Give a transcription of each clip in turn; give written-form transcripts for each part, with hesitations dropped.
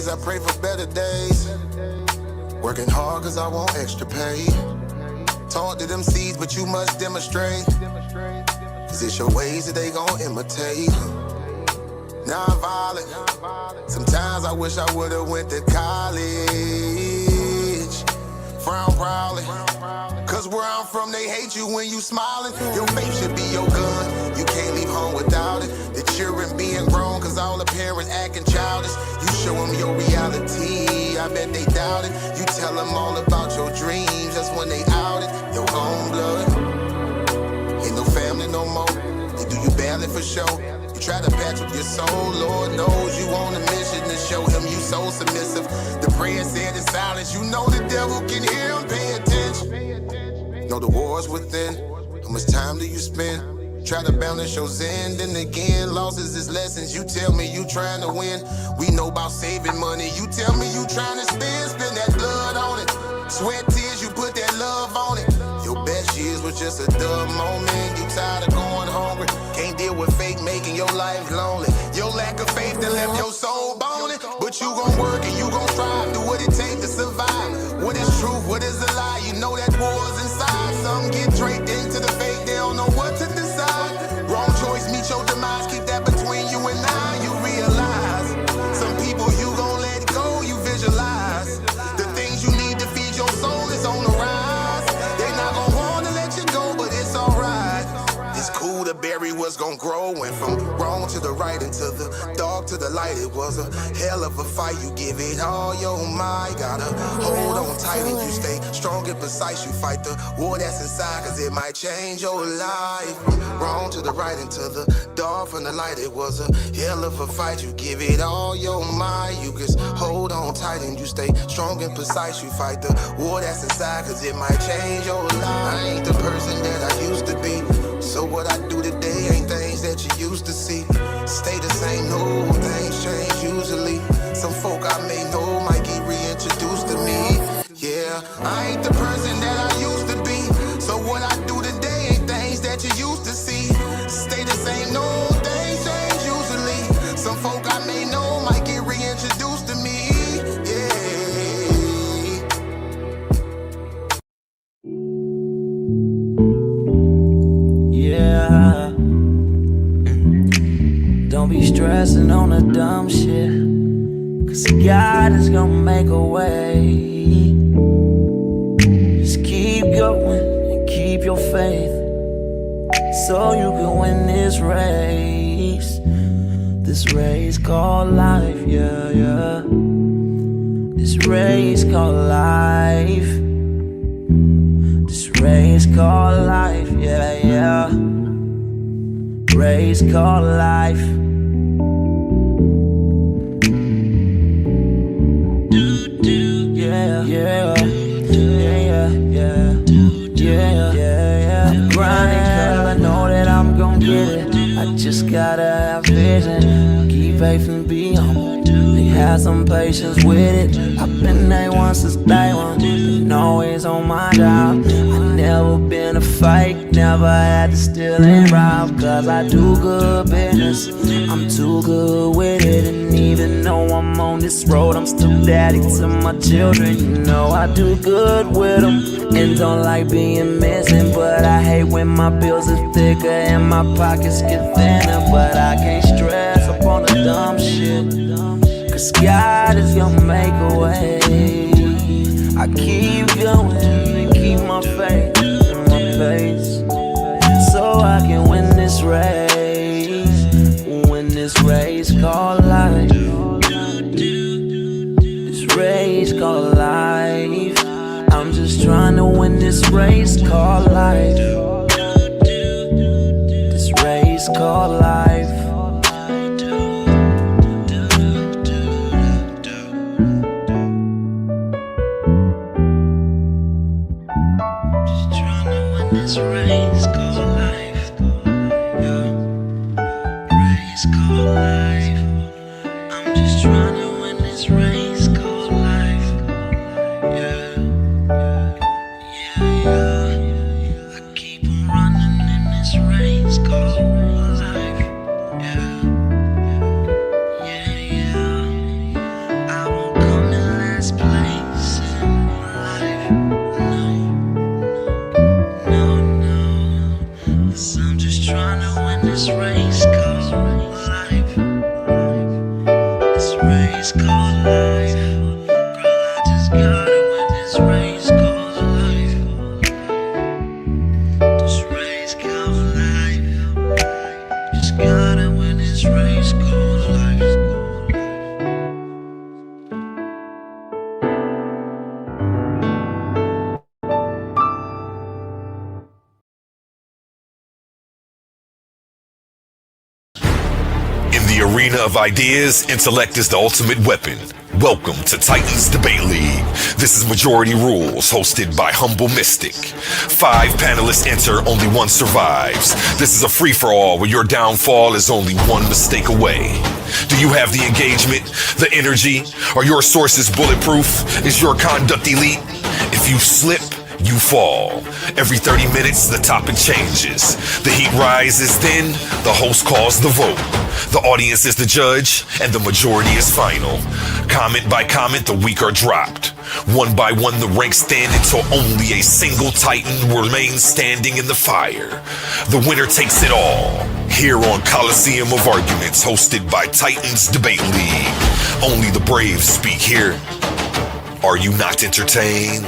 days, I pray for better days. Working hard cause I want extra pay. Talk to them seeds, but you must demonstrate. Cause it's your ways that they gon' imitate. Non-violent. Sometimes I wish I would've went to college. Frown proudly. Cause where I'm from, they hate you when you smiling. Your faith should be your gun. You can't leave home without it. The children being grown cause all the parents acting childish. You show them your reality, I bet they doubt it. You tell them all about your dreams, that's when they out it. Your own blood. Ain't no family no more. They do you badly for show. You try to patch up your soul, Lord knows you on a mission to show him you so submissive. The prayer said in silence, you know the devil can hear him, pay attention. Know the war's within, how much time do you spend? Try to balance your zen, then again, losses is lessons. You tell me you trying to win, we know about saving money. You tell me you trying to spend that blood on it. Sweat, tears, you put that love on it. Your best years was just a dumb moment. You tired of going hungry, can't deal with fake making your life lonely. Your lack of faith that left your soul boning. But you gon' work and you gon' strive, do what it takes to survive. What is truth, what is a lie? You know that war's inside. Some get draped into the fake, they don't know what to decide. Wrong choice, meet your demise, keep that between you and I. You realize, some people you gon' let go, you visualize. The things you need to feed your soul is on the rise. They not gon' wanna let you go, but it's alright. It's cool to bury what's gon' grow. Went from wrong to the right and to the dark to the light. It was a hell of a fight. You give it all your might. Gotta hold on tight and you stay strong and precise. You fight the war that's inside, cause it might change your life. Wrong to the right and to the dark from the light. It was a hell of a fight. You give it all your might. You just hold on tight and you stay strong and precise. You fight the war that's inside, cause it might change your life. I ain't the person that I used to be. So what I do today ain't things that you used to see. Stay the same, no, things change usually. Some folk I may know might get reintroduced to me. Yeah, I ain't the person that I used to be. So what I do today ain't things that you used to see. Stay the same, no, things change usually. Some folk I may know might get reintroduced to me. Don't be stressing on the dumb shit, cause God is gonna make a way. Just keep going and keep your faith, so you can win this race. This race called life, yeah, yeah. This race called life. This race called life, yeah, yeah. Race called life. Yeah, yeah, yeah, yeah, yeah, yeah. I'm grinding 'cause I know that I'm gon' get it. I just gotta have vision, keep faith and be humble. Have some patience with it. I've been A1 since day one, been always on my job. I never been a fake, never had to steal and rob. Cause I do good business, I'm too good with it. And even though I'm on this road, I'm still daddy to my children. You know I do good with them, and don't like being missing. But I hate when my bills are thicker and my pockets get thinner. But I can't stress up on the dumb shit, cause God is gonna make a way. I keep going and keep my faith in my pace, so I can win this race. Win this race called life. This race called life. I'm just trying to win this race called life. This race called life. This race called life, yeah. Race called life. I'm just trying to win this race called life, yeah. Yeah, yeah. I keep on running in this race called life, yeah. Yeah, yeah. I this race called life. In the arena of ideas, intellect is the ultimate weapon. Welcome to Titans Debate League. This is Majority Rules, hosted by Humble Mystic. 5 panelists enter, only one survives. This is a free-for-all where your downfall is only one mistake away. Do you have the engagement, the energy? Are your sources bulletproof? Is your conduct elite? If you slip, you fall. Every 30 minutes, the topic changes. The heat rises, then the host calls the vote. The audience is the judge, and the majority is final. Comment by comment, the weak are dropped. One by one, the ranks stand until only a single Titan remains standing in the fire. The winner takes it all. Here on Coliseum of Arguments, hosted by Titans Debate League. Only the brave speak here. Are you not entertained?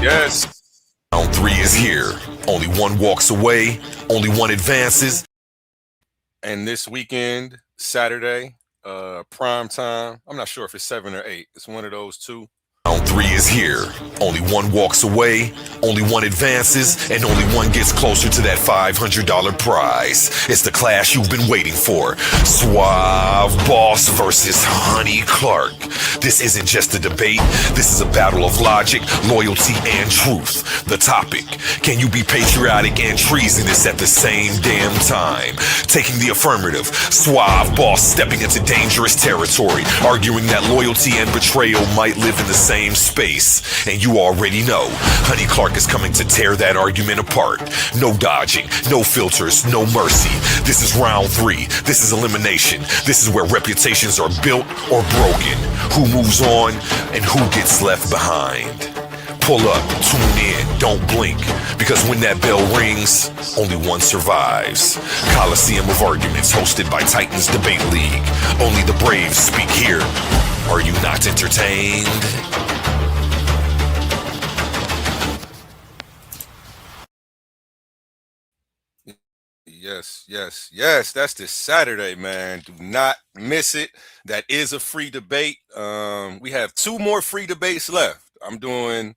Yes. Round 3 is here. Only one walks away. Only one advances. And this weekend, Saturday, prime time. I'm not sure if it's 7 or 8. It's one of those two. Round 3 is here. Only one walks away, only one advances, and only one gets closer to that $500 prize. It's the clash you've been waiting for. Suave Boss versus Honey Clark. This isn't just a debate. This is a battle of logic, loyalty, and truth. The topic: can you be patriotic and treasonous at the same damn time? Taking the affirmative, Suave Boss stepping into dangerous territory, arguing that loyalty and betrayal might live in the same space. And you already know, Honey Clark is coming to tear that argument apart. No dodging, no filters, no mercy. This is round 3. This is elimination. This is where reputations are built or broken. Who moves on and who gets left behind. Pull up, tune in, don't blink, because when that bell rings, only one survives. Coliseum of Arguments, hosted by Titans Debate League. Only the brave speak here. Are you not entertained? Yes. That's this Saturday, man. Do not miss it. That is a free debate. We have 2 more free debates left. I'm doing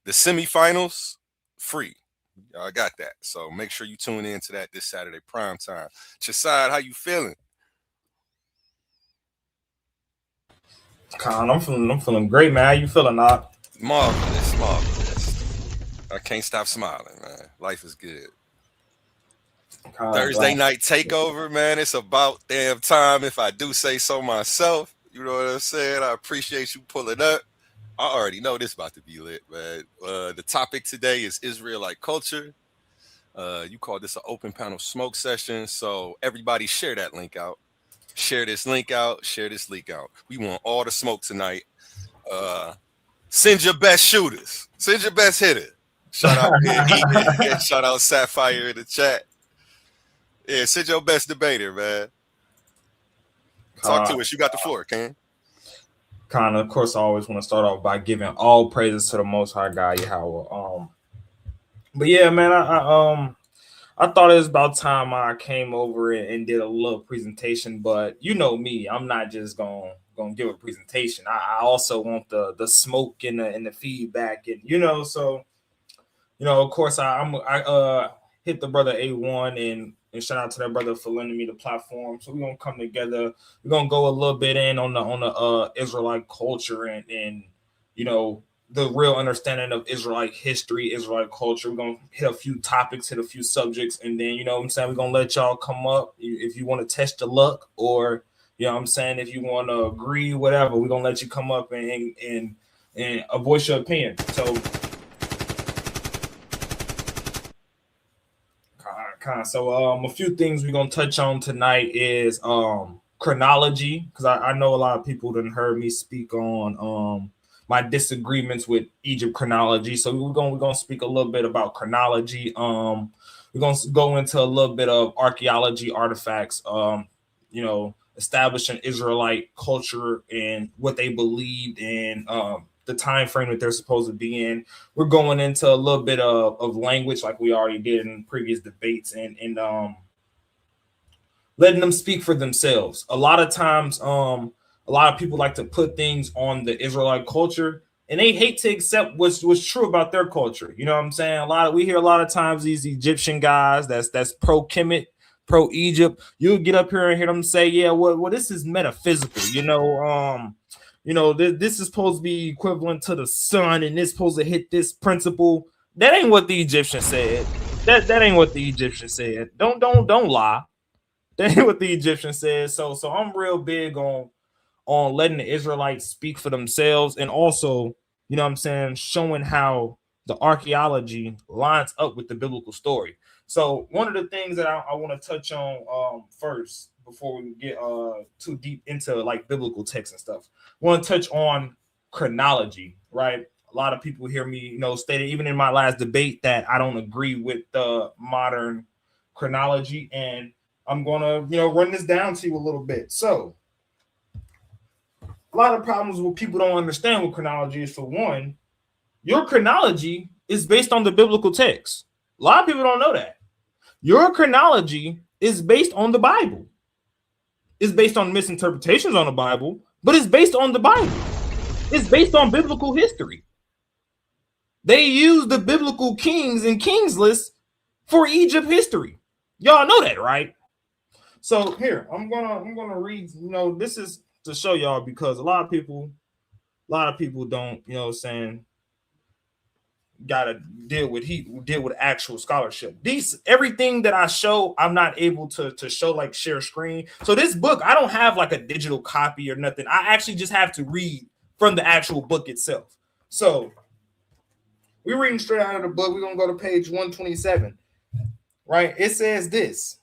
the semifinals free. Y'all got that. So make sure you tune in to that this Saturday prime time. Chaasad, how you feeling? Con, I'm feeling great, man. How you feeling, Knock? Marvelous. I can't stop smiling, man. Life is good. Thursday night takeover, man. It's about damn time, if I do say so myself. You know what I'm saying? I appreciate you pulling up. I already know this about to be lit, man. The topic today is Israelite culture. You call this an open panel smoke session, so everybody share that link out. Share this link out. Share this link out. We want all the smoke tonight. Send your best shooters. Send your best hitter. Shout out Eaton. Shout out Sapphire in the chat. Yeah, send your best debater, man. Talk to us. You got the floor, Ken. Con, of course, I always want to start off by giving all praises to the Most High God, Yahweh. But yeah, man, I thought it was about time I came over and did a little presentation. But you know me, I'm not just gonna give a presentation. I also want the smoke and the feedback, and so of course I hit the brother A1 and shout out to that brother for lending me the platform. So we're gonna come together. We're gonna go a little bit in on the Israelite culture and the real understanding of Israelite history, Israelite culture. We're gonna hit a few topics, hit a few subjects, and then we're gonna let y'all come up if you want to test your luck, or if you want to agree, whatever. We're gonna let you come up and voice your opinion. So a few things we're gonna touch on tonight is chronology, because I know a lot of people didn't heard me speak on my disagreements with Egypt chronology. So we're gonna speak a little bit about chronology. We're gonna go into a little bit of archaeology artifacts, establishing Israelite culture and what they believed, and the time frame that they're supposed to be in. We're going into a little bit of language like we already did in previous debates, and letting them speak for themselves. A lot of times, a lot of people like to put things on the Israelite culture, and they hate to accept what's true about their culture. You know what I'm saying? We hear a lot of times these Egyptian guys that's pro-Kemet, pro-Egypt. You'll get up here and hear them say, yeah, well, this is metaphysical. This is supposed to be equivalent to the sun, and it's supposed to hit this principle. That ain't what the Egyptian said. That ain't what the Egyptian said. Don't lie. That ain't what the Egyptian said. So I'm real big on letting the Israelites speak for themselves, and also, you know what I'm saying, showing how the archeology lines up with the biblical story. So one of the things that I want to touch on first, before we get too deep into like biblical text and stuff, I want to touch on chronology, right? A lot of people hear me, stated even in my last debate that I don't agree with the modern chronology, and I'm gonna, run this down to you a little bit. So a lot of problems with people don't understand what chronology is. For one, your chronology is based on the biblical text. A lot of people don't know that. Your chronology is based on the Bible. It's based on misinterpretations on the Bible, but it's based on the Bible. It's based on biblical history. They use the biblical kings and kings list for Egypt history. Y'all know that, right? So here, I'm gonna read, this is to show y'all, because a lot of people don't, gotta deal with actual scholarship. Everything that I show, I'm not able to show, like, share screen. So this book, I don't have like a digital copy or nothing. I actually just have to read from the actual book itself. So we're reading straight out of the book. We're gonna go to page 127. Right? It says this.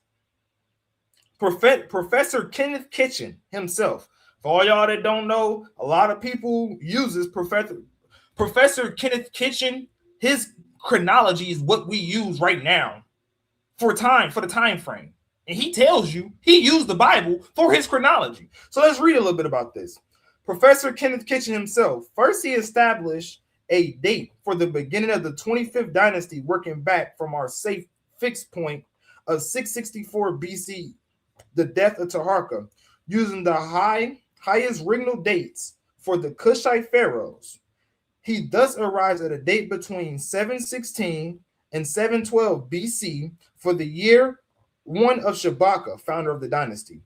Professor Kenneth Kitchen himself. For all y'all that don't know, a lot of people uses Professor Kenneth Kitchen. His chronology is what we use right now for the time frame. And he tells you he used the Bible for his chronology. So let's read a little bit about this. Professor Kenneth Kitchen himself. First, he established a date for the beginning of the 25th dynasty, working back from our safe fixed point of 664 BC, the death of Taharka, using the highest regnal dates for the Kushite pharaohs. He thus arrives at a date between 716 and 712 BC for the year 1 of Shabaka, founder of the dynasty.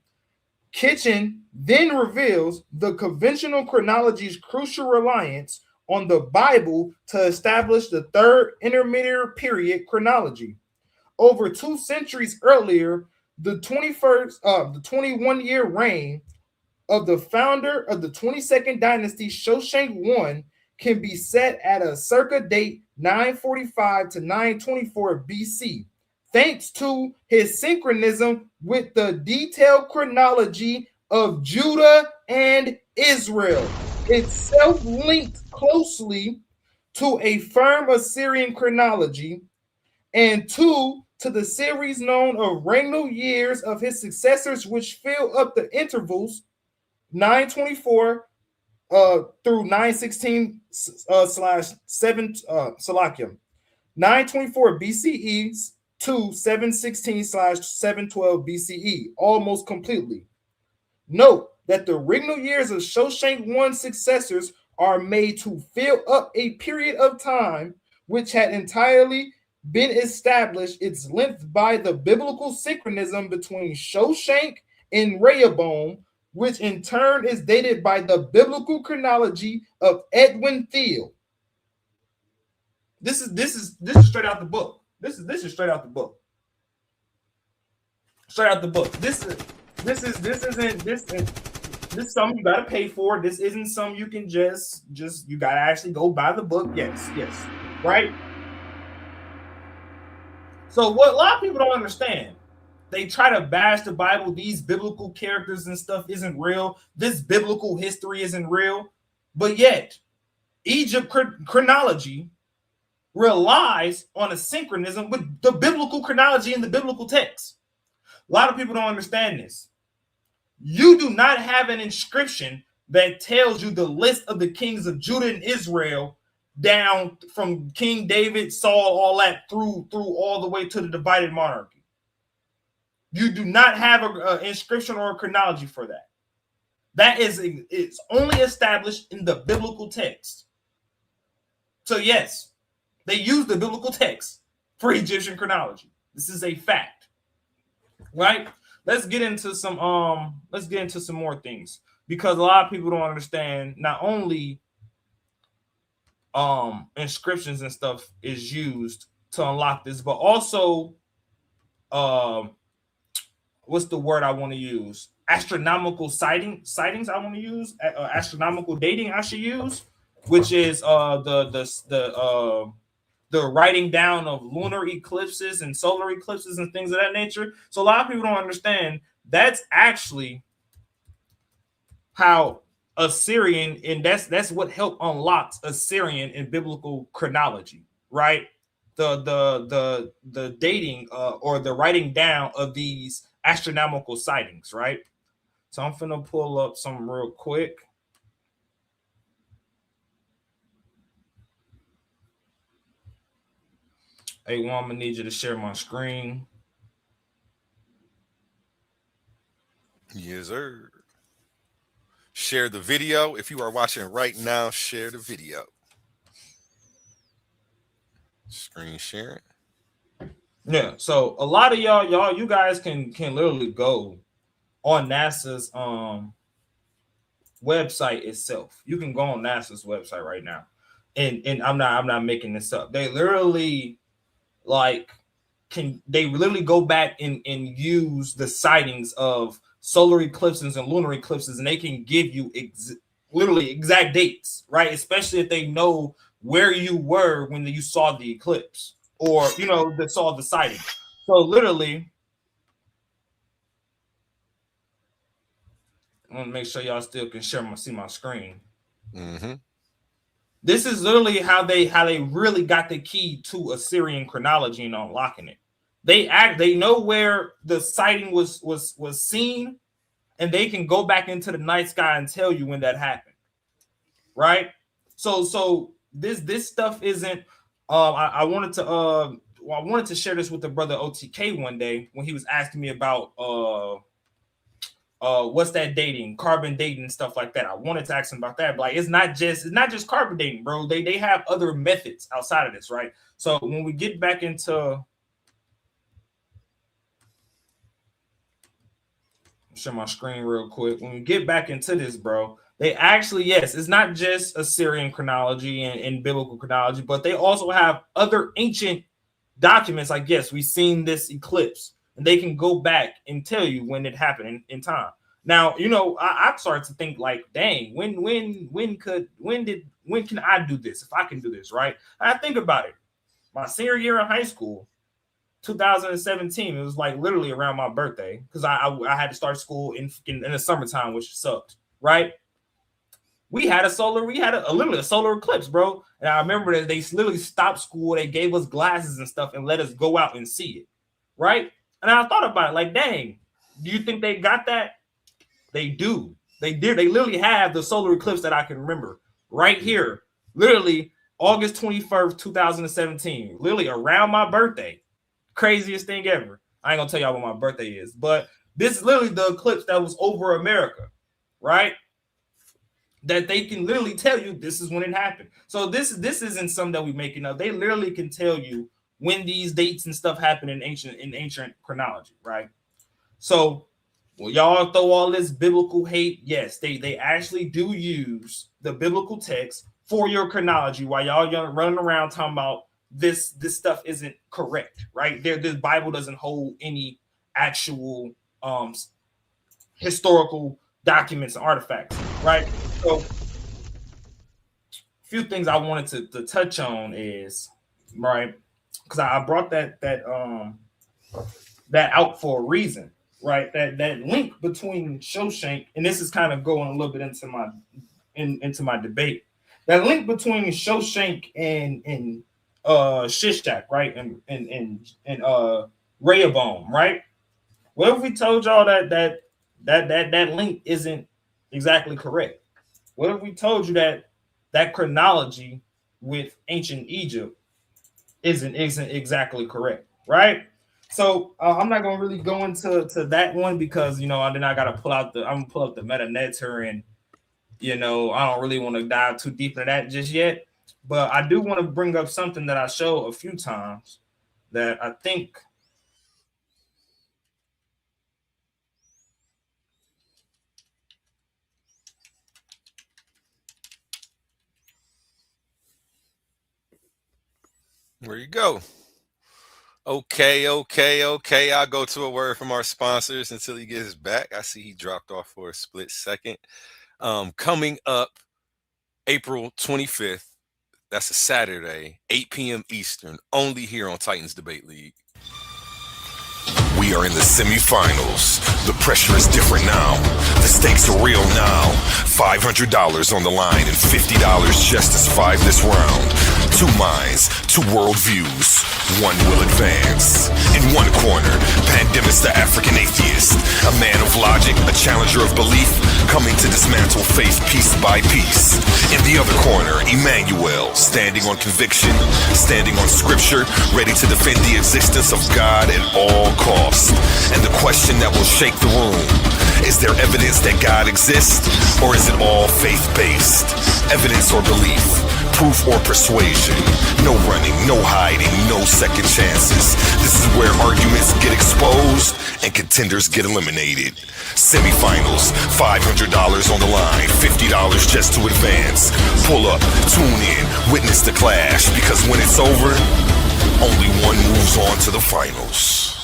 Kitchen then reveals the conventional chronology's crucial reliance on the Bible to establish the third intermediate period chronology. Over 2 centuries earlier, the 21-year reign of the founder of the 22nd dynasty, Shoshenq I, can be set at a circa date 945 to 924 BC, thanks to his synchronism with the detailed chronology of Judah and Israel, itself linked closely to a firm Assyrian chronology, and 2, to the series known of regnal years of his successors, which fill up the intervals 924 through 916 /7 Salakim, 924 BCE to 716 /712 BCE, almost completely. Note that the regnal years of Shoshenq I's successors are made to fill up a period of time which had entirely been established its length by the biblical synchronism between Shoshenq and Rehoboam, which in turn is dated by the biblical chronology of Edwin Thiel. This is straight out the book. This is straight out the book. Straight out the book. This is something you gotta pay for. This isn't something you can just you gotta actually go buy the book. Yes, right. So what a lot of people don't understand, they try to bash the Bible. These biblical characters and stuff isn't real. This biblical history isn't real. But yet, Egypt chronology relies on a synchronism with the biblical chronology in the biblical text. A lot of people don't understand this. You do not have an inscription that tells you the list of the kings of Judah and Israel down from King David, Saul, all that through all the way to the divided monarchy. You do not have an inscription or a chronology for that. That is, it's only established in the biblical text. So yes, they use the biblical text for Egyptian chronology. This is a fact, right? Let's get into some more things, because a lot of people don't understand not only inscriptions and stuff is used to unlock this, but also what's the word I want to use? Astronomical sightings I want to use. Astronomical dating I should use, which is the writing down of lunar eclipses and solar eclipses and things of that nature. So a lot of people don't understand that's actually how Assyrian, and that's what helped unlock Assyrian in biblical chronology, right? The dating or the writing down of these astronomical sightings, right? So I'm finna pull up some real quick. Hey, Juan, I'm gonna need you to share my screen. Yes, sir. Share the video. If you are watching right now, share the video. Screen sharing. Yeah, so a lot of you guys can literally go on NASA's website itself. You can go on NASA's website right now, and I'm not making this up. They literally literally go back and use the sightings of solar eclipses and lunar eclipses, and they can give you literally exact dates, right? Especially if they know where you were when you saw the eclipse, or that saw the sighting. So literally, I want to make sure y'all still can see my screen. Mm-hmm. This is literally how they really got the key to Assyrian chronology and unlocking it. They know where the sighting was seen, and they can go back into the night sky and tell you when that happened, right? So this stuff isn't. I wanted to share this with the brother OTK one day when he was asking me about what's that dating, carbon dating and stuff like that. I wanted to ask him about that, but like it's not just carbon dating, bro. They have other methods outside of this, right? So when we get back into, share my screen real quick. When we get back into this, bro, they actually, yes, it's not just Assyrian chronology and biblical chronology, but they also have other ancient documents. Like, yes, we've seen this eclipse, and they can go back and tell you when it happened in time. Now, I started to think like, dang, when can I do this? If I can do this, right? And I think about it. My senior year in high school, 2017, it was like literally around my birthday, because I had to start school in the summertime, which sucked, right? We had literally a solar eclipse, bro. And I remember that they literally stopped school. They gave us glasses and stuff and let us go out and see it, right? And I thought about it, like, dang, do you think they got that? They do. They did. They literally have the solar eclipse that I can remember right here, literally August 21st, 2017, literally around my birthday. Craziest thing ever. I ain't gonna tell y'all what my birthday is, but this is literally the eclipse that was over America, right? That they can literally tell you this is when it happened. So this isn't something that we're making up. They literally can tell you when these dates and stuff happen in ancient chronology, right? So, well, y'all throw all this biblical hate. Yes, they actually do use the biblical text for your chronology while y'all running around talking about this stuff isn't correct, right? This Bible doesn't hold any actual historical documents and artifacts, right? So a few things I wanted to touch on is, right, because I brought that out for a reason, right? That link between Shoshank, and this is kind of going a little bit into my debate. That link between Shoshank and Shishak, right, and Rehoboam, right? What if we told y'all that link isn't exactly correct? What if we told you that chronology with ancient Egypt isn't exactly correct, right? So I'm not gonna really go into that one because then I gotta I'm gonna pull up the meta netter, and I don't really want to dive too deep into that just yet. But I do want to bring up something that I showed a few times that I think Where you go? Okay. I'll go to a word from our sponsors until he gets back. I see he dropped off for a split second. Coming up April 25th, that's a Saturday, 8 p.m. Eastern, only here on Titans Debate League. We are in the semifinals. The pressure is different now. The stakes are real now. $500 on the line and $50 just as five this round. Two minds, two worldviews. One will advance. In one corner, Pandemus the African atheist. A man of logic, a challenger of belief, coming to dismantle faith piece by piece. In the other corner, Emmanuel, standing on conviction, standing on scripture, ready to defend the existence of God at all costs. And the question that will shake the room: is there evidence that God exists, or is it all faith-based? Evidence or belief? Proof or persuasion? No running, no hiding, no second chances. This is where arguments get exposed and contenders get eliminated. Semifinals, $500 on the line, $50 just to advance. Pull up, tune in, witness the clash, because when it's over, only one moves on to the finals.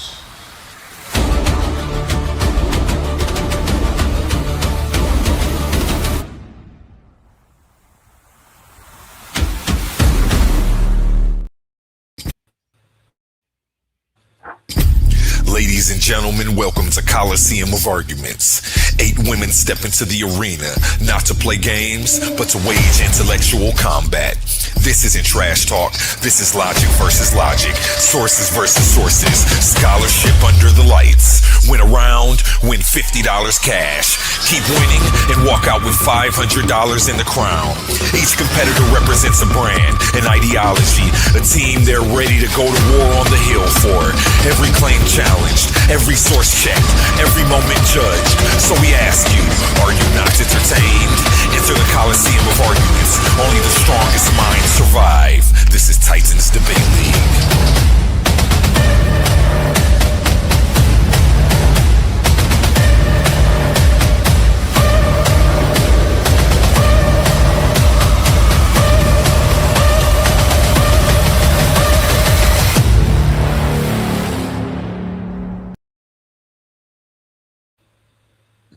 Ladies and gentlemen, welcome to Coliseum of Arguments. 8 women step into the arena, not to play games, but to wage intellectual combat. This isn't trash talk, this is logic versus logic, sources versus sources, scholarship under the lights. Win a round, win $50 cash. Keep winning and walk out with $500 in the crown. Each competitor represents a brand, an ideology, a team they're ready to go to war on the hill for. Every claim challenged, every source checked, every moment judged. So we ask you, are you not entertained? Enter the Coliseum of Arguments. Only the strongest minds survive. This is Titans Debate League.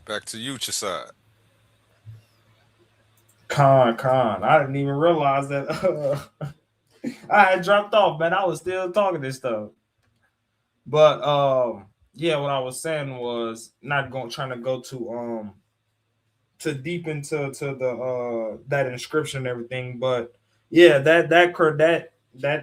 Back to you, Chaasad. Con. I didn't even realize that I had dropped off, man. I was still talking this stuff. But yeah, what I was saying was not trying to go too deep into the that inscription and everything. But yeah, that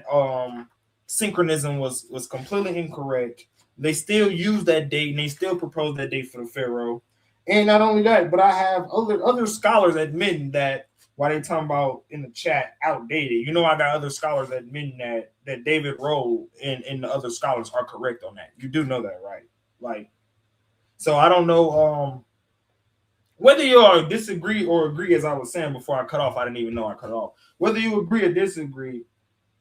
synchronism was completely incorrect. They still use that date and they still propose that date for the pharaoh. And not only that, but I have other scholars admitting that while they talking about in the chat outdated. I got other scholars admitting that David Rowe and the other scholars are correct on that. You do know that, right? Like, so I don't know whether you all disagree or agree, as I was saying before I cut off. I didn't even know I cut off. Whether you agree or disagree,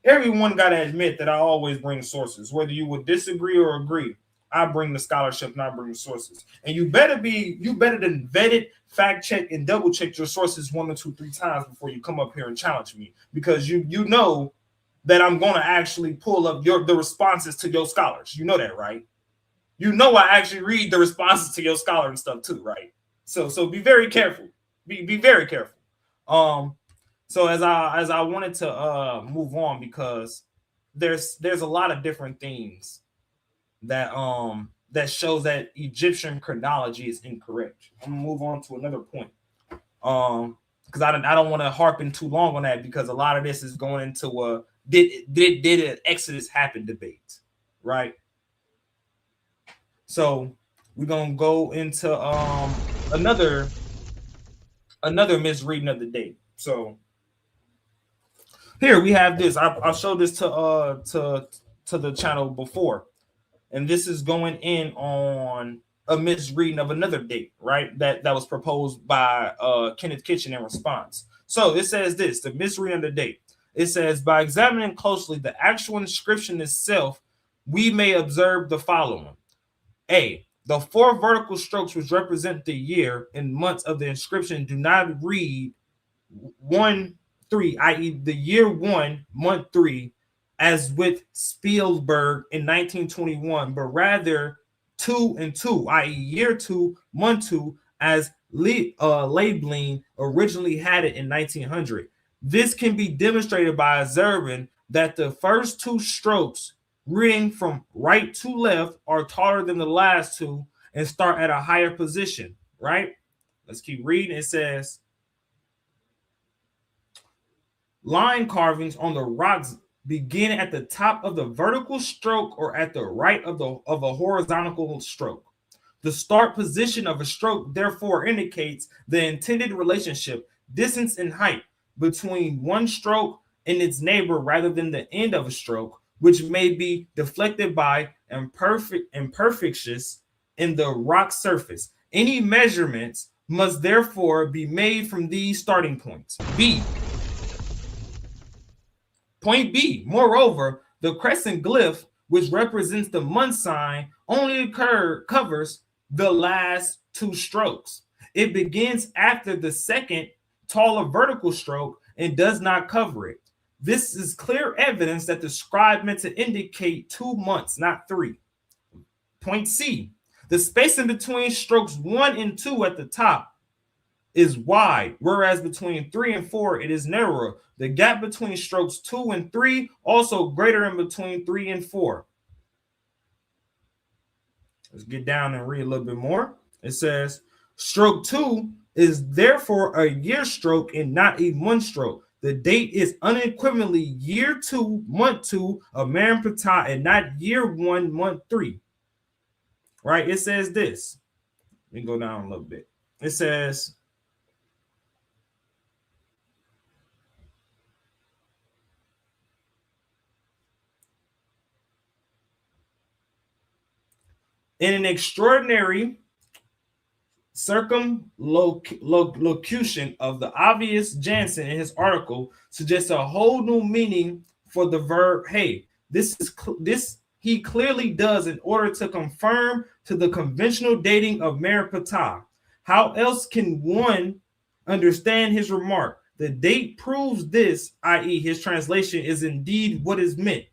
everyone got to admit that I always bring sources. Whether you would disagree or agree, I bring the scholarship and I bring the sources. And you better than vetted, fact check, and double check your sources 1 or 2, 3 times before you come up here and challenge me, because you know that I'm gonna actually pull up the responses to your scholars. You know that, right? You know I actually read the responses to your scholar and stuff too, right? So be very careful. Be very careful. So as I wanted to move on, because there's a lot of different things that shows that Egyptian chronology is incorrect. I'm gonna move on to another point. Because I don't want to harp in too long on that, because a lot of this is going into did an Exodus happen debate, right? So we're gonna go into another another misreading of the date. So here we have this. I showed this to the channel before, and this is going in on a misreading of another date, right? That was proposed by Kenneth Kitchen in response. So it says this: the misreading of the date. It says, by examining closely the actual inscription itself, we may observe the following. A. The 4 vertical strokes which represent the year and months of the inscription do not read 1, 3, i.e., the year 1, month 3, as with Spielberg in 1921, but rather 2 and 2, i.e., year 2, month 2, as Labeling originally had it in 1900. This can be demonstrated by observing that the first 2 strokes, reading from right to left, are taller than the last 2 and start at a higher position, right? Let's keep reading. It says, line carvings on the rocks begin at the top of the vertical stroke or at the right of a horizontal stroke. The start position of a stroke therefore indicates the intended relationship, distance and height, between one stroke and its neighbor rather than the end of a stroke, which may be deflected by imperfections in the rock surface. Any measurements must therefore be made from these starting points. Point B, moreover, the crescent glyph, which represents the month sign, only covers the last 2 strokes. It begins after the second, taller vertical stroke and does not cover it. This is clear evidence that the scribe meant to indicate 2 months, not 3. Point C, the space in between strokes 1 and 2 at the top is wide, whereas between 3 and 4 it is narrower. The gap between strokes 2 and 3 also greater in between 3 and 4. Let's get down and read a little bit more. It says, stroke 2 is therefore a year stroke and not a month stroke. The date is unequivocally year 2, month 2 of Marimpata and not year 1, month 3. Right? It says this. Let me go down a little bit. It says, in an extraordinary circumlocution of the obvious, Jansen in his article suggests a whole new meaning for the verb hey. This he clearly does in order to confirm to the conventional dating of Marimpata. How else can one understand his remark? The date proves this, i.e., his translation is indeed what is meant.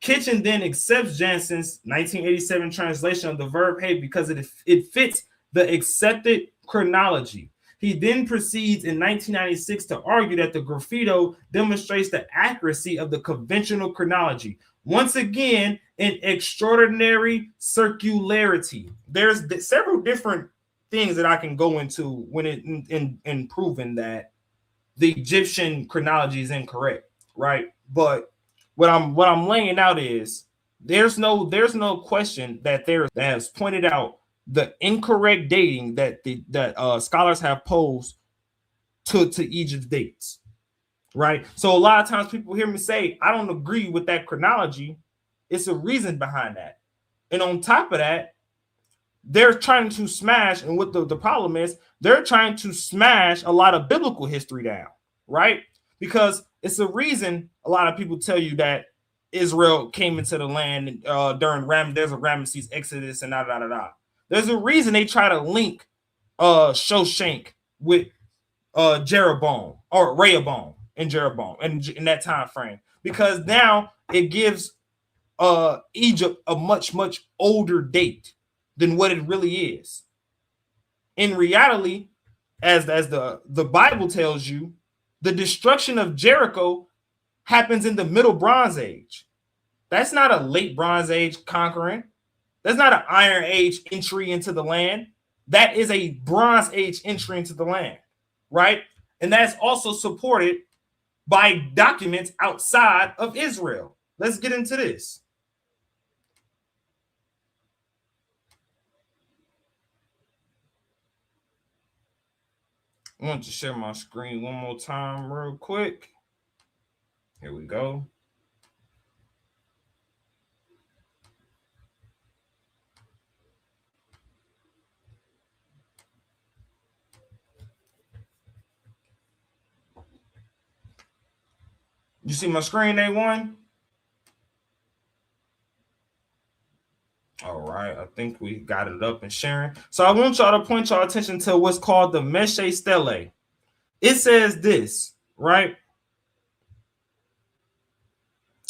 Kitchen then accepts Jansen's 1987 translation of the verb hey because it fits the accepted chronology. He then proceeds in 1996 to argue that the graffito demonstrates the accuracy of the conventional chronology. Once again, an extraordinary circularity. There's several different things that I can go into when in proving that the Egyptian chronology is incorrect, right? But what I'm laying out is there's no question that has pointed out the incorrect dating that scholars have posed to Egypt's dates, right? So a lot of times people hear me say, I don't agree with that chronology. It's a reason behind that. And on top of that, they're trying to smash, and what the problem is, they're trying to smash a lot of biblical history down, right? Because it's a reason a lot of people tell you that Israel came into the land during there's a Ramesses Exodus and da. There's a reason they try to link Shoshank with Jeroboam or Rehoboam and Jeroboam in that time frame, because now it gives Egypt a much older date than what it really is. In reality, as the Bible tells you, the destruction of Jericho happens in the Middle Bronze Age. That's not a late Bronze Age conquering. That's not an Iron Age entry into the land. That is a Bronze Age entry into the land, right? And that's also supported by documents outside of Israel. Let's get into this. I want to share my screen one more time real quick. Here we go. You see my screen, A1? All right, I think we got it up and sharing. So I want y'all to point y'all attention to what's called the Meshe Stele. It says this, right?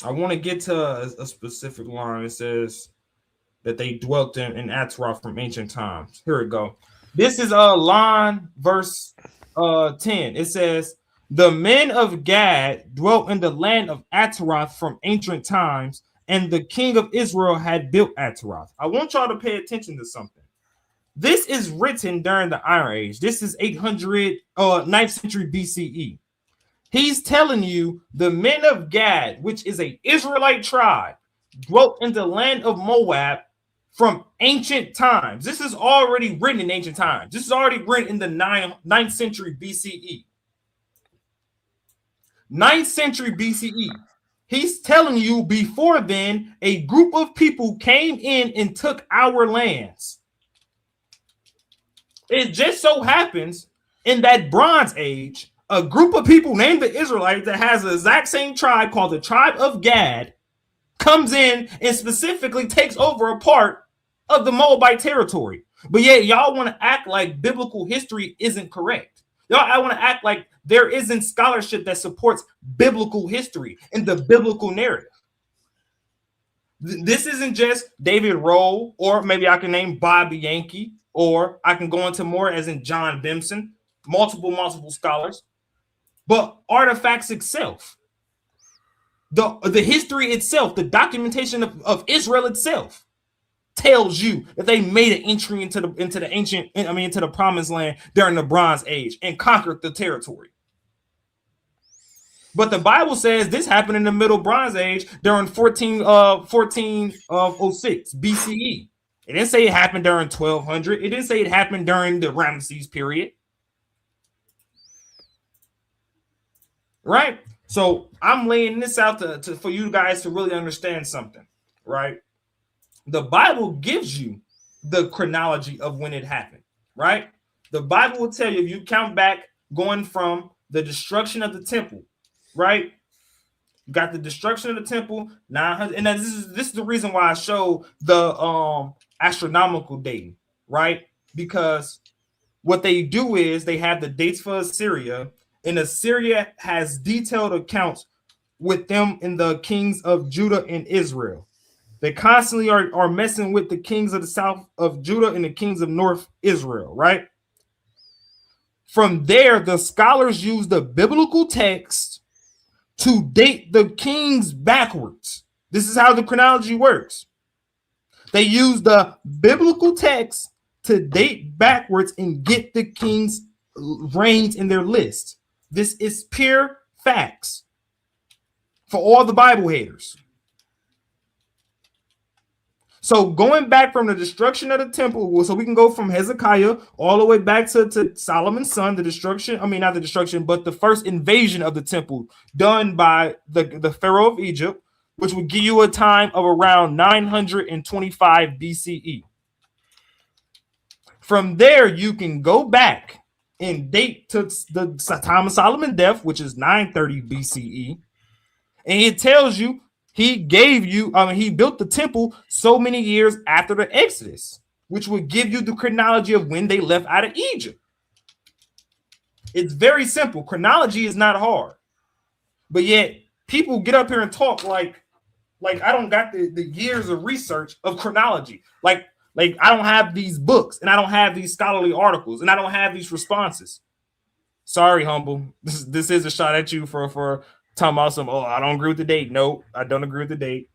I want to get to a specific line. It says that they dwelt in Ataroth from ancient times. Here we go. This is line verse 10. It says, the men of Gad dwelt in the land of Ataroth from ancient times, and the king of Israel had built Ataroth. I want y'all to pay attention to something. This is written during the Iron Age. This is 9th century BCE. He's telling you the men of Gad, which is an Israelite tribe, dwelt in the land of Moab from ancient times. This is already written in ancient times. This is already written in the 9th century BCE. 9th century BCE. He's telling you before then, a group of people came in and took our lands. It just so happens in that Bronze Age, a group of people named the Israelites that has the exact same tribe called the tribe of Gad comes in and specifically takes over a part of the Moabite territory. But yet y'all want to act like biblical history isn't correct. I want to act like there isn't scholarship that supports biblical history and the biblical narrative. This isn't just David Rowe, or maybe I can name Bobby Yankee, or I can go into more as in John Bimson, multiple scholars, but artifacts itself, the history itself, the documentation of Israel itself tells you that they made an entry into the promised land during the Bronze Age and conquered the territory. But the Bible says this happened in the Middle Bronze Age during 1406 BCE. It didn't say it happened during 1200. It didn't say it happened during the Ramesses period. Right? So I'm laying this out for you guys to really understand something, right? The Bible gives you the chronology of when it happened, right? The Bible will tell you, if you count back going from the destruction of the temple, right? You got the destruction of the temple, 900, and this is the reason why I show the astronomical dating, right? Because what they do is they have the dates for Assyria, and Assyria has detailed accounts with them in the kings of Judah and Israel. They constantly are messing with the kings of the south of Judah and the kings of North Israel, right? From there, the scholars use the biblical text to date the kings backwards. This is how the chronology works. They use the biblical text to date backwards and get the kings' reigns in their list. This is pure facts for all the Bible haters. So going back from the destruction of the temple, so we can go from Hezekiah all the way back to Solomon's son, not the destruction, but the first invasion of the temple done by the Pharaoh of Egypt, which would give you a time of around 925 BCE. From there, you can go back and date to the time of Solomon's death, which is 930 BCE. And it tells you he built the temple so many years after the Exodus, which would give you the chronology of when they left out of Egypt. It's very simple. Chronology is not hard. But yet people get up here and talk like I don't got the years of research of chronology. Like I don't have these books, and I don't have these scholarly articles, and I don't have these responses. Sorry, Humble. This is a shot at you for talking about some, I don't agree with the date. No, I don't agree with the date.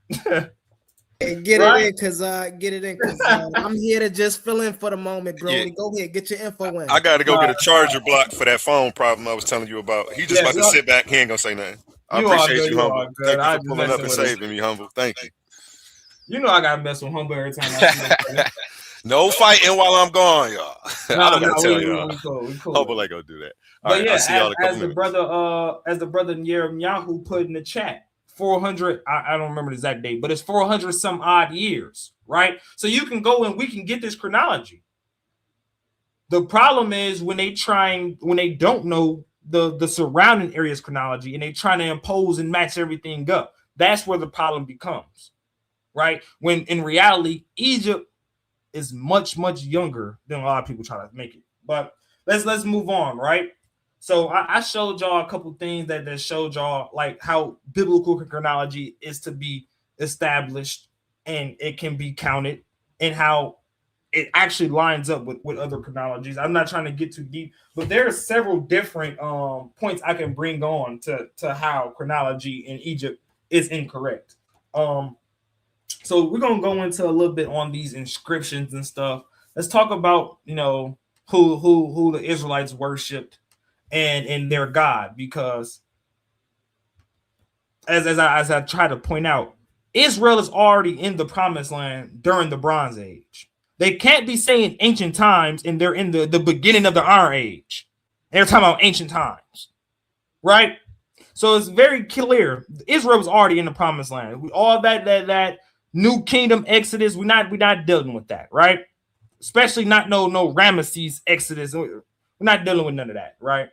Get it in, because I'm here to just fill in for the moment, bro. Yeah. Go ahead, get your info in. I got to go get a charger block for that phone problem I was telling you about. He just about to sit back. He ain't gonna say nothing. I appreciate you, Humble. Thank you for pulling up and saving me, Humble. Thank you. You know I gotta mess with Humble every time I No fighting while I'm gone, y'all. I don't gotta tell y'all. We cool. Humble ain't gonna do that. All But right, I'll yeah, see y'all in a couple as the minutes. brother Yirmiyahu put in the chat, 400. I don't remember the exact date, but it's 400 some odd years, right? So you can go and we can get this chronology. The problem is when they don't know the surrounding areas chronology and they trying to impose and match everything up. That's where the problem becomes, right? When in reality, Egypt is much younger than a lot of people try to make it. But let's move on, right? So I showed y'all a couple things that showed y'all like how biblical chronology is to be established and it can be counted, and how it actually lines up with other chronologies. I'm not trying to get too deep, but there are several different points I can bring on to how chronology in Egypt is incorrect. So we're gonna go into a little bit on these inscriptions and stuff. Let's talk about who the Israelites worshipped and their God, because as I try to point out, Israel is already in the promised land during the Bronze Age. They can't be saying ancient times and they're in the beginning of the Iron Age. They're talking about ancient times, right? So it's very clear Israel was already in the promised land. All that new kingdom exodus, we're not dealing with that, right? Especially not no Ramesses exodus. We're not dealing with none of that, right?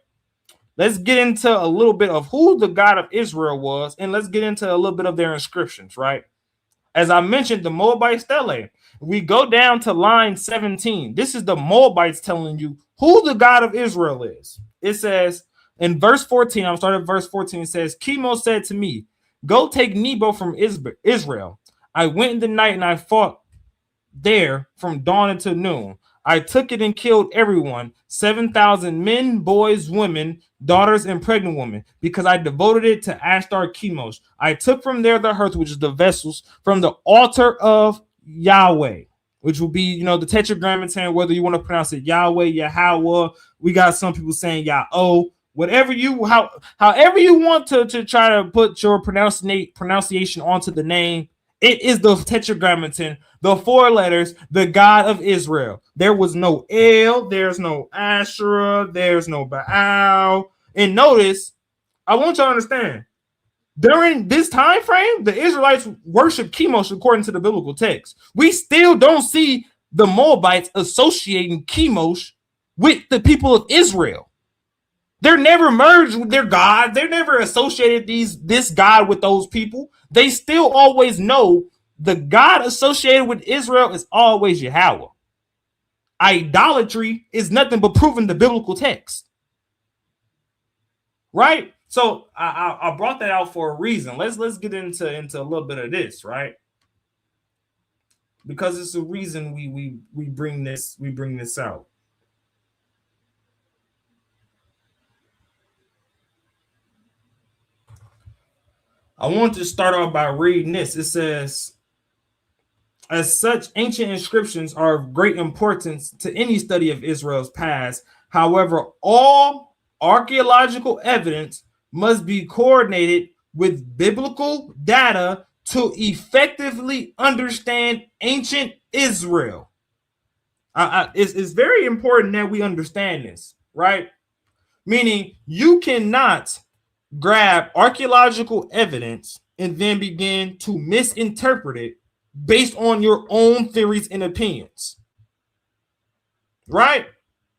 Let's get into a little bit of who the God of Israel was, and let's get into a little bit of their inscriptions, right? As I mentioned, the Moabite stele. We go down to line 17. This is the Moabites telling you who the God of Israel is. It says in verse 14, I'm starting at verse 14. It says, Chemo said to me, go take Nebo from Israel. I went in the night and I fought there from dawn until noon. I took it and killed everyone, 7,000 men, boys, women, daughters, and pregnant women, because I devoted it to Ashtar Chemosh. I took from there the hearth, which is the vessels, from the altar of Yahweh, which will be, the tetragrammaton, whether you want to pronounce it Yahweh, Yahweh. We got some people saying Yah-O. However you want to try to put your pronunciation onto the name, it is the tetragrammaton, the 4 letters, the God of Israel. There was no El, there's no Asherah, there's no Baal. And notice, I want you to understand, during this time frame, the Israelites worship Chemosh according to the biblical text. We still don't see the Moabites associating Chemosh with the people of Israel. They're never merged with their God. They're never associated this God with those people. They still always know the God associated with Israel is always Yahweh. Idolatry is nothing but proving the biblical text. Right? So I brought that out for a reason. Let's get into a little bit of this, right? Because it's a reason we bring this out. I want to start off by reading this. It says, as such, ancient inscriptions are of great importance to any study of Israel's past. However, all archaeological evidence must be coordinated with biblical data to effectively understand ancient Israel. It's very important that we understand this, right? Meaning you cannot grab archaeological evidence and then begin to misinterpret it based on your own theories and opinions, right?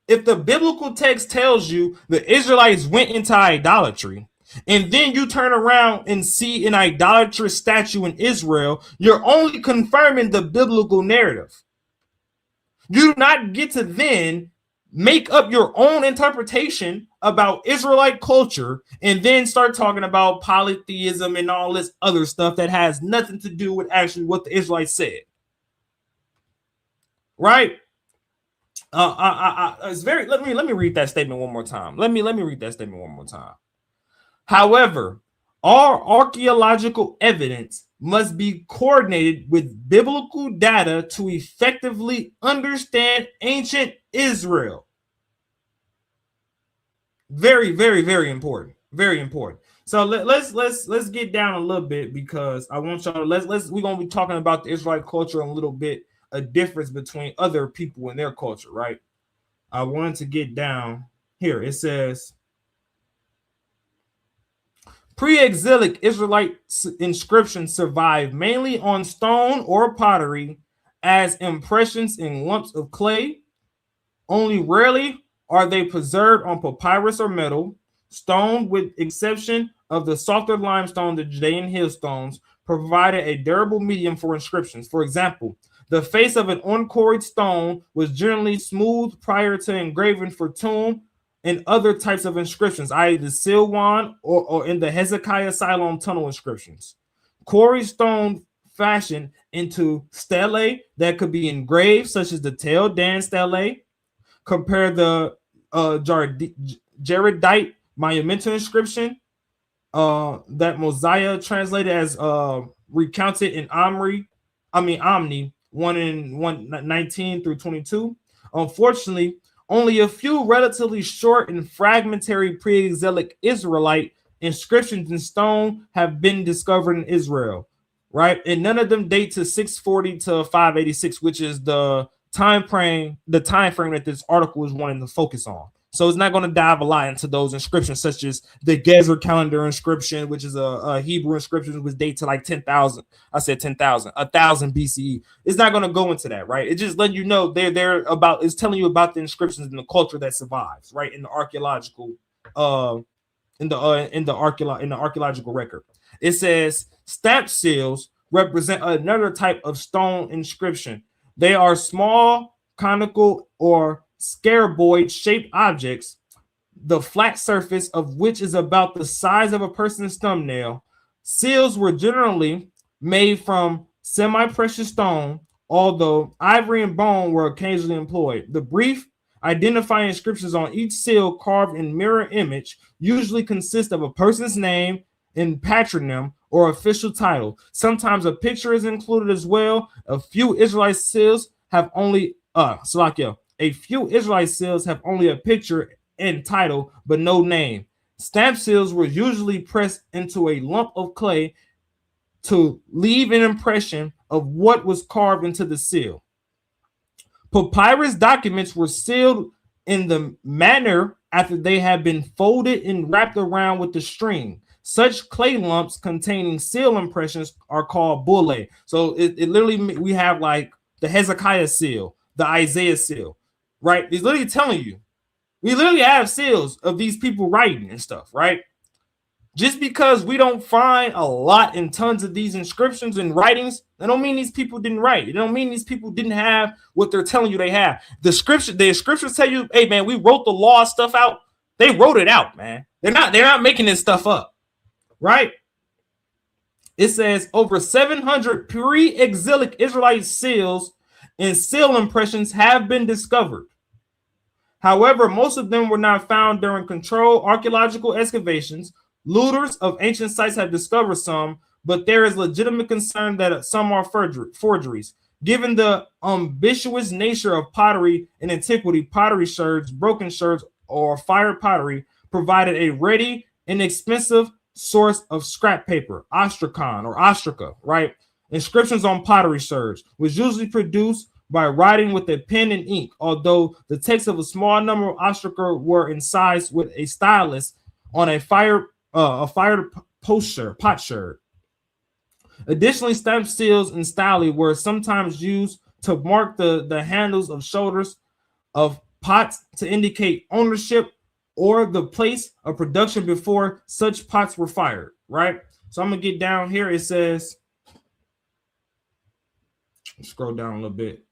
If the biblical text tells you the Israelites went into idolatry, and then you turn around and see an idolatrous statue in Israel, you're only confirming the biblical narrative. You do not get to then make up your own interpretation about Israelite culture and then start talking about polytheism and all this other stuff that has nothing to do with actually what the Israelites said. Right? It's very. Let me read that statement one more time. Let me read that statement one more time. However, all archaeological evidence must be coordinated with biblical data to effectively understand ancient Israel. Very, very, very important. Very important. So let's get down a little bit, because I want y'all to we're gonna be talking about the Israelite culture a little bit, a difference between other people and their culture, right? I wanted to get down here. It says, Pre-exilic Israelite inscriptions survive mainly on stone or pottery as impressions in lumps of clay. Only rarely are they preserved on papyrus or metal. Stone, with exception of the softer limestone, the Judean hill stones, provided a durable medium for inscriptions. For example, the face of an unquarried stone was generally smooth prior to engraving for tomb and other types of inscriptions, i.e. the Silwan or in the Hezekiah Siloam tunnel inscriptions. Quarried stone fashioned into stelae that could be engraved, such as the Tel Dan stelae. Compare the Jaredite monumental inscription that Mosiah translated as recounted in Omni 1:19 through 22. Unfortunately, only a few relatively short and fragmentary pre-exilic Israelite inscriptions in stone have been discovered in Israel, right? And none of them date to 640 to 586, which is the time frame that this article is wanting to focus on. So it's not going to dive a lot into those inscriptions, such as the Gezer calendar inscription, which is a Hebrew inscription, which dates to like 10,000. I said 10,000, 1,000 BCE. It's not going to go into that, right? It's just letting you know they're about. It's telling you about the inscriptions and the culture that survives, right? In the archaeological, in the archaeological record. It says stamp seals represent another type of stone inscription. They are small, conical, or scaraboid-shaped objects, the flat surface of which is about the size of a person's thumbnail. Seals were generally made from semi-precious stone, although ivory and bone were occasionally employed. The brief identifying inscriptions on each seal, carved in mirror image, usually consist of a person's name and patronym or official title. Sometimes a picture is included as well. A few Israelite seals have only a few Israelite seals have only a picture and title, but no name. Stamp seals were usually pressed into a lump of clay to leave an impression of what was carved into the seal. Papyrus documents were sealed in the manner after they had been folded and wrapped around with the string. Such clay lumps containing seal impressions are called bullae. So it literally, we have like the Hezekiah seal, the Isaiah seal, right? He's literally telling you, we literally have seals of these people writing and stuff, right? Just because we don't find a lot and tons of these inscriptions and writings, that don't mean these people didn't write. It don't mean these people didn't have what they're telling you they have. The scriptures tell you, hey man, we wrote the law stuff out. They wrote it out, man. They're not making this stuff up, right? It says over 700 pre-exilic Israelite seals and seal impressions have been discovered. However, most of them were not found during controlled archaeological excavations. Looters of ancient sites have discovered some, but there is legitimate concern that some are forgeries. Given the ambiguous nature of pottery in antiquity, pottery sherds, broken sherds, or fired pottery provided a ready and inexpensive source of scrap paper, ostracan or ostraca, right? Inscriptions on pottery sherds was usually produced by writing with a pen and ink, although the text of a small number of ostraca were incised with a stylus on a fired pot sherd. Additionally, stamp seals and style were sometimes used to mark the handles of shoulders of pots to indicate ownership or the place of production before such pots were fired, right? So I'm gonna get down here. It says, scroll down a little bit.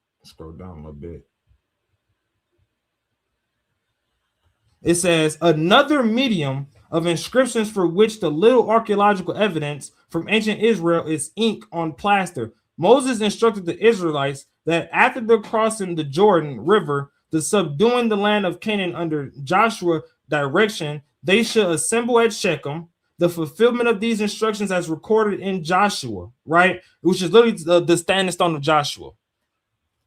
It says another medium of inscriptions for which the little archaeological evidence from ancient Israel is ink on plaster. Moses instructed the Israelites that after the crossing the Jordan River, the subduing the land of Canaan under Joshua's direction, they should assemble at Shechem. The fulfillment of these instructions as recorded in Joshua, right? Which is literally the standing stone of Joshua.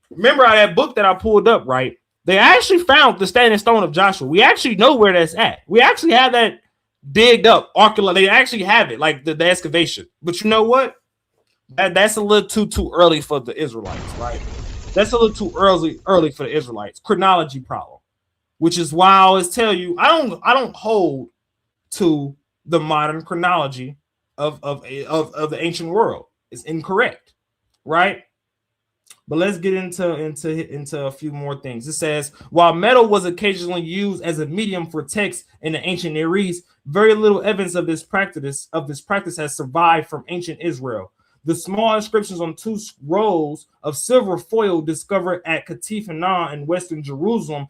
Remember that book that I pulled up, right? They actually found the standing stone of Joshua. We actually know where that's at. We actually have that digged up. They actually have it, like the excavation. But you know what? That's a little too early for the Israelites, right? That's a little too early for the Israelites. Chronology problem, which is why I always tell you, I don't hold to the modern chronology of the ancient world. It's incorrect, right? But let's get into a few more things. It says, while metal was occasionally used as a medium for text in the ancient Near East, very little evidence of this practice has survived from ancient Israel. The small inscriptions on 2 rolls of silver foil discovered at Katif Hanan in western Jerusalem,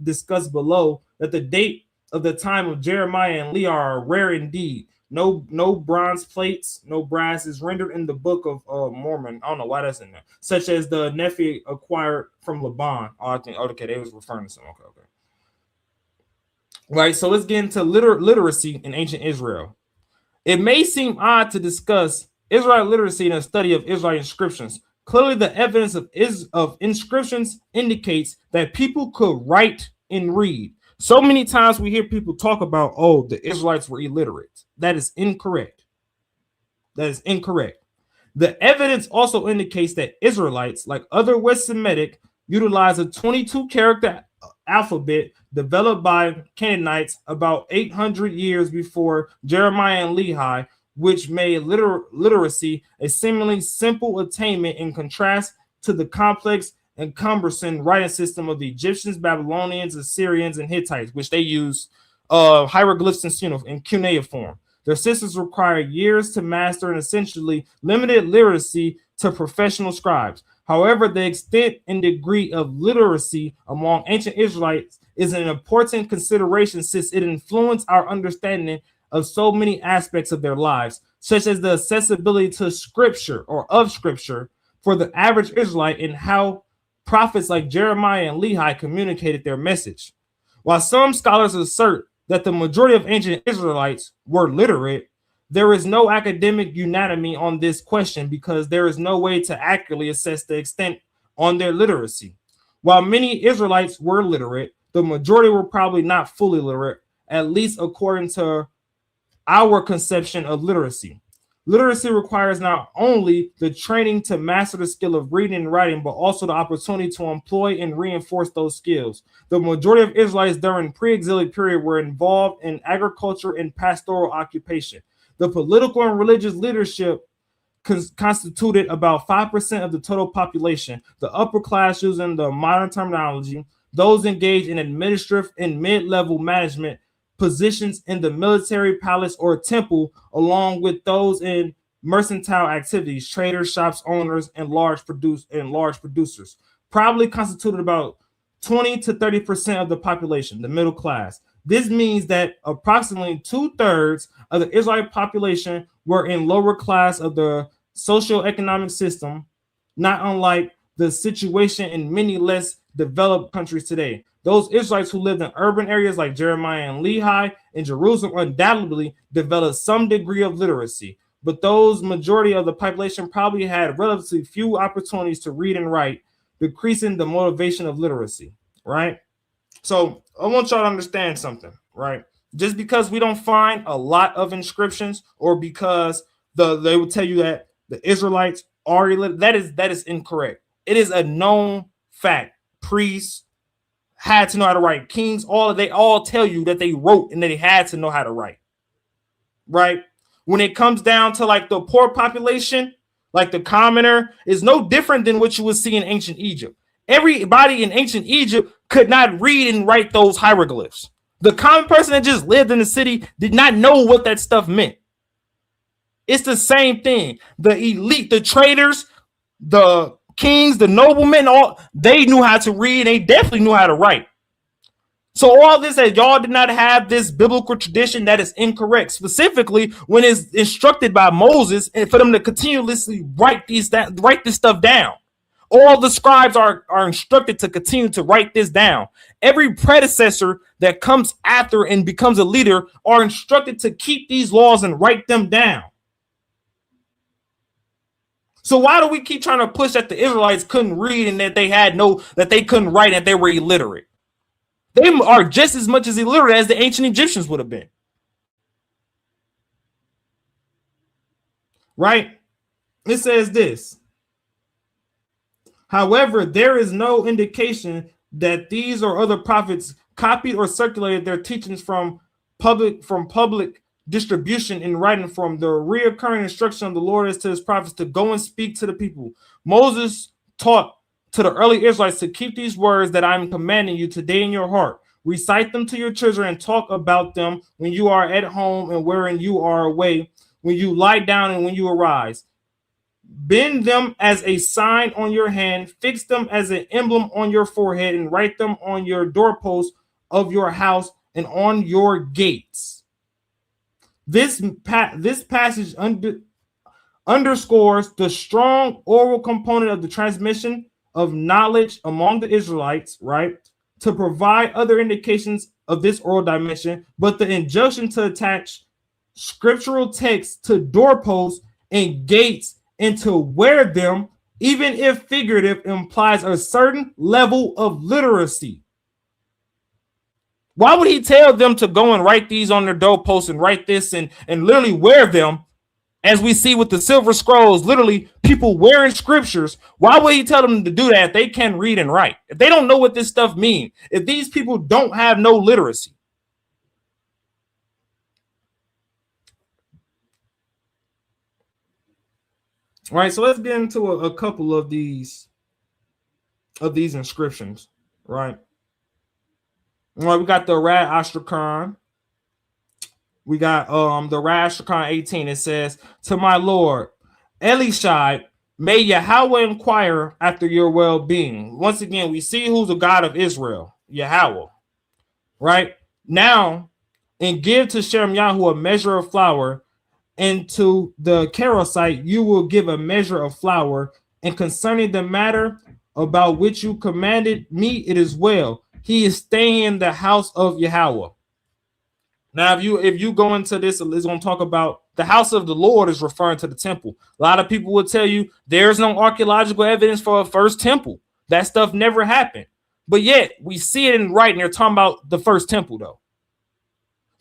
discussed below, that the date of the time of Jeremiah and Leah are rare indeed. No bronze plates, no brass is rendered in the Book of Mormon. I don't know why that's in there. Such as the Nephi acquired from Laban. Oh, I think, okay, they was referring to some. Okay. Right, so let's get into literacy in ancient Israel. It may seem odd to discuss Israelite literacy in a study of Israelite inscriptions. Clearly, the evidence of inscriptions indicates that people could write and read. So many times we hear people talk about, oh, the Israelites were illiterate. That is incorrect. That is incorrect. The evidence also indicates that Israelites, like other West Semitic, utilize a 22-character alphabet developed by Canaanites about 800 years before Jeremiah and Lehi, which made literacy a seemingly simple attainment in contrast to the complex and cumbersome writing system of the Egyptians, Babylonians, Assyrians, and Hittites, which they use hieroglyphs in cuneiform. Their systems require years to master and essentially limited literacy to professional scribes. However, the extent and degree of literacy among ancient Israelites is an important consideration since it influenced our understanding of so many aspects of their lives, such as the accessibility to scripture or of scripture for the average Israelite and how prophets like Jeremiah and Lehi communicated their message. While some scholars assert that the majority of ancient Israelites were literate, there is no academic unanimity on this question because there is no way to accurately assess the extent on their literacy. While many Israelites were literate, the majority were probably not fully literate, at least according to our conception of literacy. Literacy requires not only the training to master the skill of reading and writing, but also the opportunity to employ and reinforce those skills. The majority of Israelites during pre-exilic period were involved in agriculture and pastoral occupation. The political and religious leadership constituted about 5% of the total population. The upper class, using the modern terminology, those engaged in administrative and mid-level management positions in the military palace or temple, along with those in mercantile activities, traders, shops owners, and large producers, probably constituted about 20 to 30% of the population, the middle class. This means that approximately 2/3 of the Israelite population were in lower class of the socioeconomic system, not unlike the situation in many less developed countries today. Those Israelites who lived in urban areas like Jeremiah and Lehi in Jerusalem undoubtedly developed some degree of literacy, but those majority of the population probably had relatively few opportunities to read and write, decreasing the motivation of literacy, right? So I want y'all to understand something, right? Just because we don't find a lot of inscriptions, or because they will tell you that the Israelites are illiterate, that is incorrect. It is a known fact. Priests had to know how to write. Kings, they all tell you that they wrote and that they had to know how to write, right? When it comes down to like the poor population, like the commoner, is no different than what you would see in ancient Egypt. Everybody in ancient Egypt could not read and write those hieroglyphs. The common person that just lived in the city did not know what that stuff meant. It's the same thing. The elite, the traders, the kings, the noblemen, they knew how to read. They definitely knew how to write. So all this that y'all did not have this biblical tradition, that is incorrect. Specifically, when it's instructed by Moses and for them to continuously write this stuff down. All the scribes are instructed to continue to write this down. Every predecessor that comes after and becomes a leader are instructed to keep these laws and write them down. So why do we keep trying to push that the Israelites couldn't read and that they couldn't write and that they were illiterate? They are just as much as illiterate as the ancient Egyptians would have been. Right? It says this. However, there is no indication that these or other prophets copied or circulated their teachings from public distribution in writing from the reoccurring instruction of the Lord is to his prophets to go and speak to the people. Moses taught to the early Israelites to keep these words that I'm commanding you today in your heart. Recite them to your children and talk about them when you are at home and wherein you are away, when you lie down and when you arise. Bend them as a sign on your hand, fix them as an emblem on your forehead, and write them on your doorposts of your house and on your gates. This passage underscores the strong oral component of the transmission of knowledge among the Israelites, right? To provide other indications of this oral dimension, but the injunction to attach scriptural texts to doorposts and gates and to wear them, even if figurative, implies a certain level of literacy. Why would he tell them to go and write these on their doorposts and write this and literally wear them? As we see with the silver scrolls, literally people wearing scriptures. Why would he tell them to do that if they can't read and write? If they don't know what this stuff means, if these people don't have no literacy. All right, so let's get into a couple of these inscriptions, right? All right, we got the Rad Astrakhan. We got the Rad Astrakhan 18. It says, to my Lord, Elishai, may Yahweh inquire after your well-being. Once again, we see who's the God of Israel, Yahweh, right? Now, and give to Sherem-Yahu a measure of flour, and to the Chaasad you will give a measure of flour, and concerning the matter about which you commanded me, it is well. He is staying in the house of Yahweh. Now, if you go into this, it's going to talk about the house of the Lord is referring to the temple. A lot of people will tell you there's no archaeological evidence for a first temple. That stuff never happened. But yet, we see it in writing. They're talking about the first temple, though.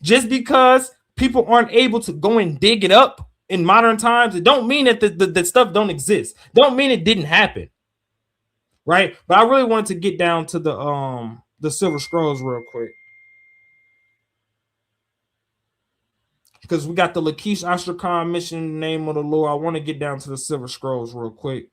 Just because people aren't able to go and dig it up in modern times, it don't mean that the stuff don't exist. Don't mean it didn't happen. Right? But I really wanted to get down to the Silver Scrolls real quick. Because we got the Lachish Astrakhan mission, name of the Lord. I want to get down to the Silver Scrolls real quick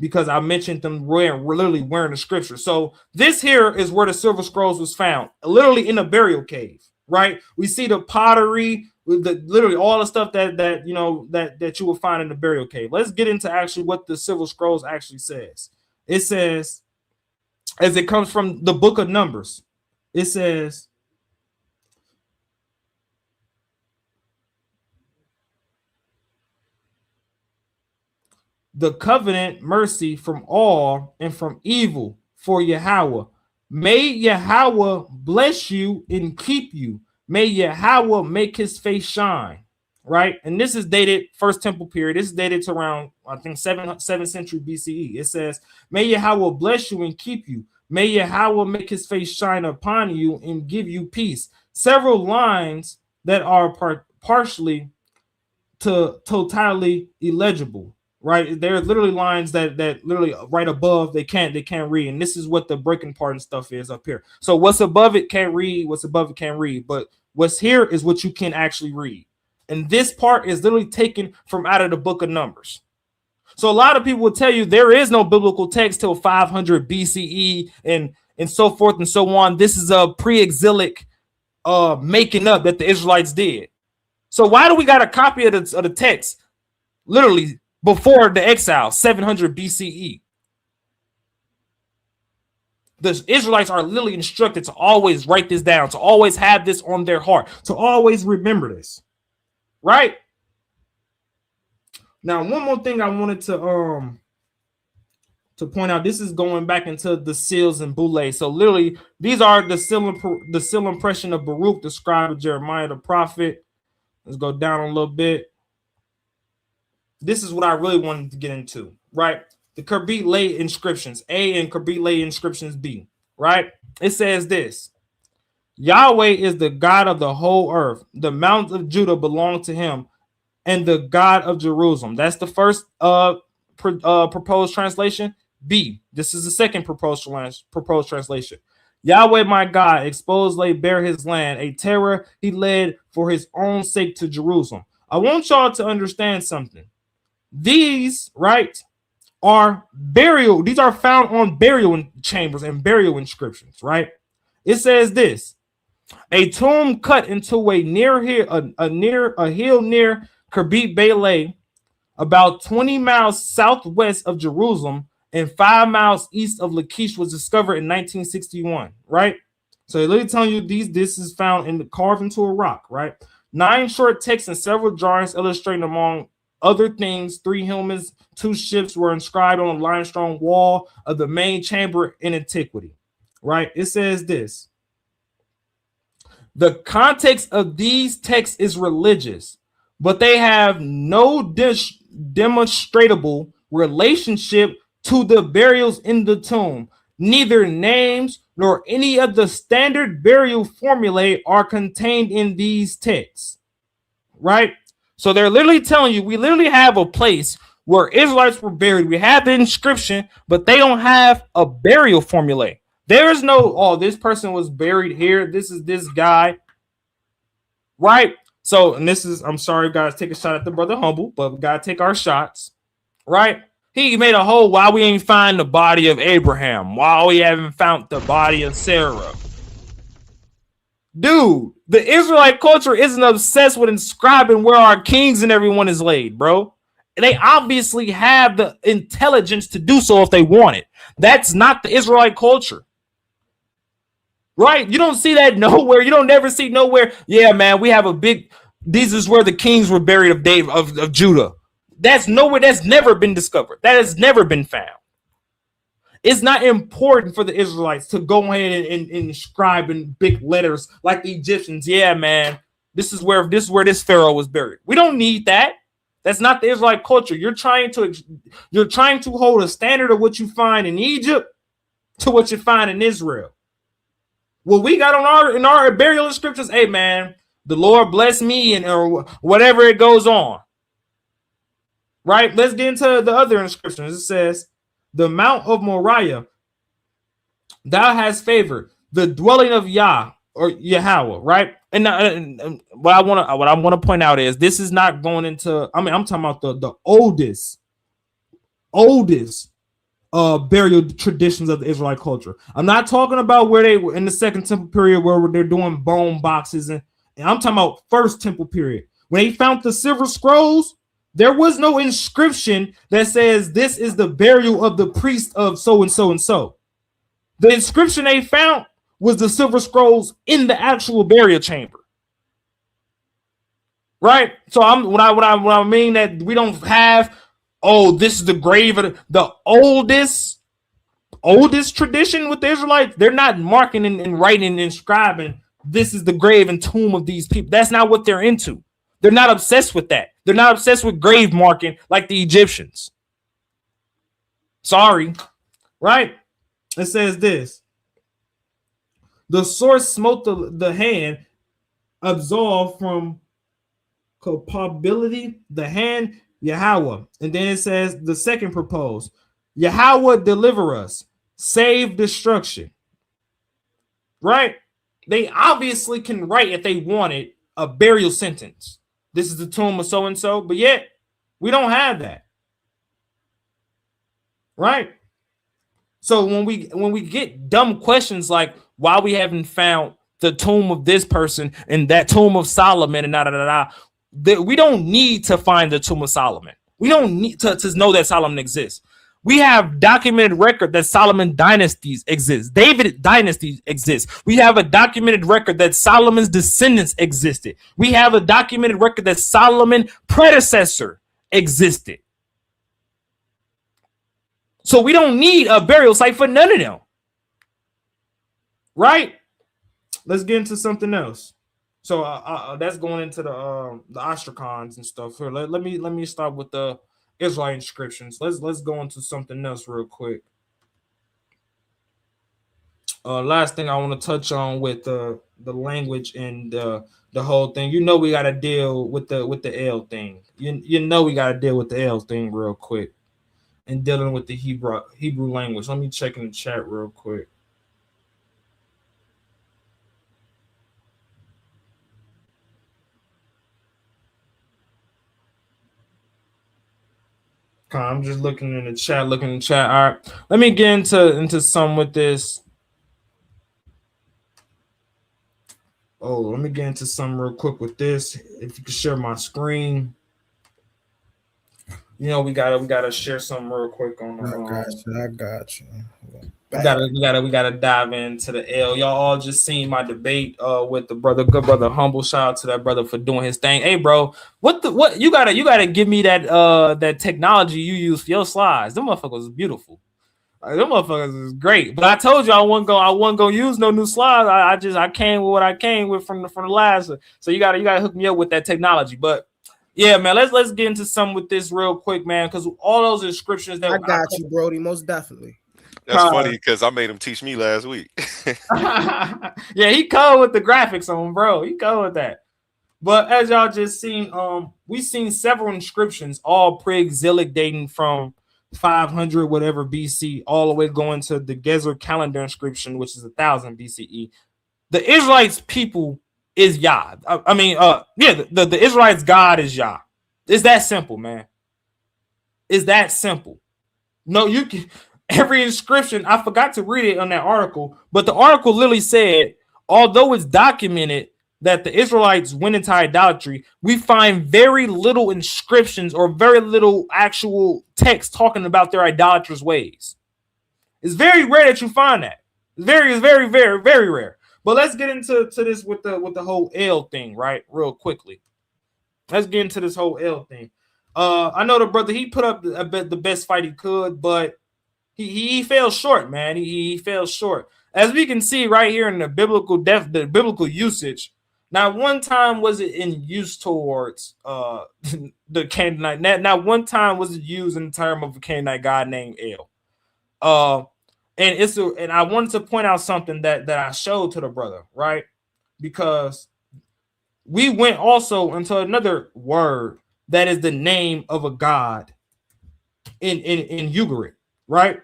because I mentioned them literally wearing the scripture. So this here is where the Silver Scrolls was found, literally in a burial cave, right? We see the pottery, literally all the stuff that you will find in the burial cave. Let's get into actually what the Silver Scrolls actually says. It says, as it comes from the book of Numbers, it says, the covenant mercy from all and from evil for Yahweh. May Yahweh bless you and keep you. May Yahweh make his face shine. Right? And this is dated First Temple period. This is dated to around, I think, 7th century BCE. It says, may Yahweh bless you and keep you. May Yahweh make his face shine upon you and give you peace. Several lines that are partially to totally illegible. Right, there are literally lines that literally right above they can't read, and this is what the breaking part and stuff is up here. So what's above it can't read, what's above it can't read, but what's here is what you can actually read. And this part is literally taken from out of the book of Numbers. So a lot of people will tell you there is no biblical text till 500 BCE and so forth and so on. This is a pre-exilic making up that the Israelites did. So why do we got a copy of the text literally before the exile, 700 BCE? The Israelites are literally instructed to always write this down, to always have this on their heart, to always remember this, right? Now, one more thing I wanted to point out. This is going back into the seals and bulle. So literally, these are the seal impression of Baruch, the scribe of Jeremiah the prophet. Let's go down a little bit. This is what I really wanted to get into, right? The Kerbit Lay inscriptions, A, and Kerbit Lay inscriptions, B, right? It says this: Yahweh is the God of the whole earth. The mountains of Judah belong to him, and the God of Jerusalem. That's the first proposed translation. B, this is the second proposed translation. Yahweh my God exposed lay bare his land, a terror he led for his own sake to Jerusalem. I want y'all to understand something. These, right, are burial. These are found on burial chambers and burial inscriptions, right? It says this: a tomb cut into a near hill, near a hill near Kerbet Bailey, about 20 miles southwest of Jerusalem and 5 miles east of Lachish, was discovered in 1961, right? So they're literally telling you this is found carved into a rock, right? 9 short texts and several drawings illustrating, among other things, 3 humans, 2 ships were inscribed on the limestone wall of the main chamber in antiquity, right? It says this: the context of these texts is religious, but they have no demonstrable relationship to the burials in the tomb. Neither names nor any of the standard burial formulae are contained in these texts, right? So they're literally telling you, we literally have a place where Israelites were buried. We have the inscription, but they don't have a burial formulae. There is no, oh, this person was buried here. This is this guy, right? So, and this is, I'm sorry, guys, take a shot at the brother Humble, but we got to take our shots, right? He made a whole, why we ain't find the body of Abraham, why we haven't found the body of Sarah. Dude, the Israelite culture isn't obsessed with inscribing where our kings and everyone is laid, bro. They obviously have the intelligence to do so if they want it. That's not the Israelite culture. Right? You don't see that nowhere. You don't never see nowhere. Yeah, man, we have a big, this is where the kings were buried of David, of Judah. That's nowhere. That's never been discovered. That has never been found. It's not important for the Israelites to go ahead and inscribe in big letters like the Egyptians. Yeah, man, this is where this pharaoh was buried. We don't need that. That's not the Israelite culture. You're trying to hold a standard of what you find in Egypt to what you find in Israel. What we got on in our burial inscriptions, hey man, the Lord bless me, and or whatever it goes on. Right? Let's get into the other inscriptions. It says, the Mount of Moriah, thou hast favored, the dwelling of Yah or Yahweh, right? And what I want to point out is this is not going into, I mean, I'm talking about the oldest burial traditions of the Israelite culture. I'm not talking about where they were in the Second Temple period where they're doing bone boxes, and I'm talking about First Temple period. When they found the silver scrolls, there was no inscription that says this is the burial of the priest of so and so and so. The inscription they found was the silver scrolls in the actual burial chamber. Right? So what I mean that we don't have, oh, this is the grave of the oldest tradition with the Israelites. They're not marking and writing and inscribing, this is the grave and tomb of these people. That's not what they're into. They're not obsessed with that. They're not obsessed with grave marking like the Egyptians. Sorry. Right? It says this: the source smote the hand, absolved from culpability, the hand, Yahweh. And then it says the second proposed, Yahweh deliver us, save destruction. Right? They obviously can write, if they wanted, a burial sentence. This is the tomb of so and so, but yet we don't have that. Right? So when we get dumb questions like why we haven't found the tomb of this person and that tomb of Solomon and we don't need to find the tomb of Solomon. We don't need to know that Solomon exists. We have documented record that Solomon dynasties exist. David dynasty exists. We have a documented record that Solomon's descendants existed. We have a documented record that Solomon predecessor existed. So we don't need a burial site for none of them. Right? Let's get into something else. So that's going into the ostracons and stuff. Here, let me start with the Israelite inscriptions. Let's go into something else real quick. Last thing I want to touch on with the language and the whole thing. You know we got to deal with the L thing. You know we got to deal with the L thing real quick. And dealing with the Hebrew language. Let me check in the chat real quick. I'm just looking in the chat. All right, let me get into some with this. Oh, let me get into some real quick with this. If you could share my screen. You know, we gotta share some real quick on the. I got you. We gotta dive into the L. Y'all all just seen my debate with the brother, good brother, humble. Shout out to that brother for doing his thing. Hey, bro, what you gotta give me that technology you use for your slides. Them motherfuckers is beautiful. Them motherfuckers is great. But I told you I wasn't gonna use no new slides. I came with what I came with from the last. So you gotta hook me up with that technology. But yeah, man, let's get into some with this real quick, man, because all those inscriptions that I got you, Brody, most definitely. That's funny because I made him teach me last week. Yeah, he covered with the graphics on, bro. He covered with that. But as y'all just seen, we seen several inscriptions, all pre-exilic, dating from 500 whatever BC, all the way going to the Gezer calendar inscription, which is 1000 BCE. The Israelites people is Yah. The Israelites God is Yah. It's that simple, man. It's that simple. No, you can. Every inscription, I forgot to read it on that article, but the article literally said, although it's documented that the Israelites went into idolatry, we find very little inscriptions or very little actual text talking about their idolatrous ways. It's very rare that you find that. It's very, very, very rare. But let's get into this with the whole L thing, right? Real quickly. Let's get into this whole L thing. I know the brother, he put up the best fight he could, but he fell short, man. He fell short. As we can see right here in the biblical usage, not one time was it in use towards the Canaanite. Not one time was it used in the term of a Canaanite god named El. And I wanted to point out something that I showed to the brother, right? Because we went also into another word that is the name of a god in Ugarit, right?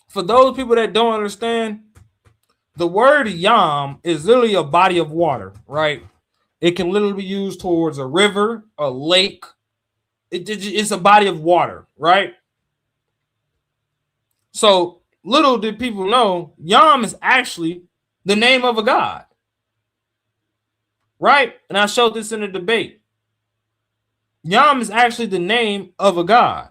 For those people that don't understand, the word Yam is literally a body of water, right? It can literally be used towards a river, a lake. It's a body of water, right? So little did people know, Yam is actually the name of a god, right? And I showed this in a debate. Yam is actually the name of a god.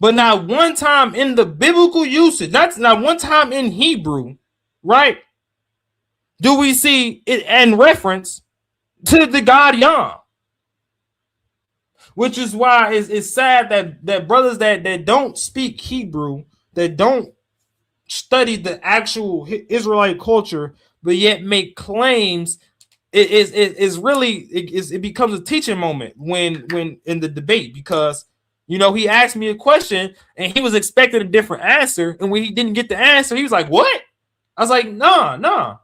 But not one time in the biblical usage, that's not one time in Hebrew, right? Do we see it in reference to the god Yam? Which is why it's sad that brothers that don't speak Hebrew, that don't study the actual Israelite culture, but yet make claims, it becomes a teaching moment when in the debate, because you know, he asked me a question and he was expecting a different answer. And when he didn't get the answer, he was like, what? I was like, nah.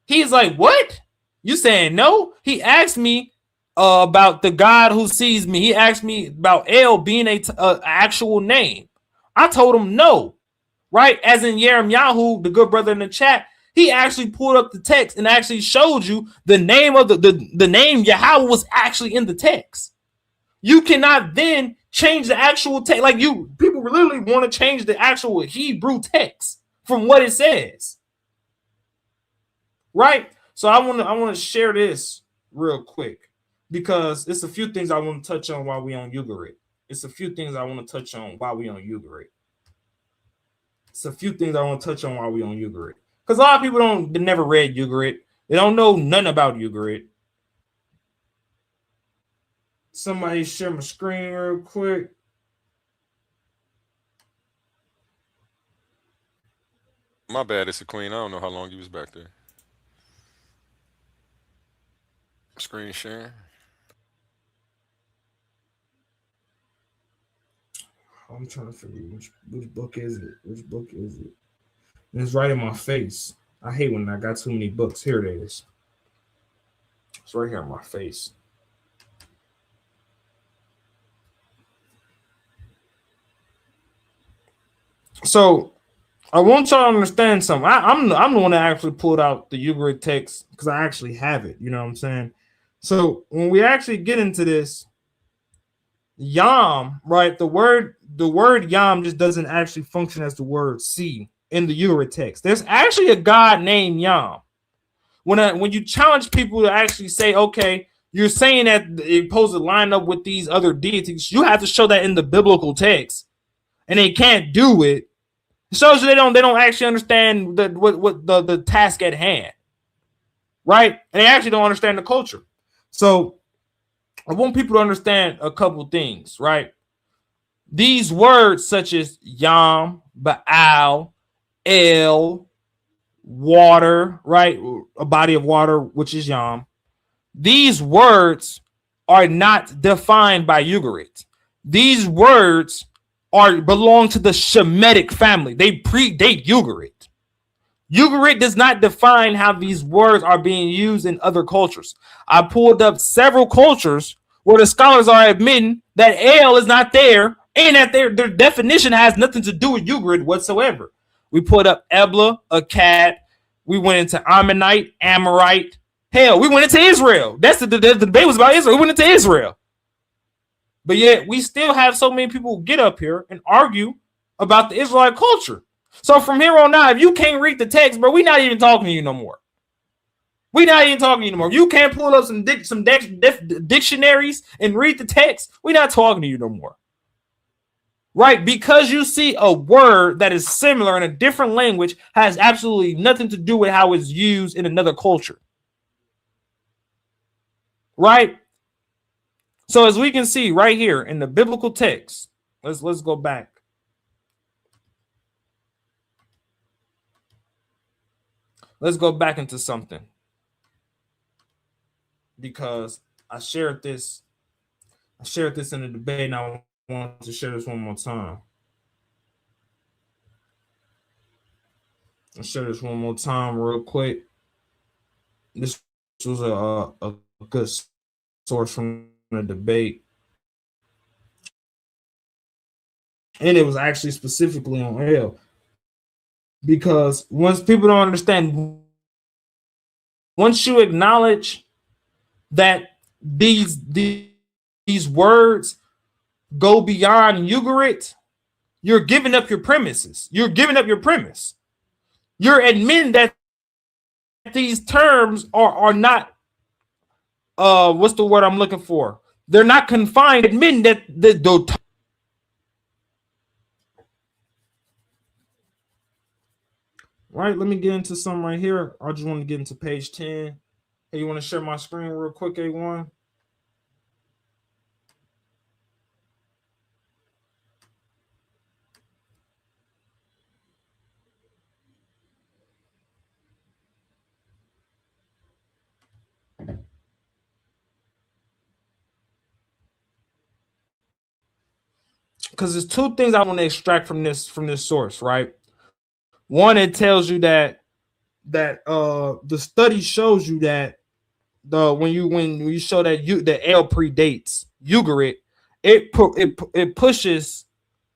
He's like, what? You saying no? He asked me about the God who sees me. He asked me about El being a actual name. I told him no, right? As in Yirmiyahu, the good brother in the chat, he actually pulled up the text and actually showed you the name of the name Yahweh was actually in the text. You cannot then change the actual text. Like people literally want to change the actual Hebrew text from what it says, right? So I want to share this real quick because it's a few things I want to touch on while we on Ugarit. Because a lot of people they never read Ugarit. They don't know nothing about Ugarit. Somebody share my screen real quick. My bad, it's a queen. I don't know how long you was back there. Screen sharing. I'm trying to figure which book is it. And it's right in my face. I hate when I got too many books. Here it is. It's right here in my face. So I want y'all to understand something. I'm the one that actually pulled out the Ugarit text because I actually have it. You know what I'm saying? So when we actually get into this, Yam, right? The word Yam just doesn't actually function as the word see in the Ugaritic text. There's actually a god named Yam. When you challenge people to actually say, okay, you're saying that it's supposed to line up with these other deities, you have to show that in the biblical text, and they can't do it. It shows you they don't actually understand what the task at hand, right? And they actually don't understand the culture. So I want people to understand a couple things, right? These words such as Yam, Baal, El, water, right? A body of water, which is Yam. These words are not defined by Ugarit. These words belong to the Shemitic family. They predate Ugarit. Ugarit does not define how these words are being used in other cultures. I pulled up several cultures where the scholars are admitting that El is not there and that their definition has nothing to do with Ugarit whatsoever. We pulled up Ebla, Akkad. We went into Ammonite, Amorite. Hell, we went into Israel. That's the debate was about Israel. We went into Israel. But yet we still have so many people get up here and argue about the Israelite culture. So from here on out, if you can't read the text, bro, we're not even talking to you no more. We're not even talking to you no more. If you can't pull up some dictionaries and read the text, we're not talking to you no more. Right? Because you see a word that is similar in a different language has absolutely nothing to do with how it's used in another culture. Right? So as we can see right here in the biblical text, let's go back. Let's go back into something, because I shared this in the debate, and I want to share this one more time. I'll share this one more time real quick. This was a good source from the debate, and it was actually specifically on hell. Because once people don't understand, once you acknowledge that these words go beyond Ugarit, you're giving up your premises. You're giving up your premise. You're admitting that these terms are not what's the word I'm looking for? They're not confined. Admitting that the right, let me get into some right here. I just want to get into page 10. Hey, you want to share my screen real quick, A1? Because there's two things I want to extract from this source, right? One, it tells you that the study shows you that when you show that the L predates Ugarit, it pushes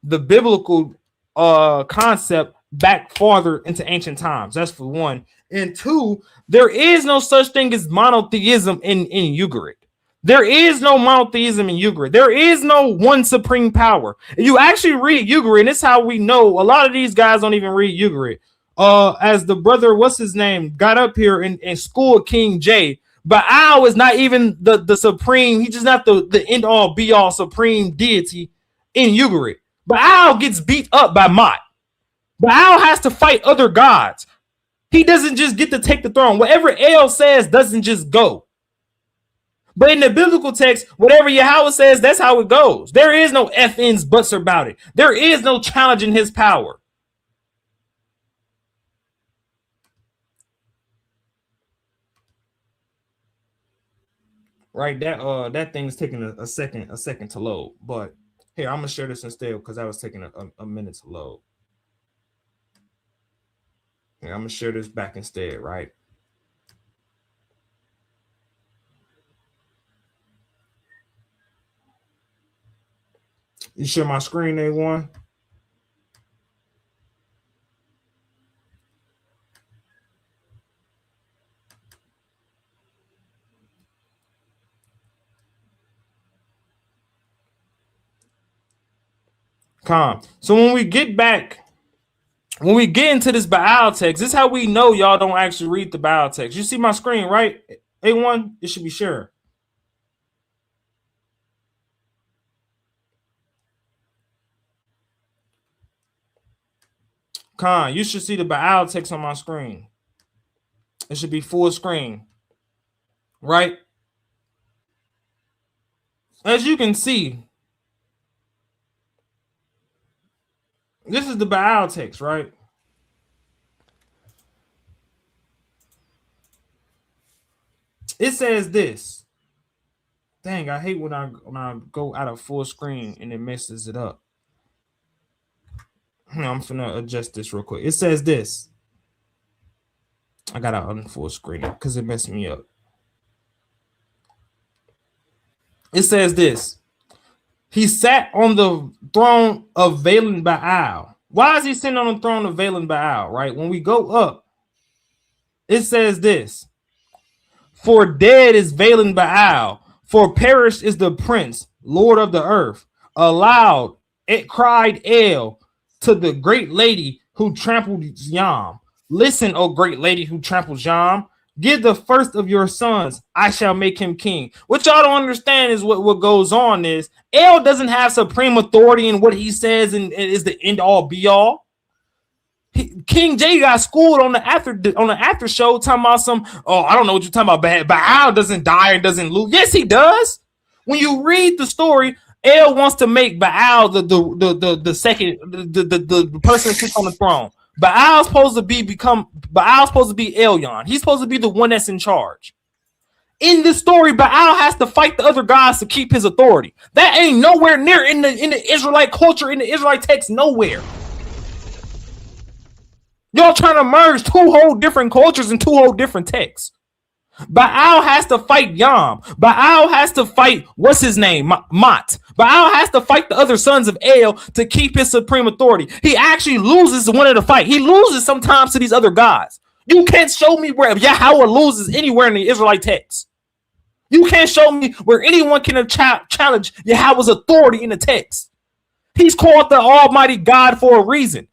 the biblical concept back farther into ancient times. That's for one. And two, there is no such thing as monotheism in Ugarit. There is no monotheism in Ugarit. There is no one supreme power. If you actually read Ugarit, and it's how we know a lot of these guys don't even read Ugarit. As the brother, what's his name, got up here and schooled King J. Baal is not even the supreme. He's just not the end all be all supreme deity in Ugarit. Baal gets beat up by Mot. Baal has to fight other gods. He doesn't just get to take the throne. Whatever El says doesn't just go. But in the biblical text, whatever Yahweh says, that's how it goes. There is no FNs, buts about it. There is no challenging his power. Right, that thing's taking a second to load. But here, I'm gonna share this instead because that was taking a minute to load. Here, I'm gonna share this back instead, right? You share my screen, A1? Calm. So when we get into this Baal text, this is how we know y'all don't actually read the Baal text. You see my screen, right? A1, it should be sharing. Khan, you should see the Baal text on my screen. It should be full screen, right? As you can see, this is the Baal text, right? It says this. Dang, I hate when I go out of full screen and it messes it up. I'm finna adjust this real quick. It says this. I gotta unfull screen it because it messed me up. It says this. He sat on the throne of Valen Baal. Why is he sitting on the throne of Valen Baal, right? When we go up, it says this. For dead is Valen Baal, for perished is the prince, Lord of the earth. Aloud, it cried El to the great lady who trampled Yam. Listen, O great lady who tramples Yam. Give the first of your sons, I shall make him king. What y'all don't understand is what goes on is El doesn't have supreme authority in what he says and is the end all be all. King J got schooled on the after show talking about some, oh, I don't know what you're talking about. Baal doesn't die and doesn't lose. Yes, he does. When you read the story, El wants to make Baal the second the person who sits on the throne. Baal's supposed to be Elyon. He's supposed to be the one that's in charge. In this story, Baal has to fight the other gods to keep his authority. That ain't nowhere near in the Israelite culture, in the Israelite text, nowhere. Y'all trying to merge two whole different cultures and two whole different texts. Baal has to fight Yam. Baal has to fight, what's his name? Mot. Baal has to fight the other sons of El to keep his supreme authority. He actually loses one of the fight. He loses sometimes to these other gods. You can't show me where Yahweh loses anywhere in the Israelite text. You can't show me where anyone can challenge Yahweh's authority in the text. He's called the Almighty God for a reason.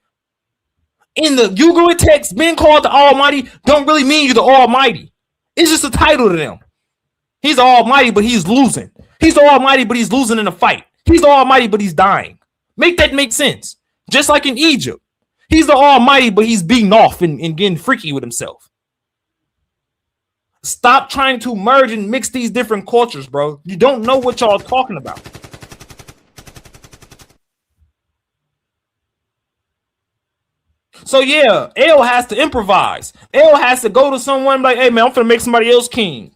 In the Ugaritic text, being called the Almighty don't really mean you're the Almighty. It's just a title to them. He's almighty, but he's losing. He's almighty, but he's losing in a fight. He's almighty, but he's dying. Make that make sense. Just like in Egypt. He's the almighty, but he's beating off and getting freaky with himself. Stop trying to merge and mix these different cultures, bro. You don't know what y'all talking about. So yeah, El has to improvise. El has to go to someone like, hey man, I'm finna make somebody else king.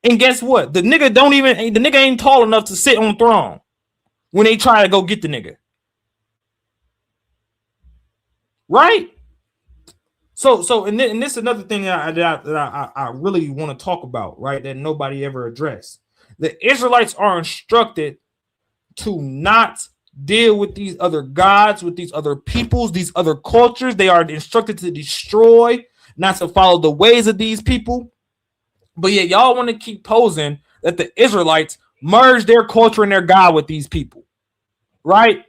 And guess what? The nigga ain't tall enough to sit on the throne when they try to go get the nigga. Right? So and this is another thing that I really want to talk about, right? That nobody ever addressed. The Israelites are instructed to not deal with these other gods, with these other peoples, these other cultures. They are instructed to destroy, not to follow the ways of these people. But yet y'all want to keep posing that the Israelites merge their culture and their God with these people, right?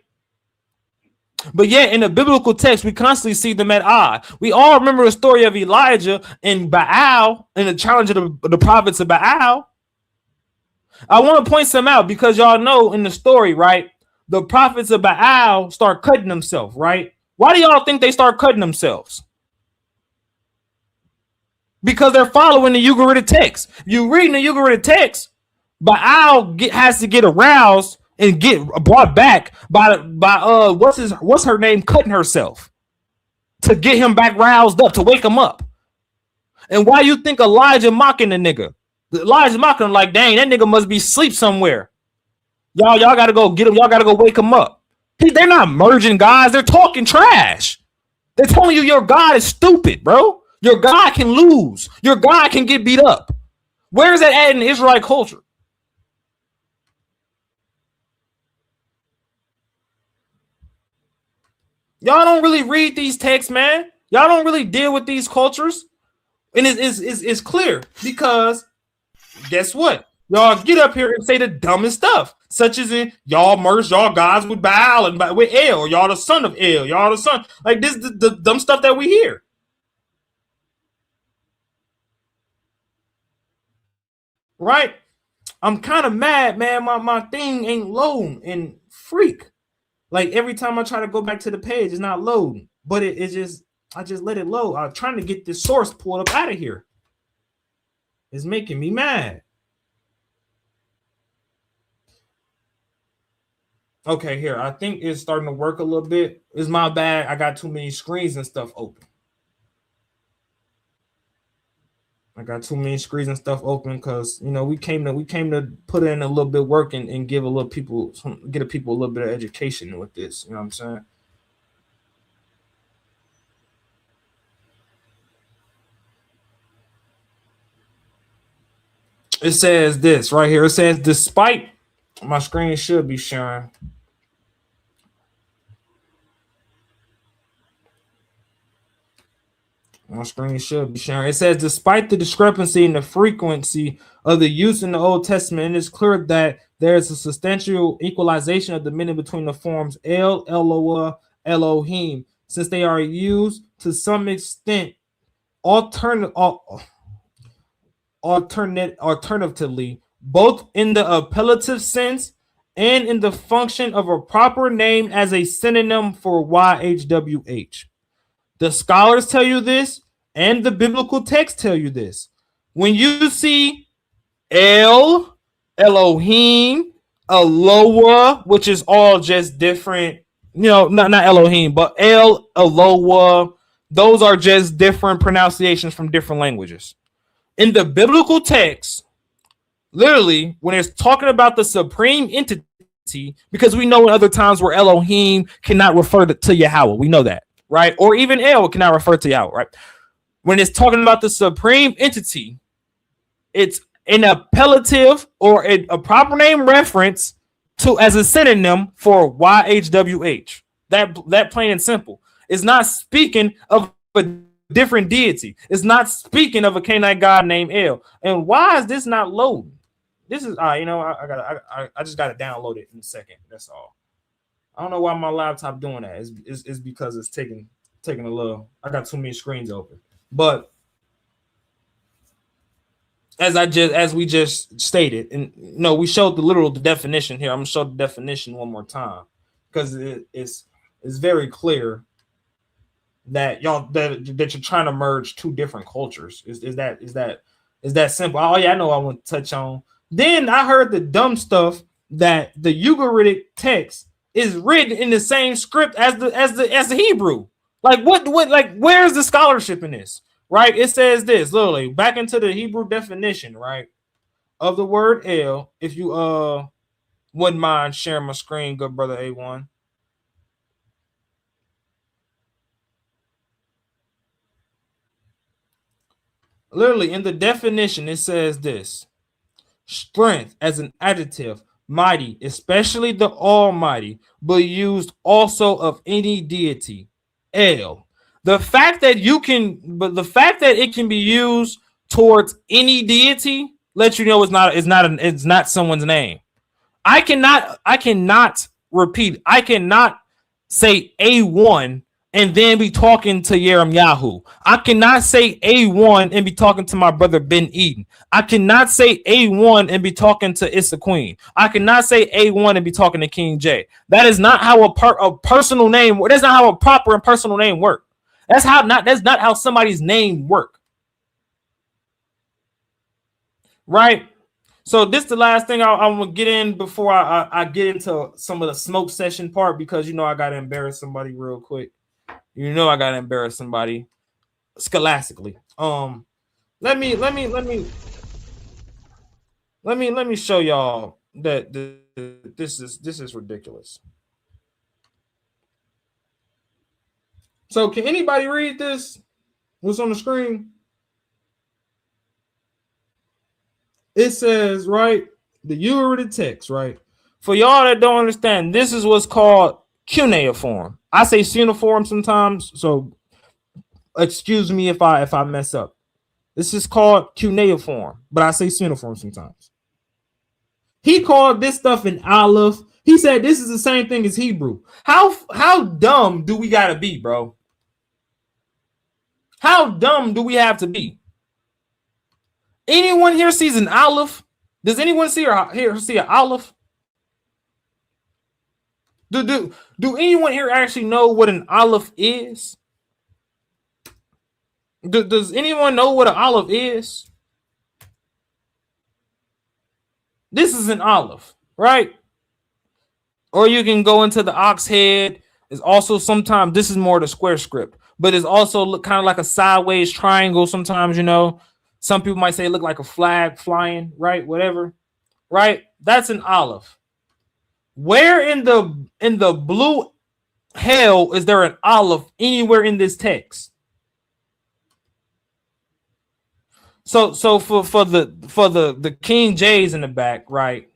But yet in the biblical text, we constantly see them at odds. We all remember the story of Elijah and Baal and the challenge of the prophets of Baal. I want to point some out because y'all know in the story, right? The prophets of Baal start cutting themselves, right? Why do y'all think they start cutting themselves? Because they're following the Ugaritic text. You read the Ugaritic text, Baal has to get aroused and get brought back by what's her name cutting herself to get him back roused up, to wake him up. And why you think Elijah mocking the nigga? Elijah mocking him like, dang, that nigga must be asleep somewhere. Y'all gotta go get him. Y'all gotta go wake him up. They're not merging guys. They're talking trash. They're telling you your God is stupid, bro. Your God can lose. Your God can get beat up. Where is that at in the Israelite culture? Y'all don't really read these texts, man. Y'all don't really deal with these cultures. And it's clear because guess what? Y'all get up here and say the dumbest stuff. such as in y'all merge y'all gods with Baal and with El, or y'all the son of El, y'all the son. Like this, the dumb stuff that we hear. Right? I'm kind of mad, man. My thing ain't loading and freak. Like every time I try to go back to the page, it's not loading. But it just, I just let it load. I'm trying to get this source pulled up out of here. It's making me mad. Okay, here. I think it's starting to work a little bit. It's my bad. I got too many screens and stuff open. I got too many screens and stuff open because we came to put in a little bit of work and give a little people get a people a little bit of education with this. You know what I'm saying? It says this right here. It says, despite my screen should be sharing. My screen should be sharing. It says, despite the discrepancy in the frequency of the use in the Old Testament, it is clear that there is a substantial equalization of the meaning between the forms El, Eloah, Elohim, since they are used to some extent alternatively, both in the appellative sense and in the function of a proper name as a synonym for YHWH. The scholars tell you this, and the biblical texts tell you this. When you see El, Elohim, Eloah, which is all just different, not Elohim, but El, Eloah, those are just different pronunciations from different languages. In the biblical text, literally, when it's talking about the supreme entity, because we know in other times where Elohim cannot refer to Yahweh, we know that. Right? Or even El cannot refer to Yahweh, right? When it's talking about the supreme entity, it's an appellative or a proper name reference to as a synonym for YHWH. That plain and simple. It's not speaking of a different deity. It's not speaking of a Canaanite god named El. And why is this not loading? This is I just gotta download it in a second. That's all. I don't know why my laptop doing that. It's because it's taking a little. I got too many screens open. But as we just stated, and we showed the definition here. I'm gonna show the definition one more time because it's very clear that that you're trying to merge two different cultures. Is that simple? Oh yeah, I know I want to touch on. Then I heard the dumb stuff that the Ugaritic text is written in the same script as the Hebrew. Like what like where's the scholarship in this? Right? It says this literally back into the Hebrew definition, right? Of the word El. If you wouldn't mind sharing my screen, good brother A1. Literally in the definition, it says this: strength as an adjective, mighty, especially the Almighty, but used also of any deity. El. The fact that it can be used towards any deity lets you know it's not someone's name. I cannot say A1 and then be talking to Yahoo. I cannot say A1 and be talking to my brother Ben Eden. I cannot say A1 and be talking to Issa Queen. I cannot say A1 and be talking to King J. That is not how a personal name. That's not how a proper and personal name work. That's not how somebody's name work. Right? So this is the last thing I'm gonna get in before I get into some of the smoke session part, because I gotta embarrass somebody real quick. I gotta embarrass somebody scholastically. Let me show y'all that this is ridiculous. So can anybody read this? What's on the screen? It says, right, the Ugaritic text, right? For y'all that don't understand, this is what's called cuneiform. I say cuneiform sometimes, so excuse me if I mess up. This is called cuneiform, but I say cuneiform sometimes. He called this stuff an Aleph. He said this is the same thing as Hebrew. How dumb do we gotta be, bro? How dumb do we have to be? Anyone here sees an Aleph? Does anyone see an Aleph? Do anyone here actually know what an Aleph is? Does anyone know what an Aleph is? This is an Aleph, right? Or you can go into the ox head. It's also sometimes, this is more the square script, but it's also look kind of like a sideways triangle sometimes, you know. Some people might say it look like a flag flying, right? Whatever, right? That's an Aleph. Where in the blue hell is there an Aleph anywhere in this text? So for the King James in the back, right,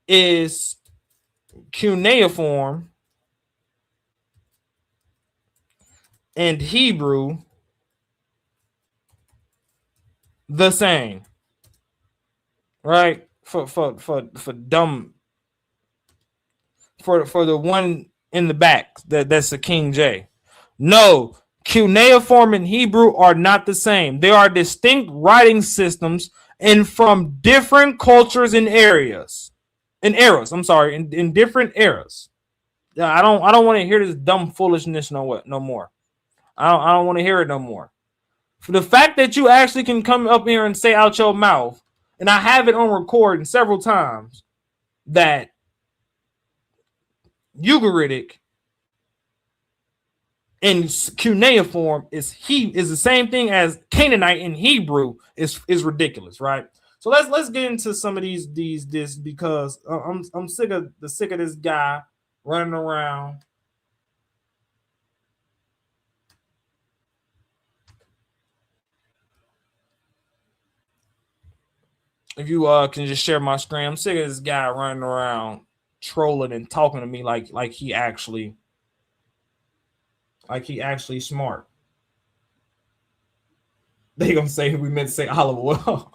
is cuneiform and Hebrew the same, right? For dumb, for the one in the back that's the King J. No, cuneiform and Hebrew are not the same. They are distinct writing systems and from different cultures and areas. In different eras. Yeah, I don't want to hear this dumb foolishness no more. I don't want to hear it no more. For the fact that you actually can come up here and say out your mouth, and I have it on recording several times, that Ugaritic and cuneiform is the same thing as Canaanite in Hebrew is ridiculous, right? So let's get into some of these because I'm sick of this guy running around. If you can just share my screen, I'm sick of this guy running around trolling and talking to me like he actually smart. They gonna say we meant to say olive oil.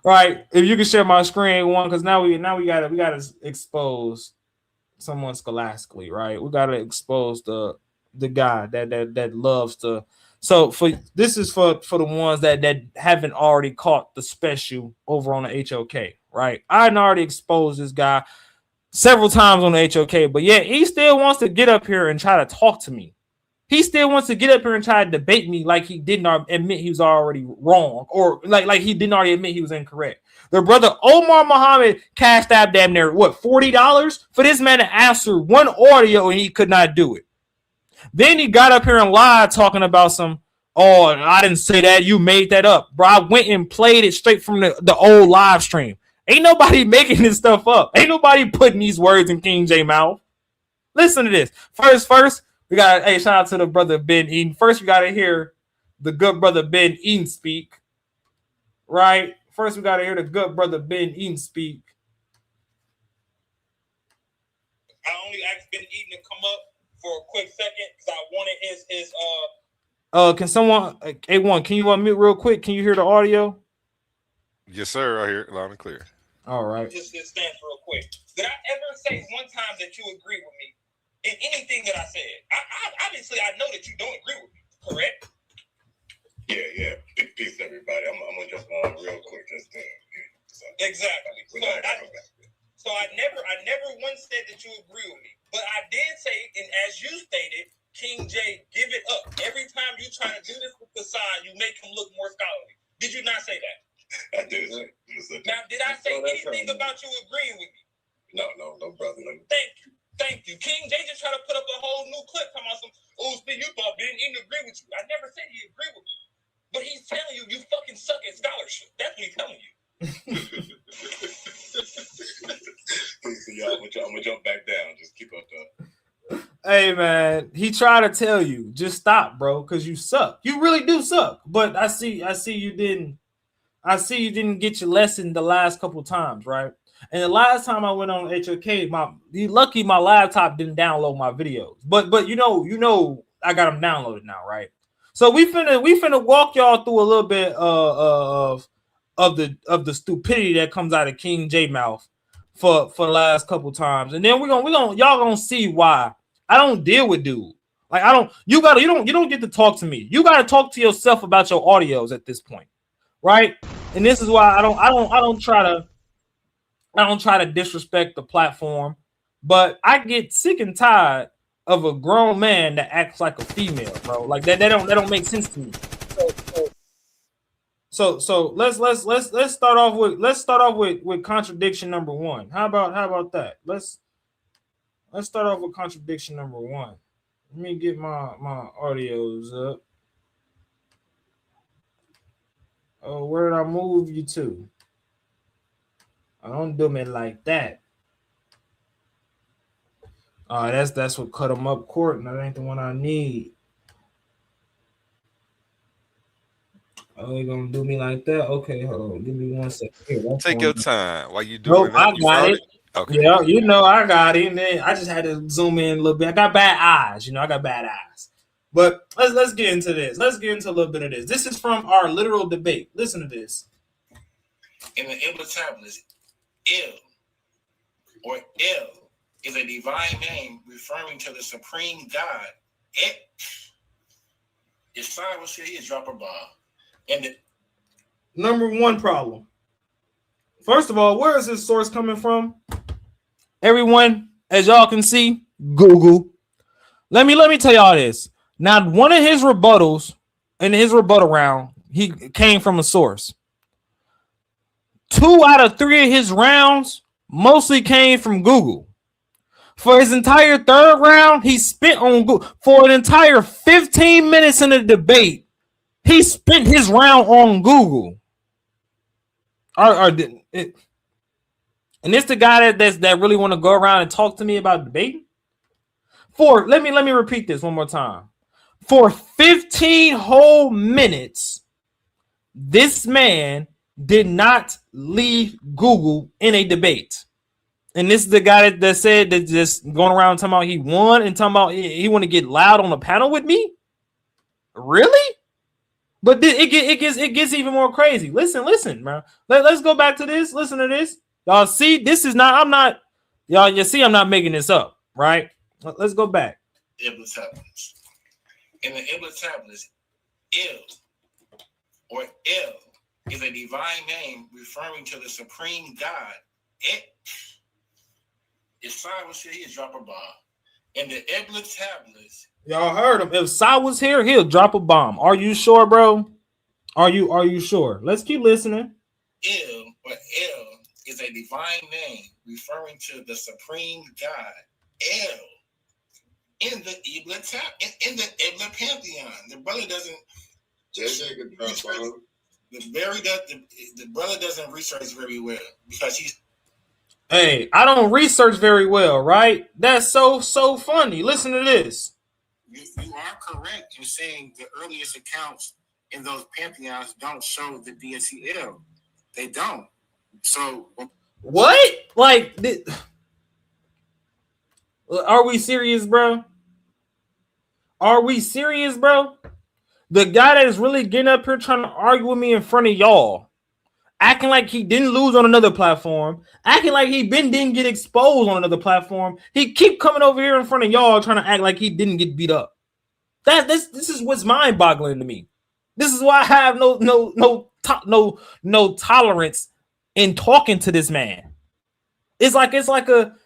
Right, if you can share my screen, one, because now we gotta expose someone scholastically, right? We gotta expose the guy that loves to. So this is for the ones that haven't already caught the special over on the HOK, right? I already exposed this guy several times on the HOK, but yet he still wants to get up here and try to talk to me. He still wants to get up here and try to debate me like he didn't admit he was already wrong, or like he didn't already admit he was incorrect. The brother Omar Muhammad cashed out damn near what $40 for this man to answer one audio, and he could not do it. Then he got up here and lied talking about some, oh, I didn't say that, you made that up. Bro, I went and played it straight from the old live stream. Ain't nobody making this stuff up. Ain't nobody putting these words in King J mouth. Listen to this. First, we got shout out to the brother Ben Eden. First, we gotta hear the good brother Ben Eden speak. Right? First, we gotta hear the good brother Ben Eden speak. I only asked Ben Eden to come up for a quick second because I wanted his Can someone A1, can you unmute real quick? Can you hear the audio? Yes, sir. I hear it loud and clear. All right. Just stand real quick. Did I ever say one time that you agree with me in anything that I said? I obviously I know that you don't agree with me, correct? Yeah. Peace, everybody. I'm gonna just real quick just exactly. So I never once said that you agree with me, but I did say, and as you stated, King J, give it up. Every time you try to do this with the sign, you make him look more scholarly. Did you not say that? I did. Now, did I say anything about you agreeing with me? No, brother. No. Thank you. King J just tried to put up a whole new clip talking about some, you thought Ben didn't agree with you. I never said he agreed with me. But he's telling you fucking suck at scholarship. That's what he's telling you. I'm gonna jump back down. Just keep up the. Hey man, he tried to tell you, just stop, bro, because you suck. You really do suck. But I see you didn't get your lesson the last couple times, right? And the last time I went on HOK, my laptop didn't download my videos. But you know I got them downloaded now, right? So we finna walk y'all through a little bit of of the stupidity that comes out of King J mouth for the last couple times, and then we're gonna y'all gonna see why I don't deal with dude. Like I don't. You don't get to talk to me. You gotta talk to yourself about your audios at this point, right? And this is why I don't try to disrespect the platform, but I get sick and tired of a grown man that acts like a female, bro. Like that don't make sense to me. So let's start off with contradiction number one. How about that? Let's start off with contradiction number one. Let me get my audios up. Oh, where did I move you to? I don't do me like that. That's what cut them up court, and that ain't the one I need. Oh, you gonna do me like that? Okay, hold on. Give me 1 second. Here, Take your time while you doing nope, that. I got it. Okay. Yeah, you know I got it. And then I just had to zoom in a little bit. I got bad eyes, I got bad eyes. But let's get into this. Let's get into a little bit of this. This is from our literal debate. Listen to this. In the Ibla tablets, Il or El is a divine name referring to the supreme God. If Simon was here, he'd drop a bomb. And the number one problem. First of all, where is this source coming from? Everyone, as y'all can see, Google. Let me tell y'all this. Now, one of his rebuttals in his rebuttal round, he came from a source. 2 out of 3 of his rounds mostly came from Google. For his entire third round, he spent on Google. For an entire 15 minutes in the debate, he spent his round on Google. And it's the guy that really want to go around and talk to me about debating. Let me repeat this one more time. For 15 whole minutes, this man did not leave Google in a debate. And this is the guy that said that just going around talking about he won and talking about he want to get loud on the panel with me. Really? But it gets even more crazy. Listen, man. Let's go back to this. Listen to this. Y'all see, this is not. You see, I'm not making this up, right? Let's go back. Ibla tablets. In the Ibla tablets, Il or El is a divine name referring to the supreme God. If Sai was here, he'd drop a bomb. In the Ibla tablets, y'all heard him. If Sai was here, he'll drop a bomb. Are you sure, bro? Are you sure? Let's keep listening. Il or El is a divine name referring to the supreme God. El in the Ibla in the Ibla pantheon. The brother doesn't. The brother doesn't research very well because he's. Hey, I don't research very well, right? That's so funny. Listen to this. You are correct in saying the earliest accounts in those pantheons don't show the deity El. They don't. So what? Like, are we serious, bro? Are we serious, bro? The guy that is really getting up here trying to argue with me in front of y'all, acting like he didn't lose on another platform, acting like he didn't get exposed on another platform. He keep coming over here in front of y'all trying to act like he didn't get beat up. This is what's mind-boggling to me. This is why I have no tolerance in talking to this man. It's like the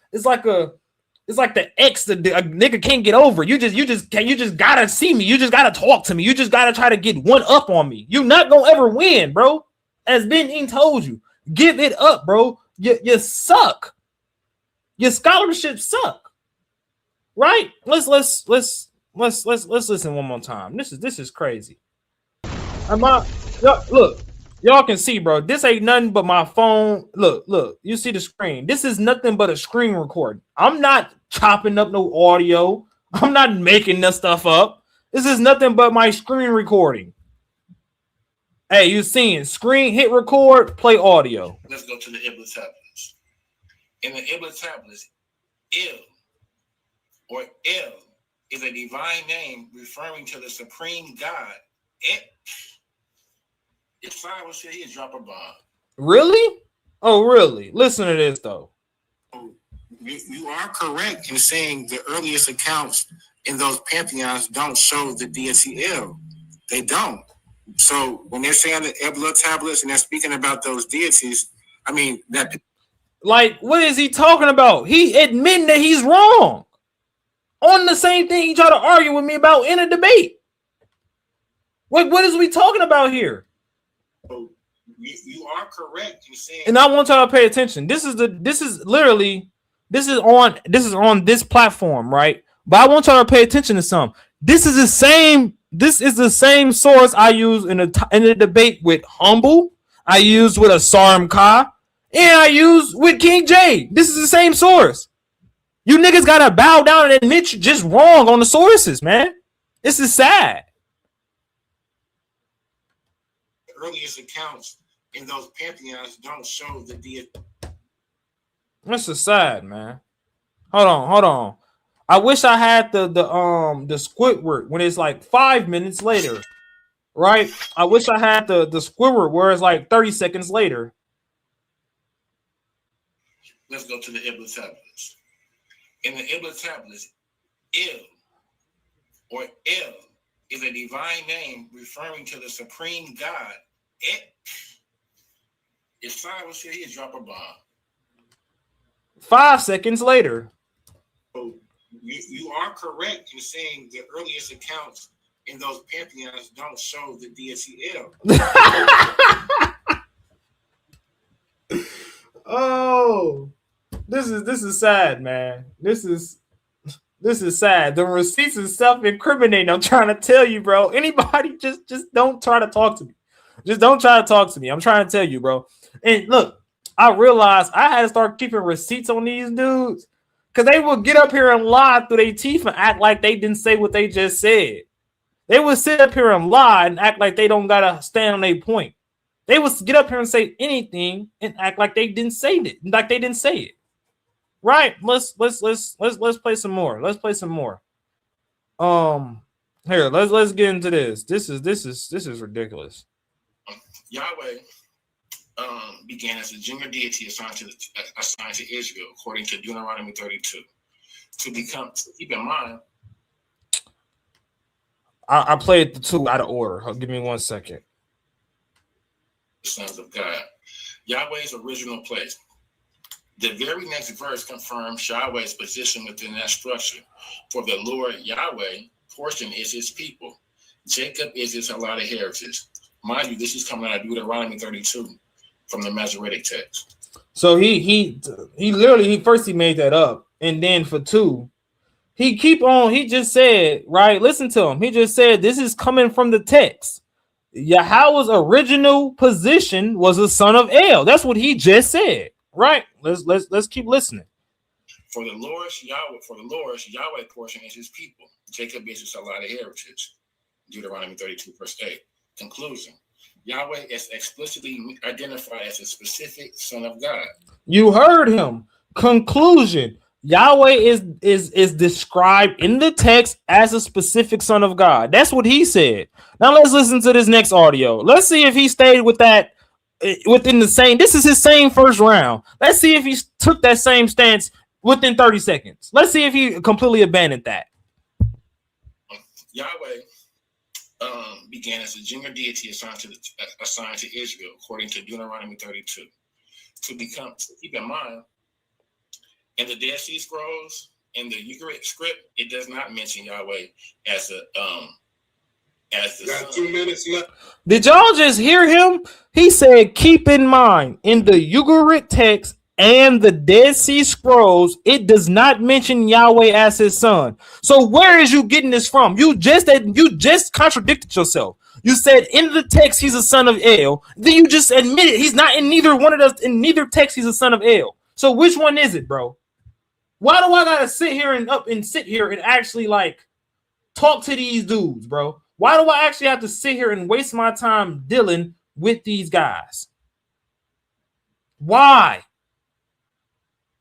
ex that a nigga can't get over. You just gotta see me. You just gotta talk to me. You just gotta try to get one up on me. You're not gonna ever win, bro. As Ben Ing told you, give it up, bro. You suck. Your scholarship suck. Right? Let's listen one more time. This is crazy. Look, y'all can see, bro. This ain't nothing but my phone. Look. You see the screen. This is nothing but a screen recording. I'm not chopping up no audio. I'm not making this stuff up. This is nothing but my screen recording. Hey, you seeing screen, hit record, play audio. Let's go to the Ibla tablets. In the Ibla tablets, Il or El is a divine name referring to the supreme God. If Cyrus said he'd drop a bomb. Really? Oh, really? Listen to this though. You are correct in saying the earliest accounts in those pantheons don't show the deity El. They don't. So when they're saying the Ebla tablets and they're speaking about those deities, I mean that. Like, what is he talking about? He admitting that he's wrong on the same thing he tried to argue with me about in a debate. What is we talking about here? You are correct in saying, and I want y'all to pay attention. This is on this platform, right? But I want y'all to pay attention to something. This is the same source I use in a debate with Humble. I used with Asaram Ka, and I used with King J. This is the same source. You niggas gotta bow down and admit you're just wrong on the sources, man. This is sad. the earliest accounts in those pantheons don't show the deity. This is sad, man. Hold on. I wish I had the Squidward when it's like 5 minutes later, right? I wish I had the Squidward where it's like 30 seconds later. Let's go to the Ibla tablets. In the Ibla tablets, Il or El is a divine name referring to the supreme God. If Cyrus said he'd drop a bomb. 5 seconds later. So you are correct in saying the earliest accounts in those pantheons don't show the deity El. Oh, this is sad, man. This is sad. The receipts is self-incriminating. I'm trying to tell you, bro. Anybody just don't try to talk to me. Just don't try to talk to me. I'm trying to tell you, bro. And look, I realized I had to start keeping receipts on these dudes because they would get up here and lie through their teeth and act like they didn't say what they just said. They would sit up here and lie and act like they don't gotta stand on their point. They would get up here and say anything and act like they didn't say it, like they didn't say it. Right? Let's play some more. Let's play some more. Here, let's get into this. This is ridiculous. Yahweh began as a junior deity assigned to Israel, according to Deuteronomy 32. Keep in mind, I played the two out of order. Give me 1 second. The sons of God, Yahweh's original place. The very next verse confirms Yahweh's position within that structure. For the Lord Yahweh portion is his people. Jacob is his allotted heritage. Mind you, this is coming out of Deuteronomy 32 from the Masoretic text. So he literally first made that up, and then for two, he just said, right? Listen to him. He just said this is coming from the text. Yahweh's original position was a son of El. That's what he just said. Right. Let's keep listening. For the Lord's Yahweh portion is his people. Jacob is his allotted heritage. Deuteronomy 32, verse 8. Conclusion. Yahweh is explicitly identified as a specific son of God. You heard him. Conclusion. Yahweh is described in the text as a specific son of God. That's what he said. Now let's listen to this next audio. Let's see if he stayed with that within the same. This is his same first round. Let's see if he took that same stance within 30 seconds. Let's see if he completely abandoned that. Yahweh began as a junior deity assigned to Israel, according to Deuteronomy 32. Keep in mind, in the Dead Sea Scrolls, in the Ugaritic script, it does not mention Yahweh as the Got 2 minutes left. Did y'all just hear him? He said, keep in mind, in the Ugaritic text and the Dead Sea Scrolls, it does not mention Yahweh as his son. So where is you getting this from? You just contradicted yourself. You said in the text he's a son of El. Then you just admitted he's not in neither one of those. In neither text he's a son of El. So which one is it, bro? Why do I gotta sit here and actually like talk to these dudes, bro? Why do I actually have to sit here and waste my time dealing with these guys? Why?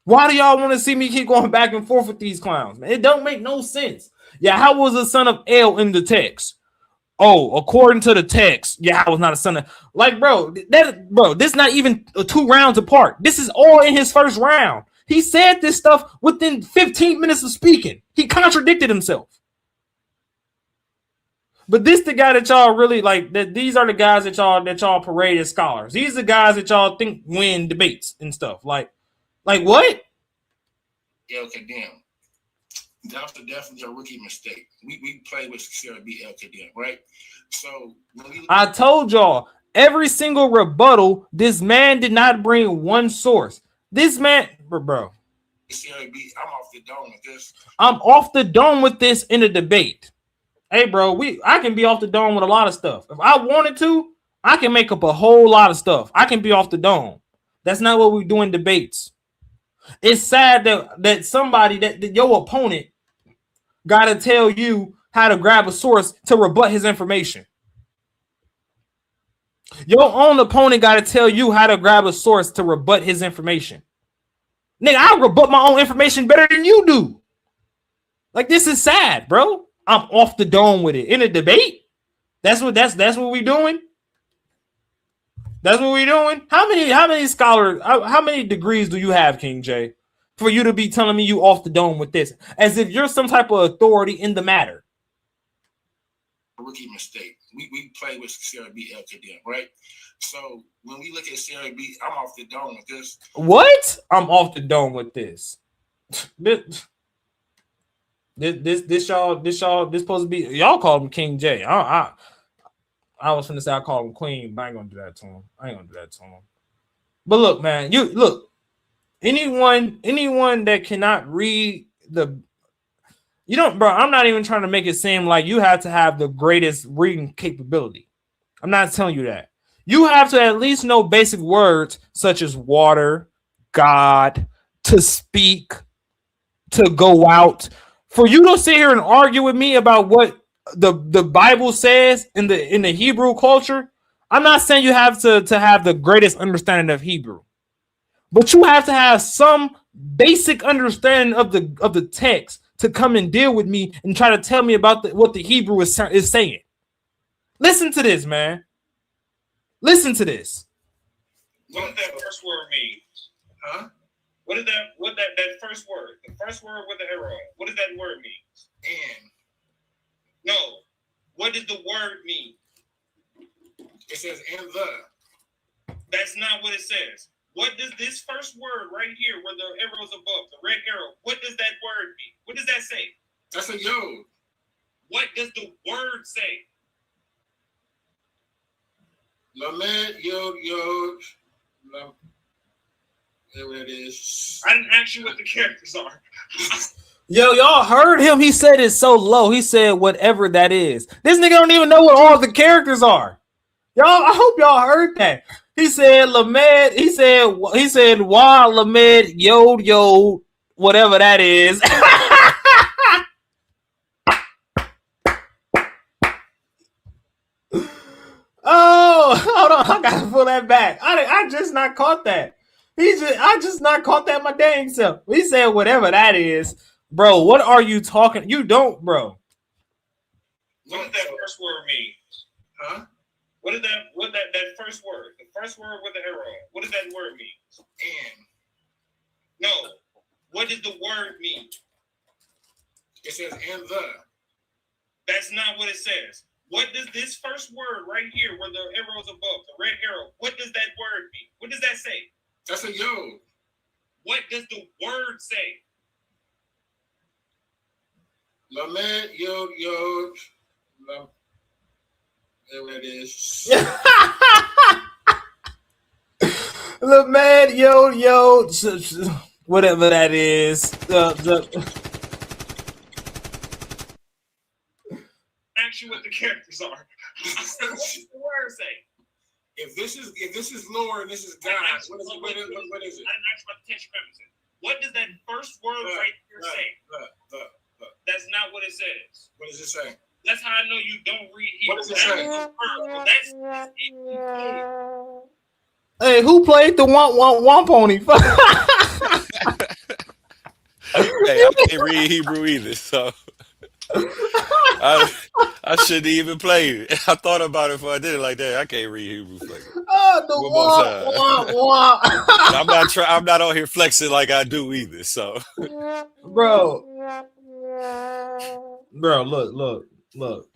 Why do y'all want to see me keep going back and forth with these clowns, man? It don't make no sense. Yeah, how was the son of El in the text? Oh, according to the text, Yahweh was not a son of, like, bro, this is not even 2 rounds apart. This is all in his first round. He said this stuff within 15 minutes of speaking. He contradicted himself. But this the guy that y'all really like. That these are the guys that y'all parade as scholars. These are the guys that y'all think win debates and stuff. Like what? El Kadem. That was definitely a rookie mistake. We played with Sarah B. El Kadem, right? So I told y'all every single rebuttal, this man did not bring one source. This man, bro. Sarah B. I'm off the dome with this. I'm off the dome with this in a debate. Hey, bro, I can be off the dome with a lot of stuff. If I wanted to, I can make up a whole lot of stuff. I can be off the dome. That's not what we do in debates. It's sad that somebody that your opponent got to tell you how to grab a source to rebut his information. Your own opponent got to tell you how to grab a source to rebut his information. Nigga, I rebut my own information better than you do. Like, this is sad, bro. I'm off the dome with it in a debate. That's what we doing. That's what we doing. How many scholars? How many degrees do you have, King J, for you to be telling me you off the dome with this, as if you're some type of authority in the matter? Rookie mistake. We played with Sarah B. El Kadem, right? So when we look at Sarah B, I'm off the dome with this. What? I'm off the dome with this. This supposed to be, y'all call him King J. I was finna say I call him Queen, but I ain't gonna do that to him. But look, man, anyone that cannot read bro, I'm not even trying to make it seem like you have to have the greatest reading capability. I'm not telling you that. You have to at least know basic words such as water, God, to speak, to go out. For you to sit here and argue with me about what the Bible says in the Hebrew culture, I'm not saying you have to have the greatest understanding of Hebrew, but you have to have some basic understanding of the text to come and deal with me and try to tell me about what the Hebrew is saying. Listen to this, man. Listen to this. What does that first word mean? Huh? What is that? What that first word? The first word with the arrow. What does that word mean? And no. What does the word mean? It says and the. That's not what it says. What does this first word right here, where the arrow's above, the red arrow, what does that word mean? What does that say? That's a yod. What does the word say? Lamed, yod. There it is. I didn't ask you what the characters are. Yo, y'all heard him. He said it so low. He said whatever that is. This nigga don't even know what all the characters are. Y'all, I hope y'all heard that. He said Lamed. He said Wa Lamed Yod, whatever that is. Oh, hold on. I gotta pull that back. I just not caught that. I just not caught that my dang self. He said whatever that is. Bro, what are you talking? You don't, bro. What does that first word mean? Huh? What is that first word? The first word with the arrow. What does that word mean? And. No. What does the word mean? It says and the. That's not what it says. What does this first word right here, where the arrow is above, the red arrow, what does that word mean? What does that say? That's a yod. What does the word say? Lamed, yod. There it is. Lamed, yod, whatever that is. Ask you what the characters are. What does the word say? If this is Lord and this is God, what is it? What is it? I didn't ask you about the tetragrammaton. What does that first word right here say? That's not what it says. What does it say? That's how I know you don't read Hebrew. What does it say? Hey, who played the one pony? Hey, I can't read Hebrew either, so I shouldn't even play it. I thought about it before I did it like that. I can't read Hebrew flavor. Oh, the One more time. And I'm not on here flexing like I do either. So bro. Look.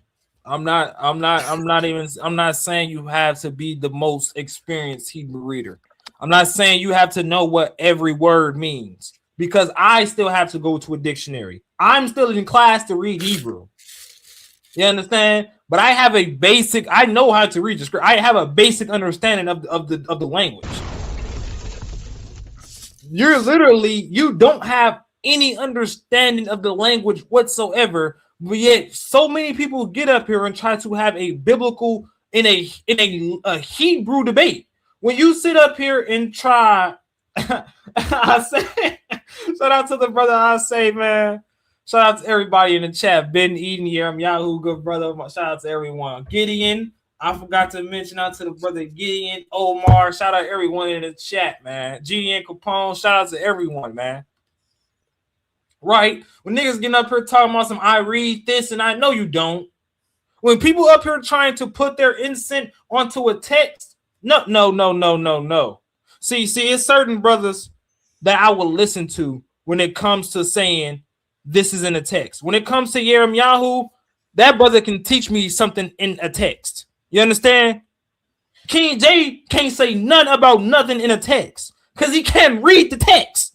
I'm not saying you have to be the most experienced Hebrew reader. I'm not saying you have to know what every word means because I still have to go to a dictionary. I'm still in class to read Hebrew. You understand? But I have a basic. I know how to read the script. I have a basic understanding of the language. You don't have any understanding of the language whatsoever. But yet, so many people get up here and try to have a biblical in a Hebrew debate. When you sit up here and try, I say, shout out to the brother. I say, man, shout out to everybody in the chat. Ben Eden, Yahoo, good brother. Shout out to everyone. Gideon, I forgot to mention out to the brother Gideon, Omar. Shout out to everyone in the chat, man. GN Capone, shout out to everyone, man. Right? When niggas getting up here talking about some I read this and I know you don't. When people up here trying to put their incense onto a text, no. See, it's certain brothers that I will listen to when it comes to saying this is in a text. When it comes to Yahoo, that brother can teach me something in a text. You understand? King J can't say nothing about nothing in a text because he can't read the text.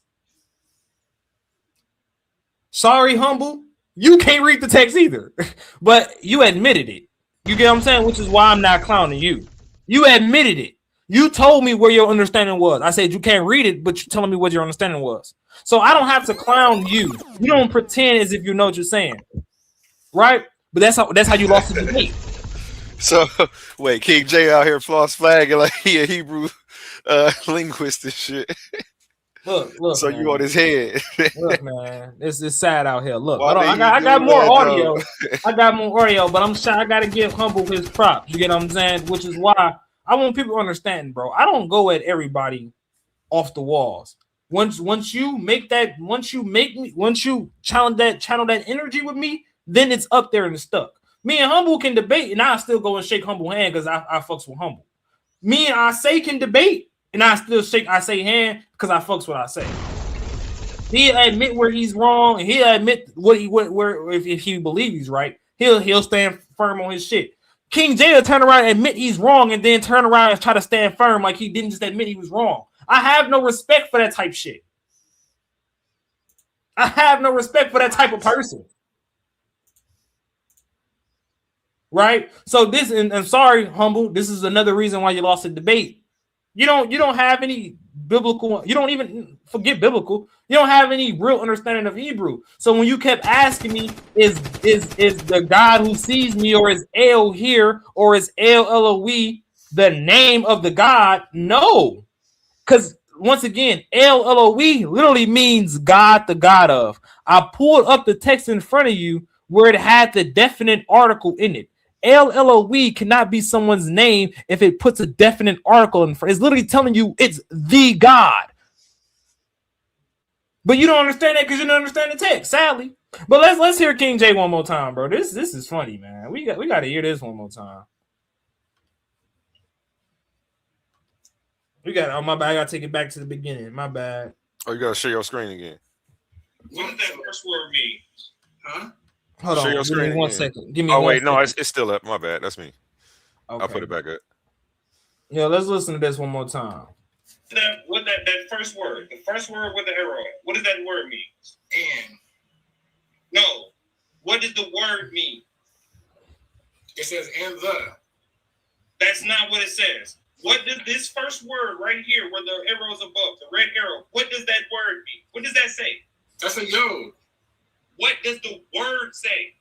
Sorry, Humble. You can't read the text either. But you admitted it. You get what I'm saying? Which is why I'm not clowning you. You admitted it. You told me where your understanding was. I said you can't read it, but you're telling me what your understanding was. So I don't have to clown you. You don't pretend as if you know what you're saying. Right? But that's how you lost the debate. So wait, King J out here floss flagging like he a Hebrew linguist and shit. Look. So man. you on his head. Look, man, it's sad out here. Look, Why I got more audio. I got more audio, but I'm shy. I gotta give Humble his props. You get what I'm saying? Which is why I want people to understand, bro. I don't go at everybody off the walls. Once you channel that energy with me, then it's up there and it's stuck. Me and Humble can debate, and I still go and shake Humble hand because I fucks with Humble. Me and I say can debate. And I still say hand because I fucks what I say. He'll admit where he's wrong, and he'll admit where if he believes he's right, he'll stand firm on his shit. King J will turn around and admit he's wrong, and then turn around and try to stand firm like he didn't just admit he was wrong. I have no respect for that type shit. I have no respect for that type of person. Right? So this, and I'm sorry, Humble, this is another reason why you lost the debate. You don't have any biblical. You don't even forget biblical. You don't have any real understanding of Hebrew. So when you kept asking me, is the God who sees me, or is El here, or is El Elohe the name of the God? No, because once again, El Elohe literally means God, the God of. I pulled up the text in front of you where it had the definite article in it. El Elohe cannot be someone's name if it puts a definite article in front. It's literally telling you it's the God. But you don't understand that because you don't understand the text, sadly. But let's hear King J one more time, bro. This is funny, man. We got to hear this one more time. Oh my bad, I gotta take it back to the beginning. My bad. Oh, you gotta share your screen again. What does that first word mean? Huh? Hold on, give me 1 second. Give me. Oh wait, no, it's still up. My bad. That's me. Okay. I'll put it back up. Yeah, let's listen to this one more time. That first word, the first word with the arrow, what does that word mean? And. No. What does the word mean? It says and the. That's not what it says. What does this first word right here, where the arrow is above, the red arrow, what does that word mean? What does that say? That's a yod. What does the word say?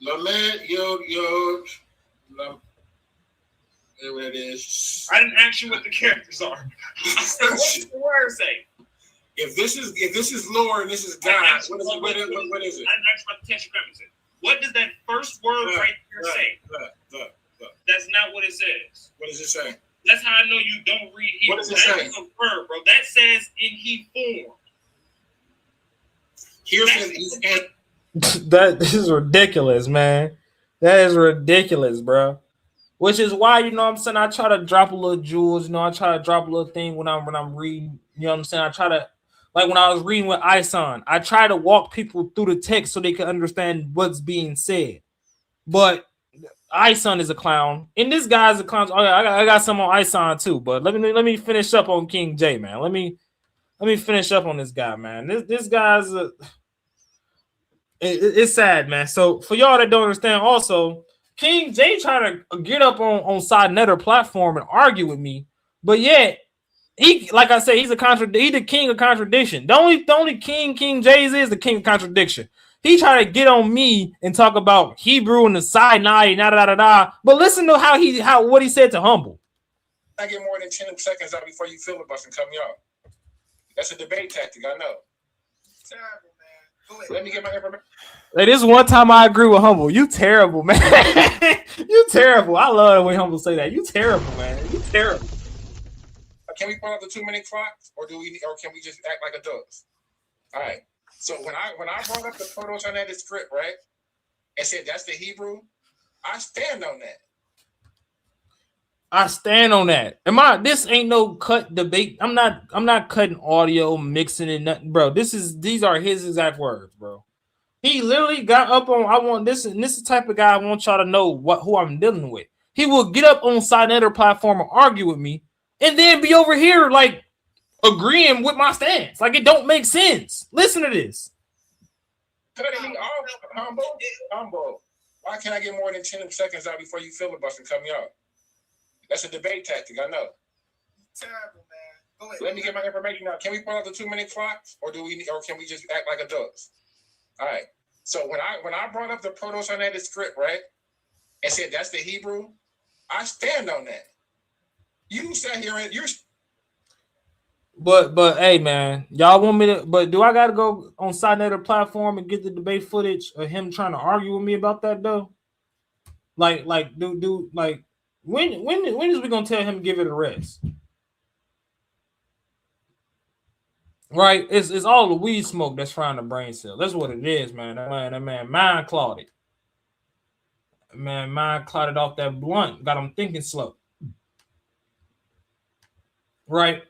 Lamed, yod. Whatever it is. I didn't ask you what the characters are. I said, what does the word say? If this is Lord and this is God, what is it? I didn't ask you about the tetragrammaton. What does that first word right here say? That's not what it says. What does it say? That's how I know you don't read Hebrew. What does it say? That's a verb, bro. That says in he form. Here says he's and. That is ridiculous, man. That is ridiculous, bro. Which is why, you know what I'm saying, I try to drop a little jewels, you know, I try to drop a little thing when I'm reading, you know what I'm saying? I try to, like when I was reading with Ison, I try to walk people through the text so they can understand what's being said. But Ison is a clown, and this guy's a clown. Oh yeah, I got some on Ison too. But let me finish up on King J, man. Let me finish up on this guy, man. This guy's it's sad, man. So for y'all that don't understand, also King J trying to get up on Side Netter platform and argue with me, but yet he, like I said, he's the king of contradiction. The only King J's is the king of contradiction. He tried to get on me and talk about Hebrew and the Sinai, da. But listen to what he said to Humble. I get more than 10 seconds out before you filibust and cut me off. That's a debate tactic, I know. Terrible, man. Let me get my information. Hey, this is one time I agree with Humble. You terrible, man. You terrible. I love it when Humble say that. You terrible, man. You terrible. Can we pull out the 2-minute clock, or can we just act like adults? All right. So when I brought up the proto-Sinaitic script, right, and said that's the Hebrew, I stand on that. I stand on that. This ain't no cut debate. I'm not cutting audio, mixing it, nothing, bro. These are his exact words, bro. He literally got up on, I want this, and this is the type of guy I want y'all to know who I'm dealing with. He will get up on Side Netter platform and argue with me, and then be over here like agreeing with my stance. Like it don't make sense. Listen to this. Cutting me off, humble. Why can't I get more than 10 seconds out before you filibust and cut me off? That's a debate tactic, I know. Terrible, man. Go ahead. Let me get my information out. Can we pull out the 2-minute clock, or can we just act like adults? All right. So when I brought up the proto-Sinaitic script, right, and said that's the Hebrew, I stand on that. You sat here and you're. But hey, man, y'all want me to? But do I got to go on Side Netter platform and get the debate footage of him trying to argue with me about that though? Like, when is we gonna tell him to give it a rest? Right? It's all the weed smoke that's frying the brain cell. That's what it is, man. That man mind clouded. Man, mind clouded off that blunt. Got him thinking slow. Right?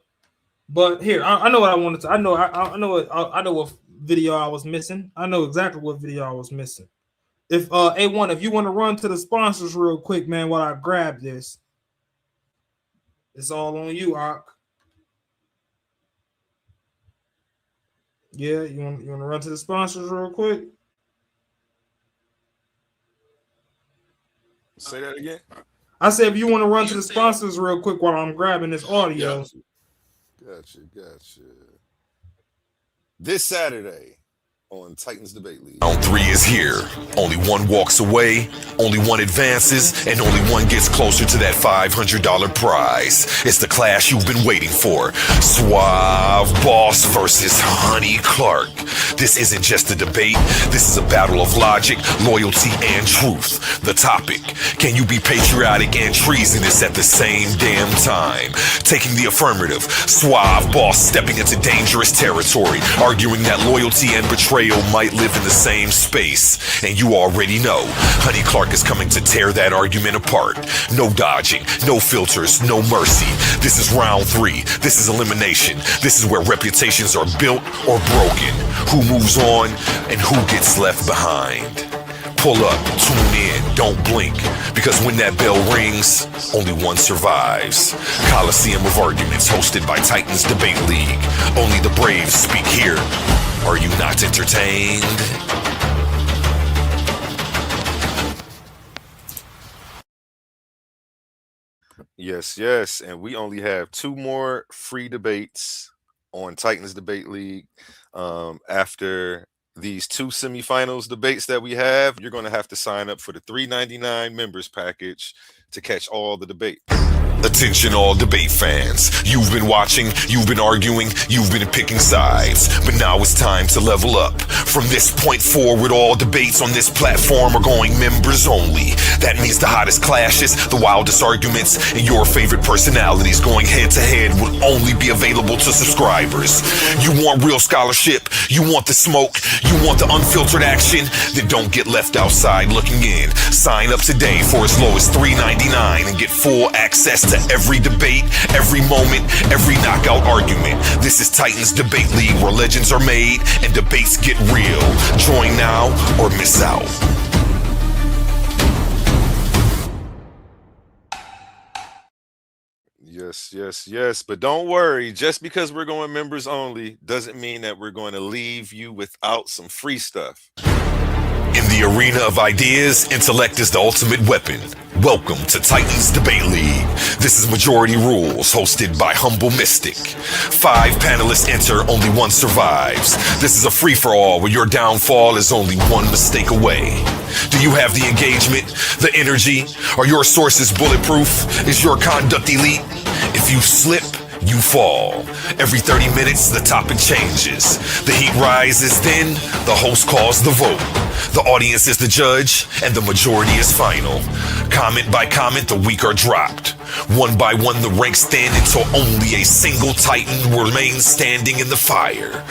But here, I know what I wanted to. I know what video I was missing. I know exactly what video I was missing. If A1, if you want to run to the sponsors real quick, man, while I grab this, it's all on you, Ark. Yeah, you want to run to the sponsors real quick? Say that again. I said if you want to run to the sponsors real quick while I'm grabbing this audio. Gotcha. This Saturday on Titans Debate League. Round 3 is here. Only one walks away, only one advances, and only one gets closer to that $500 prize. It's the clash you've been waiting for. Suave Boss versus Honey Clark. This isn't just a debate. This is a battle of logic, loyalty, and truth. The topic: can you be patriotic and treasonous at the same damn time? Taking the affirmative, Suave Boss stepping into dangerous territory, arguing that loyalty and betrayal might live in the same space. And you already know, Honey Clark is coming to tear that argument apart. No dodging, no filters, no mercy. This is round 3. This is elimination. This is where reputations are built or broken. Who moves on and who gets left behind. Pull up, tune in, don't blink, because when that bell rings, only one survives. Coliseum of Arguments, hosted by Titans Debate League. Only the brave speak here. Are you not entertained? Yes. And we only have 2 more free debates on Titans Debate League. After these 2 semifinals debates that we have, you're going to have to sign up for the $3.99 members package to catch all the debates. Attention all debate fans. You've been watching, you've been arguing, you've been picking sides. But now it's time to level up. From this point forward, all debates on this platform are going members only. That means the hottest clashes, the wildest arguments, and your favorite personalities going head to head will only be available to subscribers. You want real scholarship, you want the smoke, you want the unfiltered action, then don't get left outside looking in. Sign up today for as low as $3.99 and get full access to every debate, every moment, every knockout argument. This is Titans Debate League, where legends are made and debates get real. Join now or miss out. Yes. But don't worry, just because we're going members only doesn't mean that we're going to leave you without some free stuff. In the arena of ideas, intellect is the ultimate weapon. Welcome to Titans Debate League. This is Majority Rules, hosted by Humble Mystic. 5 panelists enter, only one survives. This is a free-for-all where your downfall is only one mistake away. Do you have the engagement, the energy? Are your sources bulletproof? Is your conduct elite? If you slip, you fall. Every 30 minutes, the topic changes. The heat rises, then the host calls the vote. The audience is the judge, and the majority is final. Comment by comment, the weak are dropped. One by one, the ranks stand until only a single Titan remains standing in the fire.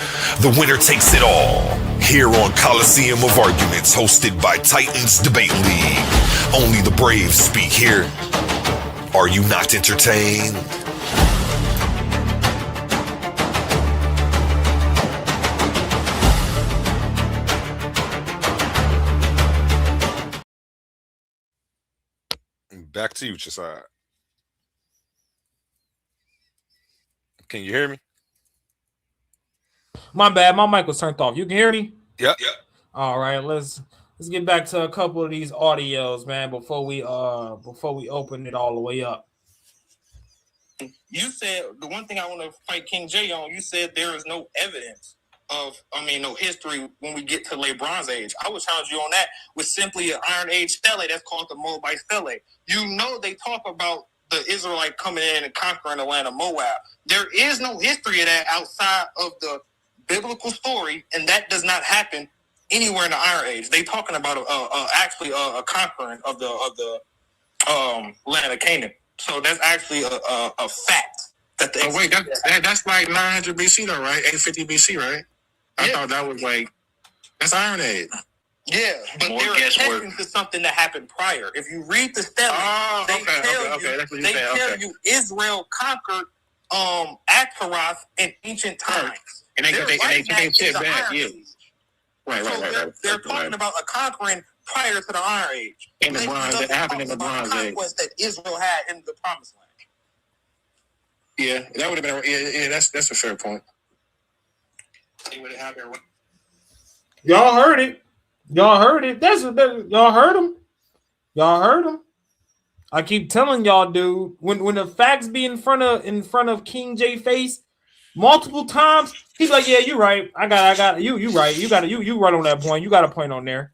The winner takes it all. Here on Coliseum of Arguments, hosted by Titans Debate League. Only the brave speak here. Are you not entertained? Back to you, Chaasad. Can you hear me? My bad, my mic was turned off. You can hear me? Yep. All right, let's get back to a couple of these audios, man, before we open it all the way up. You said the one thing I want to fight King J on, you said there is no evidence no history when we get to late Bronze Age. I would challenge you on that with simply an Iron Age stele that's called the Moabite stele. You know they talk about the Israelite coming in and conquering the land of Moab. There is no history of that outside of the biblical story, and that does not happen anywhere in the Iron Age. They talking about a conquering of the land of Canaan. So that's actually a fact. That's like 900 BC though, right? 850 BC, right? I thought that was like, that's Iron Age. Yeah, but they're attesting to something that happened prior. If you read the stele, they tell you Israel conquered Ashtaroth in ancient times. And they said that, yeah. Right. They're talking about a conquering prior to the Iron Age. In the Bronze, that happened in the Bronze Age. Conquest that Israel had in the Promised Land. Yeah, that would have been. That's a fair point. See what happened. Y'all heard it. Y'all heard it. Y'all heard him. Y'all heard him. I keep telling y'all, dude. When the facts be in front of King J face multiple times, he's like, "Yeah, you're right. I got you right. You right on that point. You got a point on there,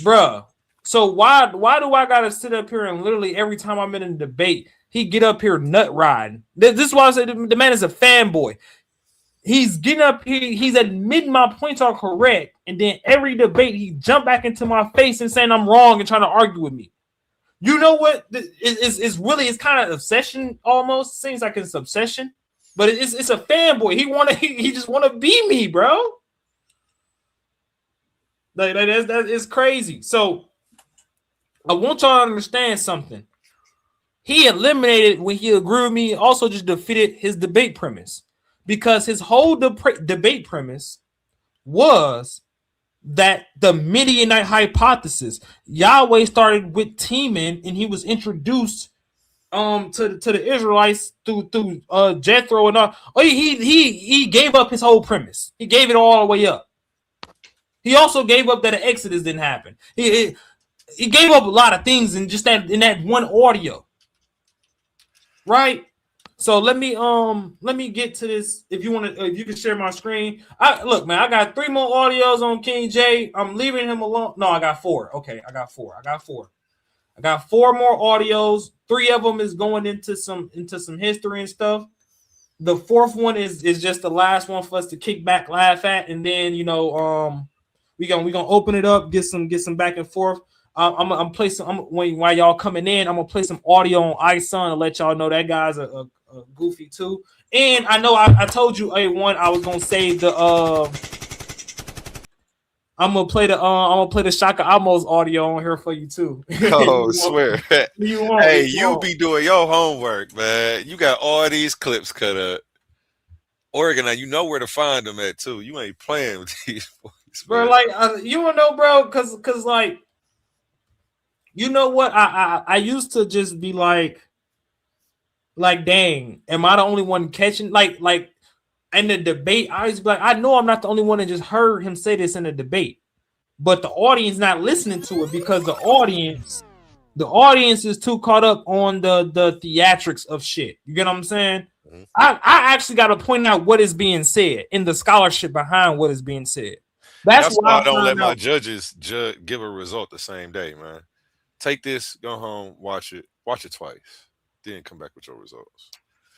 bruh." So why do I gotta sit up here and literally every time I'm in a debate, he get up here nut riding? This is why I say the man is a fanboy. He's getting up here, he's admitting my points are correct, and then every debate he jump back into my face and saying I'm wrong and trying to argue with me. You know what? It's kind of obsession almost. Seems like it's obsession, but it's a fanboy. He just want to be me, bro. That is crazy. So I want y'all to understand something. He eliminated when he agreed with me. Also, just defeated his debate premise. Because his whole debate premise was that the Midianite hypothesis, Yahweh started with Teman, and he was introduced to the Israelites through Jethro and all. Oh, he gave up his whole premise. He gave it all the way up. He also gave up that an Exodus didn't happen. He gave up a lot of things in just that one audio, right? So let me get to this. If you can share my screen. Look, man, I got 3 more audios on King J. I'm leaving him alone. No, I got 4. Okay, I got 4. I got 4 more audios. 3 of them is going into some history and stuff. The 4th one is just the last one for us to kick back, laugh at, and then we gonna open it up, get some back and forth. I'm play some. While y'all coming in, I'm gonna play some audio on iSun to let y'all know that guy's a goofy too. And I know I told you A1 I was gonna save the I'm gonna play the Shaka Amos audio on here for you too. Oh, swear. Hey, you be doing your homework, man. You got all these clips cut up. Organized, you know where to find them at too. You ain't playing with these boys, bro. Like you wanna know, bro, cause like you know what? I used to just be like dang, am I the only one catching like in the debate? I was like, I know I'm not the only one that just heard him say this in the debate. But the audience not listening to it because the audience is too caught up on the theatrics of shit. You get what I'm saying? Mm-hmm. I actually got to point out what is being said in the scholarship behind what is being said. That's why I don't let my judges give a result the same day, man. Take this, go home, watch it twice, then come back with your results.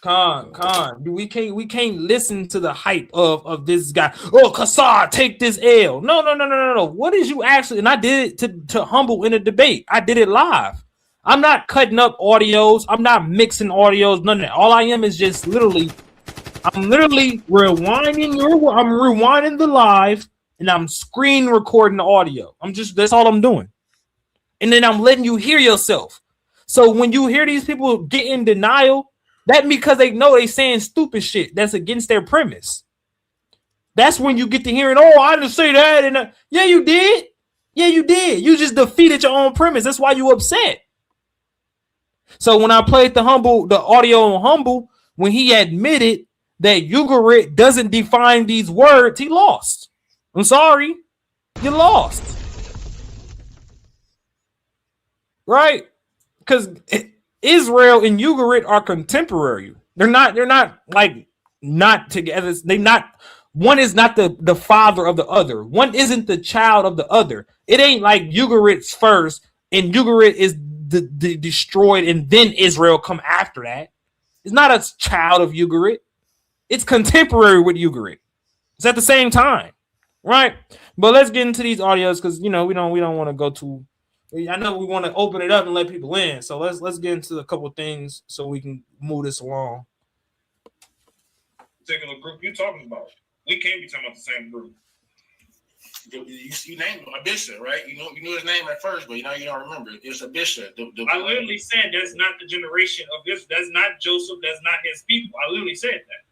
We can't listen to the hype of this guy. Oh, Chaasad, take this L. No. What is you actually? And I did it to Humble in a debate. I did it live. I'm not cutting up audios. I'm not mixing audios. None of that. All I am is just I'm literally rewinding I'm rewinding the live and I'm screen recording the audio. That's all I'm doing. And then I'm letting you hear yourself. So when you hear these people get in denial, that because they know they saying stupid shit that's against their premise. That's when you get to hearing, oh, I didn't say that. And yeah, you did. Yeah, you did. You just defeated your own premise. That's why you upset. So when I played the audio on Humble, when he admitted that Ugarit doesn't define these words, he lost. I'm sorry. You lost. Right? Because Israel and Ugarit are contemporary. They're not like not together. One is not the father of the other. One isn't the child of the other. It ain't like Ugarit's first and Ugarit is destroyed and then Israel come after that. It's not a child of Ugarit. It's contemporary with Ugarit. It's at the same time, right? But let's get into these audios because we don't want to go too. I know we want to open it up and let people in, so let's get into a couple of things so we can move this along. Particular group you talking about? We can't be talking about the same group. You named him a bishop, right? You knew his name at first, but you don't remember. It's a bishop. I literally said that's not the generation of this. That's not Joseph. That's not his people. I literally said that.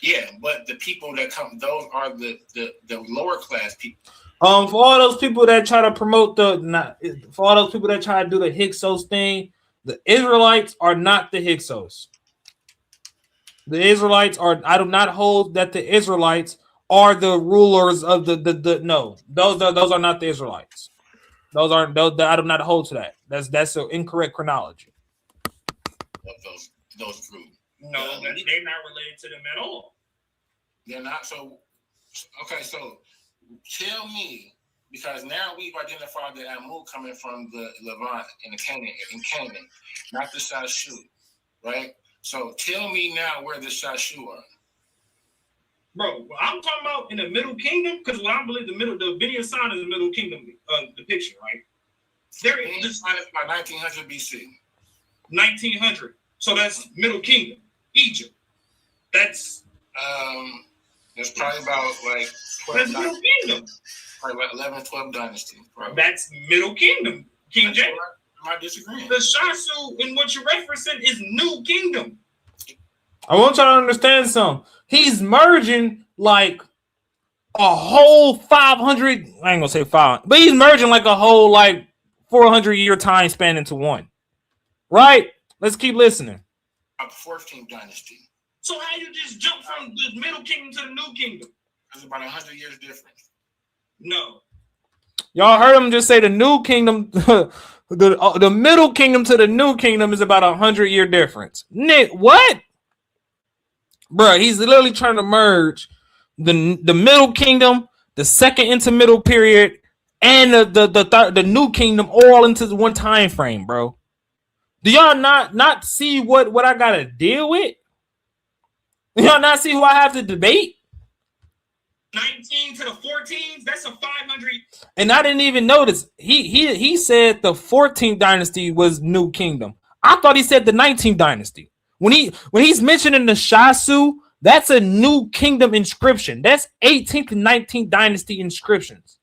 Yeah, but the people that come, those are the lower class people. For all those people that try to promote for all those people that try to do the Hyksos thing, the Israelites are not the Hyksos. The Israelites are. I do not hold that the Israelites are the rulers of the no. Those are not the Israelites. Those aren't. Those, I do not hold to that. That's an incorrect chronology. Those groups. No, they're not related to them at all. They're not. So okay, so. Tell me, because now we've identified that Amu coming from the Levant in Canaan, not the Shashu, right? So tell me now where the Shashu are. Bro, I'm talking about in the Middle Kingdom, because what I believe the video sign is the Middle Kingdom depiction, right? There is this by 1900 BC. 1900. So that's Middle Kingdom, Egypt. That's probably about like 12 that's Middle Kingdom. Probably about 11, 12 dynasty. Probably. That's Middle Kingdom. King James. I'm not disagreeing. The Shasu in what you're referencing is New Kingdom. I want y'all to understand something. He's merging like a whole 500. I ain't gonna say 5, but he's merging like a whole like 400-year time span into one. Right? Let's keep listening. 14th dynasty. So how you just jump from the Middle Kingdom to the New Kingdom? It's about 100 years difference. No. Y'all heard him just say the New Kingdom, the Middle Kingdom to the New Kingdom is about 100-year difference. Nick, what? Bro, he's literally trying to merge the Middle Kingdom, the second intermiddle period, and the new kingdom all into the one time frame, bro. Do y'all not see what I gotta deal with? Do y'all not see who I have to debate? 19 to the 14s, that's a 500. And I didn't even notice. He said the 14th dynasty was new kingdom. I thought he said the 19th dynasty. When he's mentioning the Chaasad, that's a new kingdom inscription. That's 18th and 19th dynasty inscriptions.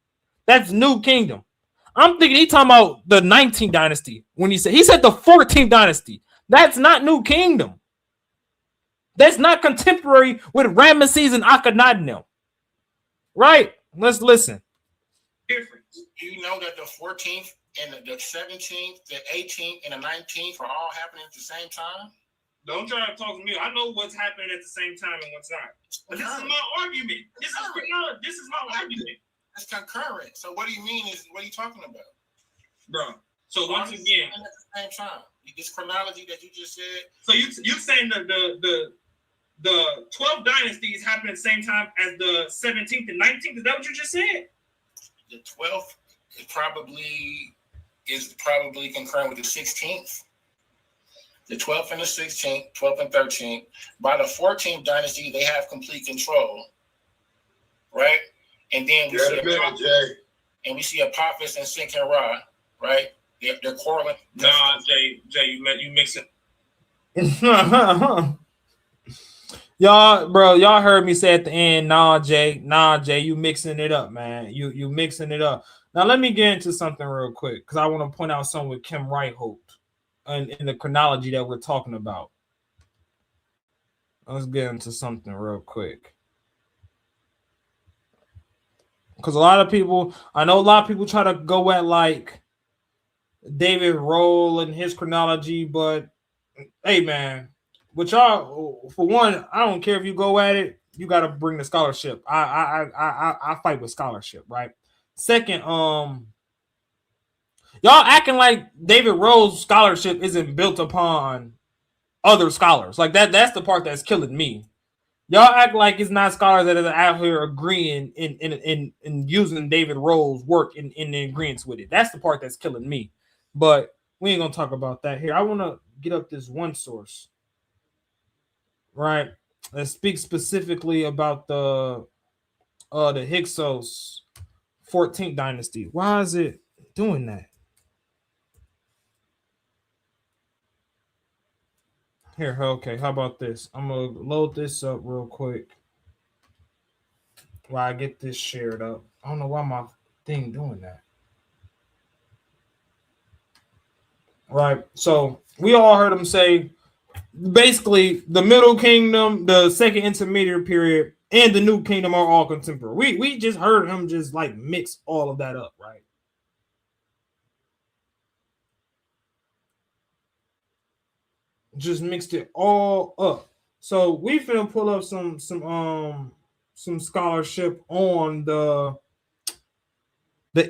That's new kingdom. I'm thinking he talking about the 19th dynasty when he said the 14th dynasty. That's not new kingdom. That's not contemporary with Ramesses and Akhenaten. Right? Let's listen. Difference. You know that the 14th and the 17th, the 18th, and the 19th are all happening at the same time? Don't try to talk to me. I know what's happening at the same time and what's not. But this is my argument. This is my argument. It's concurrent. So what do you mean? What are you talking about? Bro. So once again, at the same time. This chronology that you just said. So you saying the 12th dynasty is happening at the same time as the 17th and 19th? Is that what you just said? The 12th is probably concurrent with the 16th. The 12th and the 16th, 12th and 13th. By the 14th dynasty, they have complete control. Right? And then we see Apophis and Sinkin Ra, right? They're quarreling. Nah, Jay, you mix it. Y'all heard me say at the end, nah, Jay, you mixing it up, man. You mixing it up. Now let me get into something real quick because I want to point out something with Kim Reitholt in the chronology that we're talking about. Let's get into something real quick. Because I know a lot of people try to go at like David Roll and his chronology, but hey, man, with y'all, for one, I don't care if you go at it, you got to bring the scholarship. I fight with scholarship, right? Second, y'all acting like David Roll's scholarship isn't built upon other scholars. Like that's the part that's killing me. Y'all act like it's not scholars that are out here agreeing in using David Roll's work in agreement with it. That's the part that's killing me. But we ain't gonna talk about that here. I want to get up this one source, right? That speaks specifically about the Hyksos 14th dynasty. Why is it doing that? Here, okay. How about this? I'm gonna load this up real quick while I get this shared up. I don't know why my thing doing that. Right. So we all heard him say basically the Middle Kingdom, the Second Intermediate Period, and the New Kingdom are all contemporary. We just heard him just like mix all of that up, right? Just mixed it all up. So we finna pull up some scholarship on the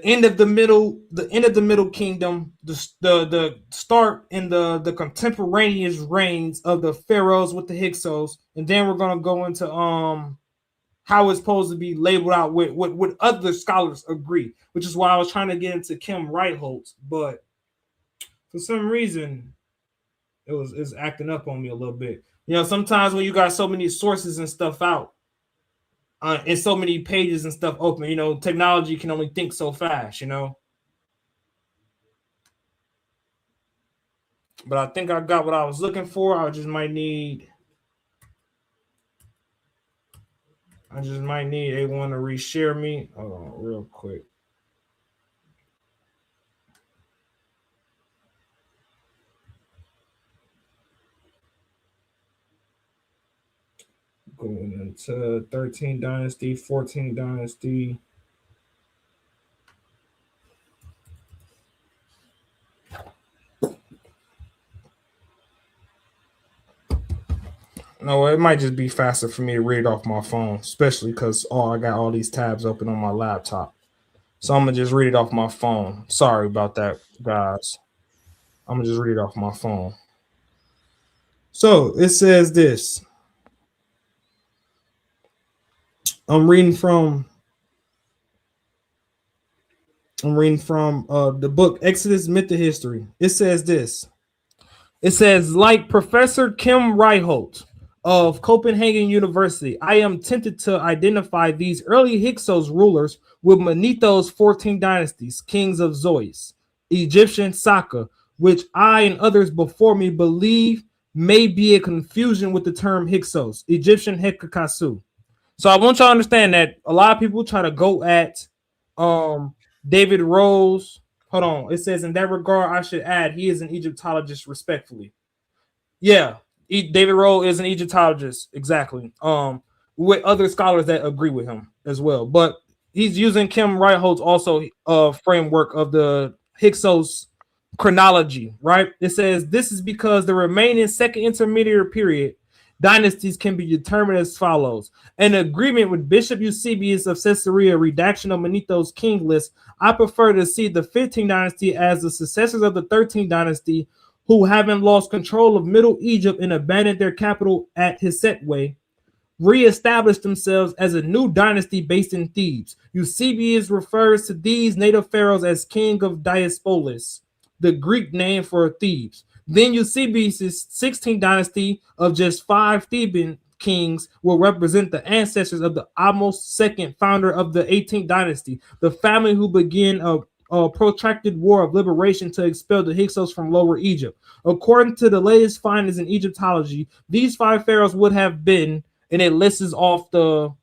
end of the Middle Kingdom, the start in the contemporaneous reigns of the pharaohs with the Hyksos, and then we're gonna go into how it's supposed to be labeled out with what other scholars agree, which is why I was trying to get into Kim Reitholt, but for some reason it's acting up on me a little bit. You know, sometimes when you got so many sources and stuff out, and so many pages and stuff open, you know, technology can only think so fast, you know. But I think I got what I was looking for. I just might need A1 to reshare me. Hold on real quick. Going into 13 Dynasty, 14 Dynasty. No, it might just be faster for me to read off my phone, especially because I got all these tabs open on my laptop. So I'm gonna just read it off my phone. Sorry about that, guys. I'm gonna just read it off my phone. So it says this. I'm reading from I'm reading from the book Exodus Myth and History. It says this. It says, like Professor Kim Reicholt of Copenhagen University, I am tempted to identify these early Hyksos rulers with Manetho's 14 dynasties, kings of Zois, Egyptian Saka, which I and others before me believe may be a confusion with the term Hyksos, Egyptian Hekakasu. So I want y'all to understand that a lot of people try to go at David Rose. Hold on. It says, in that regard, I should add, he is an Egyptologist, respectfully. Yeah, David Rose is an Egyptologist, exactly. With other scholars that agree with him as well. But he's using Kim Reicholt's also framework of the Hyksos chronology, right? It says, this is because the remaining second intermediate period dynasties can be determined as follows. In agreement with Bishop Eusebius of Caesarea, redaction of Manetho's king list, I prefer to see the 15th dynasty as the successors of the 13th dynasty, who, having lost control of Middle Egypt and abandoned their capital at Hisetwe, re-established themselves as a new dynasty based in Thebes. Eusebius refers to these native pharaohs as king of Diospolis, the Greek name for Thebes. Then Eusebius' 16th dynasty of just 5 Theban kings will represent the ancestors of the almost second founder of the 18th dynasty, the family who began a protracted war of liberation to expel the Hyksos from Lower Egypt. According to the latest findings in Egyptology, these 5 pharaohs would have been, and it lists off the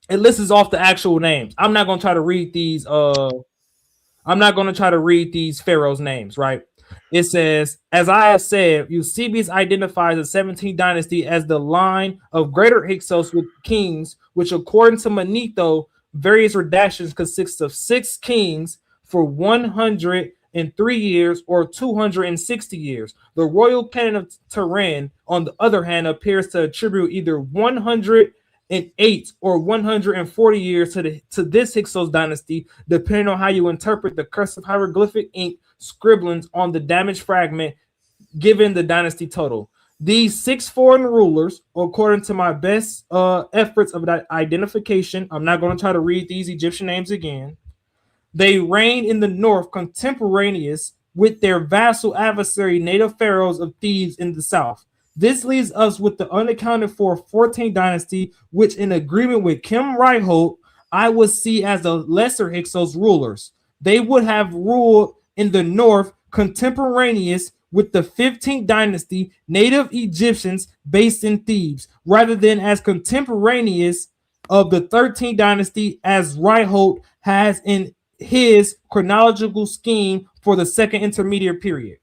actual names. I'm not going to try to read these pharaohs' names, right? It says, as I have said, Eusebius identifies the 17th dynasty as the line of greater Hyksos with kings, which according to Manetho, various redactions consists of 6 kings for 103 years or 260 years. The royal canon of Turin, on the other hand, appears to attribute either 108 or 140 years to this Hyksos dynasty, depending on how you interpret the cursive hieroglyphic ink scribblings on the damaged fragment, given the dynasty total. These 6 foreign rulers, according to my best efforts of identification, I'm not going to try to read these Egyptian names again. They reign in the north, contemporaneous with their vassal adversary, native pharaohs of Thebes in the south. This leaves us with the unaccounted for 14th dynasty, which, in agreement with Kim Reichold, I would see as the lesser Hyksos rulers. They would have ruled in the north, contemporaneous with the 15th dynasty, native Egyptians based in Thebes, rather than as contemporaneous of the 13th dynasty, as Reichold has in his chronological scheme for the second intermediate period.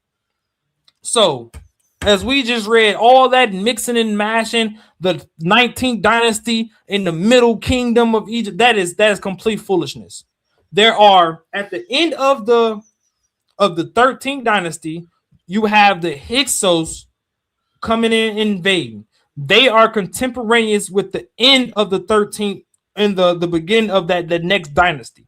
So, as we just read, all that mixing and mashing, the 19th dynasty in the middle kingdom of Egypt, that is complete foolishness. There are, at the end of the 13th dynasty, you have the Hyksos coming in invading. They are contemporaneous with the end of the 13th and the beginning of the next dynasty.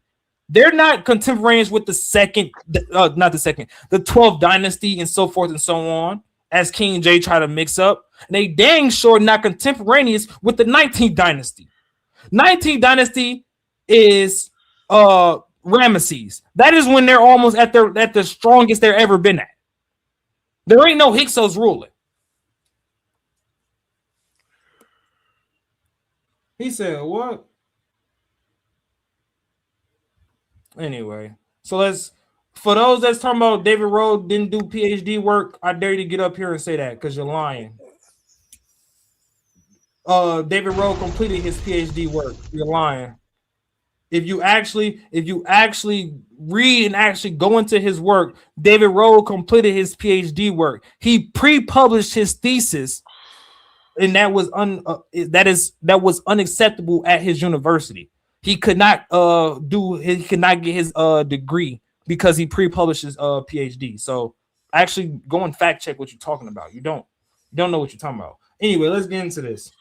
They're not contemporaneous with the 12th dynasty and so forth and so on, as King J try to mix up. And they dang sure not contemporaneous with the 19th dynasty. 19th dynasty is Ramesses. That is when they're almost at the strongest they're ever been at. There ain't no Hyksos ruling. He said, what? Anyway, so for those that's talking about David Rose didn't do PhD work, I dare you to get up here and say that because you're lying. David Rose completed his PhD work. You're lying. If you actually read and actually go into his work, David Rose completed his PhD work. He pre-published his thesis, and that was unacceptable at his university. He could not get his degree because he pre-published his PhD. So actually go and fact check what you're talking about. You don't know what you're talking about. Anyway, let's get into this.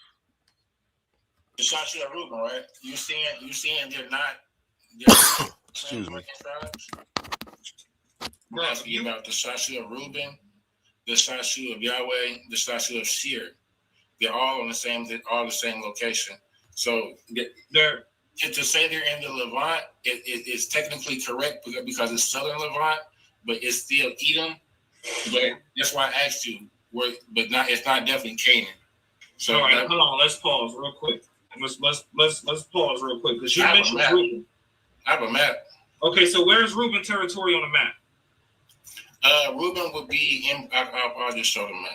The Chaasad Reuben, right? You seeing they're not. Excuse me. I'm asking you about the Chaasad Reuben, the Chaasad of Yahweh, the Chaasad of Shir. They're all on the same location. So To say they're in the Levant, it's technically correct because it's Southern Levant, but it's still Edom. But that's why I asked you, it's not definitely Canaan. So all right, hold on, let's pause real quick. Let's pause real quick because you mentioned Reuben. I have a map. Okay, so where's Reuben territory on the map? Reuben would be in. I'll just show the map.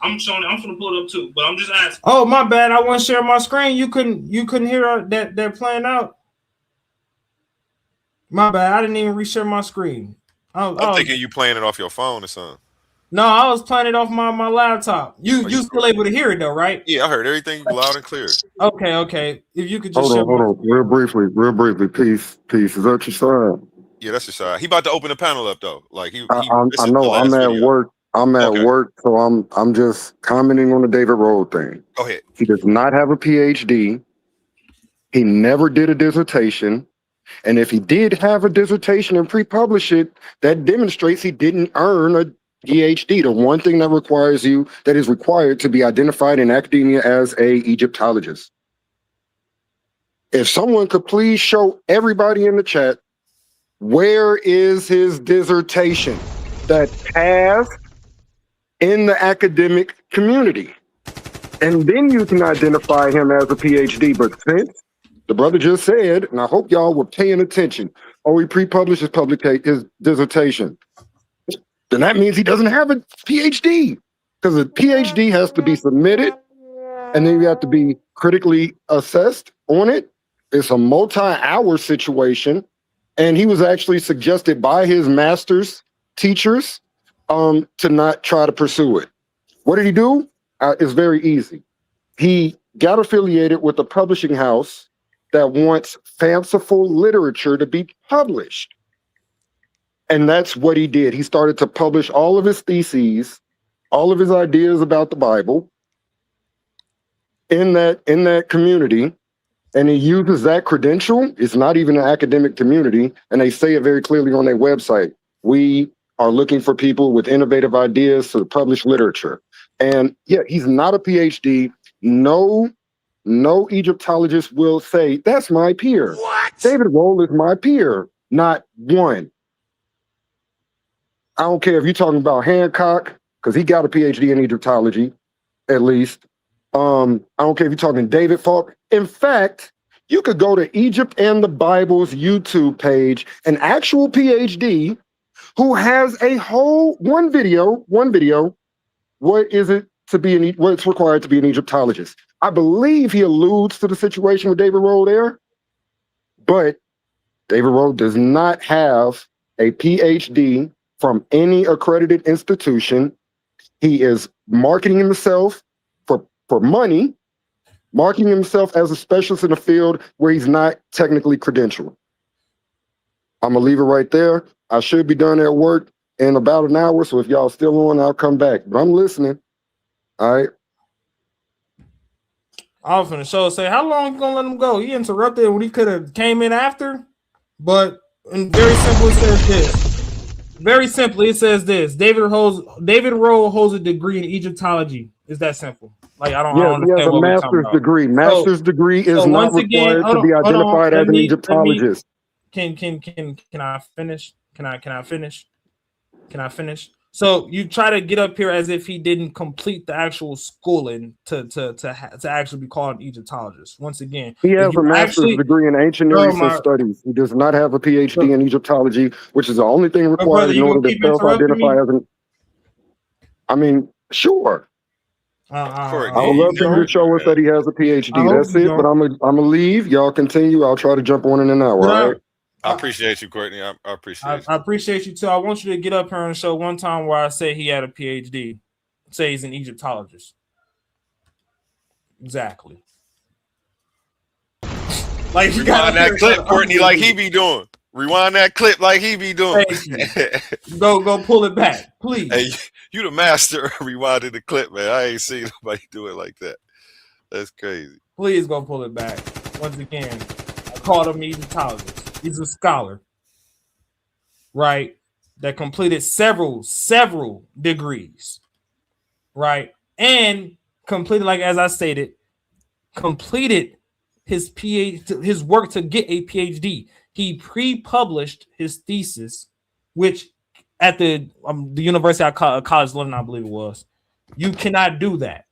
I'm showing. I'm gonna pull it up too, but I'm just asking. Oh, my bad. I want to share my screen. You couldn't hear that they're playing out. My bad. I didn't even reshare my screen. I'm thinking you playing it off your phone or something. No, I was playing it off my laptop. You still able to hear it though, right? Yeah, I heard everything loud and clear. Okay. If you could just hold on, real briefly. Peace. Is that Chaasad? Yeah, that's Chaasad. He about to open the panel up though. Like I know. I'm at work. So I'm just commenting on the David Rowe thing. Go ahead. He does not have a PhD. He never did a dissertation. And if he did have a dissertation and pre-publish it, that demonstrates he didn't earn a PhD, the one thing that is required to be identified in academia as a Egyptologist. If someone could please show everybody in the chat, where is his dissertation that passed in the academic community? And then you can identify him as a PhD. But since the brother just said, and I hope y'all were paying attention, he pre-published his dissertation, then that means he doesn't have a PhD, because a PhD has to be submitted and then you have to be critically assessed on it. It's a multi-hour situation. And he was actually suggested by his master's teachers to not try to pursue it. What did he do? It's very easy. He got affiliated with a publishing house that wants fanciful literature to be published. And that's what he did. He started to publish all of his theses, all of his ideas about the Bible in that community. And he uses that credential. It's not even an academic community. And they say it very clearly on their website. We are looking for people with innovative ideas to publish literature. And yeah, he's not a PhD. No Egyptologist will say, that's my peer. What? David Rowe is my peer. Not one. I don't care if you're talking about Hancock, because he got a PhD in Egyptology, at least. I don't care if you're talking David Falk. In fact, you could go to Egypt and the Bible's YouTube page, an actual PhD who has a whole one video. What is it to be what's required to be an Egyptologist? I believe he alludes to the situation with David Rowe there, but David Rowe does not have a PhD from any accredited institution. He is marketing himself for money, marketing himself as a specialist in a field where he's not technically credentialed. I'm gonna leave it right there. I should be done at work in about an hour, so if y'all still on, I'll come back. But I'm listening. All right. I was gonna say, how long you gonna let him go? He interrupted when he could have came in after. But very simple, it says this. Very simply, it says this: David Rowe holds a degree in Egyptology. It's that simple. Like I don't understand he has a master's degree. Master's degree is not required to be identified as an Egyptologist. Can I finish? Can I finish? So you try to get up here as if he didn't complete the actual schooling to actually be called an Egyptologist. Once again, he has a master's degree in ancient Near Eastern studies. He does not have a PhD in Egyptology, which is the only thing required in order to self-identify as an. I mean, sure. I would love for you to show us that he has a PhD. That's it. But I'm gonna leave. Y'all continue. I'll try to jump on in an hour. All right. I appreciate you, Courtney. I appreciate you. I appreciate you too. I want you to get up here and show one time where I say he had a PhD. Say he's an Egyptologist. Exactly. Like you rewind that clip, Courtney, like he be doing. Rewind that clip like he be doing. Go pull it back, please. Hey, you the master of rewinding the clip, man. I ain't seen nobody do it like that. That's crazy. Please go pull it back. Once again, I called him an Egyptologist. He's a scholar, right? That completed several degrees, right? And completed, like as I stated, completed his his work to get a PhD. He pre-published his thesis, which at the University of College London, I believe it was. You cannot do that.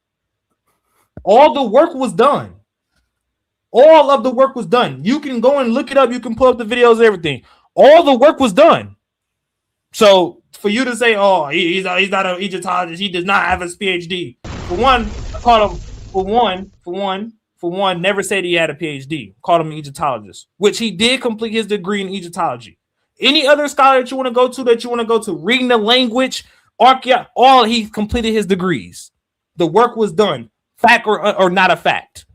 All the work was done. All of the work was done. You can go and look it up. You can pull up the videos, everything. All the work was done. So for you to say, "Oh, he's not an Egyptologist. He does not have his PhD." For one, I called him. For one, never said he had a PhD. Called him an Egyptologist, which he did complete his degree in Egyptology. Any other scholar that you want to go to, reading the language, all he completed his degrees. The work was done. Fact or not a fact.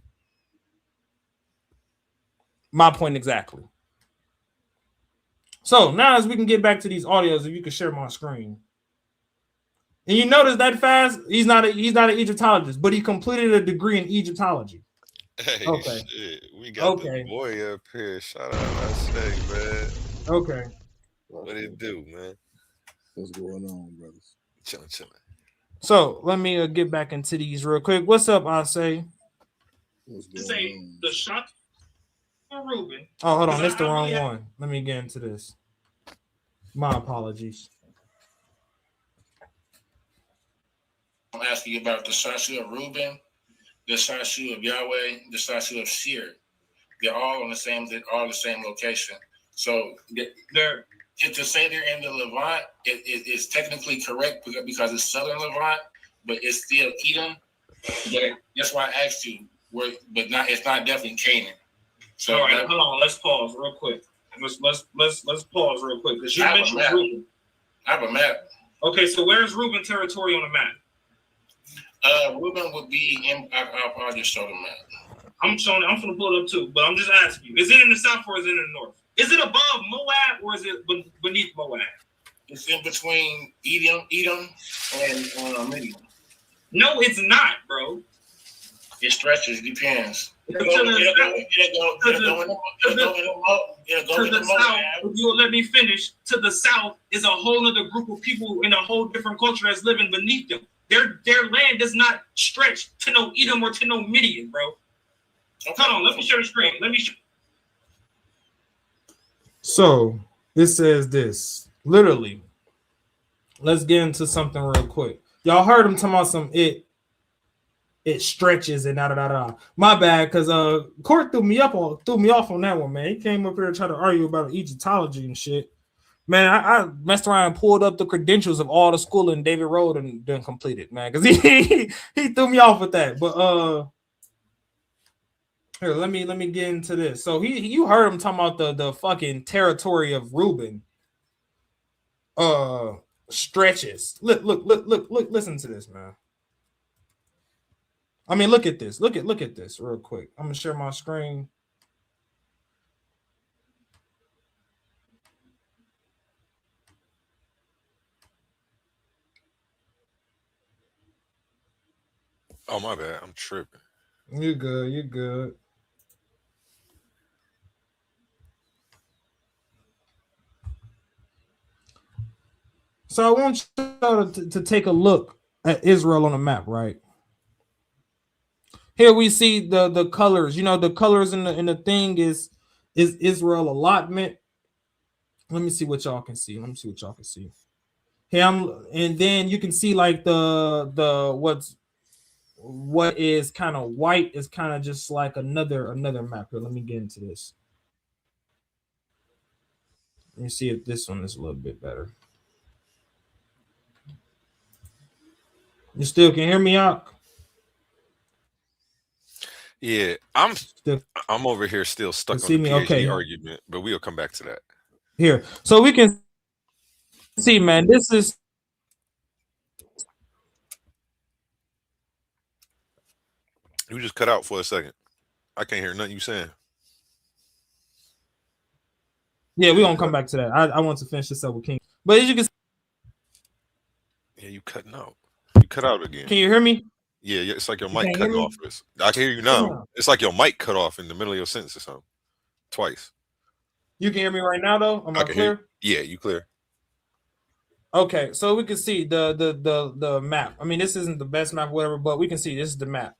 My point exactly. So now as we can get back to these audios, if you can share my screen. And you notice that fast, he's not an Egyptologist, but he completed a degree in Egyptology. Hey, Okay. shit. We got the boy up here. Shout out, I say, man. Okay. What it do, man? What's going on, brothers? Chilling. So let me get back into these real quick. What's up, I say? What's going on? The shot for Ruben. Oh, hold on. That's the wrong one. Let me get into this. My apologies. I'm asking you about the statue of Reuben, the statue of Yahweh, the statue of Seir. They're all on the same location. So they're to say they're in the Levant, it's technically correct because it's southern Levant, but it's still Edom. But that's why I asked you where, but not it's not definitely Canaan. So all right, hold on. Let's pause real quick. Let's pause real quick because you mentioned Reuben. I have a map. Okay, so where's Reuben territory on the map? Reuben would be in. I'll just show the map. I'm gonna pull it up too, but I'm just asking you: is it in the south or is it in the north? Is it above Moab or is it beneath Moab? It's in between Edom and Midian. No, it's not, bro. It stretches. Depends. To the south, if you'll let me finish, to the south is a whole other group of people in a whole different culture that's living beneath them. Their land does not stretch to no Edom or to no Midian, bro. Okay. Hold on, let me share the screen. So it says this. Literally. Let's get into something real quick. Y'all heard him talking about some it stretches and da. My bad, because Court threw me off on that one, man. He came up here and tried to argue about Egyptology and shit. Man, I messed around and pulled up the credentials of all the schooling David Road and then completed, man, because he threw me off with that. But here, let me get into this. So you heard him talking about the fucking territory of Reuben. Stretches. Look, listen to this, man. I mean, look at this. Look at this real quick. I'm gonna share my screen. Oh, my bad. I'm tripping. You're good. So I want you to take a look at Israel on the map, right? Here we see the colors. You know, the colors in the thing is Israel allotment. Let me see what y'all can see. Here and then you can see like what is kind of white is kind of just like another map here. Let me get into this. Let me see if this one is a little bit better. You still can hear me out? Yeah, I'm over here still stuck on the PhD argument, but we'll come back to that. Here, so we can see, man, this is you just cut out for a second. I can't hear nothing you saying. Yeah, we're gonna come back to that. I want to finish this up with King. But as you can see, yeah, you cutting out. You cut out again. Can you hear me? Yeah, it's like your mic cutting off. I can hear you now. It's like your mic cut off in the middle of your sentence or something. Twice. You can hear me right now, though? Am I clear? Yeah, you clear. Okay, so we can see the map. I mean, this isn't the best map, whatever, but we can see this is the map.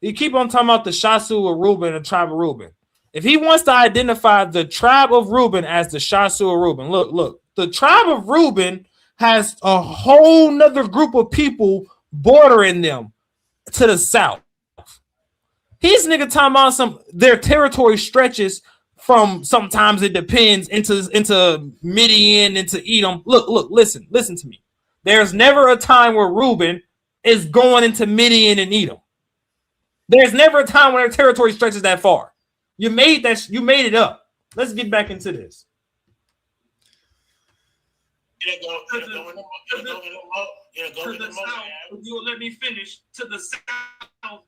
He keep on talking about the Chaasad of Reuben and the tribe of Reuben. If he wants to identify the tribe of Reuben as the Chaasad of Reuben, look, the tribe of Reuben has a whole nother group of people bordering them to the south. He's nigga talking about their territory stretches from, sometimes it depends, into Midian, into Edom. Look, listen to me. There's never a time where Reuben is going into Midian and Edom. There's never a time when their territory stretches that far. You made it up. Let's get back into this. To the south, if you'll let me finish, to the south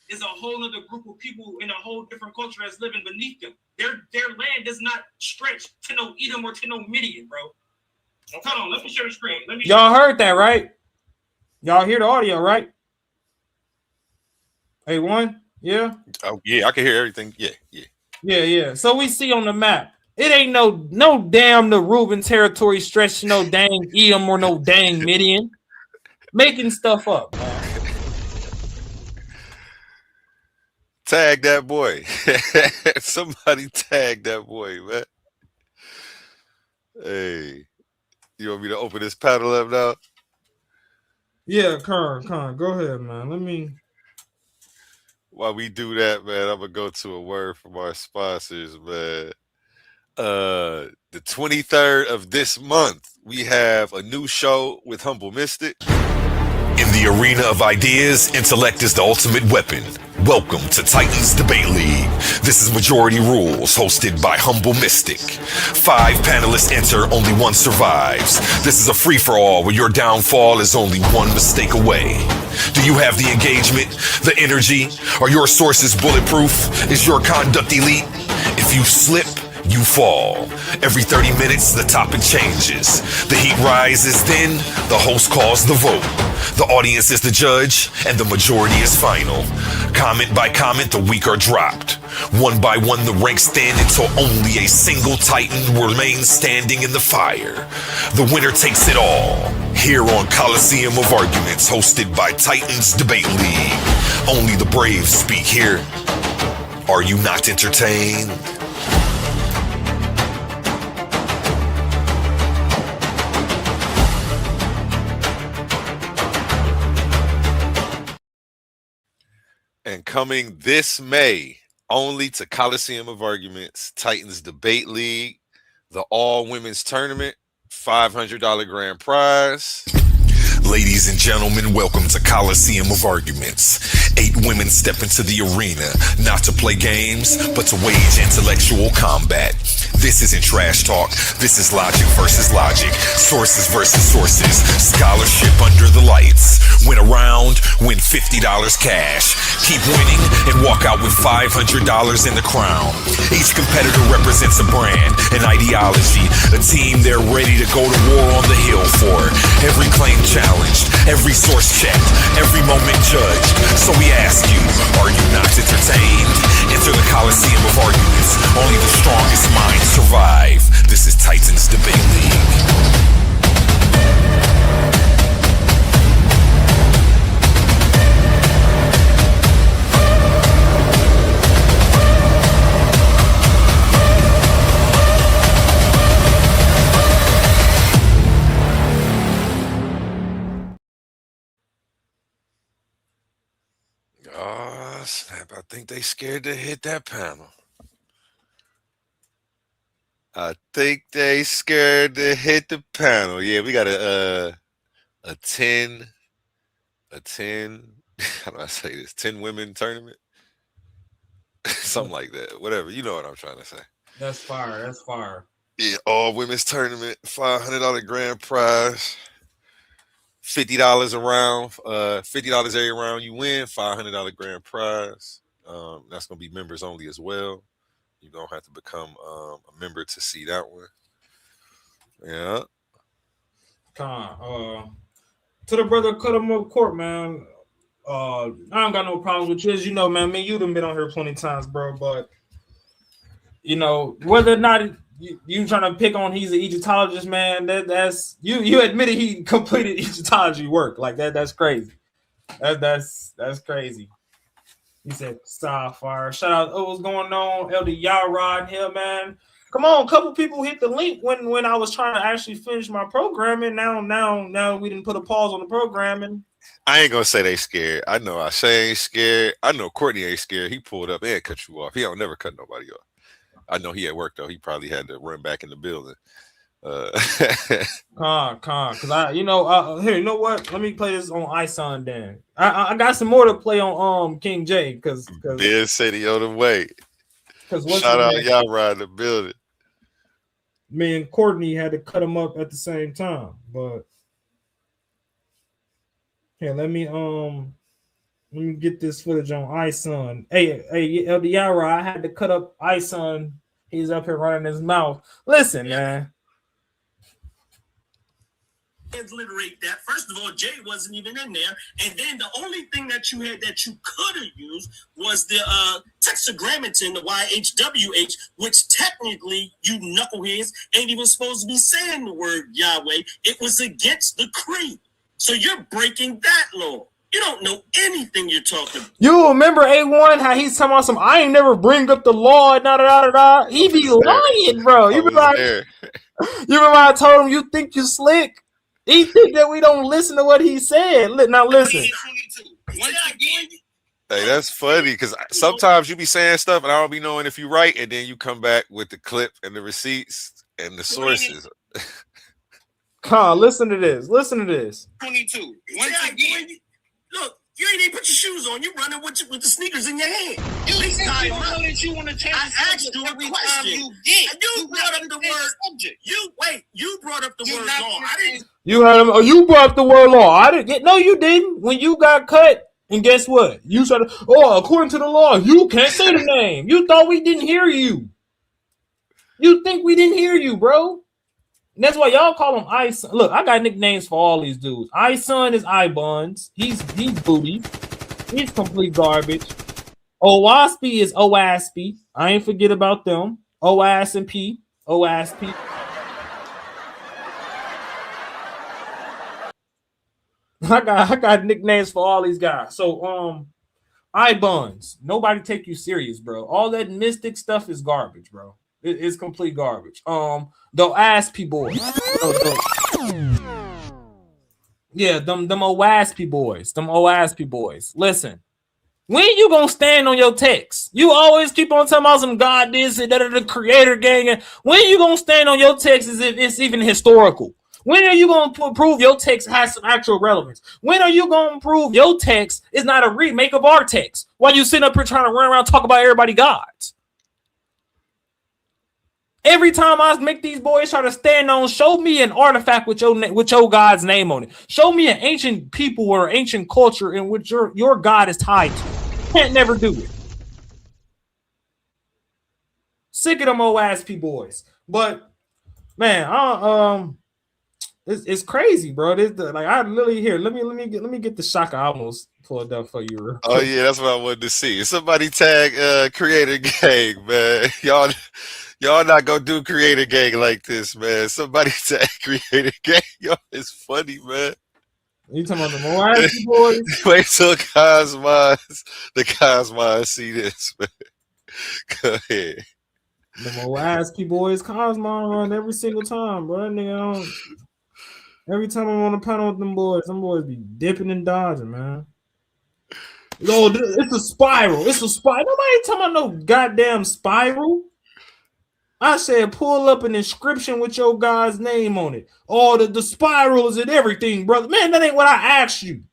is a whole other group of people in a whole different culture that's living beneath them. Their land does not stretch to no Edom or to no Midian, bro. Hold on, let me share the screen. Y'all heard that, right? Y'all hear the audio, right? Hey, one, yeah? Oh, yeah, I can hear everything. Yeah. So we see on the map, it ain't no damn the Reuben territory stretch to no dang Edom or no dang Midian. Making stuff up, man. Tag that boy. Somebody tag that boy, man. Hey, you want me to open this panel up now? Yeah, Con, go ahead, man. Let me. While we do that, man, I'm gonna go to a word from our sponsors, man. The 23rd of this month, we have a new show with Humble Mystic. In the arena of ideas, intellect is the ultimate weapon. Welcome to Titans Debate League. This is Majority Rules, hosted by Humble Mystic. 5 panelists enter, only one survives. This is a free-for-all where your downfall is only one mistake away. Do you have the engagement, the energy? Are your sources bulletproof? Is your conduct elite? If you slip, you fall. Every 30 minutes, the topic changes. The heat rises, then the host calls the vote. The audience is the judge, and the majority is final. Comment by comment, the weak are dropped. One by one, the ranks stand until only a single Titan remains standing in the fire. The winner takes it all. Here on Coliseum of Arguments, hosted by Titans Debate League. Only the brave speak here. Are you not entertained? And coming this May, only to Coliseum of Arguments, Titans Debate League, the all-women's tournament, $500 grand prize. Ladies and gentlemen, welcome to Coliseum of Arguments. 8 women step into the arena, not to play games, but to wage intellectual combat. This isn't trash talk, this is logic versus logic, sources versus sources, scholarship under the lights. Win a round, win $50 cash. Keep winning and walk out with $500 in the crown. Each competitor represents a brand, an ideology, a team they're ready to go to war on the hill for. Every claim challenged, every source checked, every moment judged. So we ask you, are you not entertained? Enter the Coliseum of Arguments. Only the strongest minds survive. This is Titans Debate League. Oh, snap. I think they scared to hit that panel. I think they scared to hit the panel. Yeah, we got a 10, how do I say this? 10 women tournament? Something like that. Whatever. You know what I'm trying to say. That's fire. That's fire. Yeah, all women's tournament, $500 grand prize. $50 a round, $50 every round you win, $500 grand prize. That's gonna be members only as well. You don't have to become a member to see that one. Yeah. To the brother, cut him up court, man. I don't got no problems with you, as you know, man. Me, you done been on here plenty of times, bro. But you know whether or not you trying to pick on he's an Egyptologist, man. That's you admitted he completed Egyptology work like that. That's crazy. That's crazy. He said Starfire. Shout out. Oh, what's going on? Elder Yarod here, man. Come on, a couple people hit the link when I was trying to actually finish my programming. Now we didn't put a pause on the programming. I ain't gonna say they scared. I know Ashay ain't scared. I know Courtney ain't scared. He pulled up and cut you off. He don't never cut nobody off. I know he at work though. He probably had to run back in the building. Cause I, here, you know what? Let me play this on iSun then. I got some more to play on King J because Ben said he on the way. Shout out y'all riding the building. Me and Courtney had to cut him up at the same time, but here, let me get this footage on iSun. Hey, El Diara, I had to cut up iSun. He's up here running his mouth. Listen, man. Transliterate that. First of all, Jay wasn't even in there, and then the only thing that you had that you could have used was the tetragrammaton, the YHWH, which technically you knuckleheads ain't even supposed to be saying the word Yahweh. It was against the creed, so you're breaking that law. You don't know anything you're talking about. You remember A1 how he's talking about some I ain't never bring up the law, da. He be lying, bro. You remember I told him you think you slick? He think that we don't listen to what he said. Now listen. Hey, that's funny because sometimes you be saying stuff and I don't be knowing if you right, and then you come back with the clip and the receipts and the sources. Listen to this. 22. Once again, look, you ain't even put your shoes on. You running with the sneakers in your hand. I asked you a question. You brought up the word subject. You brought up the word law. I didn't. You heard him. You brought up the word law. I didn't get. No, you didn't. When you got cut, and guess what? You started. Oh, according to the law, you can't say the name. You thought we didn't hear you. You think we didn't hear you, bro? And that's why y'all call him iSun. Look, I got nicknames for all these dudes. iSun is iBuns. He's booty. He's complete garbage. Owaspy is Owaspy. I ain't forget about them. OAS and P. Owaspy. I got nicknames for all these guys. So iBuns. Nobody take you serious, bro. All that mystic stuff is garbage, bro. It's complete garbage. The Aspy boys. Yeah, them Owaspy boys. Them Owaspy boys. Listen. When you gonna stand on your text? You always keep on talking about some God this and the creator gang. And when you gonna stand on your text as if it's even historical? When are you going to prove your text has some actual relevance? When are you going to prove your text is not a remake of our text? While you sitting up here trying to run around and talk about everybody gods? Every time I make these boys try to stand on, show me an artifact with your God's name on it. Show me an ancient people or ancient culture in which your God is tied to. Can't never do it. Sick of them old ass boys. But man, it's crazy, bro. I literally here. Let me get the Shaka. I almost pulled up for you. Oh yeah, that's what I wanted to see. Somebody tag Creator Gang, man. Y'all not gonna do Creator Gang like this, man. Somebody tag Creator Gang. Y'all, it's funny, man. You talking about the Moazi boys? Wait till the Cosmos see this, man. Go ahead. The Moazi boys, Cosmos run every single time, bro. Nigga, every time I'm on the panel with them boys be dipping and dodging, man. Yo, it's a spiral. It's a spiral. Nobody talking about no goddamn spiral. I said pull up an inscription with your God's name on it. Oh, the spiral is in everything, brother. Man, that ain't what I asked you.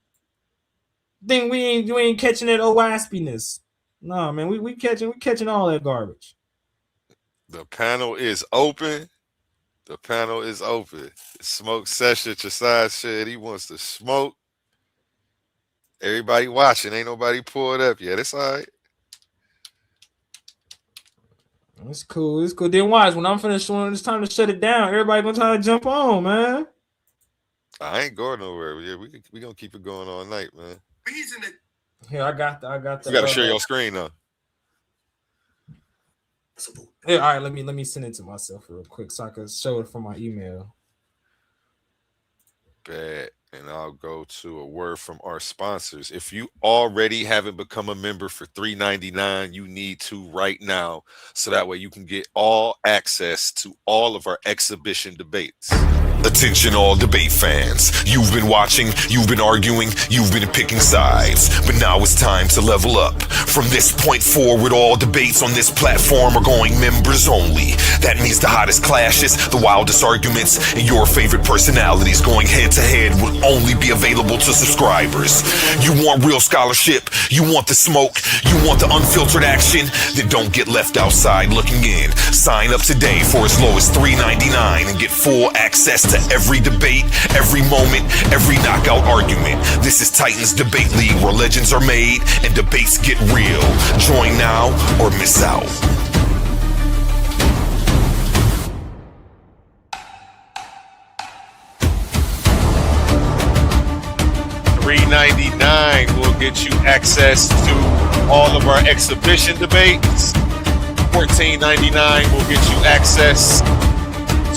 Think you ain't catching that waspiness. Nah, man, we catching all that garbage. The panel is open. The panel is open. Smoke session. Chaasad said he wants to smoke. Everybody watching. Ain't nobody pulled up yet. It's all right. It's cool. It's cool. Then watch when I'm finished. When it's time to shut it down, everybody gonna try to jump on, man. I ain't going nowhere. Yeah, we gonna keep it going all night, man. Here, I got the. You gotta share your screen though. Yeah, all right. Let me send it to myself real quick so I can show it from my email. Bad. And I'll go to a word from our sponsors. If you already haven't become a member for $3.99, you need to right now, so that way you can get all access to all of our exhibition debates. Attention all debate fans. You've been watching, you've been arguing, you've been picking sides. But now it's time to level up. From this point forward, all debates on this platform are going members only. That means the hottest clashes, the wildest arguments, and your favorite personalities going head to head will only be available to subscribers. You want real scholarship, you want the smoke, you want the unfiltered action, then don't get left outside looking in. Sign up today for as low as $3.99 and get full access to every debate, every moment, every knockout argument. This is Titans Debate League, where legends are made and debates get real. Join now or miss out. $3.99 will get you access to all of our exhibition debates. $14.99 will get you access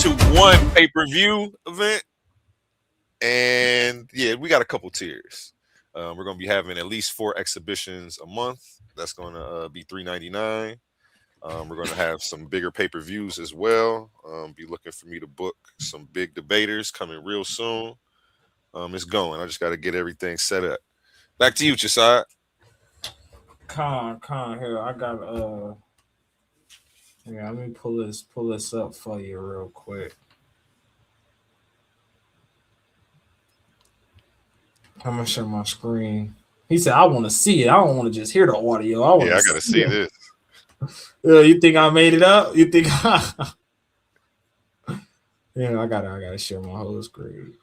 to one pay-per-view event. And yeah, we got a couple tiers. We're going to be having at least 4 exhibitions a month. That's going to be $3.99. We're going to have some bigger pay-per-views as well. Be looking for me to book some big debaters coming real soon. It's going. I just got to get everything set up. Back to you, Chaasad. Con here. I got yeah, let me pull this up for you real quick. I'm gonna share my screen. He said, "I want to see it. I don't want to just hear the audio. I gotta see this." You think I made it up? You think? Yeah, I gotta share my whole screen.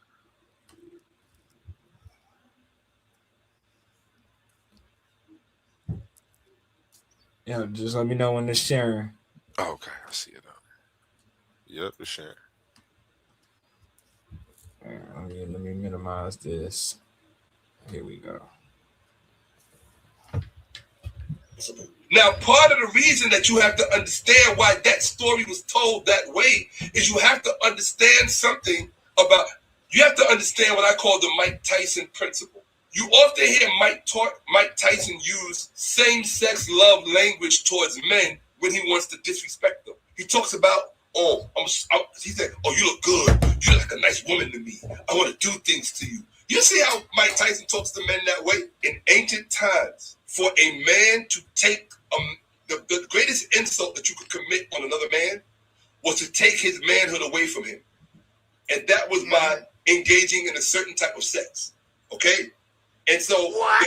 Yeah, just let me know when it's sharing. Oh, okay, I see it. Yep, it's sharing. Let me minimize this. Here we go. Now, part of the reason that you have to understand why that story was told that way is you have to understand something about, you have to understand what I call the Mike Tyson principle. You often hear Mike Tyson use same-sex love language towards men when he wants to disrespect them. He talks about, he said, you look good. You're like a nice woman to me. I want to do things to you. You see how Mike Tyson talks to men that way? In ancient times, for a man to take the greatest insult that you could commit on another man was to take his manhood away from him. And that was by engaging in a certain type of sex. Okay? And so the man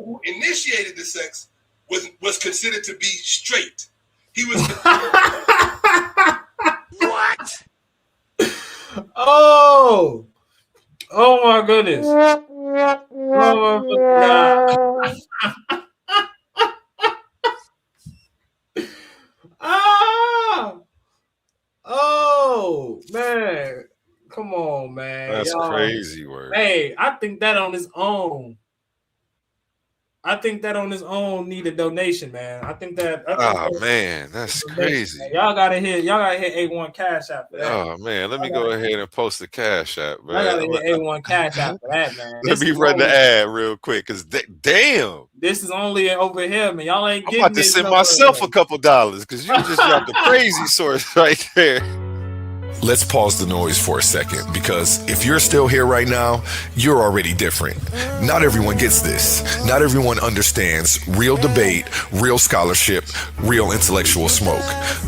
who initiated the sex was considered to be straight. He was what? Oh my goodness. Oh my God. Oh man. Come on, man. That's crazy word. Hey, I think that on its own need a donation, man. I think man, that's crazy. Man. Y'all gotta hit A1 Cash App for that. Oh man, let me go ahead and post the Cash App, man. I gotta hit A1 Cash App for that, man. Let me run the ad real quick, cause damn, this is only over here, man. Y'all ain't getting. I'm about to send myself a couple dollars because you just dropped the crazy source right there. Let's pause the noise for a second, because if you're still here right now, you're already different. Not everyone gets this. Not everyone understands real debate, real scholarship, real intellectual smoke.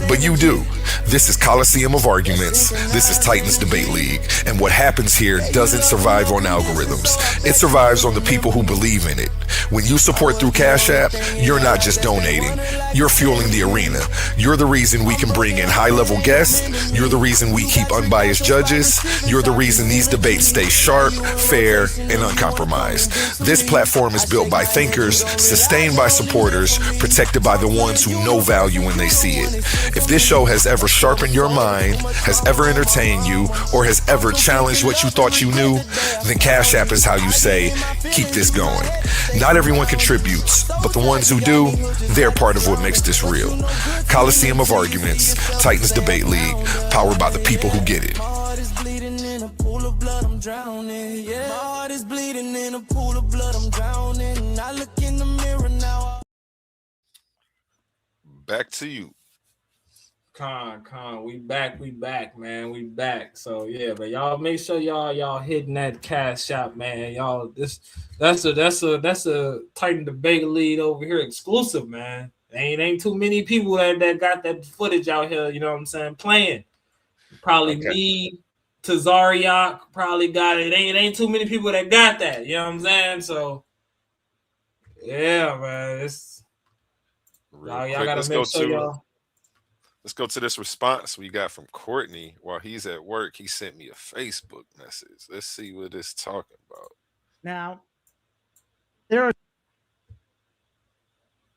But you do. This is Coliseum of Arguments. This is Titans Debate League. And what happens here doesn't survive on algorithms. It survives on the people who believe in it. When you support through Cash App, you're not just donating. You're fueling the arena. You're the reason we can bring in high-level guests. You're the reason we keep unbiased judges. You're the reason these debates stay sharp, fair, and uncompromised. This platform is built by thinkers, sustained by supporters, protected by the ones who know value when they see it. If this show has ever sharpened your mind, has ever entertained you, or has ever challenged what you thought you knew, then Cash App is how you say, keep this going. Not everyone contributes, but the ones who do, they're part of what makes this real. Coliseum of Arguments, Titans Debate League, powered by the people who get it. My heart is bleeding in a pool of blood, I'm drowning. Yeah, my heart is bleeding in a pool of blood, I'm drowning. I look in the mirror now. Back to you. We back, man. We back. So yeah, but y'all make sure y'all hitting that cash shop, man. Y'all, that's a Titan Debate Lead over here exclusive, man. Ain't too many people that got that footage out here, you know what I'm saying, playing. Probably me, Tazariak probably got it. Ain't too many people that got that, you know what I'm saying? So yeah, man. It's y'all gotta make sure y'all. Let's go to this response we got from Courtney while he's at work. He sent me a Facebook message. Let's see what it's talking about. Now, there are.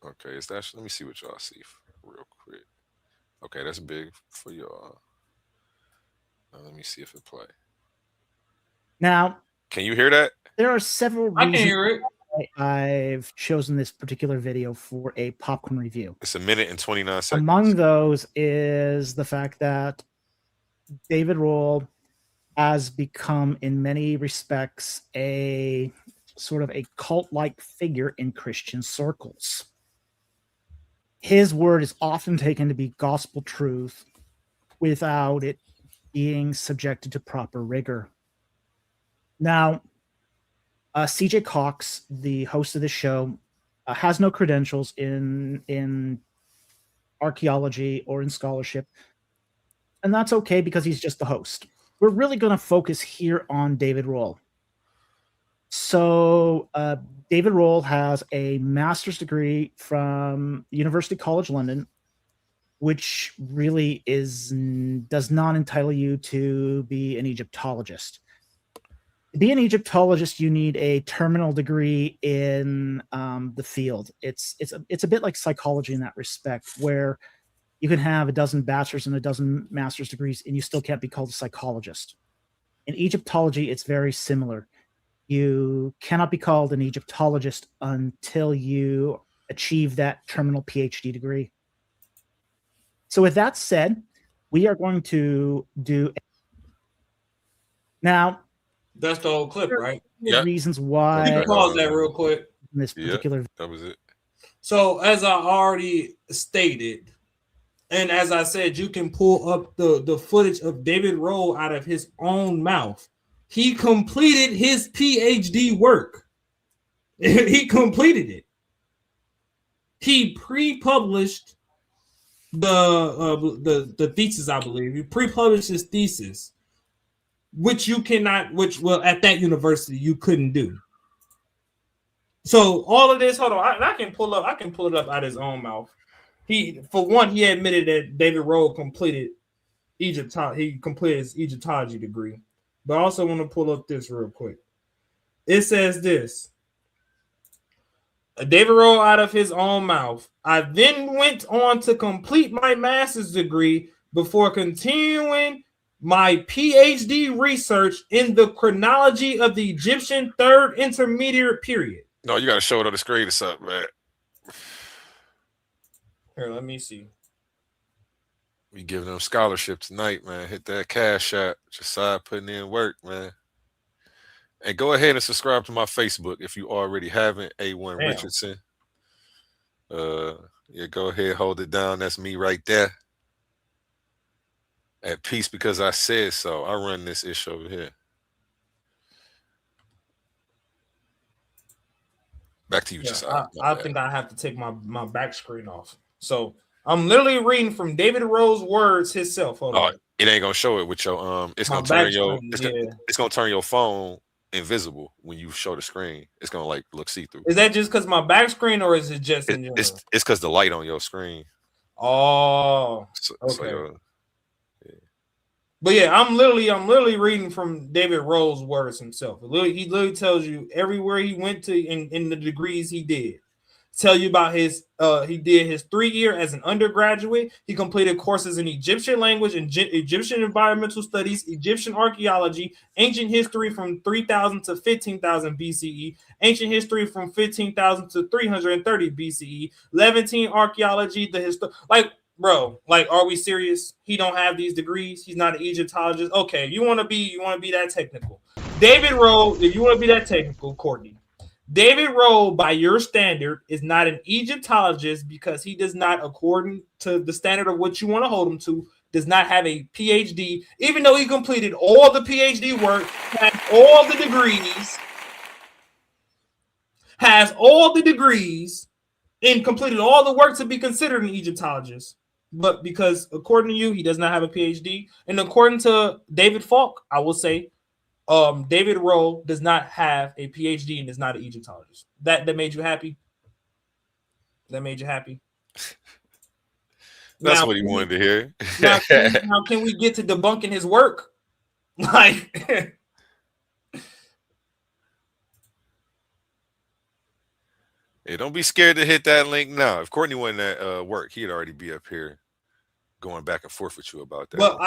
Okay, is that? Let me see what y'all see real quick. Okay, that's big for y'all. Let me see if it play. Now, can you hear that? There are several reasons I can hear it. I've chosen this particular video for a popcorn review. It's 1 minute and 29 seconds. Among those is the fact that David Rohl has become, in many respects, a sort of a cult-like figure in Christian circles. His word is often taken to be gospel truth without it being subjected to proper rigor. Now, CJ Cox, the host of the show, has no credentials in archaeology or in scholarship, and that's okay because he's just the host. We're really going to focus here on David Rohl. So David Rohl has a master's degree from University College London, which really does not entitle you to be an Egyptologist. To be an Egyptologist, you need a terminal degree in the field. It's a bit like psychology in that respect, where you can have a dozen bachelor's and a dozen master's degrees, and you still can't be called a psychologist. In Egyptology, it's very similar. You cannot be called an Egyptologist until you achieve that terminal PhD degree. So with that said, we are going to do now. That's the whole clip, right? Reasons why. You can pause that real quick. In this particular, that was it. So as I already stated, and as I said, you can pull up the footage of David Rohl out of his own mouth. He completed his PhD work. He completed it. He pre-published the thesis, I believe. He pre-published his thesis, which you cannot, at that university you couldn't do. So all of this, hold on, I can pull it up out of his own mouth. He admitted that David Rohl completed his Egyptology degree. But I also want to pull up this real quick. It says this. David Rohl out of his own mouth. I then went on to complete my master's degree before continuing my PhD research in the chronology of the Egyptian Third Intermediate Period. No, you got to show it on the screen or something, man. Here, let me see. We giving them scholarship tonight, man. Hit that cash app. Chaasad putting in work, man. And go ahead and subscribe to my Facebook if you already haven't. A1 Damn. Richardson. Yeah, go ahead, hold it down. That's me right there. At peace because I said so. I run this issue over here. Back to you, Chaasad. I think I have to take my back screen off. So I'm literally reading from David Rohl's words himself. Hold on. It ain't gonna show it with your it's gonna turn your phone invisible when you show the screen. It's gonna like look see-through. Is that just because my back screen, or is it just in general? It's because the light on your screen. Oh, okay. So, But yeah, I'm literally reading from David Rohl's words himself. He literally tells you everywhere he went to in the degrees he did. Tell you about his he did his 3-year as an undergraduate. He completed courses in Egyptian language and Egyptian environmental studies, Egyptian archaeology, ancient history from 3000 to 15,000 BCE, ancient history from 15,000 to 330 BCE, Levantine archaeology, like, bro, like, are we serious? He don't have these degrees. He's not an Egyptologist. Okay, you want to be that technical. David Rowe, if you want to be that technical, Courtney, David Rowe, by your standard, is not an Egyptologist because he does not, according to the standard of what you want to hold him to, does not have a PhD, even though he completed all the PhD work, has all the degrees, and completed all the work to be considered an Egyptologist. But because, according to you, he does not have a PhD, and according to David Falk, I will say, David Rowe does not have a PhD and is not an Egyptologist. That made you happy? That made you happy? That's what he wanted to hear. Now, can we get to debunking his work? Like, hey, don't be scared to hit that link now. If Courtney wasn't at work, he'd already be up here going back and forth with you about that. Well,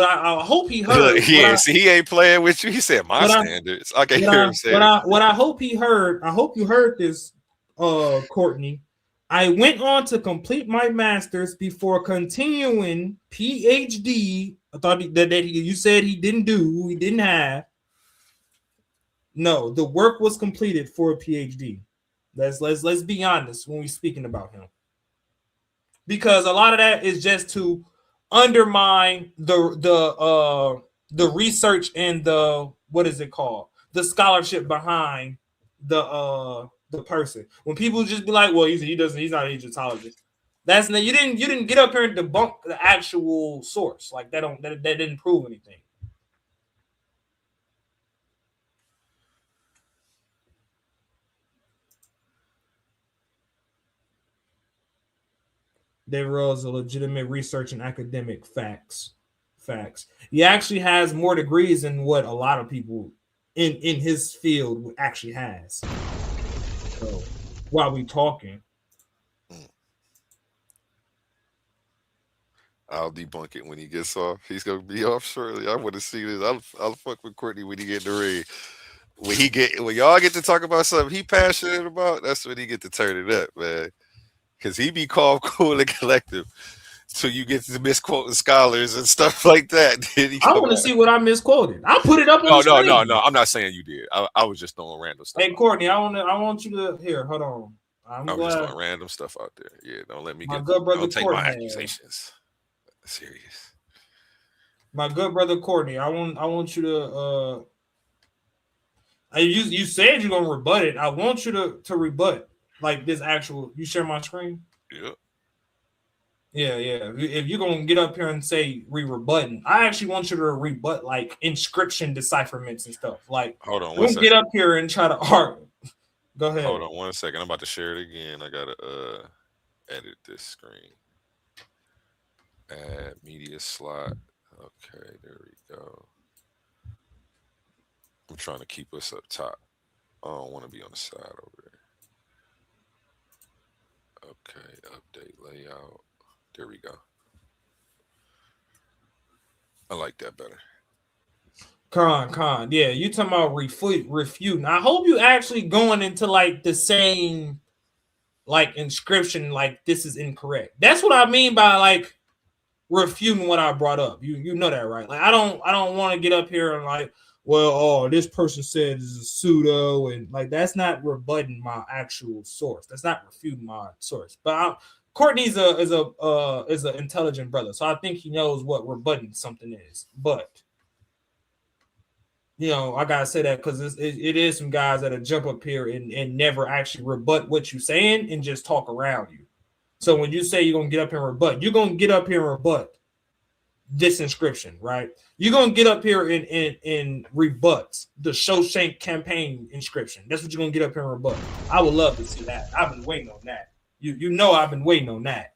I hope he heard. See, he ain't playing with you. He said my standards. I can hear him say what I hope he heard. I hope you heard this, Courtney. I went on to complete my master's before continuing PhD. I thought you said he didn't have. No, the work was completed for a PhD. Let's be honest when we're speaking about him. Because a lot of that is just to undermine the research and the, what is it called, the scholarship behind the person. When people just be like, well, he's not an Egyptologist. That's you didn't get up here and debunk the actual source. Like that didn't prove anything. David Rowe is a legitimate research and academic facts. He actually has more degrees than what a lot of people in his field actually has. So while we talking, I'll debunk it when he gets off. He's gonna be off shortly. I want to see this. I'll fuck with Courtney when he get in the ring. When y'all get to talk about something he passionate about, that's when he get to turn it up, man. Because he be calm, cool, and collective. So you get to misquoting scholars and stuff like that. I want to see what I misquoted. I'll put it up on the screen. No. I'm not saying you did. I was just throwing random stuff. Hey, Courtney, I want you to here. Hold on. I'm just throwing random stuff out there. Yeah, don't let me my good brother don't take Courtney, my accusations serious. My good brother Courtney, I want you to you said you're gonna rebut it. I want you to rebut. Like this actual, you share my screen? Yeah. If you're gonna get up here and say rebutting, I actually want you to rebut like inscription decipherments and stuff. Like, hold on, don't get up here and try to argue. Go ahead. Hold on 1 second. I'm about to share it again. I gotta edit this screen. Add media slot. Okay, there we go. I'm trying to keep us up top. I don't want to be on the side over there. Okay, update layout. There we go. I like that better. Con. Yeah, you talking about refuting. I hope you actually going into like the same like inscription, like this is incorrect. That's what I mean by like refuting what I brought up. You know that, right? Like I don't want to get up here and like, well, this person said is a pseudo, and like that's not rebutting my actual source. That's not refuting my source. But Courtney's is an intelligent brother, so I think he knows what rebutting something is. But you know, I gotta say that because it is some guys that'll jump up here and never actually rebut what you're saying and just talk around you. So when you say you're gonna get up here and rebut, you're gonna get up here and rebut this inscription, right? You're gonna get up here and rebut the Shawshank campaign inscription. That's what you're gonna get up here and rebut. I would love to see that. I've been waiting on that. You know I've been waiting on that.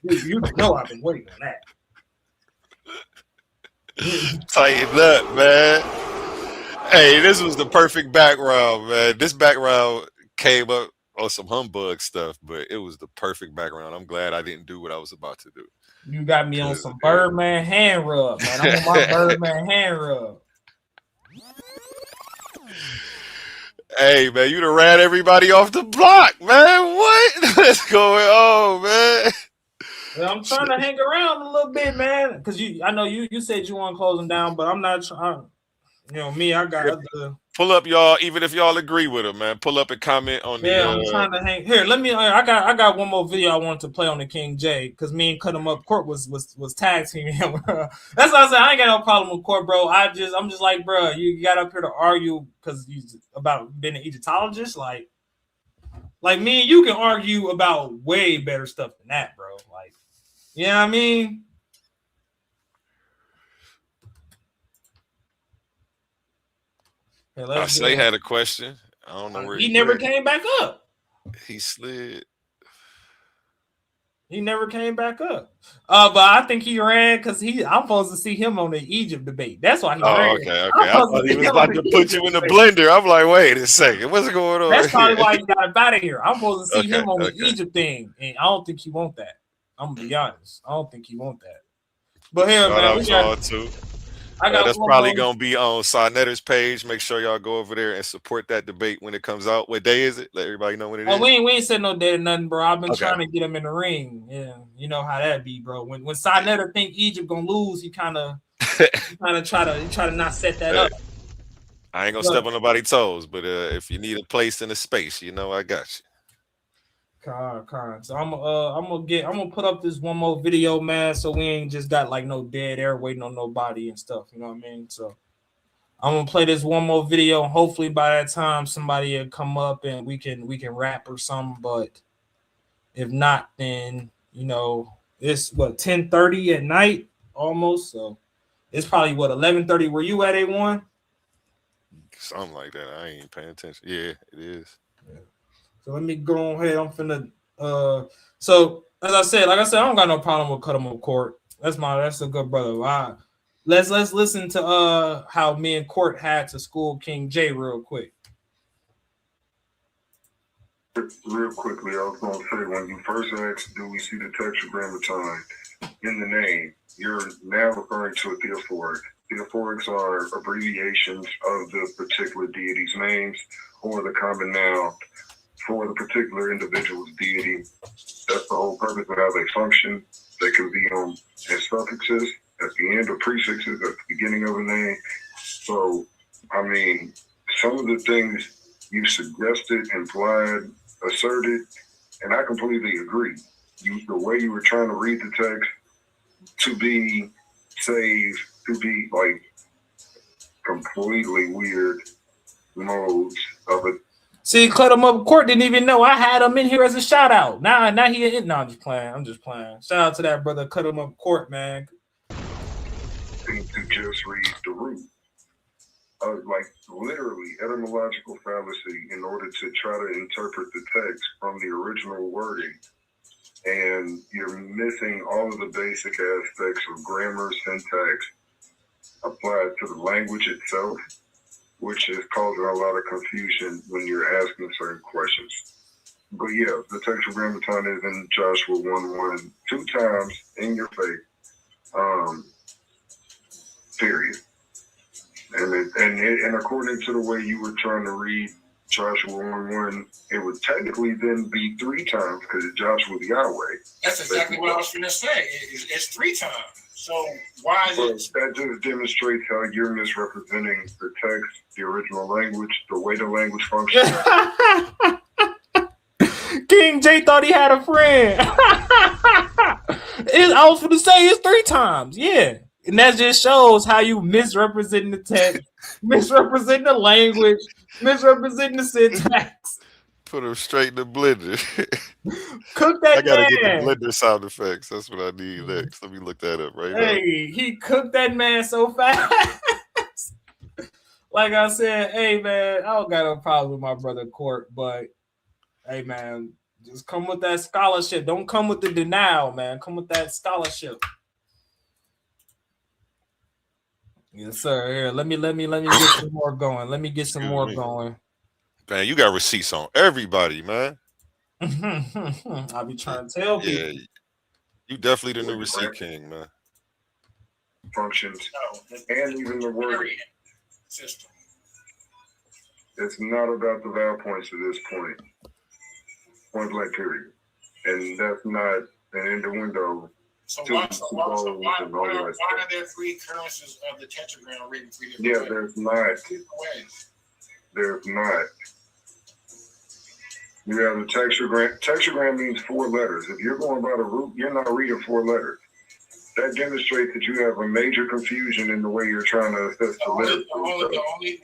You know I've been waiting on that. Tighten up, man. Hey, this was the perfect background, man. This background came up on some humbug stuff, but it was the perfect background. I'm glad I didn't do what I was about to do. You got me on some Birdman hand rub, man. I'm on my Birdman hand rub. Hey, man, you done ran everybody off the block, man. What? What's going on, man? Well, I'm trying to hang around a little bit, man, because I know you said you want to close them down, but I'm not trying. You know me, I got the. Pull up, y'all. Even if y'all agree with him, man, pull up and comment on the. Yeah, I'm trying to hang here. Let me. I got one more video I wanted to play on the King J because me and Cut Him Up Court was tag teaming him. That's what I said. I ain't got no problem with Court, bro. I'm just like, bro, you got up here to argue because you about being an Egyptologist, like me and you can argue about way better stuff than that, bro. Like, you know what I mean? I say had a question. I don't know where he never came back up. He slid. He never came back up. But I think he ran because I'm supposed to see him on the Egypt debate. That's why he ran. Okay. I thought he was about to put you in the blender. I'm like, wait a second, what's going on? That's probably why he got out of here. I'm supposed to see him on the Egypt thing, and I don't think he want that. I'm gonna be honest. I don't think he want that. But here, man, we got too. That's probably gonna be on Sonetter's page. Make sure y'all go over there and support that debate when it comes out. What day is it? Let everybody know when it is. We ain't said no day or nothing, bro. I've been trying to get him in the ring. Yeah, you know how that be, bro. When Sonetter think Egypt gonna lose, he kind of try to not set that up. I ain't gonna step on nobody's toes, but if you need a place in a space, you know I got you. So I'm gonna put up this one more video, man, so we ain't just got like no dead air waiting on nobody and stuff, you know what I mean? So I'm gonna play this one more video, and hopefully by that time somebody will come up and we can rap or something. But if not, then you know it's 10:30 at night almost, so it's probably 11:30 where you at, A1? Something like that. I ain't paying attention. Yeah, it is. Yeah. So let me go ahead. I'm finna. So as I said, I don't got no problem with Cut Him Up Court. That's a good brother. Let's listen to how me and Court had to school King J real quick. Real quickly, I was going to say, when you first asked, do we see the tetragrammaton in the name, you're now referring to a theophoric. Theophorics are abbreviations of the particular deity's names or the common noun for the particular individual's deity. That's the whole purpose of how they function. They can be as suffixes at the end or prefixes at the beginning of a name. So, I mean, some of the things you suggested, implied, asserted, and I completely agree. The way you were trying to read the text to be saved, to be like completely weird modes of it. See, Cut Him Up Court didn't even know I had him in here as a shout out. Now he no, I'm just playing. Shout out to that brother Cut Him Up Court, man. To just read the root. Like literally etymological fallacy in order to try to interpret the text from the original wording. And you're missing all of the basic aspects of grammar, syntax applied to the language itself, which is causing a lot of confusion when you're asking certain questions. But yeah, the tetragrammaton is in Joshua 1:1 2 times in your face. Period. And according to the way you were trying to read Joshua 1:1, it would technically then be 3 times because Joshua's Yahweh. That's exactly what I was going to say. It's 3 times. So why is it? That just demonstrates how you're misrepresenting the text, the original language, the way the language functions. King J thought he had a friend. I was going to say it's 3 times. Yeah. And that just shows how you misrepresenting the text, misrepresenting the language, misrepresenting the syntax. Put him straight in the blender. Cook that man. I gotta get the blender sound effects. That's what I need next. Let me look that up right now. Hey, he cooked that man so fast. Like I said, hey man, I don't got no problem with my brother Court, but hey man, just come with that scholarship. Don't come with the denial, man. Come with that scholarship. Yes, sir. Here, let me get some more going. Let me get some more going. Man, you got receipts on everybody, man. I'll be trying to tell people. Yeah, you definitely the new receipt king, man. Functions and even the word system. It's not about the vowel points at this point. Point blank period. And that's not an innuendo. So why are there three occurrences of the tetragram written three different ways? There's not. There's not. You have the tetragram. Tetragram means 4 letters. If you're going by the root, you're not reading 4 letters. That demonstrates that you have a major confusion in the way you're trying to assess the letters. The only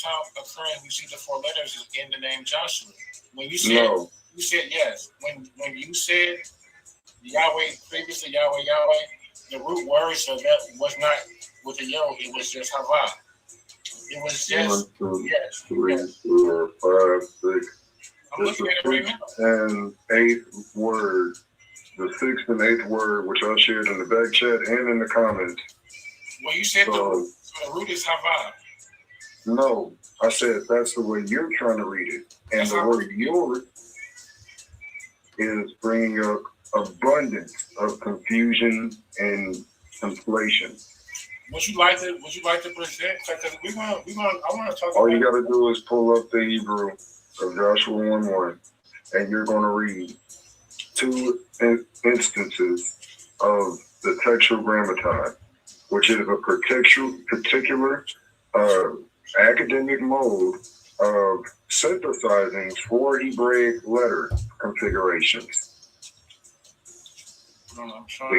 time occurring we see the 4 letters is in the name Joshua. When you said you said yes. When you said Yahweh previously, Yahweh, the root word so that was not with the yo, it was just Hava. It was just 1, 2, 3, 4, 5, 6. It's the 6th and 8th word. The 6th and 8th word, which I shared in the back chat and in the comments. Well, you said the root is Hava. No, I said that's the way you're trying to read it. And the word yours is bringing up abundance of confusion and conflation. Would you like to present? Because I want to talk. All you got to do is pull up the Hebrew of Joshua 1:1, and you're going to read 2 instances of the tetragrammaton, which is a particular academic mode of synthesizing 4 Hebraic letter configurations. The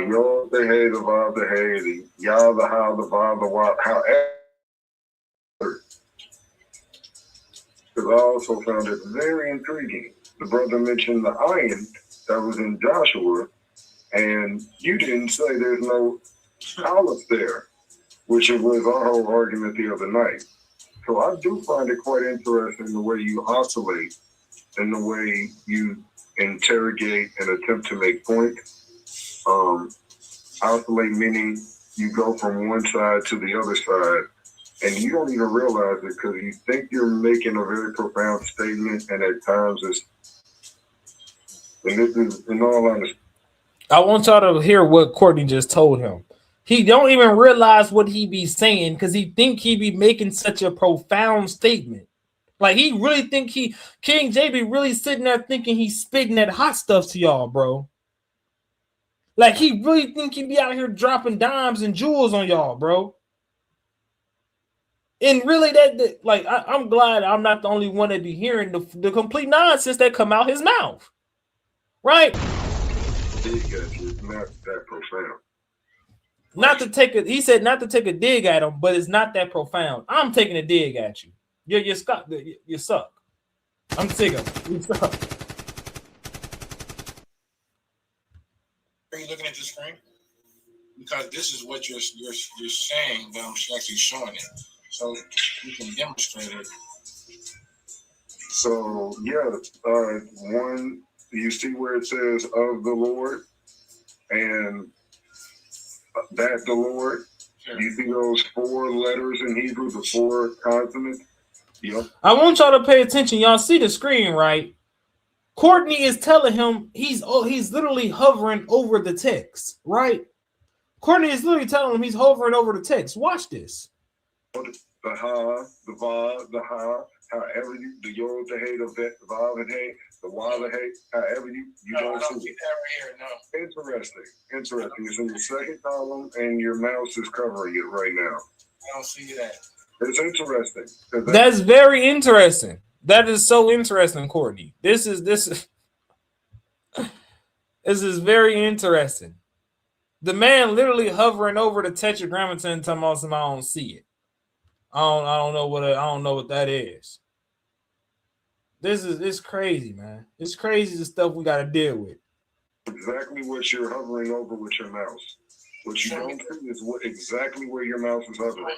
Yod, the Hey, the Vav, the Hey, the Yah, the Ha, the Vav, the Wav, however. Because I also found it very intriguing. The brother mentioned the ayin that was in Joshua, and you didn't say there's no aleph there, which it was our whole argument the other night. So I do find it quite interesting the way you oscillate and the way you interrogate and attempt to make points. Oscillate meaning you go from one side to the other side, and you don't even realize it because you think you're making a very profound statement, and at times it's. And this is in all honesty. I want y'all to hear what Courtney just told him. He don't even realize what he be saying because he think he be making such a profound statement. Like he really think King J be really sitting there thinking he's spitting that hot stuff to y'all, bro. Like he really think he be out here dropping dimes and jewels on y'all, bro. And really, I'm glad I'm not the only one that be hearing the complete nonsense that come out his mouth, right? It's not that profound. Not to take he said not to take a dig at him, but it's not that profound. I'm taking a dig at you. You suck. I'm sick of it. You suck. Are you looking at the screen? Because this is what you're saying, but I'm actually showing it, so you can demonstrate it. So one, you see where it says of the Lord, and that the Lord. Sure. You see those 4 letters in Hebrew, the 4 consonants. Yep. I want y'all to pay attention. Y'all see the screen, right? Courtney is telling him he's literally hovering over the text, right? Courtney is literally telling him he's hovering over the text. Watch this. The ha, the va, the ha, however you, the yod, the hey, the vet, the vav, and hey, the wav, the hey, however you don't see it. That right here, no. Interesting. It's in the second column, and your mouse is covering it right now. I don't see that. It's interesting. That's very interesting. That is so interesting, Courtney. This is very interesting. The man literally hovering over the tetragrammaton telling us I don't see it. I don't know what that is. It's crazy, man. It's crazy the stuff we got to deal with. Exactly what you're hovering over with your mouse. What you don't see is exactly where your mouse is hovering.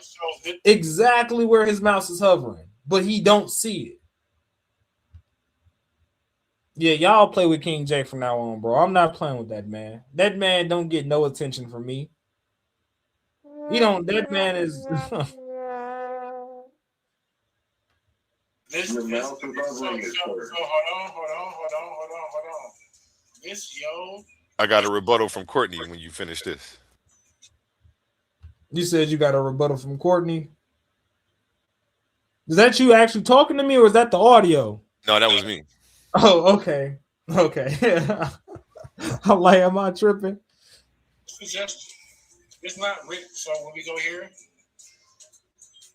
Exactly where his mouse is hovering, but he don't see it. Yeah, y'all play with King J from now on, bro. I'm not playing with that man. That man don't get no attention from me. He don't. That man is. Your mouth is ugly, sir. Hold on. This, yo. I got a rebuttal from Courtney when you finish this. You said you got a rebuttal from Courtney. Is that you actually talking to me, or is that the audio? No, that was me. Oh, okay. I'm like, am I tripping? It's not written. So when we go here,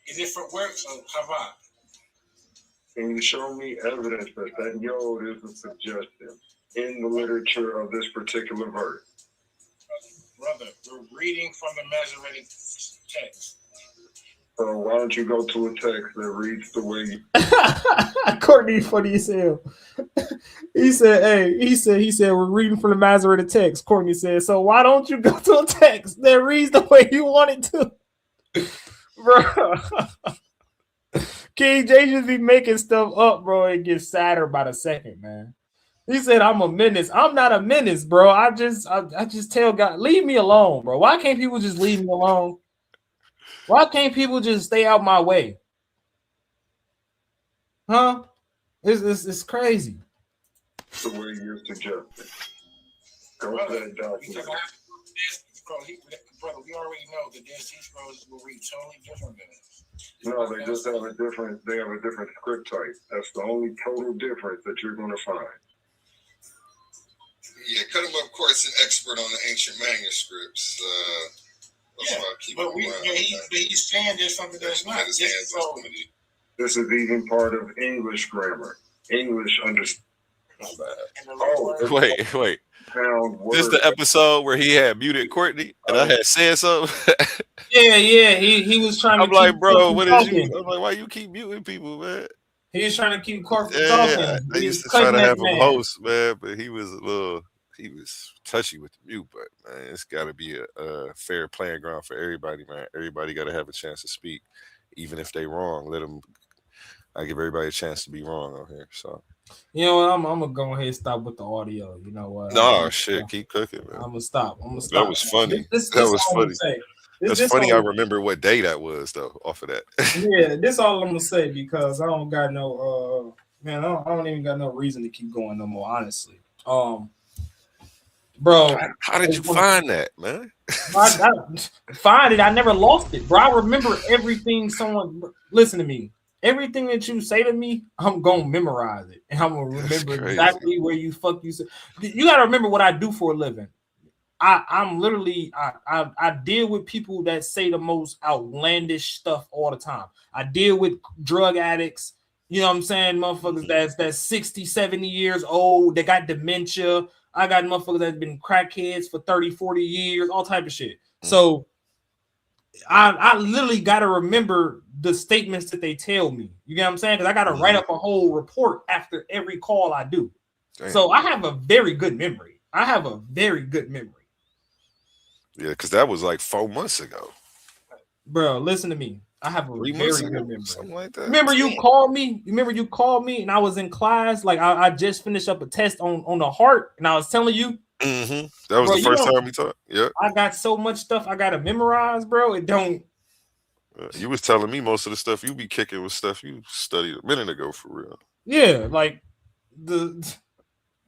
is it for work? So Chavad. Can you show me evidence that yod is a suggestion in the literature of this particular verse? Brother, we're reading from the Masoretic text. So why don't you go to a text that reads the way you... Courtney funny as hell. He said, we're reading from the Masoretic text. Courtney said, so why don't you go to a text that reads the way you want it to? Bro. King J just be making stuff up, bro. It gets sadder by the second, man. He said, I'm a menace. I'm not a menace, bro. I just tell God, leave me alone, bro. Why can't people just leave me alone? Why can't people just stay out my way? Huh? It's crazy. The way you're suggesting. Go to that document. Brother, we already know that these scrolls will read totally different than us. No, they just have a different script type. That's the only total difference that you're going to find. Yeah, Cutting, of course, an expert on the ancient manuscripts. He's saying there's something that's not. This is even part of English grammar. English understand. Wait. This is the episode where he had muted Courtney and I had said something. Yeah. He was trying to. I'm like, bro, what is you? I'm like, why you keep muting people, man? He was trying to keep Court from talking. I used to try to have him host, man, but he was touchy with the mute. But man, it's got to be a fair playing ground for everybody, man. Everybody got to have a chance to speak, even if they wrong. I give everybody a chance to be wrong on here. So, you know what? I'm gonna go ahead and stop with the audio. You know what? No, shit, keep cooking, man. I'm gonna stop. That was funny. That was funny. That's funny. I remember what day that was, though. Off of that. Yeah, this all I'm gonna say because I don't got no I don't even got no reason to keep going no more. Honestly, bro. How did you find that, man? I find it. I never lost it, bro. I remember everything. Listen to me. Everything that you say to me, I'm gonna memorize it, and I'm gonna remember exactly where you said. You gotta remember what I do for a living. I'm literally I deal with people that say the most outlandish stuff all the time. I deal with drug addicts, you know what I'm saying? Motherfuckers that's 60, 70 years old, they got dementia. I got motherfuckers that's been crackheads for 30, 40 years, all type of shit. So I literally gotta remember the statements that they tell me. You get what I'm saying? Because I gotta write up a whole report after every call I do. Damn. So I have a very good memory. Yeah, because that was like 4 months ago. Bro, listen to me. I have a very good memory. Something like that. Remember you called me and I was in class. Like I just finished up a test on the heart and I was telling you. Mm-hmm. That was the first time we talked. Yeah. I got so much stuff I gotta memorize, bro. It don't. You was telling me most of the stuff you be kicking was stuff you studied a minute ago for real. Yeah, like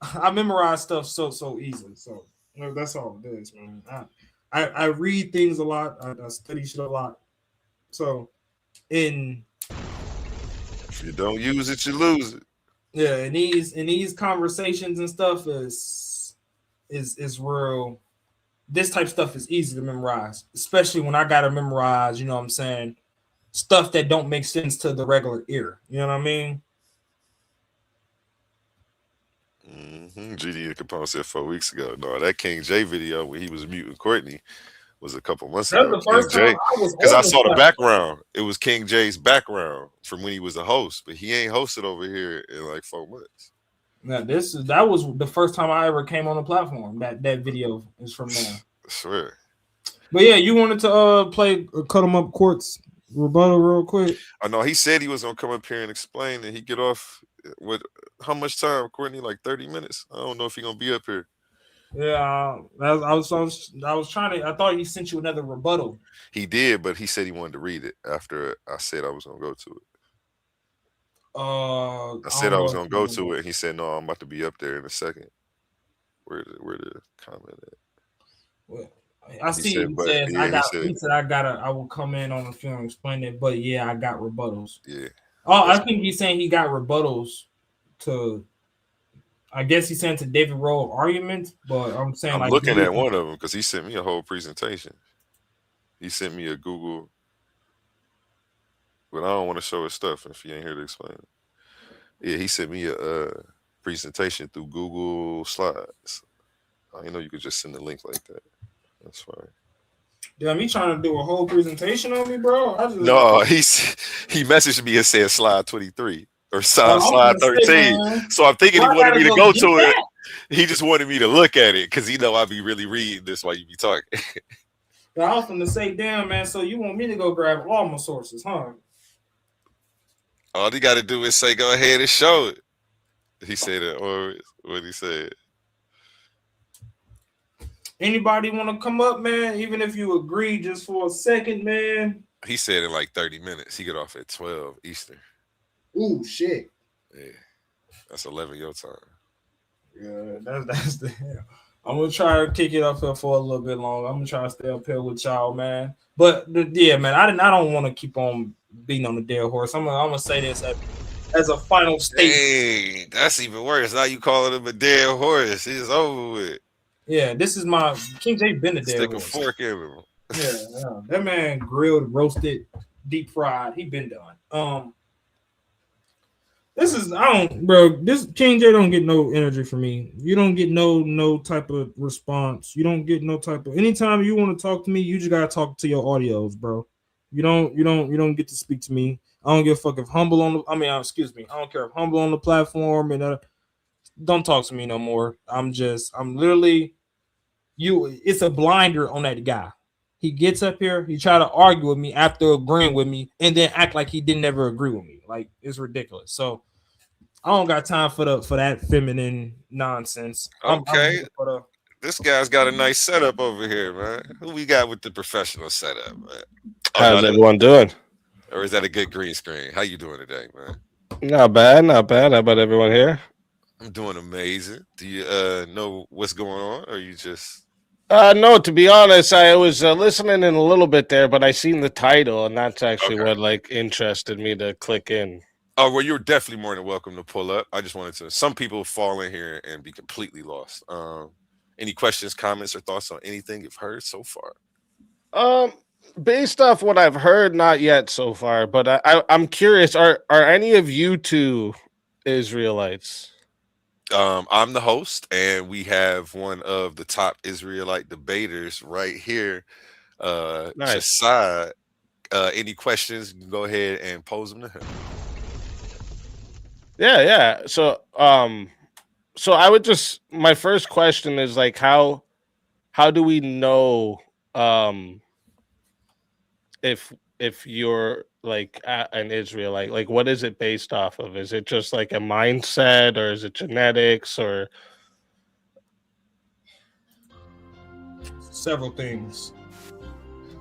I memorize stuff so easily. So that's all it is, man. I read things a lot. I study shit a lot. So if you don't use it, you lose it. Yeah, and these conversations and stuff is real. This type of stuff is easy to memorize, especially when I gotta memorize, you know what I'm saying, stuff that don't make sense to the regular ear. You know what I mean? GD Capone said 4 weeks ago. No, that King J video when he was muting Courtney was a couple months ago. That's the first time because I saw the background. It was King J's background from when he was a host, but he ain't hosted over here in like 4 months. Now that was the first time I ever came on the platform. That video is from there. I swear. But yeah, you wanted to play Cut 'em Up Court's rebuttal real quick. I know he said he was gonna come up here and explain, and he get off with how much time, Courtney? Like 30 minutes. I don't know if he gonna be up here. Yeah, I was trying to. I thought he sent you another rebuttal. He did, but he said he wanted to read it after I said I was gonna go to it. I said I was gonna go to it. He said, "No, I'm about to be up there in a second." Where the comment at? Well, I see. Said, he but, says yeah, he said I will come in on the film and explain it. But yeah, I got rebuttals. Yeah. Oh, I think he's saying he got rebuttals to. I guess he's saying to David Rowe argument, but I'm saying I'm looking at one of them because he sent me a whole presentation. He sent me a Google, but I don't want to show his stuff if he ain't here to explain it. Yeah, he sent me a presentation through Google Slides. I didn't know you could just send a link like that. That's fine. Damn, he trying to do a whole presentation on me, bro. No, he messaged me and said slide 23 or slide 13. So I'm thinking he wanted me to go to it. He just wanted me to look at it because I be really reading this while you be talking. I was going to say, damn, man, so you want me to go grab all my sources, huh? All he got to do is say, go ahead and show it. He said it, or what he said. Anybody want to come up, man? Even if you agree just for a second, man. He said in like 30 minutes. He get off at 12 Eastern. Ooh, shit. Yeah. That's 11 your time. Yeah, that's the hell. I'm gonna try to kick it up here for a little bit longer. I'm gonna try to stay up here with y'all, man. But yeah, man, I don't want to keep on beating on the dead horse. I'm gonna say this as a final statement. Hey, that's even worse. Now you calling him a dead horse. It's over with. Yeah, this is my King J been a dead horse. Stick a fork in him. Yeah, that man grilled, roasted, deep fried. He been done. This King J don't get no energy from me. You don't get no type of response. You don't get no type of anytime you want to talk to me, you just gotta talk to your audios, bro. You don't get to speak to me. I don't give a fuck if Humble on the I don't care if Humble on the platform and don't talk to me no more. I'm literally it's a blinder on that guy. He gets up here, he try to argue with me after agreeing with me, and then act like he didn't ever agree with me. Like, it's ridiculous. So I don't got time for that feminine nonsense. Okay. This guy's got a nice setup over here, man. Who we got with the professional setup, man? How's everyone doing? Or is that a good green screen? How you doing today, man? Not bad. How about everyone here? I'm doing amazing. Do you know what's going on, or you just? No, to be honest, I was listening in a little bit there, but I seen the title, and that's actually what interested me to click in. Oh, well, you're definitely more than welcome to pull up. I just wanted to. Some people fall in here and be completely lost. Any questions, comments, or thoughts on anything you've heard so far? Based off what I've heard, not yet so far, but I'm curious. Are any of you two Israelites? I'm the host, and we have one of the top Israelite debaters right here, Nice. Chaasad. Any questions? You can go ahead and pose them to him. Yeah. So, I would just my first question is how do we know if you're an Israelite? Like, what is it based off of? Is it just like a mindset, or is it genetics, or several things?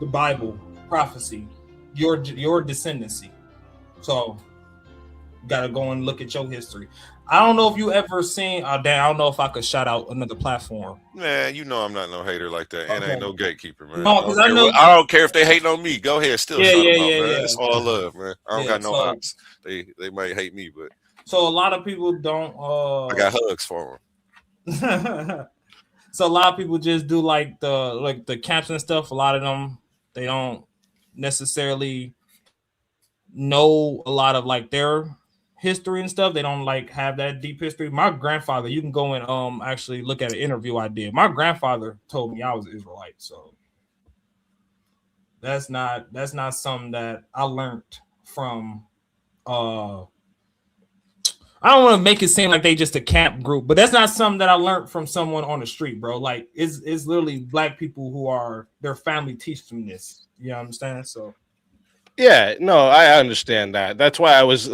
The Bible, prophecy, your descendancy. So, gotta go and look at your history. I don't know if you ever seen. I don't know if I could shout out another platform. Man, you know I'm not no hater like that, and I ain't no gatekeeper, man. No, because I don't care if they hate on me. Go ahead, still shout them out, man. Yeah. It's all love, man. I don't got no ops. They might hate me, but so a lot of people don't. I got hugs for them. So a lot of people just do the camps and stuff. A lot of them they don't necessarily know a lot of their history and stuff. They don't have that deep history. My grandfather, you can go and actually look at an interview I did. My grandfather told me I was Israelite, so that's not something that I learned from. I don't want to make it seem like they just a camp group, but that's not something that I learned from someone on the street, bro. Like it's literally black people who are their family teach them this. You know what I'm saying? So. Yeah, no, I understand that. That's why I was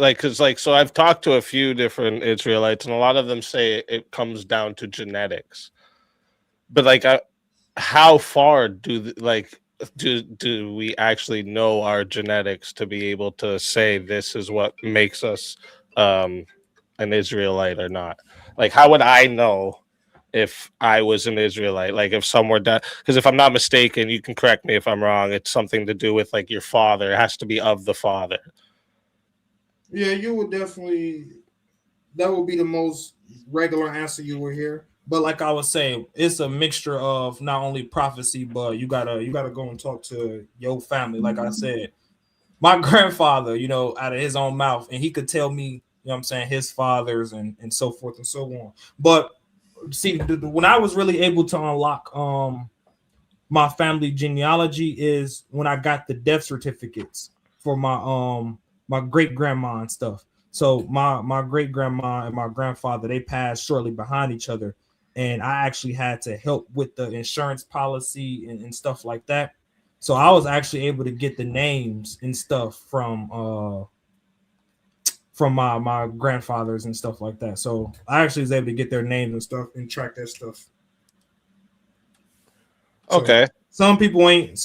so I've talked to a few different Israelites, and a lot of them say it comes down to genetics. But how far do we actually know our genetics to be able to say this is what makes us an Israelite or not? Like, how would I know if I was an Israelite? Like, if someone died, because if I'm not mistaken, you can correct me if I'm wrong. It's something to do with like your father. It has to be of the father. Yeah, you would definitely. That would be the most regular answer you will hear. But like I was saying, it's a mixture of not only prophecy, but you gotta go and talk to your family. Like I said, my grandfather, out of his own mouth, and he could tell me, what I'm saying, his fathers and so forth and so on. But see, when I was really able to unlock my family genealogy is when I got the death certificates for my great grandma and stuff. So my great grandma and my grandfather, they passed shortly behind each other, and I actually had to help with the insurance policy and stuff like that. So I was actually able to get the names and stuff from my grandfathers and stuff like that. So I actually was able to get their names and stuff and track that stuff. So Okay. Some people ain't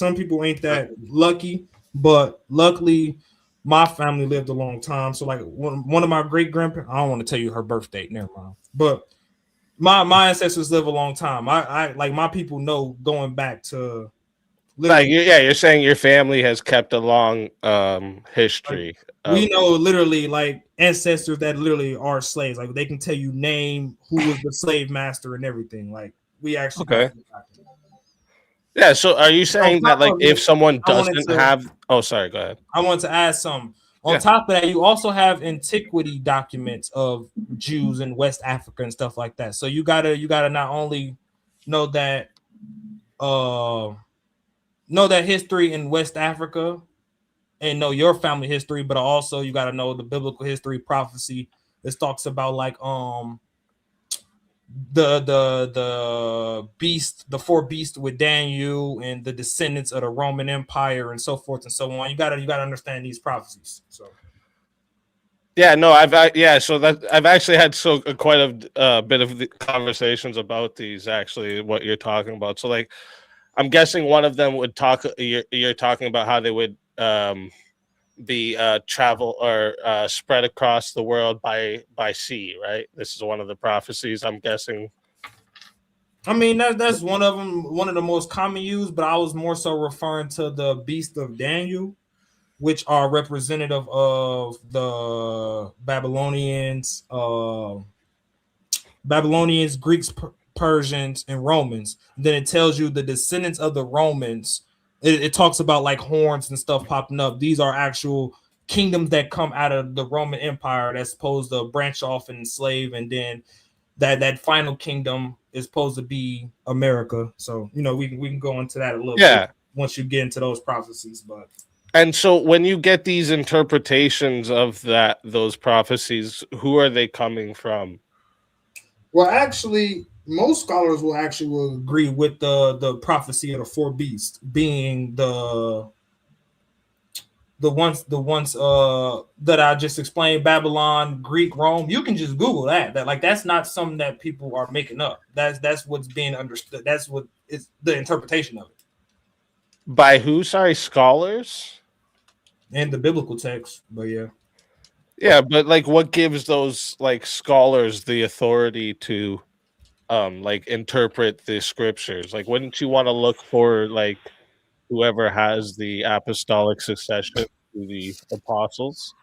that lucky, but luckily my family lived a long time. So like one of my great grandparents, I don't want to tell you her birth date, never mind. But my ancestors live a long time. I like my people know going back to Like, you're saying your family has kept a long history. We know literally like ancestors that literally are slaves. Like they can tell you name who was the slave master and everything. Like we actually Okay. Yeah, so are you saying that like if someone doesn't have sorry, go ahead. I wanted to add something. On top of that, you also have antiquity documents of Jews in West Africa and stuff like that. So you gotta not only know that history in West Africa and know your family history, but also you gotta know the biblical history prophecy. This talks about like the beast, the four beasts with Daniel and the descendants of the Roman Empire and so forth and so on. You gotta understand these prophecies. So yeah, no, so that I've actually had quite a bit of the conversations about these, actually, what you're talking about. So like I'm guessing one of them would talk, you're talking about how they would be travel or spread across the world by sea, right? This is one of the prophecies, I'm guessing. I mean, that's one of them, one of the most common used, but I was more so referring to the beast of Daniel, which are representative of the Babylonians, Greeks, Persians, and Romans. Then it tells you the descendants of the Romans. It talks about like horns and stuff popping up. These are actual kingdoms that come out of the Roman Empire that's supposed to branch off and enslave, and then that final kingdom is supposed to be America. So we can go into that a little bit once you get into those prophecies. But and so when you get these interpretations of those prophecies, who are they coming from? Well, actually, most scholars will agree with the prophecy of the four beasts being the ones that I just explained: Babylon, Greek, Rome. You can just Google that. That's not something that people are making up. That's what's being understood. That's what is the interpretation of it. By who? Sorry, scholars? And the biblical text, but yeah. Yeah, but like what gives those like scholars the authority to like interpret the scriptures? Like, wouldn't you want to look for like whoever has the apostolic succession to the apostles?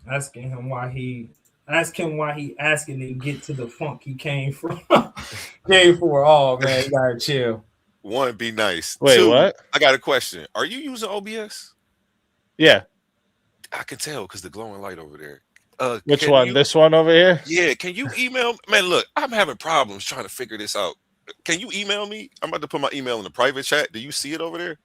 Ask him why he asking to get to the funk he came from. Came for. Oh man, you gotta chill. One, be nice. Wait, Two, what? I got a question. Are you using OBS? Yeah. I can tell because the glowing light over there. Which one? This one over here? Yeah. Can you email? Man, look, I'm having problems trying to figure this out. Can you email me? I'm about to put my email in the private chat. Do you see it over there?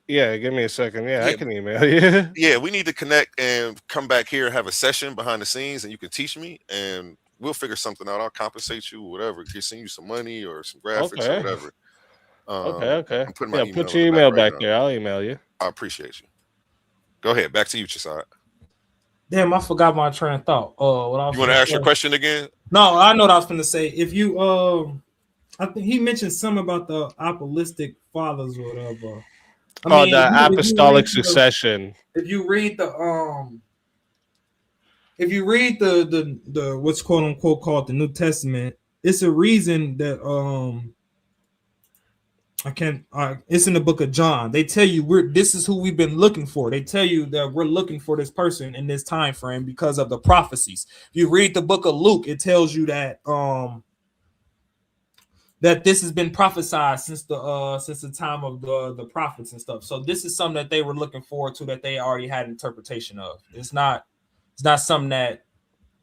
Yeah. Give me a second. Yeah, I can email you. Yeah, we need to connect and come back here and have a session behind the scenes, and you can teach me, and we'll figure something out. I'll compensate you, whatever. Send you some money or some graphics or whatever. Okay. I'm putting my email put your email back there. I'll email you. I appreciate you. Go ahead. Back to you, Chaasad. Damn, I forgot my train of thought. You want to ask your question again? No, I know what I was going to say. If you, I think he mentioned something about the apostolic fathers or whatever. The apostolic succession. If you read the if you read the what's quote unquote called the New Testament, it's a reason that it's in the book of John. They tell you this is who we've been looking for. They tell you that we're looking for this person in this time frame because of the prophecies. If you read the book of Luke, it tells you that that this has been prophesied since the time of the prophets and stuff. So this is something that they were looking forward to, that they already had interpretation of. It's not something that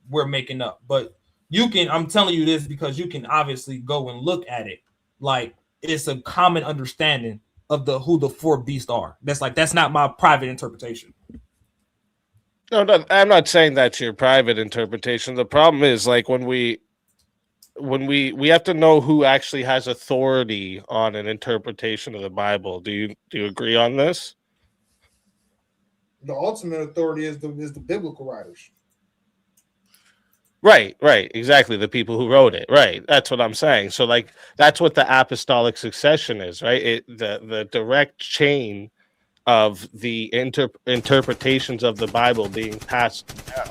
we're making up. But I'm telling you this because you can obviously go and look at it. Like, it's a common understanding of who the four beasts are. That's not my private interpretation. No, I'm not saying that's your private interpretation. The problem is, like, when we have to know who actually has authority on an interpretation of the Bible. Do you agree on this? The ultimate authority is the biblical writers. Right, exactly. The people who wrote it, right? That's what I'm saying. So, like, that's what the apostolic succession is, right? The direct chain of the interpretations of the Bible being passed down.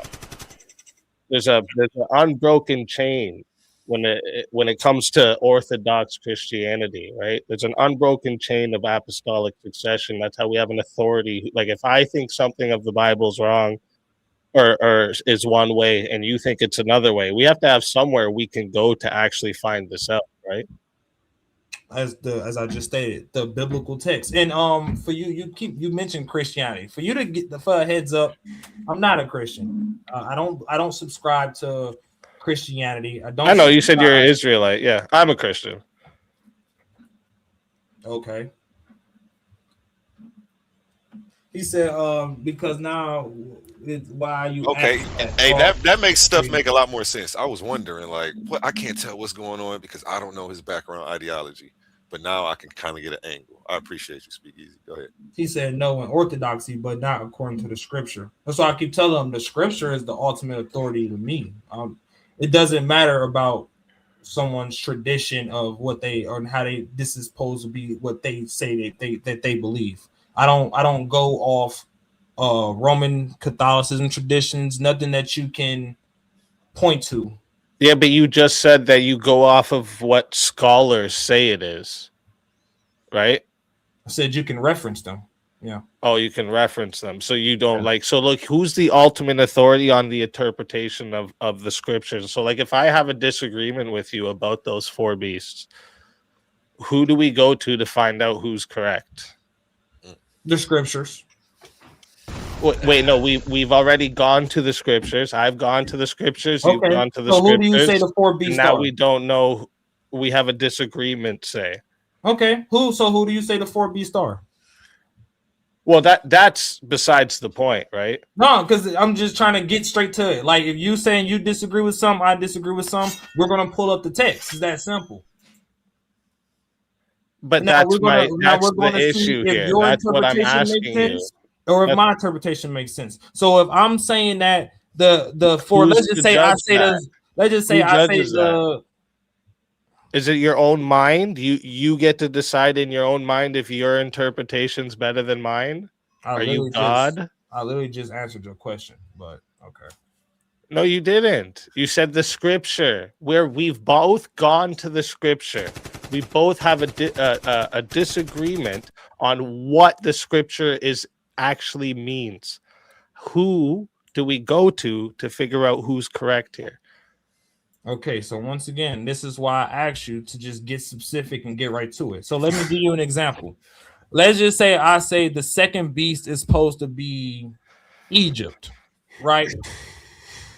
There's an unbroken chain when it comes to Orthodox Christianity, right? There's an unbroken chain of apostolic succession. That's how we have an authority. Like, if I think something of the Bible's wrong, or is one way and you think it's another way, we have to have somewhere we can go to actually find this out, right? As I just stated, the biblical text. And for you mentioned Christianity. For you to get for a heads up, I'm not a Christian. I don't subscribe to Christianity. I know you said you're an Israelite. Yeah, I'm a Christian. Okay. He said, because now why you okay? Hey, that makes stuff make a lot more sense. I was wondering, like, what, I can't tell what's going on because I don't know his background ideology, but now I can kind of get an angle. I appreciate you, Speak Easy. Go ahead. He said no in orthodoxy, but not according to the scripture. That's why I keep telling him the scripture is the ultimate authority to me. It doesn't matter about someone's tradition of what they or how this is supposed to be what they say that they believe. I don't go off Roman Catholicism traditions, nothing that you can point to. Yeah, but you just said that you go off of what scholars say it is, right? I said you can reference them. Yeah. Oh, you can reference them. So you don't so look, who's the ultimate authority on the interpretation of the scriptures? So, like, if I have a disagreement with you about those four beasts, who do we go to find out who's correct? The scriptures. Wait, no, we've already gone to the scriptures. I've gone to the scriptures. Okay. You've gone to the so scriptures. Who do you say the four beasts now are? we don't know. We have a disagreement, say. Okay. Who do you say the four beasts are? Well, that's besides the point, right? No, because I'm just trying to get straight to it. Like, if you saying you disagree with some, I disagree with some, we're gonna pull up the text. It's that simple. But that's the issue here. That's what I'm asking you. Or if my interpretation makes sense. So if I'm saying that the four, let's just say I say the. Is it your own mind? You get to decide in your own mind if your interpretation's better than mine? Are you God? I literally just answered your question, but okay. No, you didn't. You said the scripture, where we've both gone to the scripture. We both have a disagreement on what the scripture actually means. Who do we go to figure out who's correct here? Okay, so once again, this is why I asked you to just get specific and get right to it. So let me give you an example. Let's just say I say the second beast is supposed to be Egypt, right?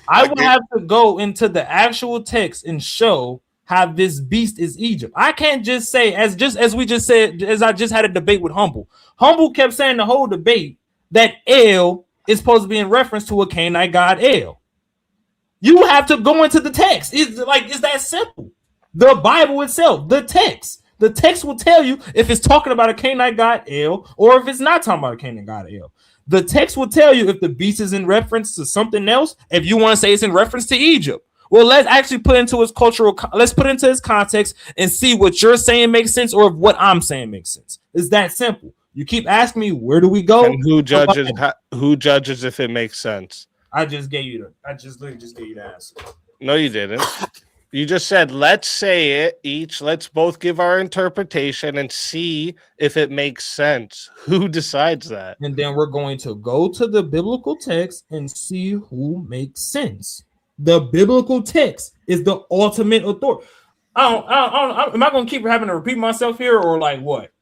I would have to go into the actual text and show how this beast is Egypt. I can't just say, as we just said, as I just had a debate with Humble. Humble kept saying the whole debate that El is supposed to be in reference to a Canaanite god El. You have to go into the text. It's that simple. The Bible itself, the text will tell you if it's talking about a Canaanite god El or if it's not talking about a Canaanite god El. The text will tell you if the beast is in reference to something else. If you want to say it's in reference to Egypt, well, let's actually put into its let's put into its context and see what you're saying makes sense or if what I'm saying makes sense. It's that simple. You keep asking me, where do we go? And who judges if it makes sense? I just literally just gave you the answer. No, you didn't. You just said, let's say it each. Let's both give our interpretation and see if it makes sense. Who decides that? And then we're going to go to the biblical text and see who makes sense. The biblical text is the ultimate authority. Am I going to keep having to repeat myself here or like what?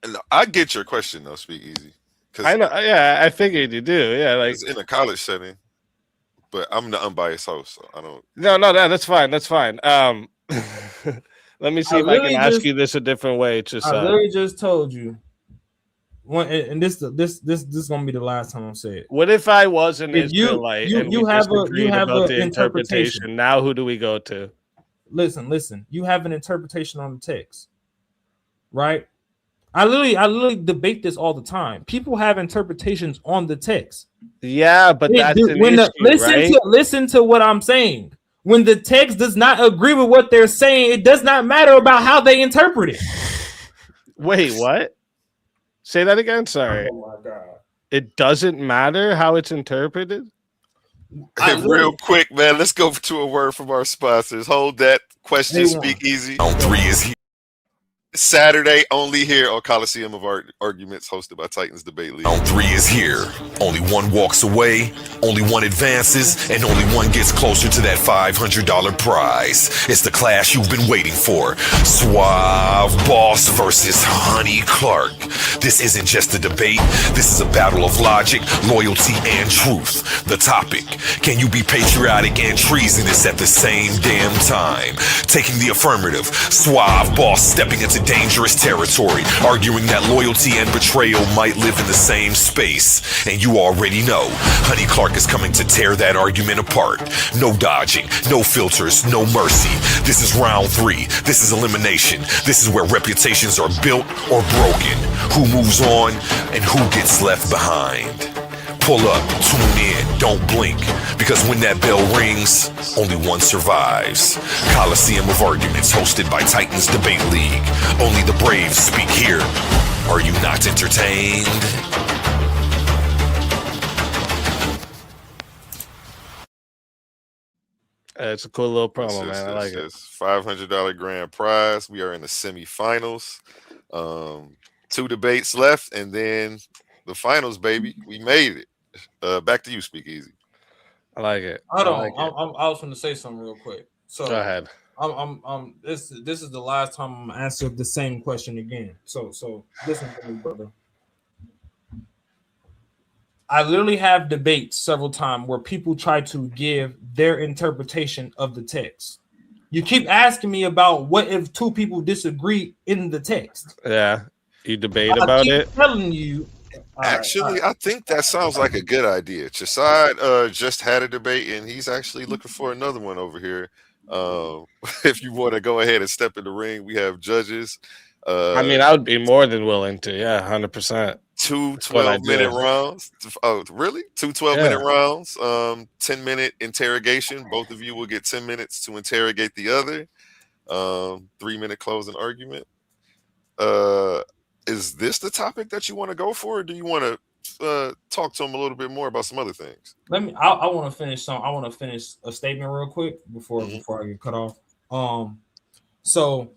No, I get your question though, Speak Easy. I know. Yeah, I figured you do. Yeah, like it's in a college setting. But I'm the unbiased host, so I don't. No, that's fine. That's fine. Let me see if I can ask you this a different way. I literally just told you. And this is gonna be the last time I'm saying it. What if I was an Israelite and you have the interpretation? Now, who do we go to? Listen. You have an interpretation on the text, right? I literally debate this all the time. People have interpretations on the text. Yeah, but that's an issue, right? Listen to what I'm saying. When the text does not agree with what they're saying, it does not matter about how they interpret it. Wait, what? Say that again. Sorry. Oh my God. It doesn't matter how it's interpreted? Real quick, man, let's go to a word from our sponsors. Hold that question, Speak Easy. Round 3 is here. Saturday only here on Coliseum of Arguments, hosted by Titans Debate League. Round 3 is here. Only one walks away, only one advances, and only one gets closer to that $500 prize. It's the clash you've been waiting for. Suave Boss versus Honey Clark. This isn't just a debate. This is a battle of logic, loyalty, and truth. The topic: can you be patriotic and treasonous at the same damn time? Taking the affirmative, Suave Boss stepping into dangerous territory, arguing that loyalty and betrayal might live in the same space. And you already know, Honey Clark is coming to tear that argument apart. No dodging, no filters, no mercy. This is round 3. This is elimination. This is where reputations are built or broken. Who moves on and who gets left behind. Pull up, tune in, don't blink, because when that bell rings, only one survives. Coliseum of Arguments, hosted by Titans Debate League. Only the brave speak here. Are you not entertained? It's a cool little promo, man. I like it. $500 grand prize. We are in the semifinals. 2 debates left, and then the finals, baby. We made it. Back to you, Speak Easy. I like it. I was going to say something real quick. So go ahead. This is the last time I'm gonna answer the same question again. So listen to me, brother. I literally have debates several times where people try to give their interpretation of the text. You keep asking me about what if 2 people disagree in the text. Yeah, you debate about it. Telling you. Actually, I think that sounds like a good idea. Chaasad just had a debate, and he's actually looking for another one over here. If you want to go ahead and step in the ring, we have judges. I mean, I would be more than willing to. Yeah, 100%. 2 12-minute rounds. Oh, really? 2 12-minute rounds. 10-minute interrogation. Both of you will get 10 minutes to interrogate the other. 3-minute closing argument. Is this the topic that you want to go for, or do you want to talk to him a little bit more about some other things? I want to finish a statement real quick before I get cut off. So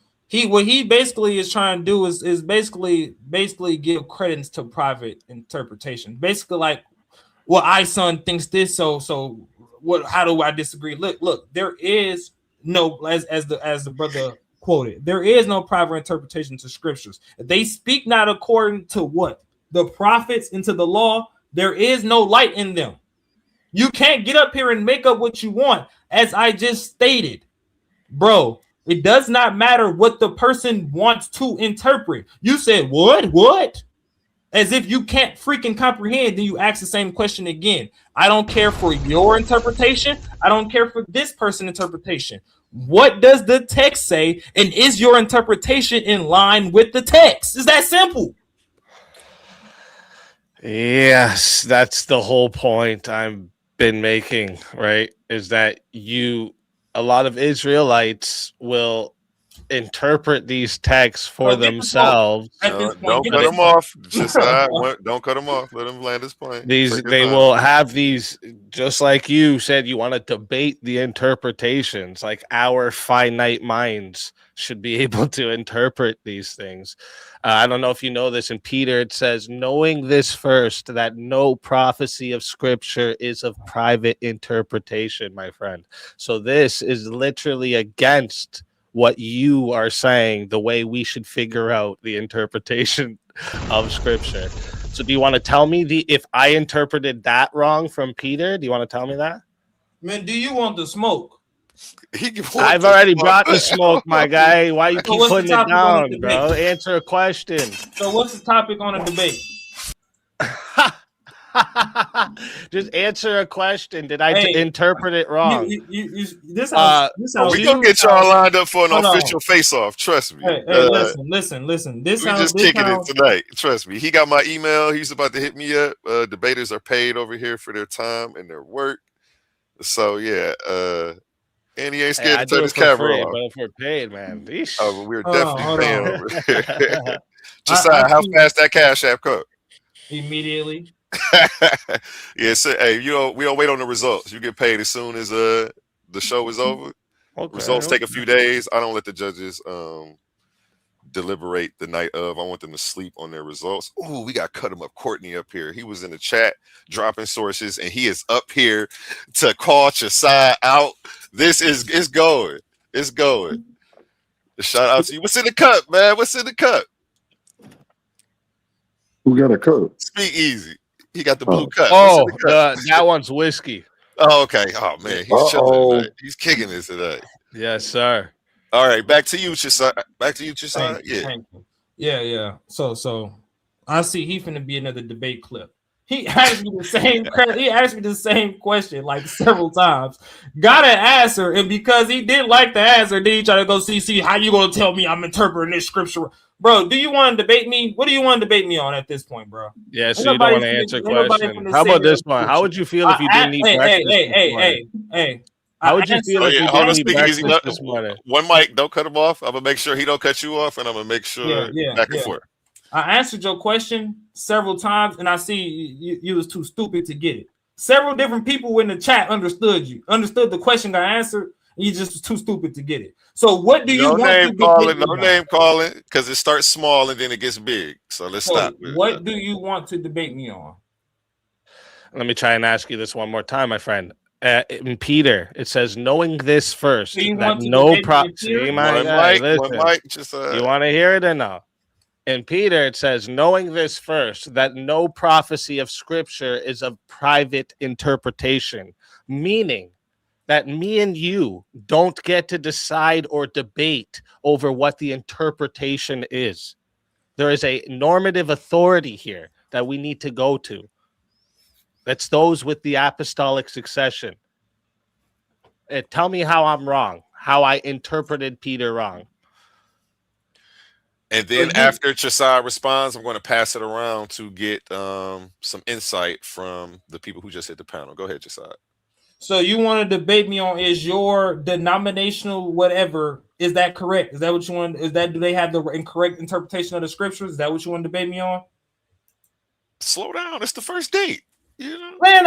what he basically is trying to do is basically give credence to private interpretation. Basically, like, well, son thinks this, so what? How do I disagree? Look, there is no, as the brother quoted, there is no private interpretation to scriptures. They speak not according to what? The prophets into the law. There is no light in them. You can't get up here and make up what you want. As I just stated, bro, it does not matter what the person wants to interpret. You said, what? As if you can't freaking comprehend, then you ask the same question again. I don't care for your interpretation. I don't care for this person's interpretation. What does the text say? And is your interpretation in line with the text? Is that simple? Yes, that's the whole point I've been making, right? Is that a lot of Israelites will interpret these texts for themselves. Don't cut him off. Don't cut him off. Let him land his plane. They will have these, just like you said, you want to debate the interpretations. Like our finite minds should be able to interpret these things. I don't know if you know this. In Peter, it says, knowing this first, that no prophecy of Scripture is of private interpretation, my friend. So this is literally against what you are saying, the way we should figure out the interpretation of Scripture. So do you want to tell me if I interpreted that wrong from Peter? Do you want to tell me that? Man, do you want the smoke? I've already brought the smoke, my guy. Why you keep putting it down, bro? Answer a question. So what's the topic on the debate? Just answer a question. Did I interpret it wrong? We gonna get y'all lined up for an official face-off. Trust me. Hey, listen. We just kicking it tonight. Trust me. He got my email. He's about to hit me up. Debaters are paid over here for their time and their work. So yeah. And he ain't scared to turn his camera on. But if we're paid, man. Oh, we're definitely paying over here. Josiah, how fast that Cash App come? Immediately. Yeah, so, hey, we don't wait on the results. You get paid as soon as the show is over. Results take a few days. I don't let the judges deliberate the night of. I want them to sleep on their results. Ooh, we got Cut Him Up Courtney up here. He was in the chat dropping sources, and he is up here to call Chaasad out. It's going. It's going. Shout out to you. What's in the cup, man? What's in the cup? Who got a cup? Speak easy. He got the blue cup. Oh, that one's whiskey. Oh, okay. Oh man, he's chilling tonight. He's kicking this today. Yes, sir. All right, back to you, Chaasad. Yeah. So I see he finna be another debate clip. He asked me the same question like several times. Got an answer, and because he didn't like the answer, then he tried to go see how you gonna tell me I'm interpreting this scripture. Bro, do you want to debate me? What do you want to debate me on at this point, bro? Yeah, so you don't want to answer questions. How about this one? How would you feel if you didn't eat breakfast? Hey. How would you feel if you didn't eat breakfast this morning? One mic, don't cut him off. I'm gonna make sure he don't cut you off, and I'm gonna make sure back and forth. I answered your question several times, and I see you was too stupid to get it. Several different people in the chat understood the question got answered, and you just was too stupid to get it. So what do you want to calling? No name calling, because it starts small and then it gets big. So let's stop. What do you want to debate me on? Let me try and ask you this one more time, my friend. In Peter, it says, knowing this first, that no prophecy. You want to hear it or no? In Peter, it says, knowing this first, that no prophecy of Scripture is of private interpretation, meaning that me and you don't get to decide or debate over what the interpretation is. There is a normative authority here that we need to go to. That's those with the apostolic succession. Tell me how I'm wrong, how I interpreted Peter wrong. And then after Chaasad responds, I'm going to pass it around to get some insight from the people who just hit the panel. Go ahead, Chaasad. So you want to debate me on, is your denominational whatever, is that correct? Is that what you want? Do they have the incorrect interpretation of the scriptures? Is that what you want to debate me on? Slow down. It's the first date. You know? Man,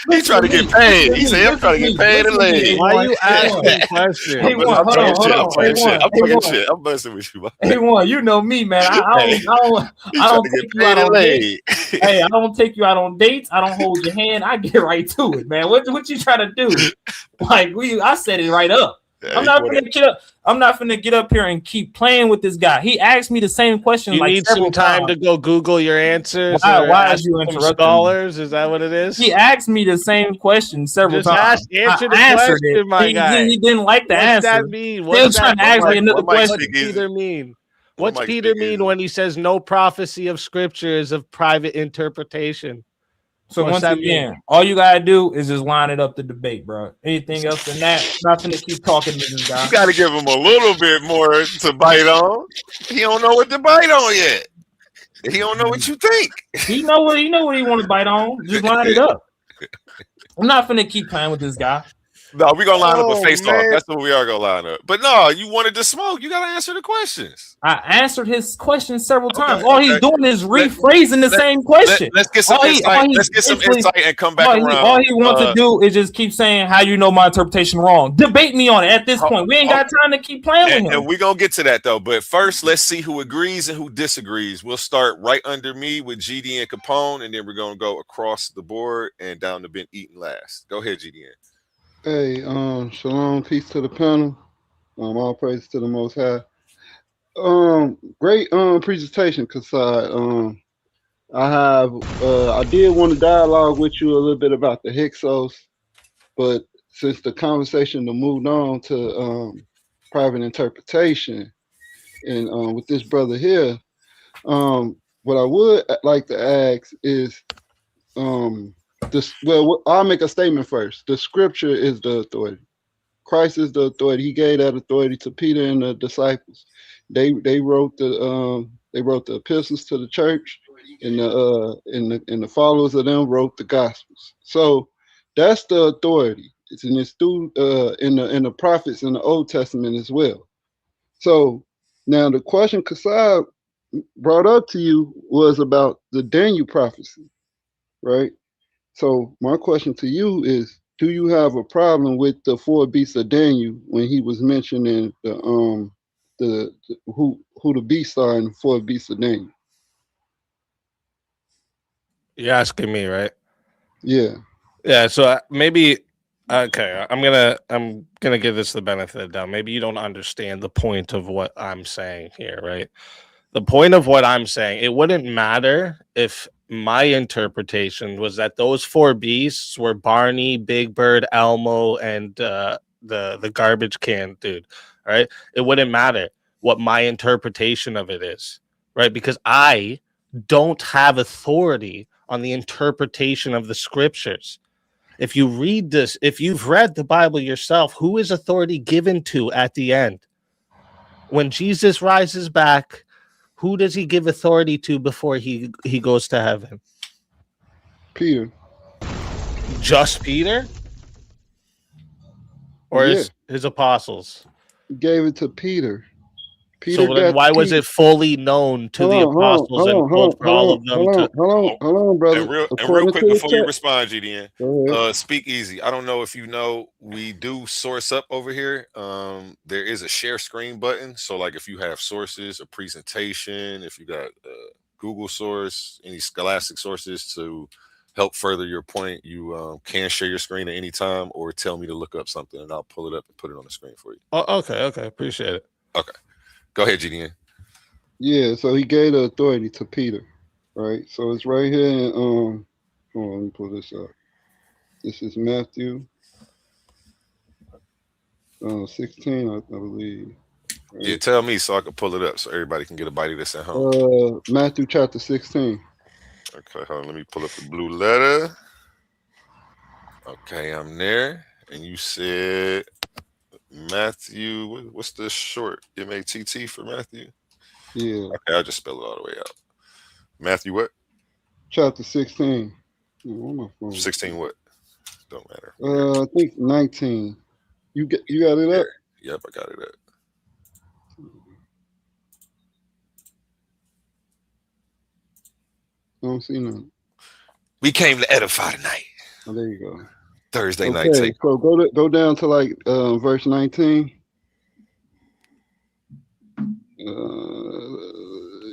he's trying to get paid. He said, I'm trying to get paid and laid. Why are you asking that question? I'm talking shit. I'm messing with you. Hey, you know me, man. I don't take you out on dates. Hey, I don't take you out on dates. I don't hold your hand. I get right to it, man. What you trying to do? Like I set it right up. I'm not gonna get up here and keep playing with this guy. He asked me the same question. You need some time to go Google your answers. Why is you interrupting scholars? Is that what it is? He asked me the same question several times. Answer the question, my guy. He didn't like the answer. What's that mean? What's trying to ask me another question. What's Peter mean? What's Peter mean when he says no prophecy of Scripture is of private interpretation? So once again, all you gotta do is just line it up to debate, bro. Anything else than that, not gonna keep talking to this guy. You gotta give him a little bit more to bite on. He don't know what to bite on yet. He don't know what you think. He know what he want to bite on. Just line it up. I'm not gonna keep playing with this guy. No, we're gonna line up a Oh, face off. man. That's what we are gonna line up. But no, you wanted to smoke. You gotta answer the questions. I answered his question several times. Okay, All he's okay. doing is rephrasing the same question. Let's get some insight. Let's get some insight and come back around. All he wants to do is just keep saying how you know my interpretation wrong. Debate me on it at this point. We ain't got time to keep playing with him. And we're gonna get to that though. But first, let's see who agrees and who disagrees. We'll start right under me with GD and Capone, and then we're gonna go across the board and down to Ben Eaton last. Go ahead, GDN. Hey, shalom, peace to the panel. All praise to the Most High. Great presentation, Chaasad. I did want to dialogue with you a little bit about the Hyksos, but since the conversation moved on to private interpretation, and with this brother here, what I would like to ask is, I'll make a statement first. The scripture is the authority. Christ is the authority. He gave that authority to Peter and the disciples. They wrote the epistles to the church, and the followers of them wrote the gospels. So that's the authority. It's through in the prophets in the Old Testament as well. So now the question Chaasad brought up to you was about the Daniel prophecy, right? So my question to you is, do you have a problem with the four beasts of Daniel when he was mentioning who the beasts are in the four beasts of Daniel? You're asking me, right? Yeah. Yeah. So maybe okay. I'm gonna give this the benefit of the doubt. Maybe you don't understand the point of what I'm saying here, right? The point of what I'm saying, it wouldn't matter if my interpretation was that those four beasts were Barney, Big Bird, Elmo, and the garbage can dude. All right, it wouldn't matter what my interpretation of it is, right? Because I don't have authority on the interpretation of the scriptures. If you read this, if you've read the Bible yourself, who is authority given to at the end? When Jesus rises back, who does he give authority to before he goes to heaven? Peter. Just Peter? Or his apostles? He gave it to Peter. So then why was it fully known to the apostles and told for all of them to... Hold on, brother. And real quick before you respond, GDN, speak easy. I don't know if you know, we do source up over here. There is a share screen button. So like if you have sources, a presentation, if you got Google source, any scholastic sources to help further your point, you can share your screen at any time or tell me to look up something and I'll pull it up and put it on the screen for you. Oh, okay. Appreciate it. Okay. Go ahead, GDN. Yeah, so he gave the authority to Peter, right? So it's right here in, hold on, let me pull this up. This is Matthew 16, I believe. Right? Yeah, tell me so I can pull it up so everybody can get a bite of this at home. Matthew chapter 16. Okay, hold on, let me pull up the blue letter. Okay, I'm there. And you said Matthew, what's the short? M-A-T-T for Matthew? Yeah. Okay, I'll just spell it all the way out. Matthew what? Chapter 16. 16 what? Don't matter. I think 19. You got it up? Yep, I got it up. I don't see none. We came to edify tonight. Oh, there you go. Thursday night. So go down to like verse 19.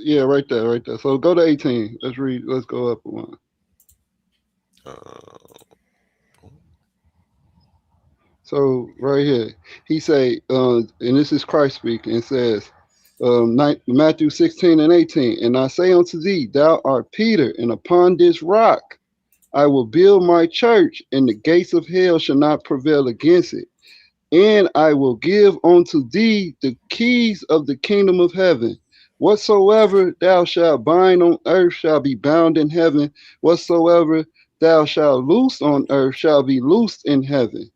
Yeah, right there. So go to 18. Let's read. Let's go up one. So right here, he say, and this is Christ speaking. It says, Matthew 16 and 18. And I say unto thee, thou art Peter, and upon this rock I will build my church, and the gates of hell shall not prevail against it. And I will give unto thee the keys of the kingdom of heaven. Whatsoever thou shalt bind on earth shall be bound in heaven. Whatsoever thou shalt loose on earth shall be loosed in heaven.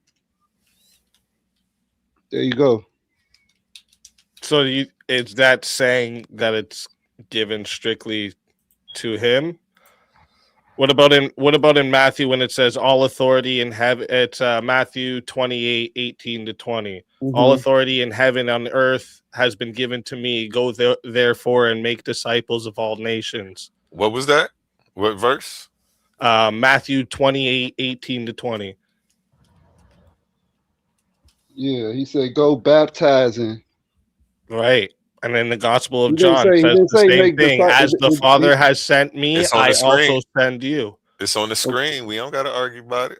There you go. So is that saying that it's given strictly to him? What about in Matthew when it says all authority in heaven? It's Matthew 28:18-20. All authority in heaven and on earth has been given to me. Go therefore and make disciples of all nations. What was that? What verse? Matthew 28:18-20. Yeah, he said, "Go baptizing." Right. And then the Gospel of He didn't John say. He says didn't the say same make thing. disciples. As the Father has sent me, It's on I the screen. also send you. It's on the screen. We don't got to argue about it.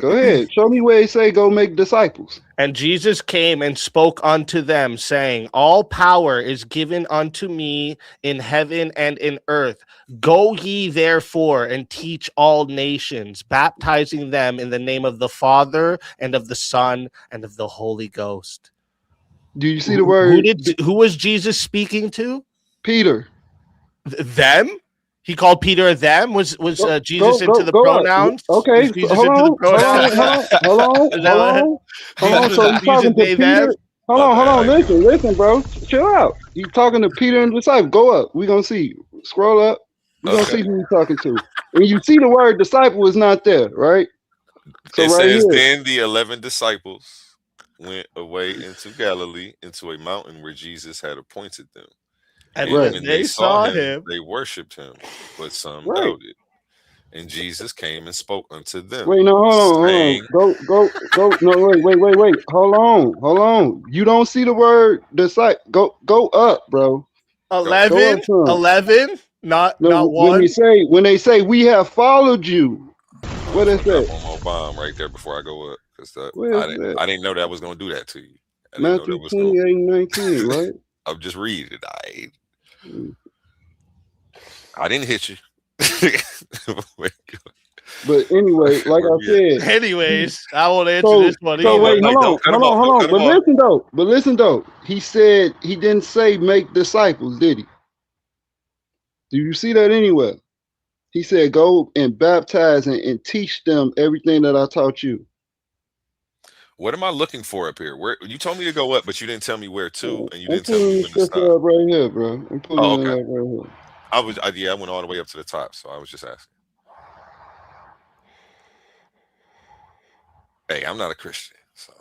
Go ahead. Show me where he say go make disciples. And Jesus came and spoke unto them, saying, all power is given unto me in heaven and in earth. Go ye therefore and teach all nations, baptizing them in the name of the Father and of the Son and of the Holy Ghost. Do you see the word? Who was Jesus speaking to? Peter. Them? He called Peter them? Was Jesus into the go pronouns? Okay, Was Jesus hold into the on, pronouns? hold on. So he's talking to Peter. Hold on. Listen, bro. Chill out. He's talking to Peter and the disciples. Go up. We're gonna see. Scroll up. We're gonna see who he's talking to. And you see the word disciple is not there, right? So it right says, here. then the 11 disciples went away into Galilee, into a mountain where Jesus had appointed them. And when they saw him, they worshipped him, but some doubted. And Jesus came and spoke unto them. Wait, no, hold on. Go. No, wait. Hold on. You don't see the word disciple. Go up, bro. 11? Not one. When they say we have followed you, what is that? One more bomb right there before I go up, because I didn't know that was going to do that to you. Matthew 28:19, right? I'm just reading it. I didn't hit you. But anyway, like I said. Anyways, I won't answer this one. So wait, hold on. But listen though. He said he didn't say make disciples, did he? Do you see that anywhere? He said go and baptize and teach them everything that I taught you. What am I looking for up here? Where you told me to go up, but you didn't tell me where to, and you I'm didn't tell me when to stop. up right here, bro. I'm pulling it up right here. I went all the way up to the top, so I was just asking. Hey, I'm not a Christian, so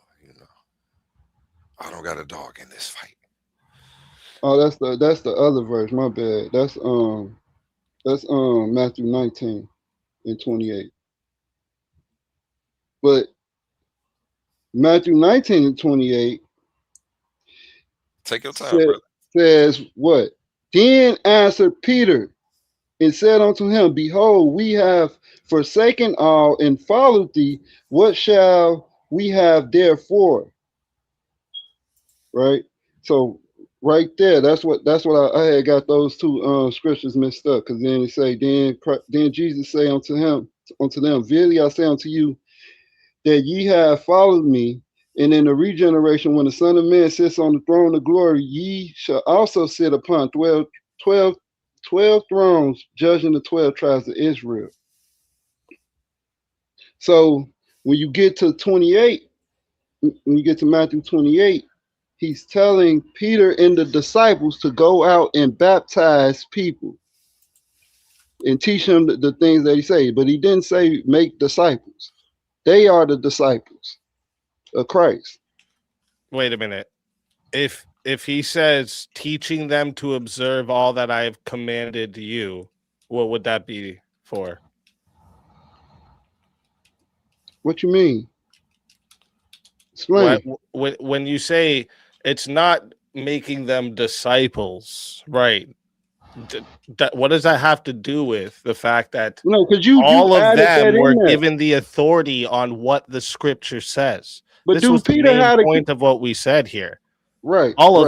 I don't got a dog in this fight. Oh, that's the other verse. My bad. That's Matthew 19:28. But Matthew 19:28. Take your time, brother. Says what? Then answered Peter and said unto him, behold, we have forsaken all and followed thee. What shall we have therefore? Right? So right there, that's what I had got those two scriptures mixed up, because then it say, then Jesus say unto them, verily I say unto you, that ye have followed me, and in the regeneration, when the Son of Man sits on the throne of glory, ye shall also sit upon 12 thrones, judging the 12 tribes of Israel. So when you get to 28, when you get to Matthew 28, he's telling Peter and the disciples to go out and baptize people and teach them the things that he said. But he didn't say make disciples. They are the disciples of Christ. Wait a minute. If he says teaching them to observe all that I have commanded you, what would that be for? What you mean? Explain. When you say it's not making them disciples, right? What does that have to do with the fact that all of them were given the authority on what the scripture says? But this was the main point of what we said here. Right. All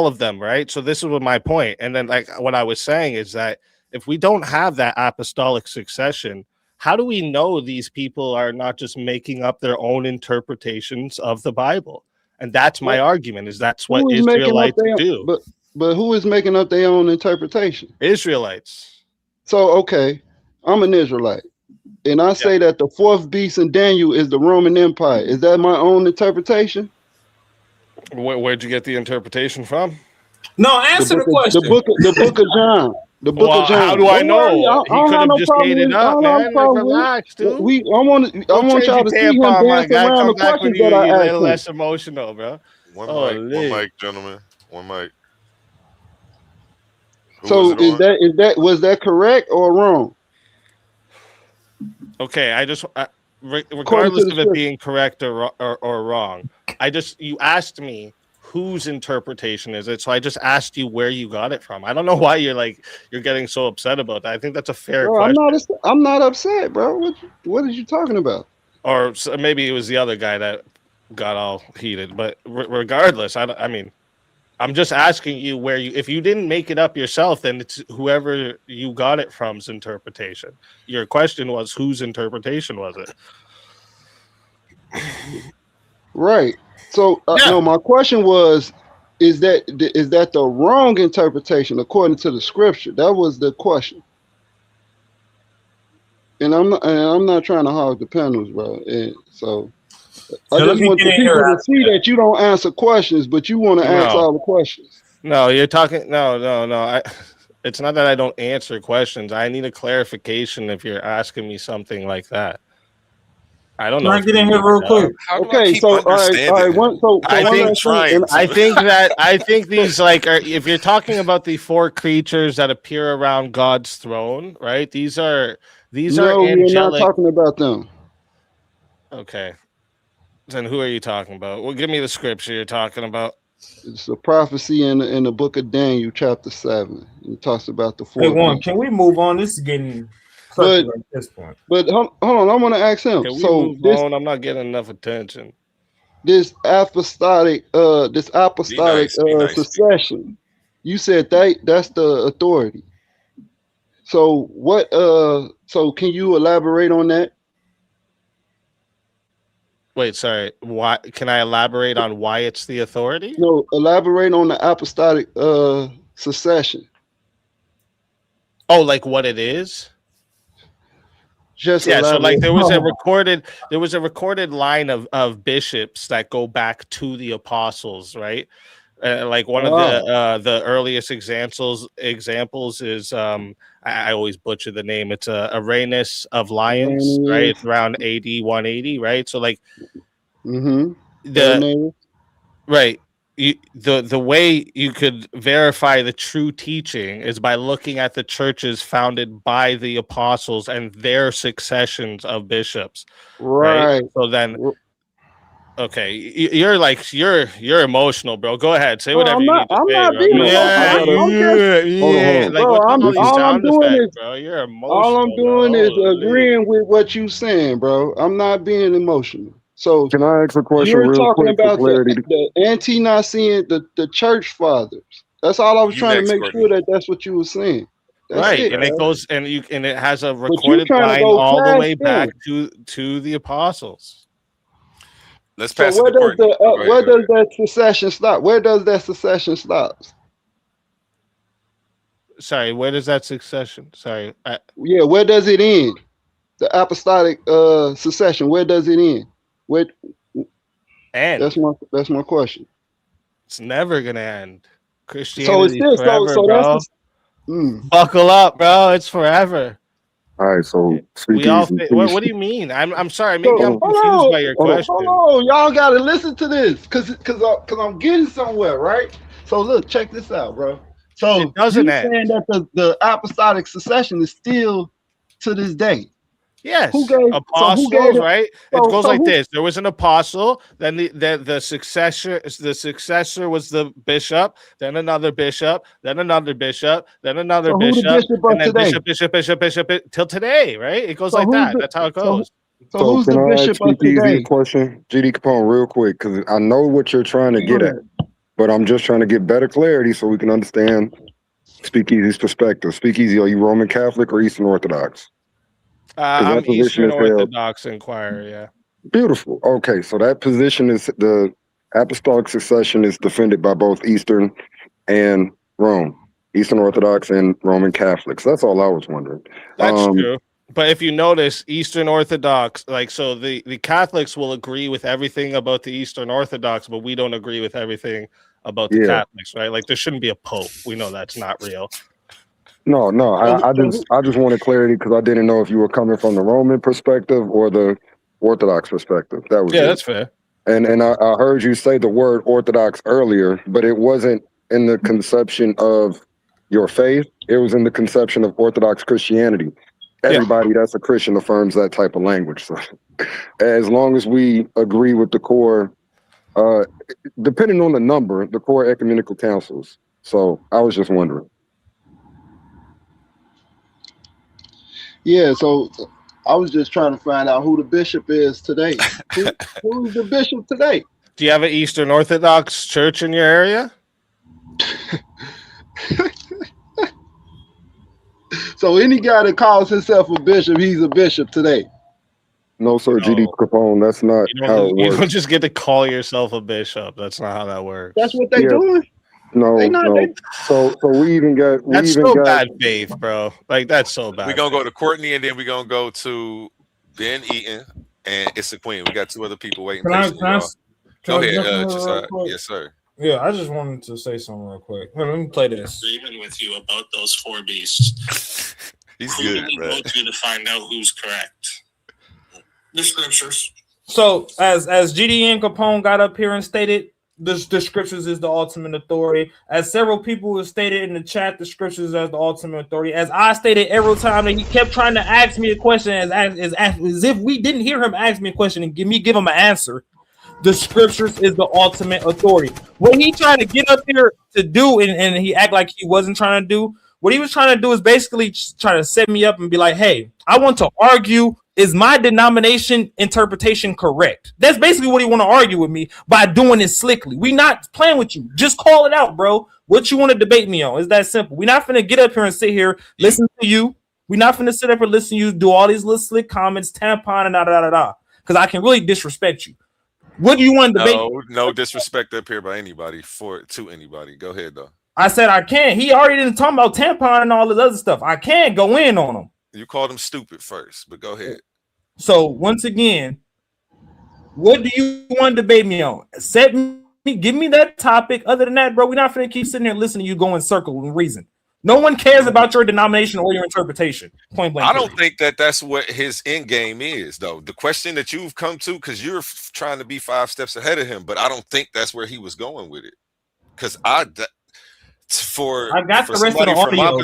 of them, right? So this is what my point. And then like what I was saying is that if we don't have that apostolic succession, how do we know these people are not just making up their own interpretations of the Bible? And that's my argument, is that's what Israelites do. But who is making up their own interpretation? Israelites. So, okay, I'm an Israelite. And I say that the fourth beast in Daniel is the Roman Empire. Is that my own interpretation? Where'd you get the interpretation from? No, answer the question. The book of John. The book Well, of James. how do I Don't worry, know? I He don't could have have no just problem made it with. I up, don't have no man. Like, problem with. relax, dude. I want Don't y'all change your to see him tampon, my dancing guy. around Come the back when questions that you're a I little asked him. less emotional, bro. One mic, gentlemen. One mic. Who was So it on? was that correct or wrong? Okay, According to regardless the of it scripture. being correct or wrong, you asked me whose interpretation is it, so I just asked you where you got it from. I don't know why you're getting so upset about that. I think that's a fair Bro, question. I'm not upset, bro. What are you talking about? Or maybe it was the other guy that got all heated. But regardless, I mean, I'm just asking you where if you didn't make it up yourself, then it's whoever you got it from's interpretation. Your question was whose interpretation was it? Right. So no, my question was, is that the wrong interpretation according to the scripture? That was the question. And I'm not trying to hog the panels, bro. And so I let just me want get the in here people to after see that you don't answer questions, but you want to ask No. all the questions. No, you're talking. No. It's not that I don't answer questions. I need a clarification if you're asking me something like that. I don't Can know. I If get you in here made real it quick? up. How do I Okay, keep so all right. understanding? I think these if you're talking about the four creatures that appear around God's throne, right? These are No, we're not angelic. talking about them. Okay. Then who are you talking about? Well, give me the scripture you're talking about. It's a prophecy in the book of Daniel, chapter 7. It talks about the Hey, four Juan, beasts. can we move on? This is getting But circular at this point. hold on, I want to ask him. Can we So move on? I'm not getting enough attention. this apostolic Be nice. Be nice. succession, you said that's the authority. So what so can you elaborate on that? Wait, sorry. Why? Can I elaborate on why it's the authority? No, elaborate on the apostolic succession. Oh, like what it is? Just Yeah, so like elaborate. there was a recorded line of bishops that go back to the apostles, right? Like one of the earliest examples is I always butcher the name. It's Irenaeus of Lyons, right? It's around AD 180, right? So like right. The way you could verify the true teaching is by looking at the churches founded by the apostles and their successions of bishops. Right. So then, okay, you're emotional, bro. Go ahead, say whatever you need to I'm say, not bro. being emotional. Yeah. Like Bro, what's with all these all I'm sound doing effects, is bro? You're emotional. all I'm doing bro. is agreeing with what you saying, bro. I'm not being emotional. So can I ask a question you're real talking quick for about clarity? the anti-Nicene, the church fathers. That's all I was trying to make sure that's what you were saying. That's Right, it, and man. it goes and it has a But you recorded trying to line go all the past way back them. to the apostles. Let's So pass it where to does Courtney. where does that succession stop? Where does that succession stop? Sorry, where does that succession? Sorry. Yeah, where does it end? The apostolic succession, where does it end? Where end? That's my question. It's never gonna end. So Christianity it's still forever, so bro. that's Buckle up, bro. It's forever. All right, so We all. speakeasy. What do you mean? I'm sorry. Maybe I'm hold confused by your question. on, y'all gotta listen to this, cause I'm getting somewhere, right? So look, check this out, bro. So It doesn't end. saying that the apostolic succession is still to this day. Yes, Apostles, right? It goes like this: there was an apostle, then the successor was the bishop, then another bishop, then another bishop, then another So who the bishop, bishop of and then today? bishop till today, right? It goes So like who's that. the- That's how it so- goes. So So who's can the I ask bishop of Speakeasy a today? question, GD Capone, real quick, because I know what you're trying to get at, but I'm just trying to get better clarity so we can understand Speakeasy's perspective. Speakeasy, are you Roman Catholic or Eastern Orthodox? I'm that position Eastern is held. Orthodox Inquirer. Yeah. Beautiful. Okay, so that position is the apostolic succession is defended by both Eastern and Rome, Eastern Orthodox and Roman Catholics. That's all I was wondering. That's true. But if you notice, Eastern Orthodox, like, so the Catholics will agree with everything about the Eastern Orthodox, but we don't agree with everything about the Catholics, right? Like, there shouldn't be a pope. We know that's not real. No, I just wanted clarity because I didn't know if you were coming from the Roman perspective or the Orthodox perspective. That was Yeah, it. that's fair. And I heard you say the word Orthodox earlier, but it wasn't in the conception of your faith. It was in the conception of Orthodox Christianity. Everybody that's a Christian affirms that type of language. So as long as we agree with the core, depending on the number, the core ecumenical councils. So I was just wondering. Yeah, so I was just trying to find out who the bishop is today. Who's the bishop today? Do you have an Eastern Orthodox church in your area? So any guy that calls himself a bishop, he's a bishop today. No, sir, GD Capone, that's not how it You works. don't just get to call yourself a bishop. That's not how that works. That's what they doing. No. So we even got bad faith, bro. Like that's so bad. We're gonna go to Courtney and then we're gonna go to Ben Eaton and it's a queen. We got two other people waiting patiently, y'all. Go ahead, Chaasad. Yes, sir. Yeah, I just wanted to say something real quick. Let me play this. Agreement with you about those four beasts. He's Who good, do we man. go to find out who's correct? The scriptures. So as GDN Capone got up here and stated, the scriptures is the ultimate authority. As several people have stated in the chat, the scriptures as the ultimate authority. As I stated every time that he kept trying to ask me a question, as if we didn't hear him ask me a question and give him an answer. The scriptures is the ultimate authority. What he tried to get up here to do, and he act like he wasn't trying to do, what he was trying to do is basically try to set me up and be like, hey, I want to argue, is my denomination interpretation correct? That's basically what he want to argue with me by doing it slickly. We not playing with you. Just call it out, bro. What you want to debate me on? It's that simple. We're not finna get up here and sit here, listen to you. We're not finna sit up and listen to you do all these little slick comments, tampon and da. Because I can really disrespect you. What do you want to debate? No disrespect up here by anybody to anybody. Go ahead though. I said I can't. He already didn't talk about tampon and all this other stuff. I can't go in on him. You called him stupid first, but go ahead. So once again, what do you want to debate me on? Give me that topic. Other than that, bro, we're not finna keep sitting here listening to you go in circle and reason. No one cares about your denomination or your interpretation. Point blank. I don't think that's what his end game is, though. The question that you've come to, because you're trying to be 5 steps ahead of him, but I don't think that's where he was going with it. Because I got the rest of the audio.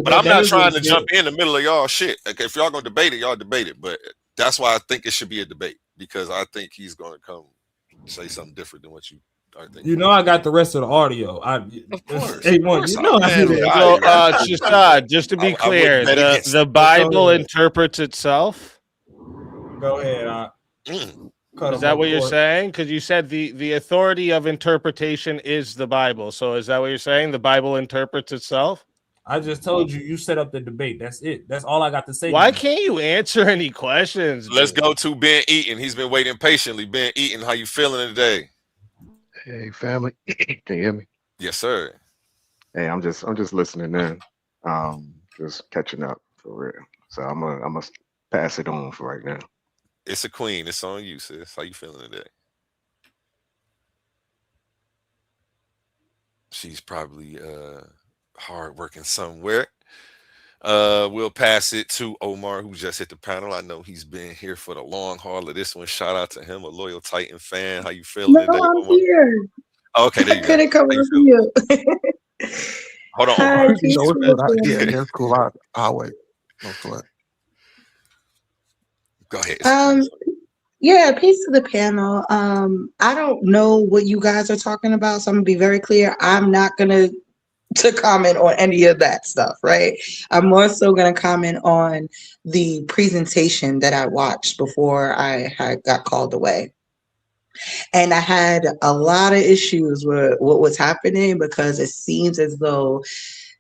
But I'm not trying to jump in the middle of y'all shit. Like, if y'all gonna debate it, y'all debate it. But that's why I think it should be a debate, because I think he's gonna come say something different than what you are thinking. You know, I got the rest of the audio. Of course. Chaasad, just to be clear, the Bible interprets itself. Go ahead. Is that what you're saying? Because you said the authority of interpretation is the Bible. So is that what you're saying? The Bible interprets itself? I just told you set up the debate. That's it. That's all I got to say. Why can't you answer any questions? Let's go to Ben Eaton. He's been waiting patiently. Ben Eaton, how you feeling today? Hey, family. Can you hear me? Yes, sir. Hey, I'm just listening in. Just catching up for real. So I'm gonna pass it on for right now. It's a queen. It's on you, sis. How you feeling today? She's probably hard working somewhere. We'll pass it to Omar, who just hit the panel. I know he's been here for the long haul of this one. Shout out to him, a loyal Titan fan. How you feeling today, I'm Omar? here. Okay, there you go. Couldn't come with you. Hold on, Hi, Omar. peace to the Yeah, panel. that's cool. I'll wait. No sweat. Go ahead. Yeah, peace to the panel. I don't know what you guys are talking about, so I'm gonna be very clear. I'm not gonna comment on any of that stuff, right? I'm more so gonna comment on the presentation that I watched before I got called away. And I had a lot of issues with what was happening, because it seems as though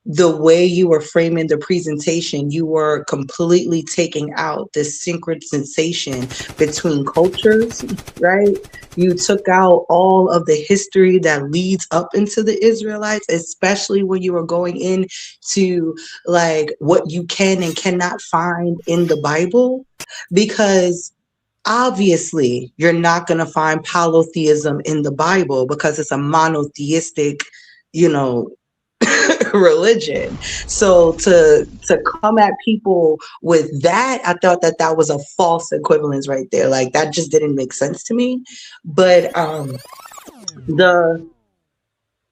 the way you were framing the presentation, you were completely taking out the synchronization between cultures, right? You took out all of the history that leads up into the Israelites, especially when you were going into like what you can and cannot find in the Bible, because obviously you're not going to find polytheism in the Bible because it's a monotheistic, religion. So to come at people with that, I thought that was a false equivalence right there. Like that just didn't make sense to me. But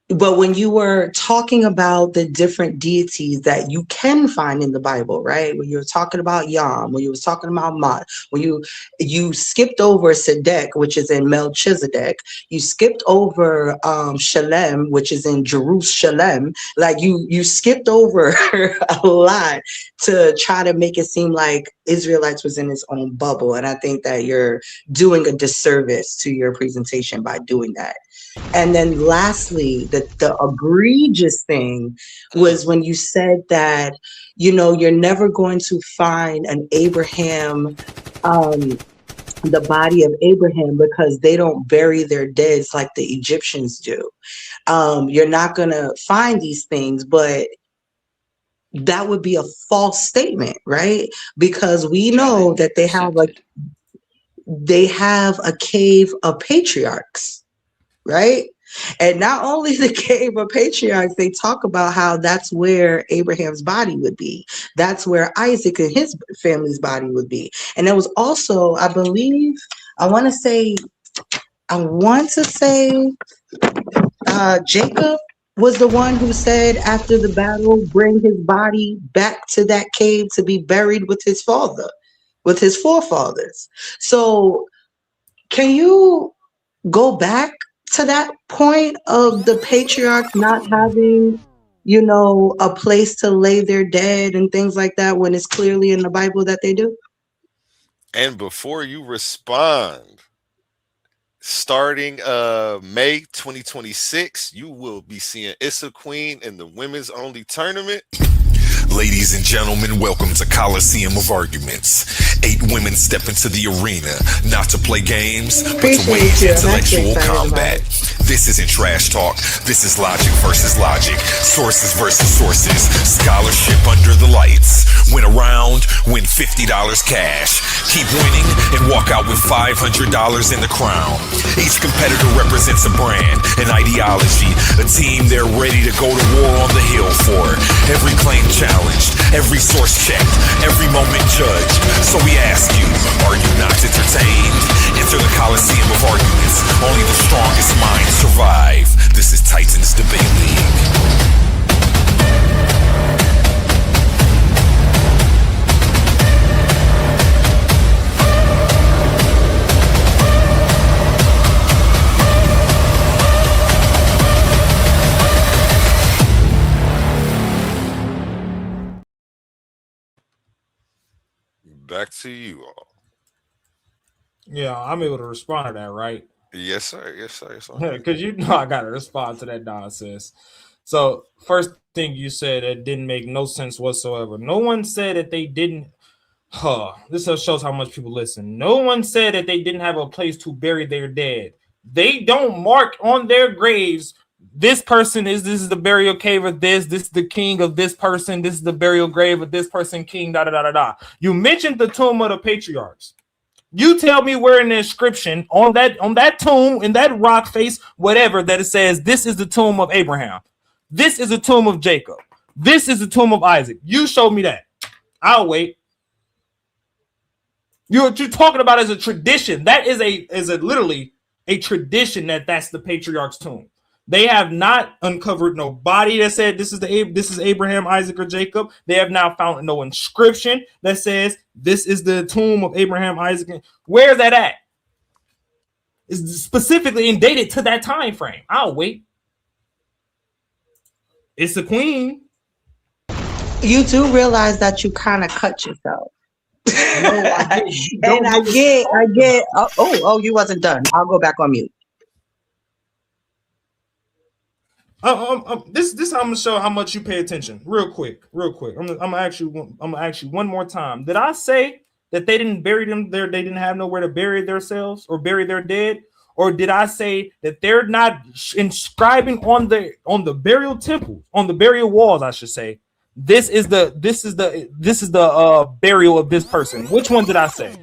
but when you were talking about the different deities that you can find in the Bible, right? When you were talking about Yam, when you were talking about Mot, when you skipped over Sedek, which is in Melchizedek, you skipped over Shalem, which is in Jerusalem. Like you skipped over a lot to try to make it seem like Israelites was in its own bubble. And I think that you're doing a disservice to your presentation by doing that. And then lastly, the egregious thing was when you said that, you're never going to find an Abraham, the body of Abraham, because they don't bury their dead like the Egyptians do. You're not going to find these things, but that would be a false statement, right? Because we know that they have a cave of patriarchs. Right? And not only the cave of patriarchs, they talk about how that's where Abraham's body would be. That's where Isaac and his family's body would be. And there was also, I believe, I want to say Jacob was the one who said after the battle, bring his body back to that cave to be buried with his father, with his forefathers. So can you go back to that point of the patriarchs not having, a place to lay their dead and things like that when it's clearly in the Bible that they do? And before you respond, starting May 2026, you will be seeing Issa Queen in the women's only tournament. Ladies and gentlemen, welcome to Coliseum of Arguments. 8 women step into the arena, not to play games, but to wage intellectual combat. This isn't trash talk. This is logic versus logic, sources versus sources, scholarship under the lights. Win a round, win $50 cash. Keep winning and walk out with $500 in the crown. Each competitor represents a brand, an ideology, a team they're ready to go to war on the hill for. Every claim challenged, every source checked, every moment judged. So we ask you, are you not entertained? Enter the Coliseum of Arguments. Only the strongest minds survive. This is Titans Debate League. Back to you all. Yeah, I'm able to respond to that, right? Yes, sir. Yes, sir. Yes, sir. Because I gotta respond to that nonsense. So first thing you said, that didn't make no sense whatsoever. No one said that they didn't. This shows how much people listen. No one said that they didn't have a place to bury their dead. They don't mark on their graves, this is the burial cave of this is the king of this person, this is the burial grave of this person, king, da da da da da. You mentioned the tomb of the patriarchs. You tell me where in the inscription on that tomb, in that rock face, whatever, that it says this is the tomb of Abraham, this is the tomb of Jacob, this is the tomb of Isaac. You show me that. I'll wait. You're talking about as a tradition. That is literally a tradition that's the patriarch's tomb. They have not uncovered no body that said this is Abraham, Isaac, or Jacob. They have now found no inscription that says this is the tomb of Abraham, Isaac. Where's that at? It's specifically dated to that time frame. I'll wait. It's the queen. You do realize that you kind of cut yourself. No, I get. Oh, you wasn't done. I'll go back on mute. This I'm gonna show how much you pay attention. Real quick. I'm gonna ask you one more time. Did I say that they didn't bury them there? They didn't have nowhere to bury themselves or bury their dead, or did I say that they're not inscribing on the burial temples, on the burial walls? I should say this is the burial of this person. Which one did I say?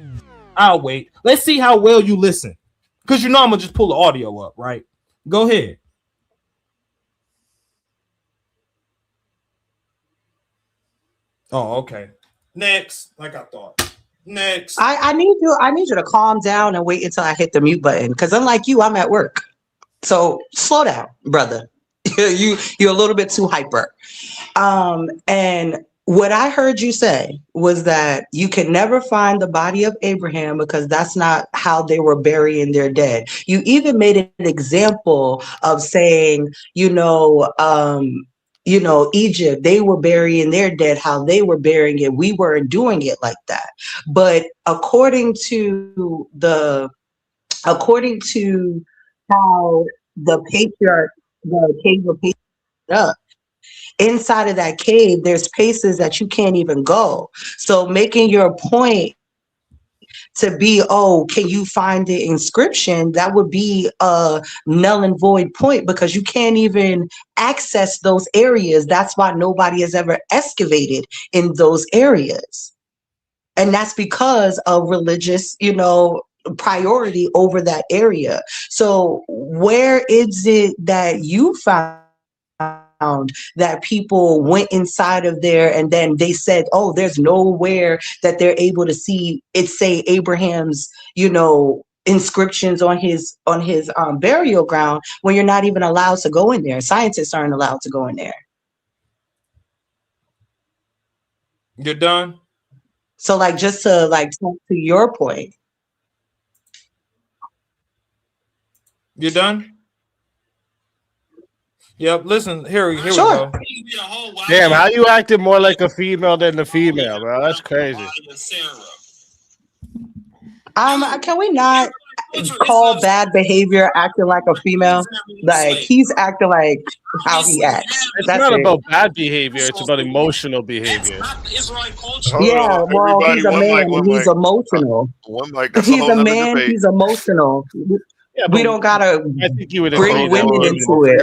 I'll wait. Let's see how well you listen, because I'm gonna just pull the audio up. Right? Go ahead. Oh, okay. Next, like I thought. Next. I need you to calm down and wait until I hit the mute button. Because unlike you, I'm at work. So slow down, brother. You're a little bit too hyper. And what I heard you say was that you can never find the body of Abraham because that's not how they were burying their dead. You even made an example of saying, Egypt, they were burying their dead how they were burying it. We weren't doing it like that. But according to how the cave of patriarch up, inside of that cave, there's places that you can't even go. So making your point to be, oh, can you find the inscription? That would be a null and void point because you can't even access those areas. That's why nobody has ever excavated in those areas. And that's because of religious, priority over that area. So where is it that you found that people went inside of there and then they said, oh, there's nowhere that they're able to see it, say Abraham's, inscriptions on his burial ground, when you're not even allowed to go in there? Scientists aren't allowed to go in there. You're done? So just to talk to your point. You done? Yep. Listen, here we Sure. go. Damn, how you acting more like a female than the female, bro? That's crazy. Can we not call bad behavior acting like a female? Like he's acting like how he acts. It's That's not it. about bad behavior, it's about emotional behavior. Yeah, well, he's a man and he's emotional. One mic, that's He's a whole a nother man, debate. he's emotional. Yeah, We don't gotta I think you would bring agree that women women- into it.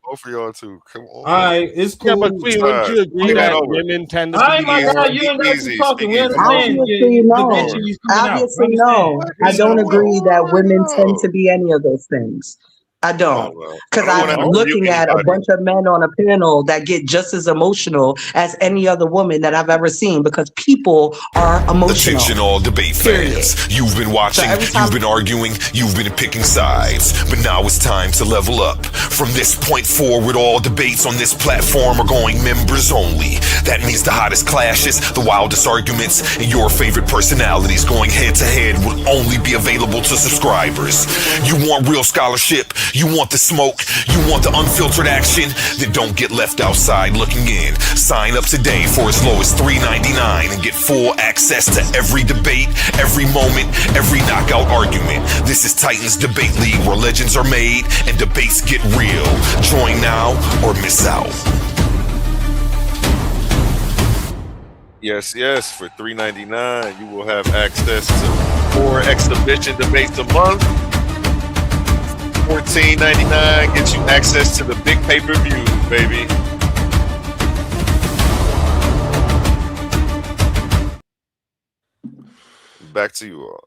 Both of y'all too. Come on. All right, it's cool. Yeah, but Queen, wouldn't you agree Get that over. women tend to All be right, my more God, you ain't got to Easy, keep talking. We speak easy. understand. Obviously, The no. bitch is coming out. Obviously, We no. understand. I don't agree that women tend No. to be any of those things. I Come don't. on, bro. Because I don't I'm want to argue looking at a anybody. bunch of men on a panel that get just as emotional as any other woman that I've ever seen, because people are emotional. Attention all debate fans. You've been watching, So every time- you've been arguing, you've been picking sides. But now it's time to level up. From this point forward, all debates on this platform are going members only. That means the hottest clashes, the wildest arguments, and your favorite personalities going head to head will only be available to subscribers. You want real scholarship? You want the smoke? You want the unfiltered action? Then don't get left outside looking in. Sign up today for as low as $3.99 and get full access to every debate, every moment, every knockout argument. This is Titans Debate League, where legends are made and debates get real. Join now or miss out. Yes, for $3.99, you will have access to 4 exhibition debates a month. $14.99 gets you access to the big pay-per-view, baby. Back to you all.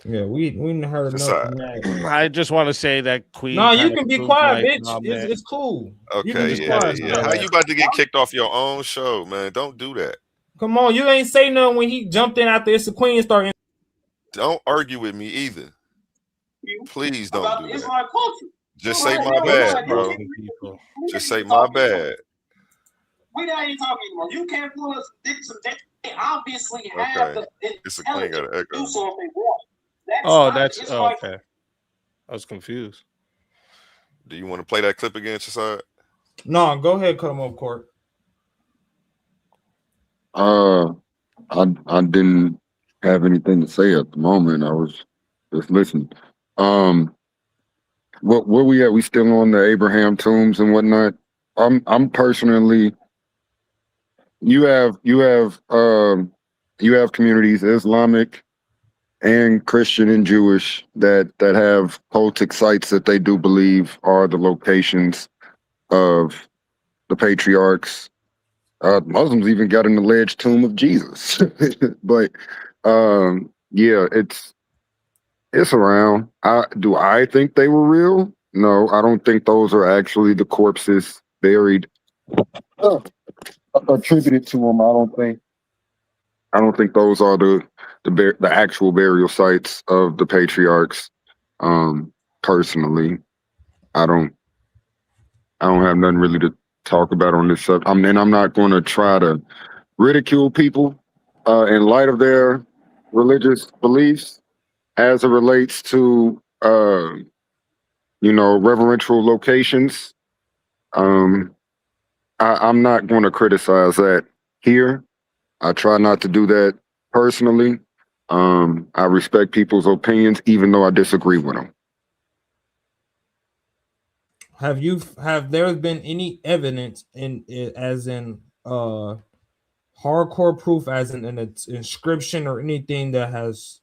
Yeah, we didn't heard Decide. nothing. I just want to say that Queen. No, you kinda can be proved quiet, my bitch. comment. It's cool. You can Okay, be yeah. quiet. How you about to get kicked off your own show, man? Don't do that. Come on, you ain't say nothing when he jumped in after It's the Queen started. Don't argue with me either. Please don't do that. Israelite culture. Just say my bad, bro. Just say my bad. We not even talking anymore. You can't pull us some they obviously have Okay. the It's a Queen got an echo. do so if they want. That's okay. I was confused. Do you want to play that clip again, Chaasad? No, go ahead, cut him off, Court. I didn't have anything to say at the moment. I was just listening. Where we at? We still on the Abraham tombs and whatnot. I'm personally. You have communities, Islamic and Christian and Jewish, that have cultic sites that they do believe are the locations of the patriarchs. Muslims even got an alleged tomb of Jesus. But yeah, it's around. Do I think they were real? No, I don't think those are actually the corpses buried attributed to them. I don't think those are the actual burial sites of the patriarchs. Personally, I don't have nothing really to talk about on this subject. And I'm not going to try to ridicule people in light of their religious beliefs as it relates to reverential locations. I'm not going to criticize that here. I try not to do that personally. I respect people's opinions, even though I disagree with them. Have there been any evidence as in hardcore proof, as in an inscription or anything that has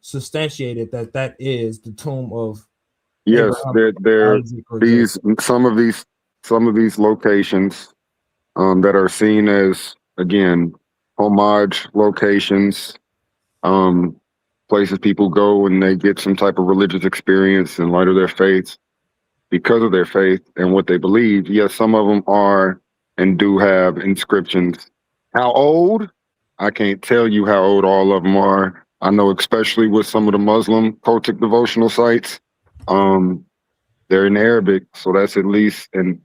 substantiated that is the tomb of Yes, Abraham, Isaac, some of these locations that are seen as, again, homage locations, places people go and they get some type of religious experience in light of their faith, because of their faith and what they believe. Yes, some of them are and do have inscriptions. How old? I can't tell you how old all of them are. I know, especially with some of the Muslim cultic devotional sites, they're in Arabic, so that's at least in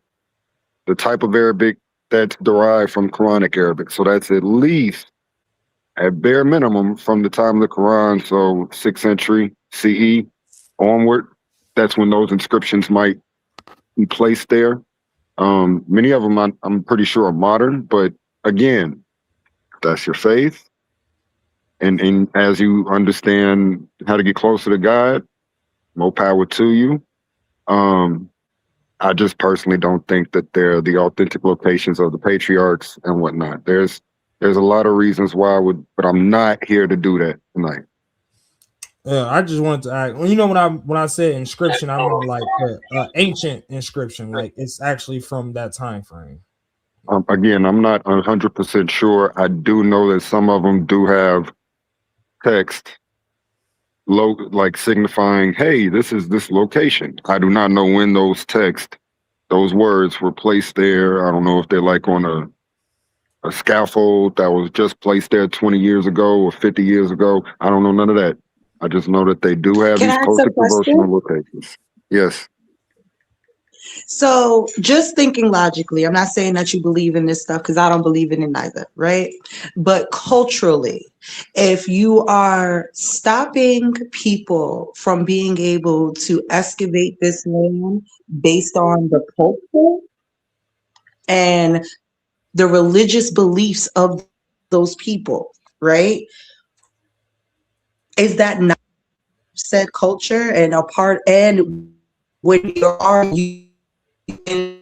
the type of Arabic that's derived from Quranic Arabic. So that's at least, at bare minimum, from the time of the Quran, so 6th century CE onward. That's when those inscriptions might be placed there. Many of them, I'm pretty sure, are modern, but again, that's your faith. And as you understand how to get closer to God, more power to you. I just personally don't think that they're the authentic locations of the patriarchs and whatnot. There's a lot of reasons why I would, but I'm not here to do that tonight. I just wanted to ask. When I said inscription, I meant like ancient inscription, like it's actually from that time frame. Again, I'm not 100% sure. I do know that some of them do have text, like signifying, "Hey, this is this location." I do not know when those words were placed there. I don't know if they're like on a scaffold that was just placed there 20 years ago or 50 years ago. I don't know none of that. I just know that they do have Can these I ask a cultic devotional question? locations. Yes. So just thinking logically, I'm not saying that you believe in this stuff because I don't believe in it either, right? But culturally, if you are stopping people from being able to excavate this land based on the culture and the religious beliefs of those people, right? Is that not said culture and a part? And when you're arguing, I'm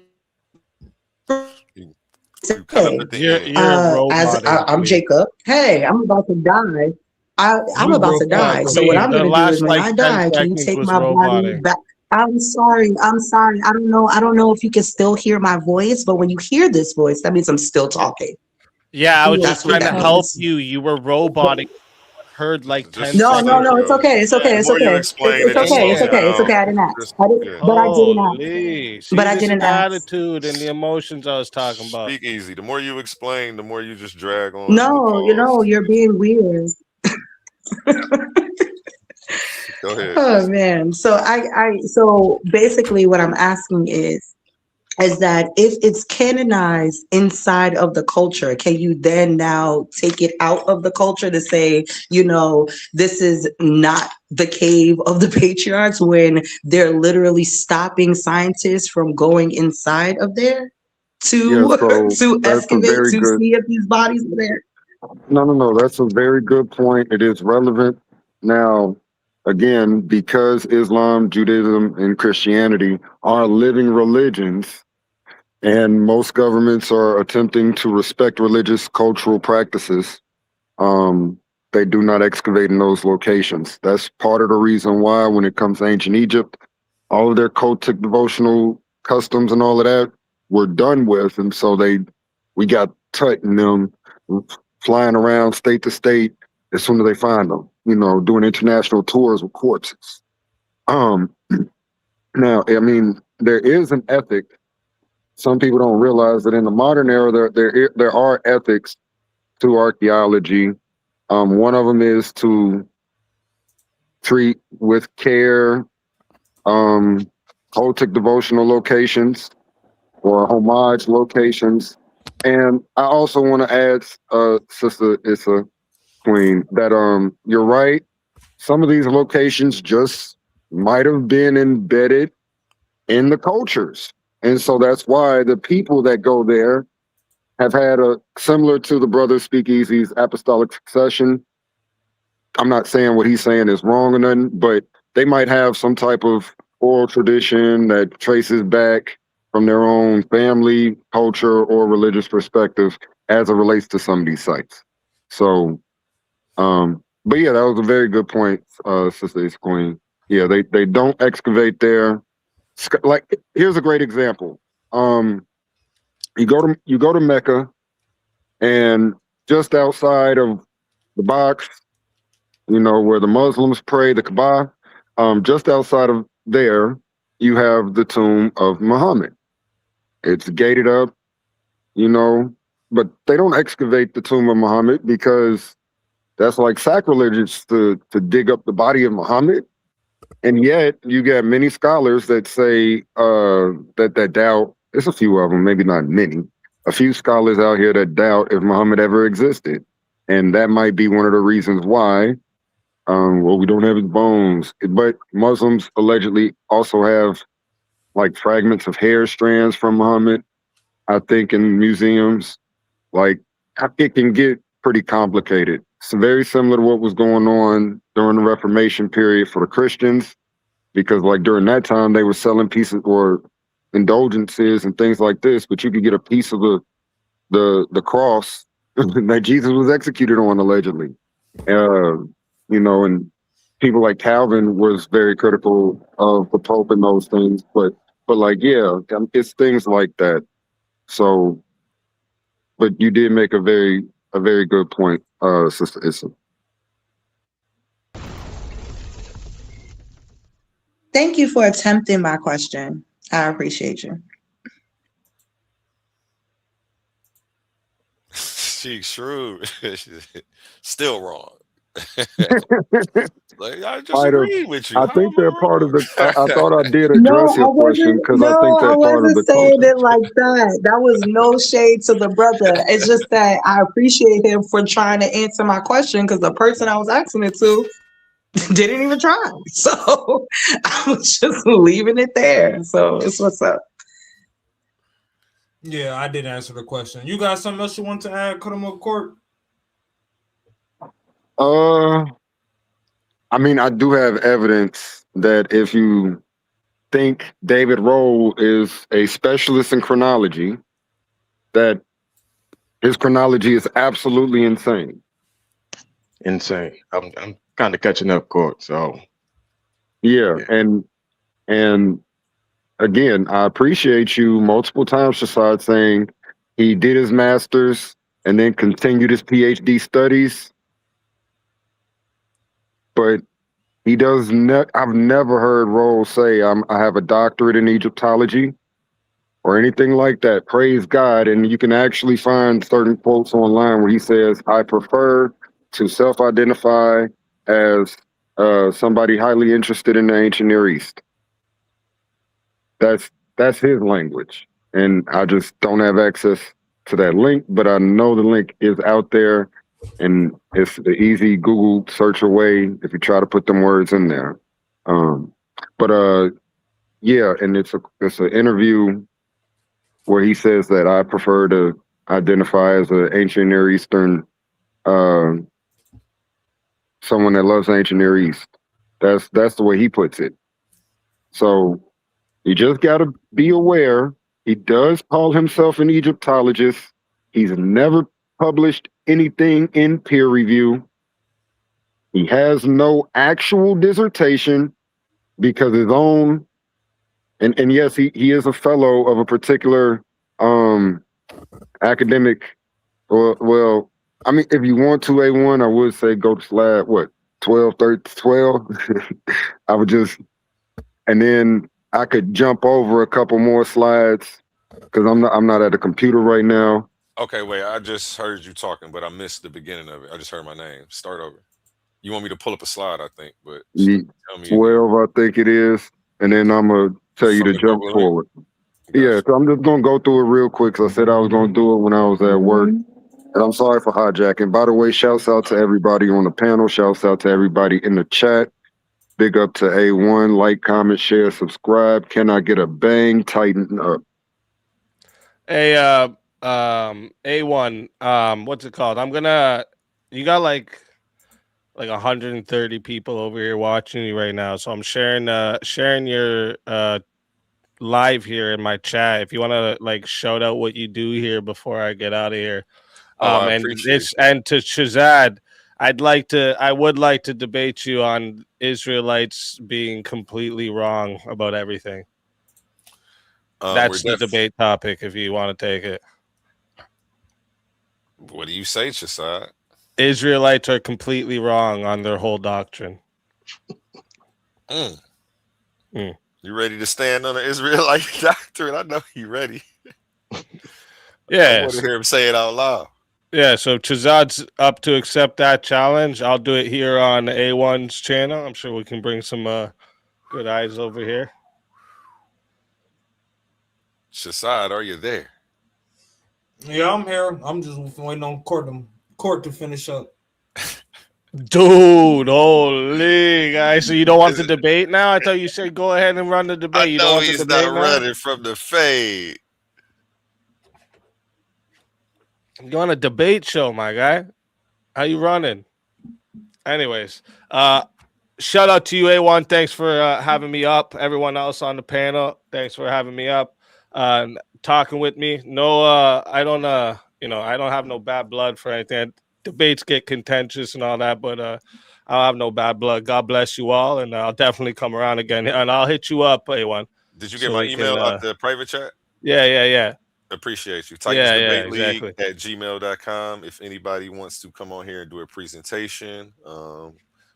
Jacob. Hey, I'm about to die. I'm about to die. So what I'm gonna do is when I die, can you take my body back? I'm sorry. I don't know if you can still hear my voice, but when you hear this voice, that means I'm still talking. Yeah, I was That's just what trying to that help means. you. You were roboting. Heard like 10 No, seconds. it's okay. It's okay. It's okay. It's okay. I didn't ask. But I didn't ask. Holy. See, But I this is didn't the ask. attitude and the emotions I was talking about. Speak easy. The more you explain, the more you just drag on. No, you're being weird. Go ahead. Oh man. So basically what I'm asking is that if it's canonized inside of the culture, can you then now take it out of the culture to say, this is not the cave of the patriarchs, when they're literally stopping scientists from going inside of there to to excavate to see if these bodies are there? No. That's a very good point. It is relevant. Now, again, because Islam, Judaism, and Christianity are living religions, and most governments are attempting to respect religious cultural practices, they do not excavate in those locations. That's part of the reason why, when it comes to ancient Egypt, all of their cultic devotional customs and all of that were done with. And so we got Tut and them flying around state to state as soon as they find them, doing international tours with corpses. Now, I mean, there is an ethic some people don't realize that in the modern era, there are ethics to archaeology. One of them is to treat with care cultic devotional locations or homage locations. And I also want to add, Sister Issa, Queen, that you're right. Some of these locations just might have been embedded in the cultures. And so that's why the people that go there have had a similar to the Brother Speakeasy's apostolic succession. I'm not saying what he's saying is wrong or nothing, but they might have some type of oral tradition that traces back from their own family, culture, or religious perspective as it relates to some of these sites. So, but yeah, that was a very good point, Sister Ace Queen. Yeah, they don't excavate there. Like, here's a great example. You go to Mecca, and just outside of the box, you know, where the Muslims pray, the Kaaba, just outside of there, you have the tomb of Muhammad. It's gated up, you know, but they don't excavate the tomb of Muhammad because that's like sacrilegious to dig up the body of Muhammad. And yet you get many scholars that say that doubt. There's a few of them, maybe not many. A few scholars out here that doubt if Muhammad ever existed. And that might be one of the reasons why well, we don't have his bones. But Muslims allegedly also have like fragments of hair strands from Muhammad, I think, in museums. Like, it can get pretty complicated. It's very similar to what was going on during the Reformation period for the Christians, because like during that time they were selling pieces or indulgences and things like this, but you could get a piece of the cross that Jesus was executed on, allegedly. You know, and people like Calvin was very critical of the Pope and those things, but like, yeah, it's things like that. So, but you did make a very good point, Sister Issa. Thank you for attempting my question. I appreciate you. She's shrewd. Still wrong. Like, I just agree with you. I How think am I they're part of the. I wrong? thought I did No, address I your question wasn't. because I No, think I they're part of wasn't the saying culture. it like that. That was no shade to the brother. It's just that I appreciate him for trying to answer my question because the person I was asking it to didn't even try. So I was just leaving it there. So it's what's up. Yeah, I did answer the question. You got something else you want to add, Chronological Court? I mean, I do have evidence that if you think David Roll is a specialist in chronology, that his chronology is absolutely insane. Insane. I'm kind of catching up, Court. So yeah. And again, I appreciate you multiple times, Chaasad, saying he did his master's and then continued his PhD studies. But he does not. I've never heard Roll say I have a doctorate in Egyptology or anything like that. Praise God. And you can actually find certain quotes online where he says, I prefer to self-identify as somebody highly interested in the ancient Near East. That's his language. And I just don't have access to that link, but I know the link is out there, and it's the easy Google search away if you try to put them words in there. Yeah, and it's an interview where he says that I prefer to identify as an ancient Near Eastern, someone that loves ancient Near East. That's the way he puts it. So you just got to be aware. He does call himself an Egyptologist. He's never published anything in peer review. He has no actual dissertation because his own, and yes, he is a fellow of a particular academic. Well, I mean, if you want to A1, I would say go to slide, 12. I would just, and then I could jump over a couple more slides because I'm not at the computer right now. Okay, wait. I just heard you talking, but I missed the beginning of it. I just heard my name. Start over. You want me to pull up a slide, I think, but tell me again. 12, I think it is, and then I'm gonna tell you From to the jump Google link? forward. Yeah, so I'm just gonna go through it real quick. 'Cause I said I was gonna do it when I was at work, and I'm sorry for hijacking. By the way, shouts out to everybody on the panel. Shouts out to everybody in the chat. Big up to A1. Like, comment, share, subscribe. Can I get a bang? Tighten up. Hey, A1, what's it called? You got like 130 people over here watching you right now. So I'm sharing your live here in my chat. If you want to like shout out what you do here before I get out of here. I And appreciate this, and to Chaasad, I would like to debate you on Israelites being completely wrong about everything. That's the debate topic if you want to take it. What do you say, Chaasad? Israelites are completely wrong on their whole doctrine. You ready to stand on the Israelite doctrine? I know you ready. Yeah. I want to hear him say it out loud. Yeah, so Chaasad's up to accept that challenge. I'll do it here on A1's channel. I'm sure we can bring some good eyes over here. Chaasad, are you there? Yeah, I'm here. I'm just waiting on court to finish up. Dude, holy guys! So you don't want the debate now? I thought you said go ahead and run the debate. You don't want the He's debate not now? running from the fade. You on a debate show, my guy? How you running? Anyways, shout out to you, A1. Thanks for having me up. Everyone else on the panel, thanks for having me up, talking with me. No, I don't have no bad blood for anything. Debates get contentious and all that, but I'll have no bad blood. God bless you all, and I'll definitely come around again, and I'll hit you up, A1. Did you get my email out the private chat? Yeah. Appreciate you. Titans Debate League exactly. at gmail.com. If anybody wants to come on here and do a presentation,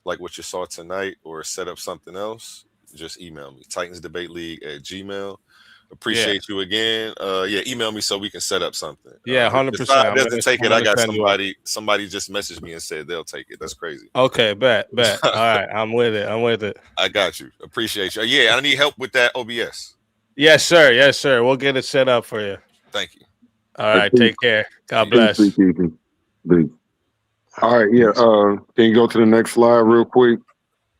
like what you saw tonight, or set up something else, just email me. Titans Debate League at gmail. Appreciate you again. Email me so we can set up something. 100%. If it doesn't take it, I got somebody just messaged me and said they'll take it. That's crazy. Okay, bet. All right, I'm with it. I got you. Appreciate you. Yeah, I need help with that OBS. Yes, sir. We'll get it set up for you. Thank you. All right, take care. God bless. All right, yeah. Can you go to the next slide real quick?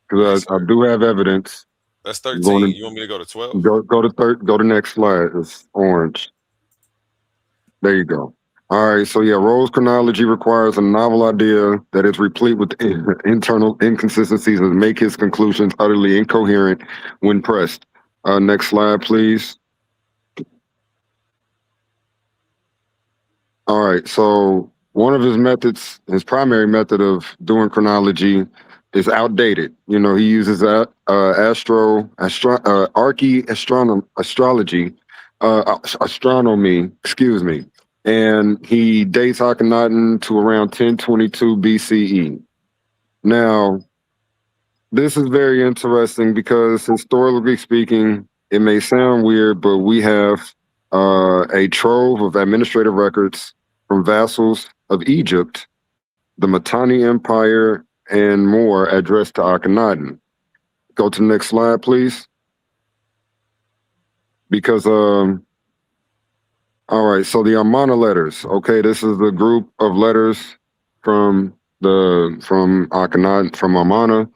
Because I do have evidence. That's 13. You want me to go to 12? Go to next slide. It's orange. There you go. All right. So yeah, Rose chronology requires a novel idea that is replete with internal inconsistencies and make his conclusions utterly incoherent when pressed. Next slide, please. All right. So one of his methods, his primary method of doing chronology, is outdated. He uses astronomy, and he dates Akhenaten to around 1022 BCE. Now, this is very interesting because historically speaking, it may sound weird, but we have a trove of administrative records from vassals of Egypt, the Mitanni Empire, and more addressed to Akhenaten. Go to the next slide, please. Because, all right, so the Amana letters. Okay, this is the group of letters from Akhenaten, from Amana,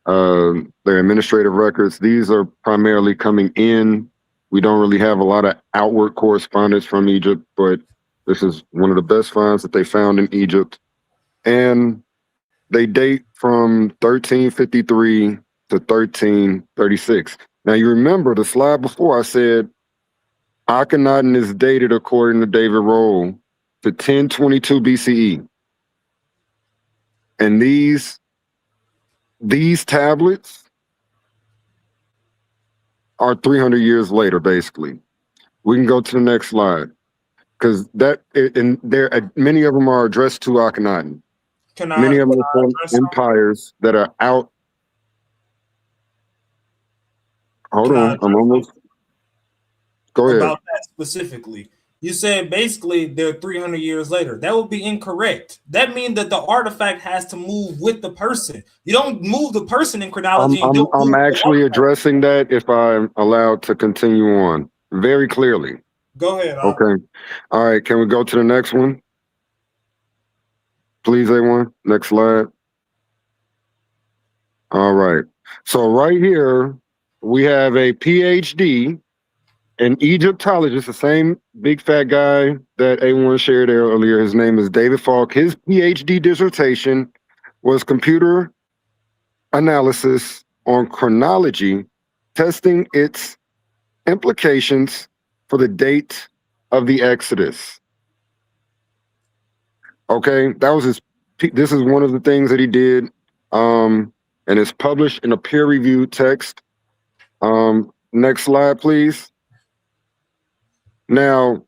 their administrative records. These are primarily coming in. We don't really have a lot of outward correspondence from Egypt, but this is one of the best finds that they found in Egypt. And they date from 1353 to 1336. Now, you remember the slide before I said Akhenaten is dated, according to David Roll, to 1022 BCE. And these tablets are 300 years later, basically. We can go to the next slide, because many of them are addressed to Akhenaten. Many of them are from empires that are out. Hold on, I'm almost. Go ahead. About that specifically. You said basically they're 300 years later. That would be incorrect. That means that the artifact has to move with the person. You don't move the person in chronology. I'm actually addressing that if I'm allowed to continue on very clearly. Go ahead. Okay. All right. Can we go to the next one? Please, A1. Next slide. All right. So right here, we have a PhD, an Egyptologist, the same big fat guy that A1 shared earlier. His name is David Falk. His PhD dissertation was computer analysis on chronology, testing its implications for the date of the Exodus. Okay, that was his. This is one of the things that he did, and it's published in a peer-reviewed text. Next slide, please. Now,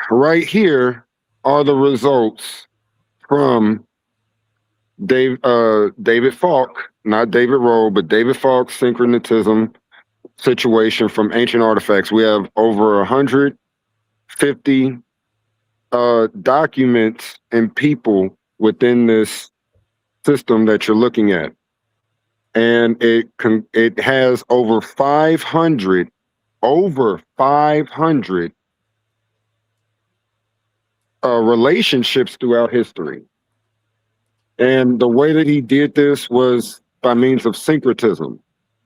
right here are the results from David Falk, not David Rowe, but David Falk's syncretism situation from ancient artifacts. We have over 150 documents and people within this system that you're looking at, and it has over 500 relationships throughout history. And the way that he did this was by means of syncretism.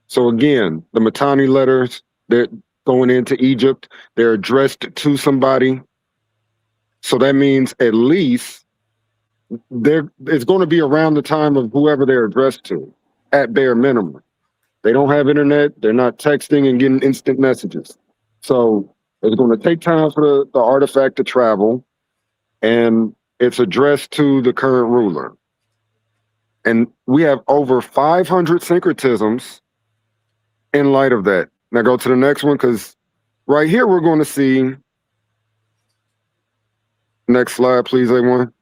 So again, the Mitanni letters, they're going into Egypt, they're addressed to somebody. So that means at least it's going to be around the time of whoever they're addressed to, at bare minimum. They don't have internet, they're not texting and getting instant messages. So it's going to take time for the artifact to travel, and it's addressed to the current ruler. And we have over 500 syncretisms in light of that. Now go to the next one, because right here we're going to see, next slide, please, A1.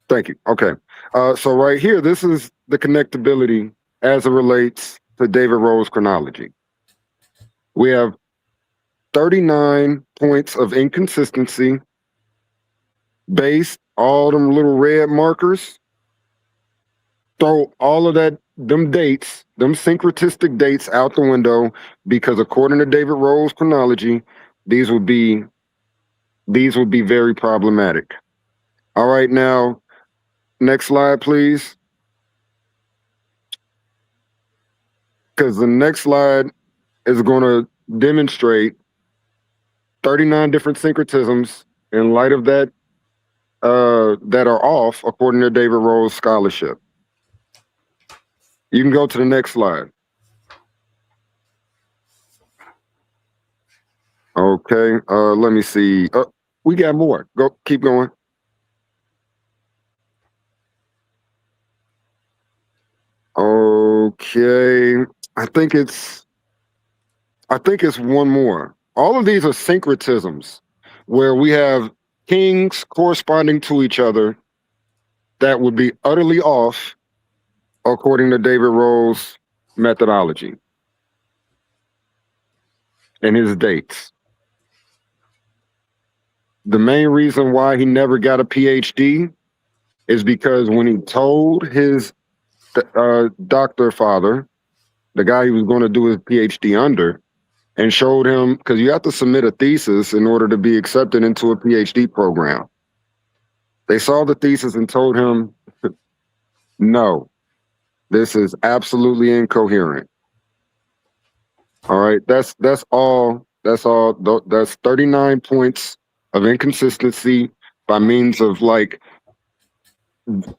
Thank you. Okay. So right here, this is the connectability as it relates to David Rowe's chronology. We have 39 points of inconsistency based, all them little red markers. Throw all of them dates, them syncretistic dates out the window, because according to David Rowe's chronology, these would be very problematic. All right, now, next slide, please. Because the next slide is going to demonstrate 39 different syncretisms in light of that that are off according to David Rowe's scholarship. You can go to the next slide. Okay, let me see. We got more. Keep going. Okay, I think it's one more. All of these are syncretisms where we have kings corresponding to each other that would be utterly off according to David Rowe's methodology and his dates. The main reason why he never got a PhD is because when he told his doctor father, the guy he was going to do his PhD under, and showed him, because you have to submit a thesis in order to be accepted into a PhD program. They saw the thesis and told him, no, this is absolutely incoherent. All right, that's all. That's 39 points of inconsistency by means of, like,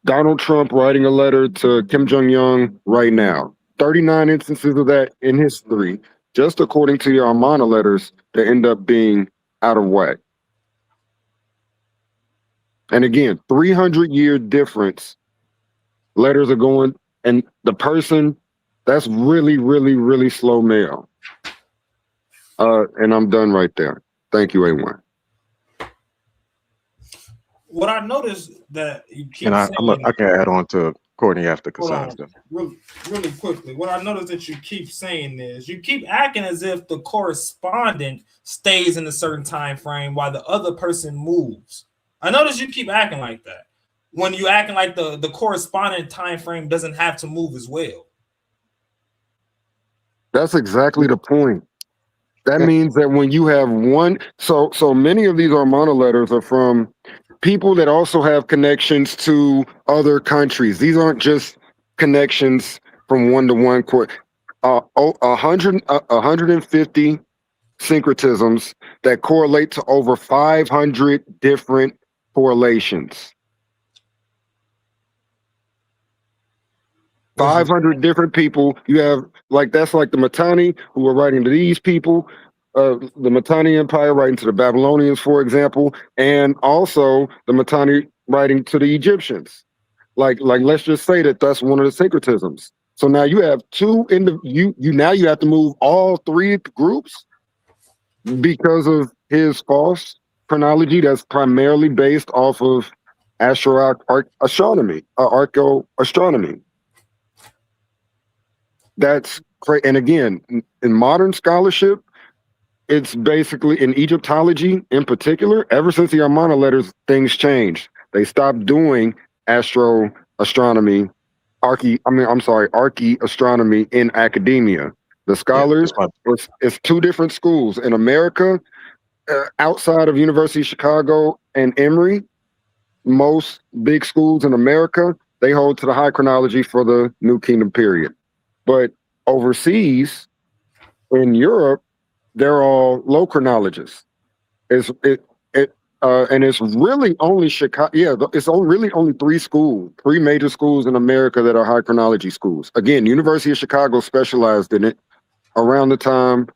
Donald Trump writing a letter to Kim Jong-un right now. 39 instances of that in history, just according to your Amana letters, that end up being out of whack. And again, 300-year difference. Letters are going, and the person, that's really, really, really slow mail. And I'm done right there. Thank you, A1. What I noticed that you keep And I saying, can add on to Courtney after Hold on, Cassandra. really quickly. What I noticed that you keep saying is you keep acting as if the correspondent stays in a certain time frame while the other person moves. I notice you keep acting like that when you acting like the correspondent time frame doesn't have to move as well. That's exactly the point. That means that when you have one, so many of these Armana letters are from people that also have connections to other countries. These aren't just connections from one to one. 150 syncretisms that correlate to over 500 different correlations. 500 different people. You have that's like the Mitanni who were writing to these people, the Mitanni Empire writing to the Babylonians, for example, and also the Mitanni writing to the Egyptians. Like let's just say that that's one of the syncretisms. So now you have now you have to move all three groups because of his false chronology that's primarily based off of astronomy. That's great. And again, in modern scholarship, it's basically in Egyptology in particular, ever since the Armana letters, things changed. They stopped doing archaeastronomy in academia. The scholars, it's two different schools. In America, outside of University of Chicago and Emory, most big schools in America, they hold to the high chronology for the New Kingdom period. But overseas, in Europe, they're all low chronologists. And it's really only Chicago. Yeah, it's really only three major schools in America that are high chronology schools. Again, University of Chicago specialized in it around the time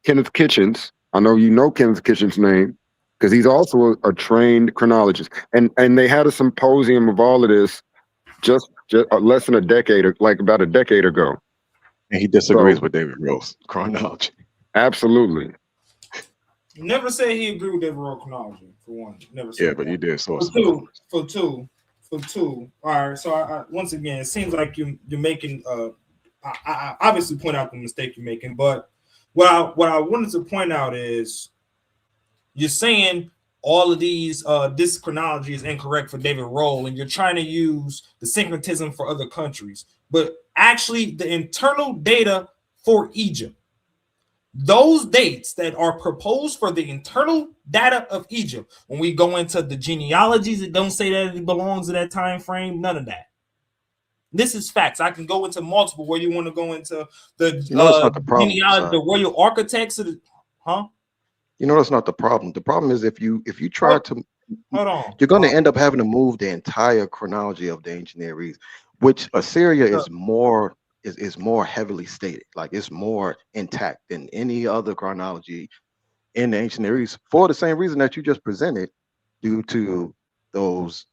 Kenneth Kitchens. I know you know Kenneth Kitchens' name because he's also a trained chronologist. And they had a symposium of all of this just less than about a decade ago. And he disagrees with David Rose chronology. Absolutely. He never said he agreed with David Rose chronology, for one. Never said Yeah, but you did. So for two. All right. So I once again, it seems like you're making. I obviously point out the mistake you're making, but what I wanted to point out is you're saying all of these this chronology is incorrect for David Roll, and you're trying to use the syncretism for other countries, but actually the internal data for Egypt, those dates that are proposed for the internal data of Egypt, when we go into the genealogies, it don't say that it belongs to that time frame, none of that. This is facts. I can go into multiple where you want to go into the genealogy, the royal architects of the that's not the problem. The problem is if you try to hold on, you're going to end up having to move the entire chronology of the ancient Near East, which Assyria is more heavily stated. Like it's more intact than any other chronology in the ancient Near East for the same reason that you just presented, due to those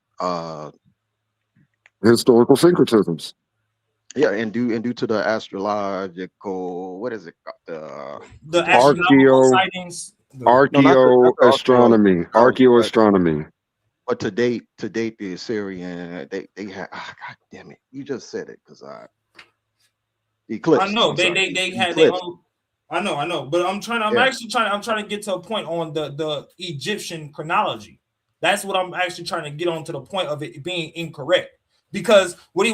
historical syncretisms. Yeah, and due to the astrological, what is it? The astronomical sightings. Archaeoastronomy. But to date, the Assyrian, they had. God damn it! You just said it because eclipse. I know they had their own. I know, but I'm trying to get to a point on the Egyptian chronology. That's what I'm actually trying to get on to the point of it being incorrect. Because what he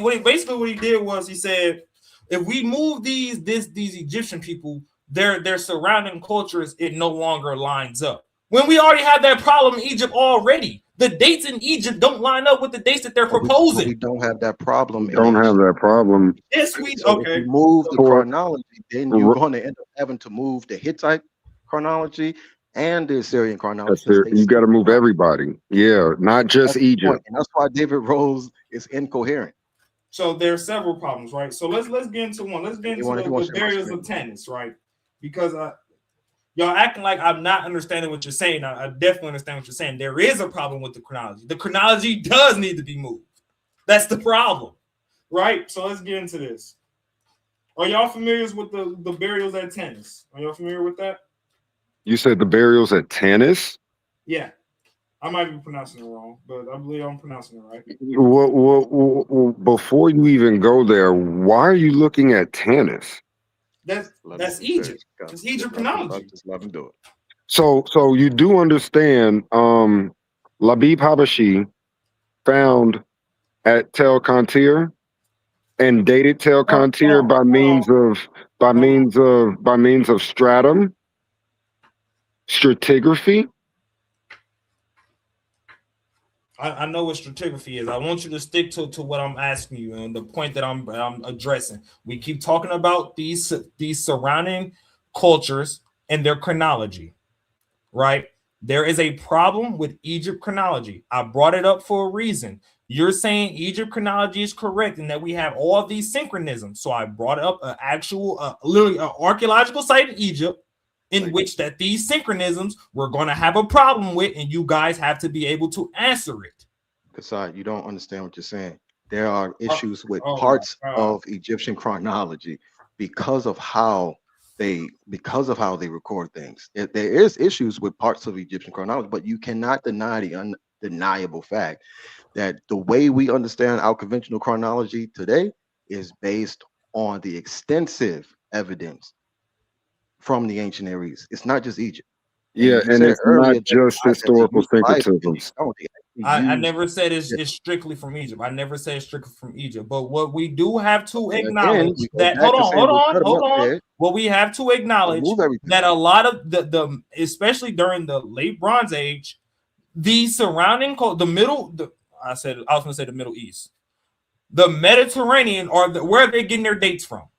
did was he said, if we move these Egyptian people, their surrounding cultures, it no longer lines up. When we already have that problem in Egypt already. The dates in Egypt don't line up with the dates that they're proposing. We don't have that problem. Don't have that problem. Yes, If you move the chronology, then you're going to end up having to move the Hittite chronology and the Assyrian chronology. You got to move everybody. Yeah, not just Egypt. And that's why David Rose is incoherent. So there are several problems, right? So let's get into one. Let's get into the barriers of Tanis, right? Because y'all acting like I'm not understanding what you're saying. I definitely understand what you're saying. There is a problem with the chronology. The chronology does need to be moved. That's the problem, right? So let's get into this. Are y'all familiar with the burials at Tanis? Are y'all familiar with that? You said the burials at Tanis? Yeah. I might be pronouncing it wrong, but I believe I'm pronouncing it right. Well, before you even go there, why are you looking at Tanis? That's Egypt. It's Egypt chronology. Just let him do it. So you do understand, Labib Habashi found at Tel Kantir and dated Tel Kantir by means of stratum, stratigraphy. I know what stratigraphy is. I want you to stick to what I'm asking you and the point that I'm addressing. We keep talking about these surrounding cultures and their chronology, right? There is a problem with Egypt chronology. I brought it up for a reason. You're saying Egypt chronology is correct and that we have all of these synchronisms. So I brought up an actual, literally an archaeological site in Egypt in which that these synchronisms we're going to have a problem with, and you guys have to be able to answer it. Chaasad, you don't understand what you're saying. There are issues with parts of Egyptian chronology because of how they record things. There is issues with parts of Egyptian chronology, but you cannot deny the undeniable fact that the way we understand our conventional chronology today is based on the extensive evidence from the ancient Near East. It's not just Egypt. Yeah, and it's not just historical syncretisms. I never said it's strictly from Egypt. I never said strictly from Egypt. But what we do have to acknowledge that hold on. What we have to acknowledge that a lot of the especially during the late Bronze Age, the surrounding I was going to say the Middle East, the Mediterranean, or where are they getting their dates from?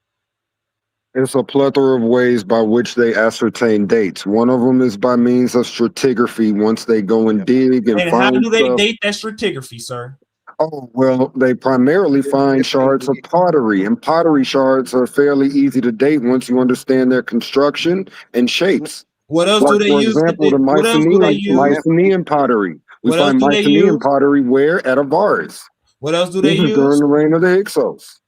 It's a plethora of ways by which they ascertain dates. One of them is by means of stratigraphy. Once they go and dig and find how do they stuff, date that stratigraphy, sir? Oh, well, they primarily find shards of pottery, and pottery shards are fairly easy to date once you understand their construction and shapes. What else do they use? For example, the Mycenaean pottery. We find Mycenaean pottery where? At Avaris. What else do they use? During the reign of the Hyksos.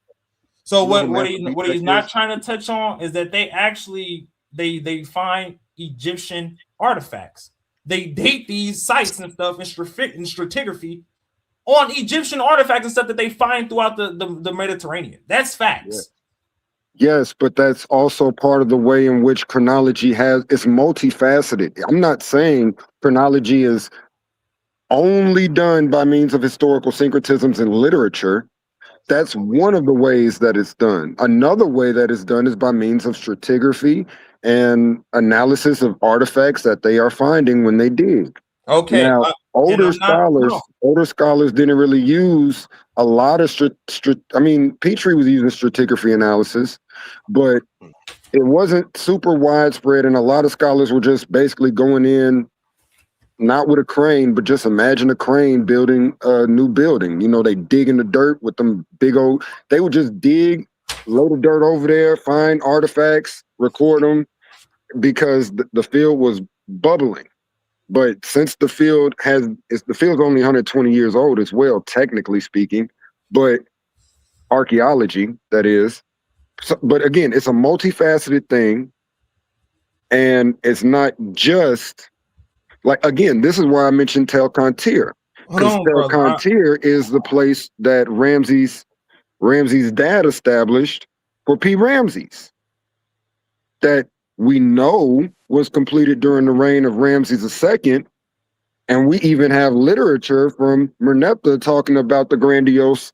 So what he's not trying to touch on is that they actually they find Egyptian artifacts. They date these sites and stuff in stratigraphy on Egyptian artifacts and stuff that they find throughout the Mediterranean. That's facts. Yes, but that's also part of the way in which chronology it's multifaceted. I'm not saying chronology is only done by means of historical syncretisms in literature. That's one of the ways that it's done. Another way that it's done is by means of stratigraphy and analysis of artifacts that they are finding when they dig. Okay. Now, older scholars didn't really use a lot of Petrie was using stratigraphy analysis, but it wasn't super widespread, and a lot of scholars were just basically going in, not with a crane, but just imagine a crane building a new building. You know, they dig in the dirt with them they would just dig, load of dirt over there, find artifacts, record them, because the field was bubbling. But since the field's only 120 years old as well, technically speaking, but archaeology, that is. So, but again, it's a multifaceted thing, and it's not just again, this is why I mentioned Tel Kantir. Because Tel Kantir is the place that Ramses' dad established for P. Ramses. That we know was completed during the reign of Ramses II. And we even have literature from Merneptah talking about the grandiose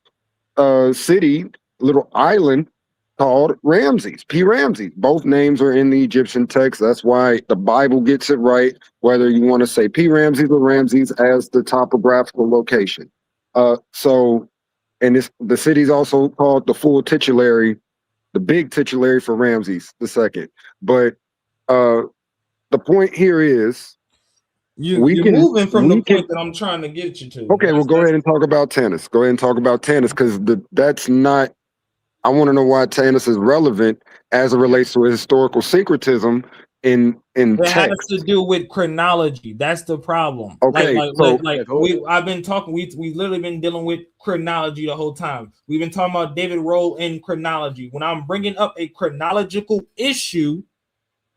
city, little island called Ramses, P. Ramses. Both names are in the Egyptian text. That's why the Bible gets it right, whether you want to say P. Ramses or Ramses as the topographical location. And the city's also called the full titulary, the big titulary for Ramses II. But the point here is, you're moving from the point that I'm trying to get you to. Okay, well, go ahead and talk about Tanis. Because that's not. I want to know why Tanis is relevant as it relates to a historical syncretism in text. It has to do with chronology. That's the problem. Okay, I've been talking. We've literally been dealing with chronology the whole time. We've been talking about David role in chronology. When I'm bringing up a chronological issue,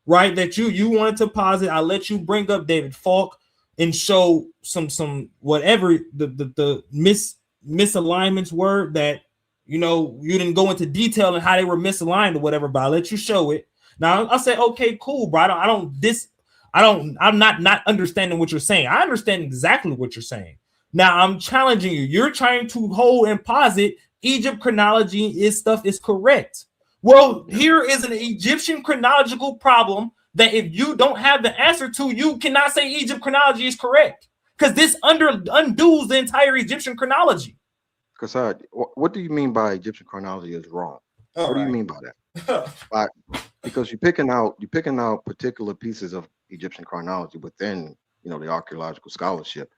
right, that you wanted to posit, I let you bring up David Falk and show some whatever the misalignments were that you didn't go into detail on how they were misaligned or whatever, but I'll let you show it. Now I'll say, okay, cool, bro. I'm not understanding what you're saying. I understand exactly what you're saying. Now I'm challenging you. You're trying to hold and posit Egypt chronology is correct. Well, here is an Egyptian chronological problem that if you don't have the answer to, you cannot say Egypt chronology is correct, because this undoes the entire Egyptian chronology. Chaasad, what do you mean by Egyptian chronology is wrong? What do you mean by that? Because you're picking out particular pieces of Egyptian chronology within the archaeological scholarship.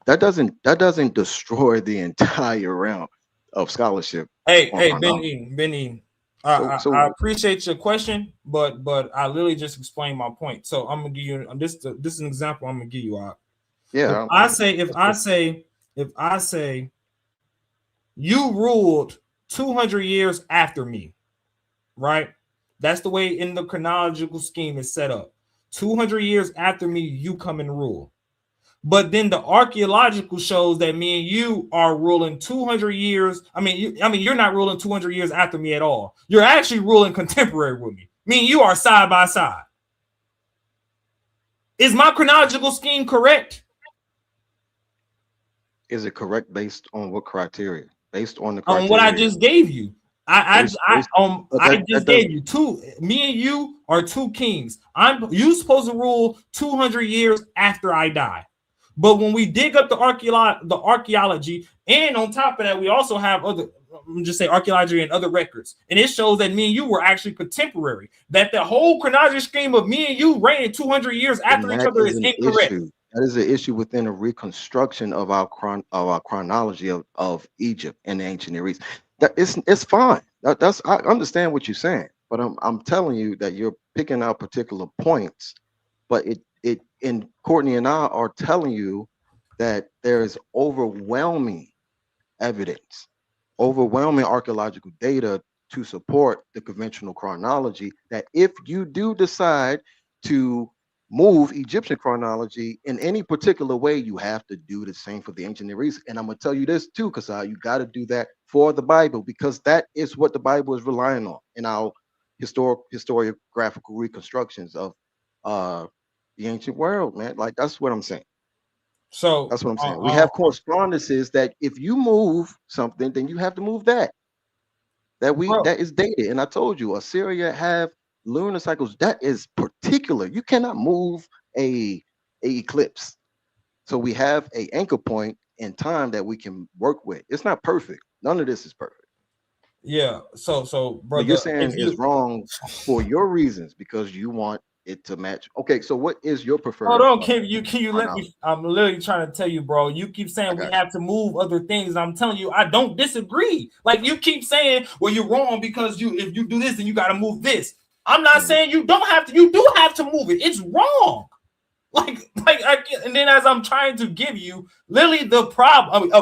That doesn't destroy the entire realm of scholarship. Hey, Benny. I appreciate your question, but I literally just explained my point. So I'm gonna give you this is an example I'm gonna give you out. Yeah. If I say you ruled 200 years after me, right? That's the way in the chronological scheme is set up. 200 years after me, you come and rule. But then the archaeological shows that me and you are ruling 200 years. You're not ruling 200 years after me at all. You're actually ruling contemporary with me. Me and you are side by side. Is my chronological scheme correct? Is it correct based on what criteria? Based on the criteria. On what I just gave you. I just gave you two. Me and you are two kings. You supposed to rule 200 years after I die. But when we dig up the archaeology, and on top of that, we also have other, just say archaeology and other records, and it shows that me and you were actually contemporary. That the whole chronology scheme of me and you reigning 200 years after each other is incorrect. That is an issue within a reconstruction of our chronology of Egypt and the ancient Near East. That it's fine. I understand what you're saying, but I'm telling you that you're picking out particular points, but and Courtney and I are telling you that there is overwhelming evidence, overwhelming archaeological data to support the conventional chronology, that if you do decide to move Egyptian chronology in any particular way, you have to do the same for the ancient Near East. And I'm going to tell you this too, Chaasad, you got to do that for the Bible, because that is what the Bible is relying on in our historiographical reconstructions of the ancient world, man. Like, that's what I'm saying. So that's what I'm saying. We have correspondences that if you move something, then you have to move that is dated. And I told you, Assyria have lunar cycles that is particular. You cannot move a eclipse. So we have a anchor point in time that we can work with. It's not perfect. None of this is perfect. Yeah. So brother, but you're saying it's wrong for your reasons because you want it to match. Okay, so what is your preferred? Hold on, can you let me? I'm literally trying to tell you, bro. You keep saying we have to move other things. I'm telling you, I don't disagree. Like, you keep saying, well, you're wrong because if you do this, then you got to move this. I'm not saying you don't have to. You do have to move it. It's wrong. And then as I'm trying to give you literally a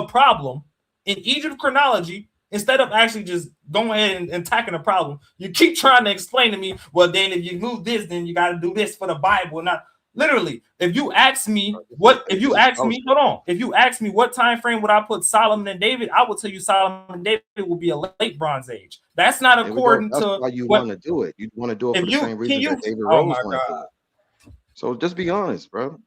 problem in Egypt chronology, instead of actually just going ahead and attacking the problem, you keep trying to explain to me, well, then if you move this, then you got to do this for the Bible. Not literally. If you ask me what time frame would I put Solomon and David, I will tell you Solomon and David will be a late Bronze Age. That's not according to. That's why you want to do it. You want to do it for the same reason that David Rose wanted to do it. So just be honest, bro.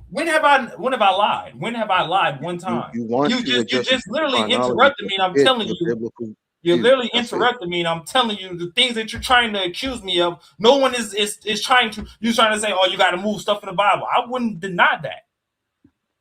When have I lied? When have I lied one time? You just literally interrupted me, and I'm telling you. You're literally interrupting me, and I'm telling you the things that you're trying to accuse me of. No one is trying to. You're trying to say, "Oh, you got to move stuff in the Bible." I wouldn't deny that.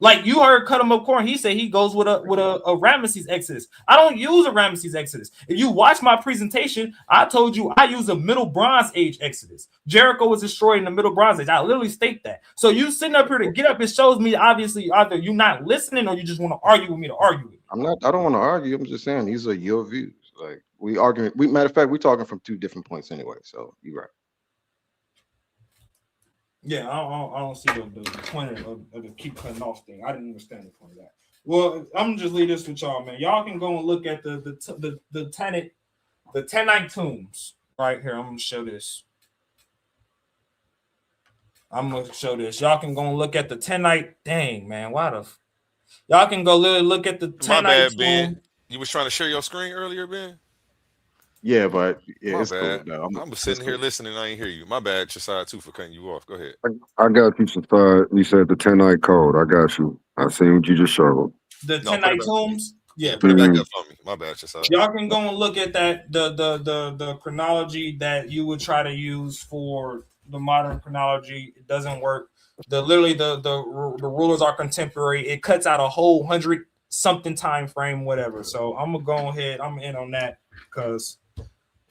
Like, you heard Cut Him Up Corn, he said he goes with a Ramesses Exodus. I don't use a Ramesses Exodus. If you watch my presentation, I told you I use a Middle Bronze Age Exodus. Jericho was destroyed in the Middle Bronze Age. I literally state that. So you sitting up here to get up, it shows me obviously either you're not listening or you just want to argue with me to argue with me. I don't want to argue. I'm just saying these are your views. Like, we arguing. Matter of fact, we're talking from two different points anyway. So you're right. Yeah, I don't see the point of the keep cutting off thing. I didn't understand the point of that. Well, I'm gonna just leave this with y'all, man. Y'all can go and look at the Tanite tombs right here. I'm gonna show this. I'm gonna show this. Y'all can go and look at the 10-night. Dang, man, why the? Y'all can go literally look at the My 10-night bad, tomb. Ben. You was trying to share your screen earlier, Ben? Yeah, but yeah, My it's cool. bad. No, I'm it's sitting here cool. listening. I ain't hear you. My bad, Chaasad, too, for cutting you off. Go ahead. I got you, Chaasad. You said the 10-night code. I got you. I seen what you just showed. The No, put it 10-night back for me. tombs. Yeah, Yeah, put it back Mhm. up for me. My bad, Chaasad. y'all can go and look at that the chronology that you would try to use for the modern chronology. It doesn't work. The rulers are contemporary. It cuts out a whole 100 something time frame, whatever. So I'm gonna go ahead. I'm in on that because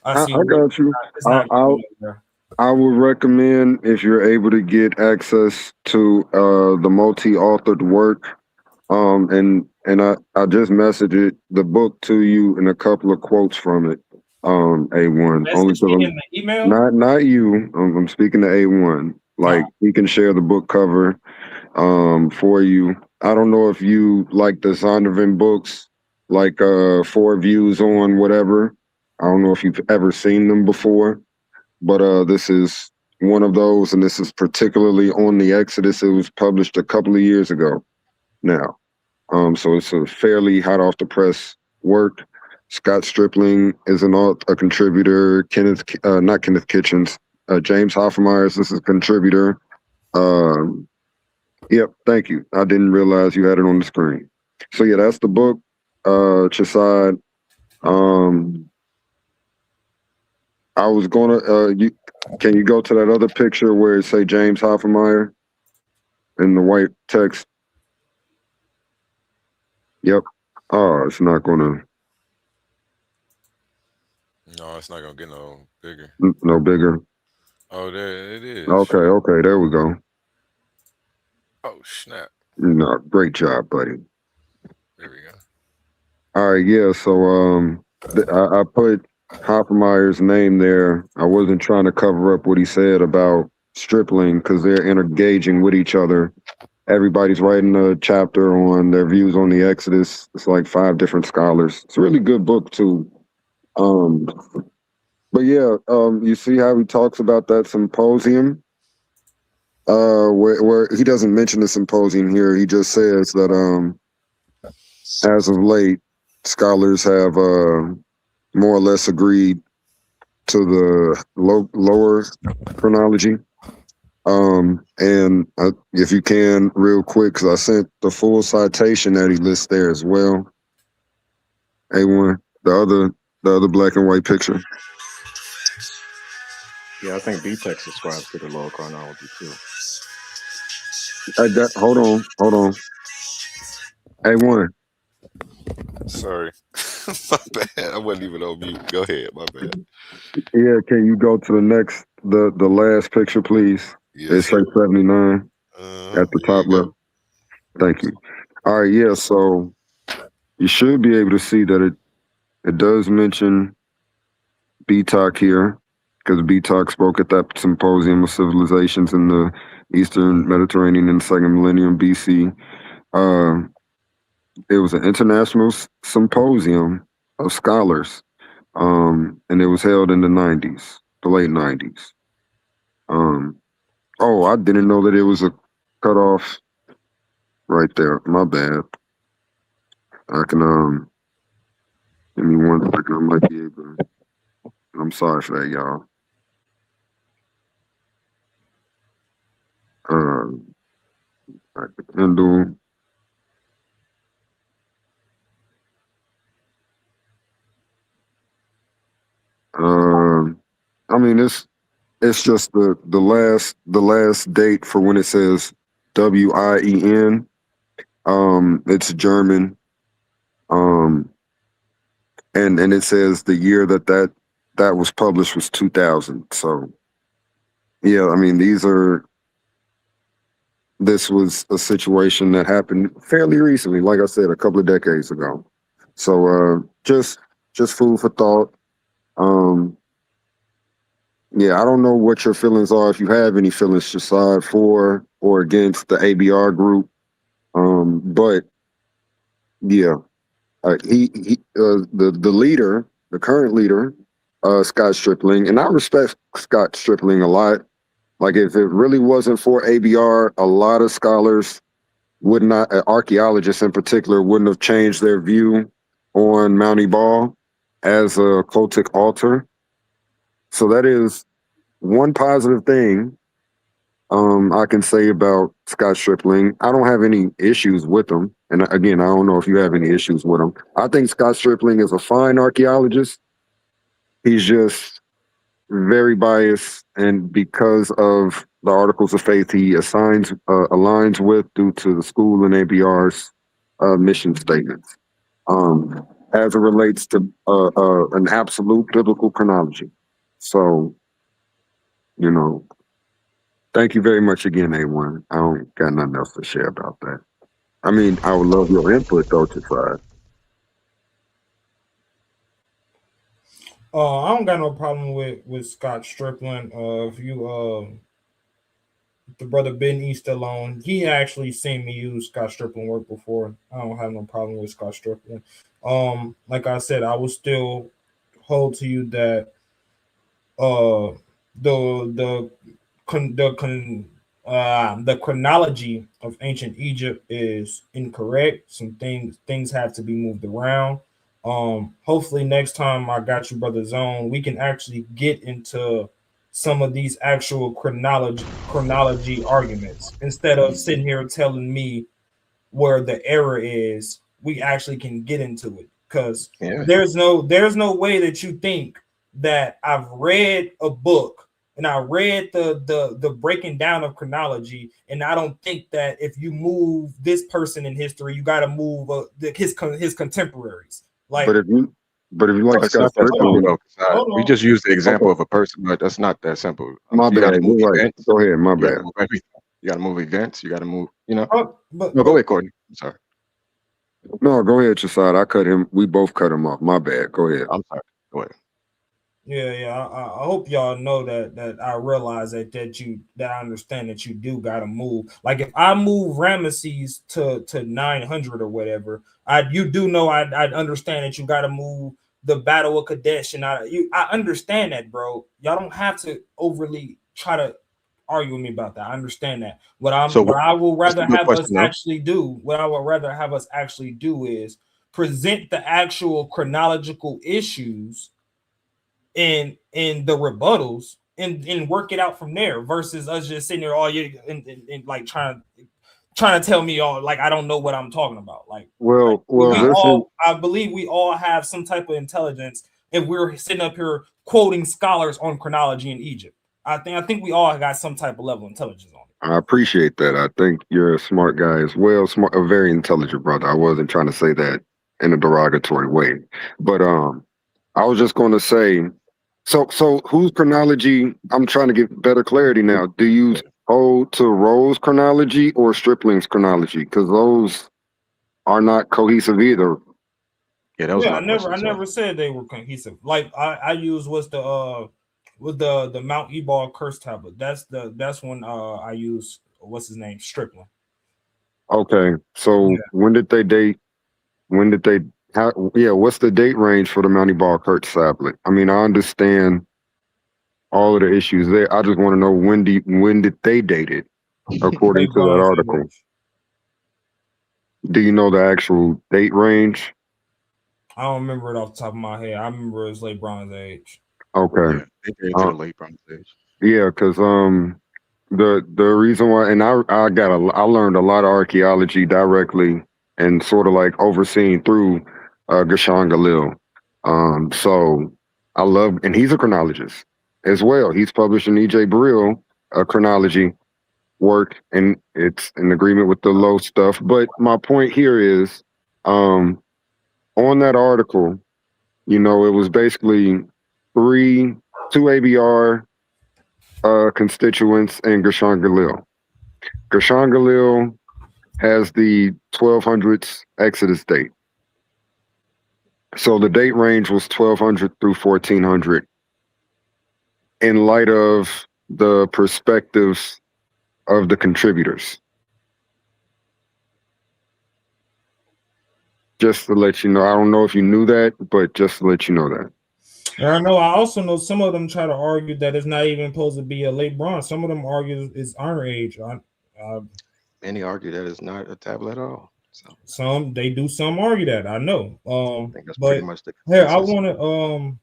I I see got you. it's not going there. I would recommend if you're able to get access to the multi-authored work. And I just messaged the book to you and a couple of quotes from it. A1 only Message because me I'm in the email. not you. I'm speaking to A1. Like he can share the book cover for you. I don't know if you like the Zondervan books, like 4 Views on whatever. I don't know if you've ever seen them before, but this is one of those, and this is particularly on the Exodus. It was published a couple of years ago now. So it's a fairly hot off the press work. Scott Stripling is a contributor. Not Kenneth Kitchens. James Hoffmeyers is a contributor. Yep, thank you. I didn't realize you had it on the screen. So yeah, that's the book. Chaasad. I was gonna. Can you go to that other picture where it say James Hoffmeyer in the white text? Yep. Oh, it's not gonna. No, it's not gonna get no bigger. No bigger. Oh, there it is. Okay, there we go. Oh snap! No, great job, buddy. There we go. All right, yeah. So I put Hoffmeyer's name there. I wasn't trying to cover up what he said about Stripling because they're engaging with each other. Everybody's writing a chapter on their views on the Exodus. It's like 5 different scholars. It's a really good book too. But yeah, you see how he talks about that symposium, where he doesn't mention the symposium here. He just says that as of late, scholars have more or less agreed to the lower chronology. And if you can, real quick, because I sent the full citation that he lists there as well. A1, the other black and white picture. Yeah, I think B-Tech subscribes to the lower chronology too. Hold on. A1. Sorry, my bad. I wasn't even on mute. Go ahead. My bad. Yeah, can you go to the last picture, please? Yes, It says 79 at the top left. Thank you. All right, yeah. So you should be able to see that it does mention B-Talk here, because B-Talk spoke at that symposium of civilizations in the Eastern Mediterranean in the 2nd millennium BC. It was an international symposium of scholars, and it was held in the 90s, the late 90s. Oh, I didn't know that it was a cutoff right there. My bad. I can give me 1 second. I might be able to. I'm sorry for that, y'all. I can do. I mean, it's just the last date for when it says WIEN. It's German. And it says the year that was published was 2000. So yeah, I mean, this was a situation that happened fairly recently, like I said, a couple of decades ago. So just food for thought. Yeah, I don't know what your feelings are, if you have any feelings, Chaasad, for or against the ABR group. But yeah, the leader, the current leader, Scott Stripling, and I respect Scott Stripling a lot. Like if it really wasn't for ABR, a lot of scholars would not, archaeologists in particular, wouldn't have changed their view on Mount Ebal as a cultic altar. So that is one positive thing I can say about Scott Stripling. I don't have any issues with him. And again, I don't know if you have any issues with him. I think Scott Stripling is a fine archaeologist. He's just very biased, and because of the articles of faith he aligns with due to the school and ABR's mission statements, as it relates to an absolute biblical chronology. So, you know, thank you very much again, A1. I don't got nothing else to share about that. I mean, I would love your input, though, Chaasad. I don't got no problem with Scott Strickland. If the brother Ben East alone, he actually seen me use Scott Strickland work before. I don't have no problem with Scott Strickland. Like I said, I will still hold to you that the chronology of ancient Egypt is incorrect. Some things have to be moved around. Hopefully next time I got you, brother Zone, we can actually get into some of these actual chronology arguments instead of sitting here telling me where the error is. We actually can get into it, because there's no way that you think that I've read a book and I read the breaking down of chronology, and I don't think that if you move this person in history, you got to move his contemporaries. Like, but if you like That's Scott not that simple, Strickland, though. We just used the example of a person, but that's not that simple. my You got to bad. move You're right. events. Go ahead. My You got bad. to move everything. You got to move events. You got to move. No, but go ahead, Courtney. I'm sorry. No, go ahead, Chaasad. I cut him. We both cut him off. My bad. Go ahead. I'm sorry. Go ahead. Yeah. I hope y'all know that I realize that I understand that you do gotta move. Like if I move Ramesses to 900 or whatever, you do know I understand that you gotta move the Battle of Kadesh, and I understand that, bro. Y'all don't have to overly try to argue with me about that. I understand that. What I will rather have us actually do is present the actual chronological issues in the rebuttals and work it out from there, versus us just sitting there all year and like trying to tell me all like I don't know what I'm talking about. I believe we all have some type of intelligence if we're sitting up here quoting scholars on chronology in Egypt. I think we all got some type of level of intelligence on it. I appreciate that. I think you're a smart guy as well. Smart, a very intelligent brother. I wasn't trying to say that in a derogatory way, but I was just going to say, so whose chronology? I'm trying to get better clarity now. Do you hold to Rowe's chronology or Stripling's chronology? Because those are not cohesive either. Yeah, that was I never said they were cohesive. Like I use the Mount Ebal curse tablet. That's when I use what's his name, Stripling. Okay, so when did they date? When did they? What's the date range for the Mount Ebal curse tablet? I mean, I understand all of the issues there. I just want to know when did they date it, according to that article. Do you know the actual date range? I don't remember it off the top of my head. I remember it was late Bronze Age. Okay. Into the late Bronze Age. Yeah, because the reason why, and I learned a lot of archaeology directly and sort of like overseen through Gershon Galil. So I love, and he's a chronologist as well. He's published in E.J. Brill a chronology work, and it's in agreement with the low stuff. But my point here is, on that article, it was basically two ABR constituents and Gershon Galil. Gershon Galil has the 1200s Exodus date. So the date range was 1200 through 1400 in light of the perspectives of the contributors. Just to let you know, I don't know if you knew that, but just to let you know that. I know. I also know some of them try to argue that it's not even supposed to be a late bronze. Some of them argue it's Iron Age. Many argue that it's not a tablet at all. So some they do. Some argue that. I know. I think that's pretty But much the here I consensus. want to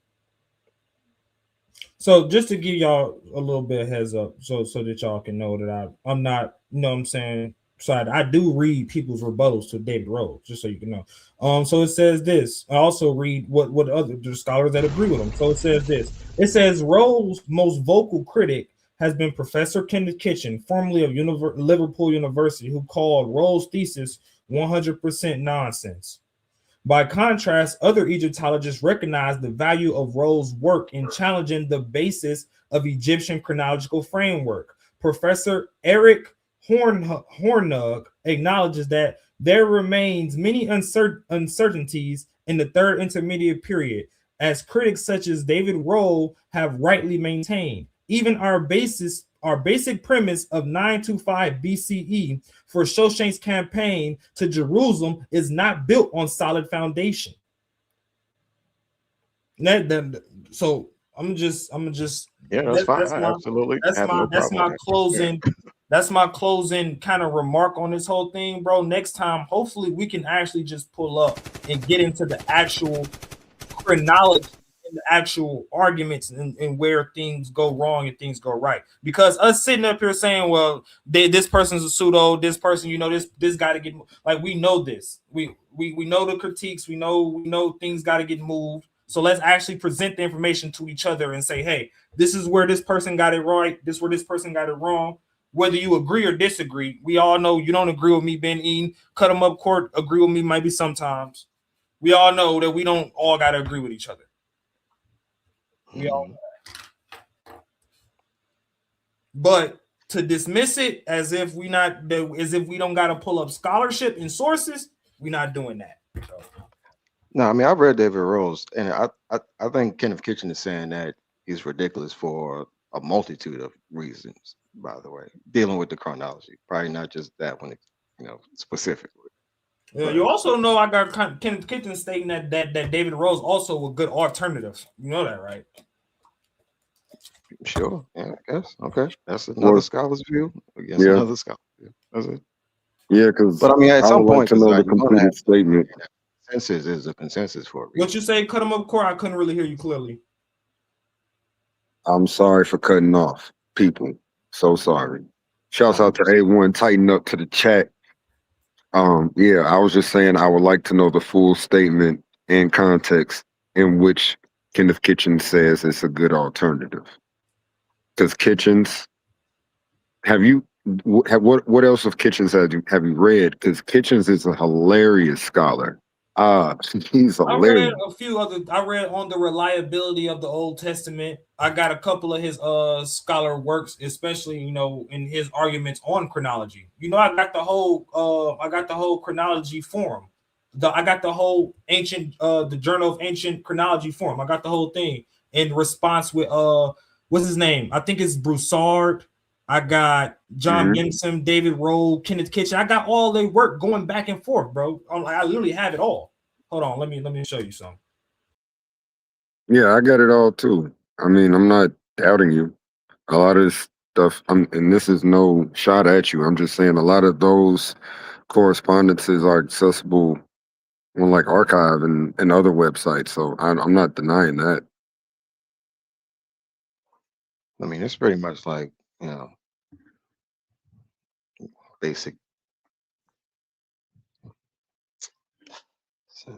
So just to give y'all a little bit of heads up, so that y'all can know that I'm not, you know what I'm saying. So I do read people's rebuttals to David Rose, just so you can know. So it says this. I also read what other the scholars that agree with him. So it says this. It says Rose's most vocal critic has been Professor Kenneth Kitchen, formerly of Liverpool University, who called Rose's thesis 100% nonsense. By contrast, other Egyptologists recognize the value of Rose's work in challenging the basis of Egyptian chronological framework. Professor Eric Hornung acknowledges that there remains many uncertainties in the third intermediate period, as critics such as David Rowe have rightly maintained. Even our basic premise of 925 BCE for Shoshane's campaign to Jerusalem is not built on solid foundation. So I'm just yeah, that's fine. Absolutely. That's my closing. That's my closing kind of remark on this whole thing, bro. Next time, hopefully, we can actually just pull up and get into the actual chronology and the actual arguments and where things go wrong and things go right. Because us sitting up here saying, well, this person's a pseudo, this person, you know, this got to get like we know this. We know the critiques, we know things got to get moved. So let's actually present the information to each other and say, hey, this is where this person got it right, this is where this person got it wrong. Whether you agree or disagree, we all know you don't agree with me, Ben Eden. Cut them up court, agree with me maybe sometimes. We all know that we don't all got to agree with each other. We all know that. But to dismiss it as if we don't got to pull up scholarship and sources, we're not doing that. So. No, I mean, I've read David Rose, and I think Kenneth Kitchen is saying that he's ridiculous for a multitude of reasons, by the way, dealing with the chronology, probably not just that one, you know, specifically. Yeah, you also know I got Kenneth Kitchen stating that David Rose also a good alternative. You know that, right? Sure. Yeah, I guess. Okay. That's another scholar's view against another scholar's view. That's it. Yeah, because but I mean, at I some would like point, to know the completed statement. Consensus is a consensus for a reason. What you say? Cut him up court. I couldn't really hear you clearly. I'm sorry for cutting off people. So sorry. Shouts out to A1. Tighten up to the chat. Yeah, I was just saying I would like to know the full statement and context in which Kenneth Kitchen says it's a good alternative. Because Kitchens, what else of Kitchens have you read? Because Kitchens is a hilarious scholar. He's hilarious. I read a few other. I read on the reliability of the Old Testament. I got a couple of his scholar works, especially in his arguments on chronology. I got the whole chronology forum. I got the whole the Journal of Ancient Chronology forum. I got the whole thing in response with what's his name? I think it's Broussard. I got John Benson, David Rowe, Kenneth Kitchen. I got all their work going back and forth, bro. I literally have it all. Hold on, let me show you some. Yeah, I got it all too. I mean, I'm not doubting you. A lot of this stuff, and this is no shot at you. I'm just saying a lot of those correspondences are accessible on like Archive and other websites. So I'm not denying that. I mean, it's pretty much like, basic. So,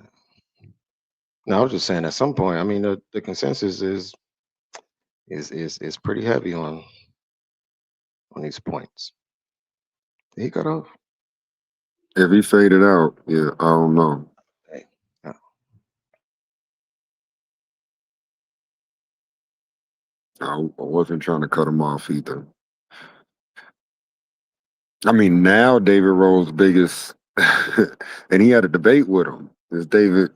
no, I was just saying at some point, I mean, the consensus is pretty heavy on these points. Did he cut off? If he faded out, yeah, I don't know. Hey, I wasn't trying to cut him off either. I mean, now David Rowe's biggest, and he had a debate with him, is David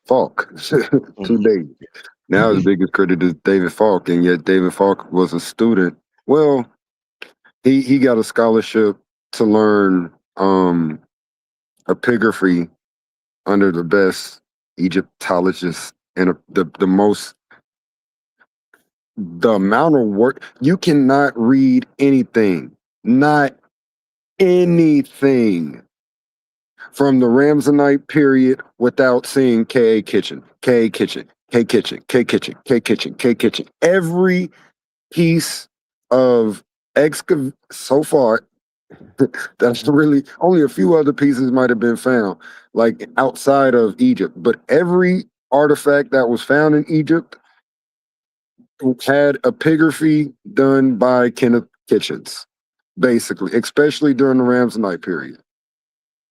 Falk. 2 days. Now his biggest critic is David Falk, and yet David Falk was a student. Well, he got a scholarship to learn epigraphy under the best Egyptologists and the most the amount of work, you cannot read anything, not anything from the Ramsonite period without seeing K.A. Kitchen, K.A. Kitchen, K Kitchen, K Kitchen, K Kitchen, K Kitchen. Every piece of so far, that's really only a few other pieces might have been found, like outside of Egypt. But every artifact that was found in Egypt had epigraphy done by Kenneth Kitchens, basically, especially during the Ramsonite period.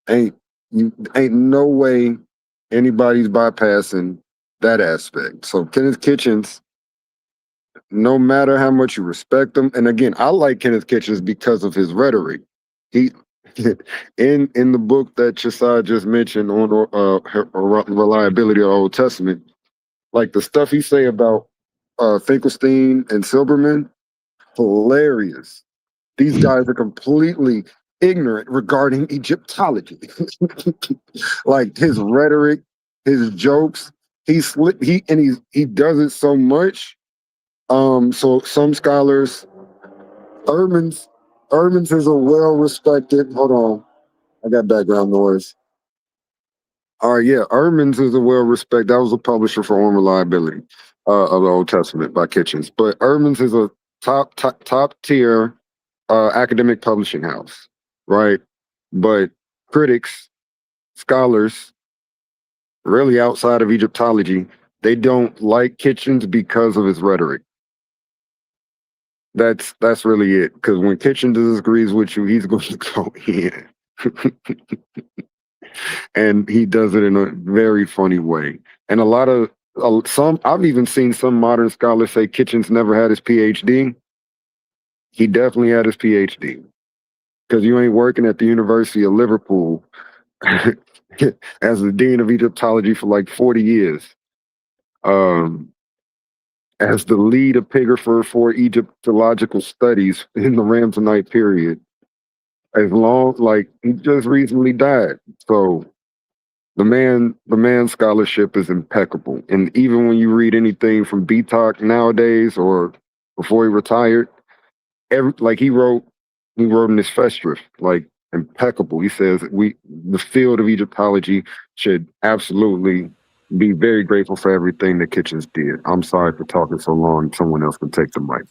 Ain't no way anybody's bypassing that aspect. So Kenneth Kitchens, no matter how much you respect him, and again, I like Kenneth Kitchens because of his rhetoric. He in the book that Chaasad just mentioned on reliability of the Old Testament, like the stuff he say about Finkelstein and Silberman, hilarious. These guys are completely ignorant regarding Egyptology. Like his rhetoric, his jokes, he does it so much. So some scholars, Urban's is a well-respected. Hold on, I got background noise. All right, yeah, Urban's is a well-respected. That was a publisher for On Reliability of the Old Testament by Kitchens. But Urban's is a top tier academic publishing house, right? But critics, scholars, really outside of Egyptology, they don't like Kitchens because of his rhetoric. That's really it. Because when Kitchen disagrees with you, he's going to go in. And he does it in a very funny way. And a lot of I've even seen some modern scholars say Kitchens never had his PhD. He definitely had his PhD. Because you ain't working at the University of Liverpool as the dean of Egyptology for like 40 years. As the lead epigrapher for Egyptological studies in the Ramsonite period. He just recently died. So the man's scholarship is impeccable. And even when you read anything from BTOC nowadays or before he retired, he wrote in his Festris, like impeccable. He says the field of Egyptology should absolutely be very grateful for everything that Kitchens did. I'm sorry for talking so long. Someone else can take the mic.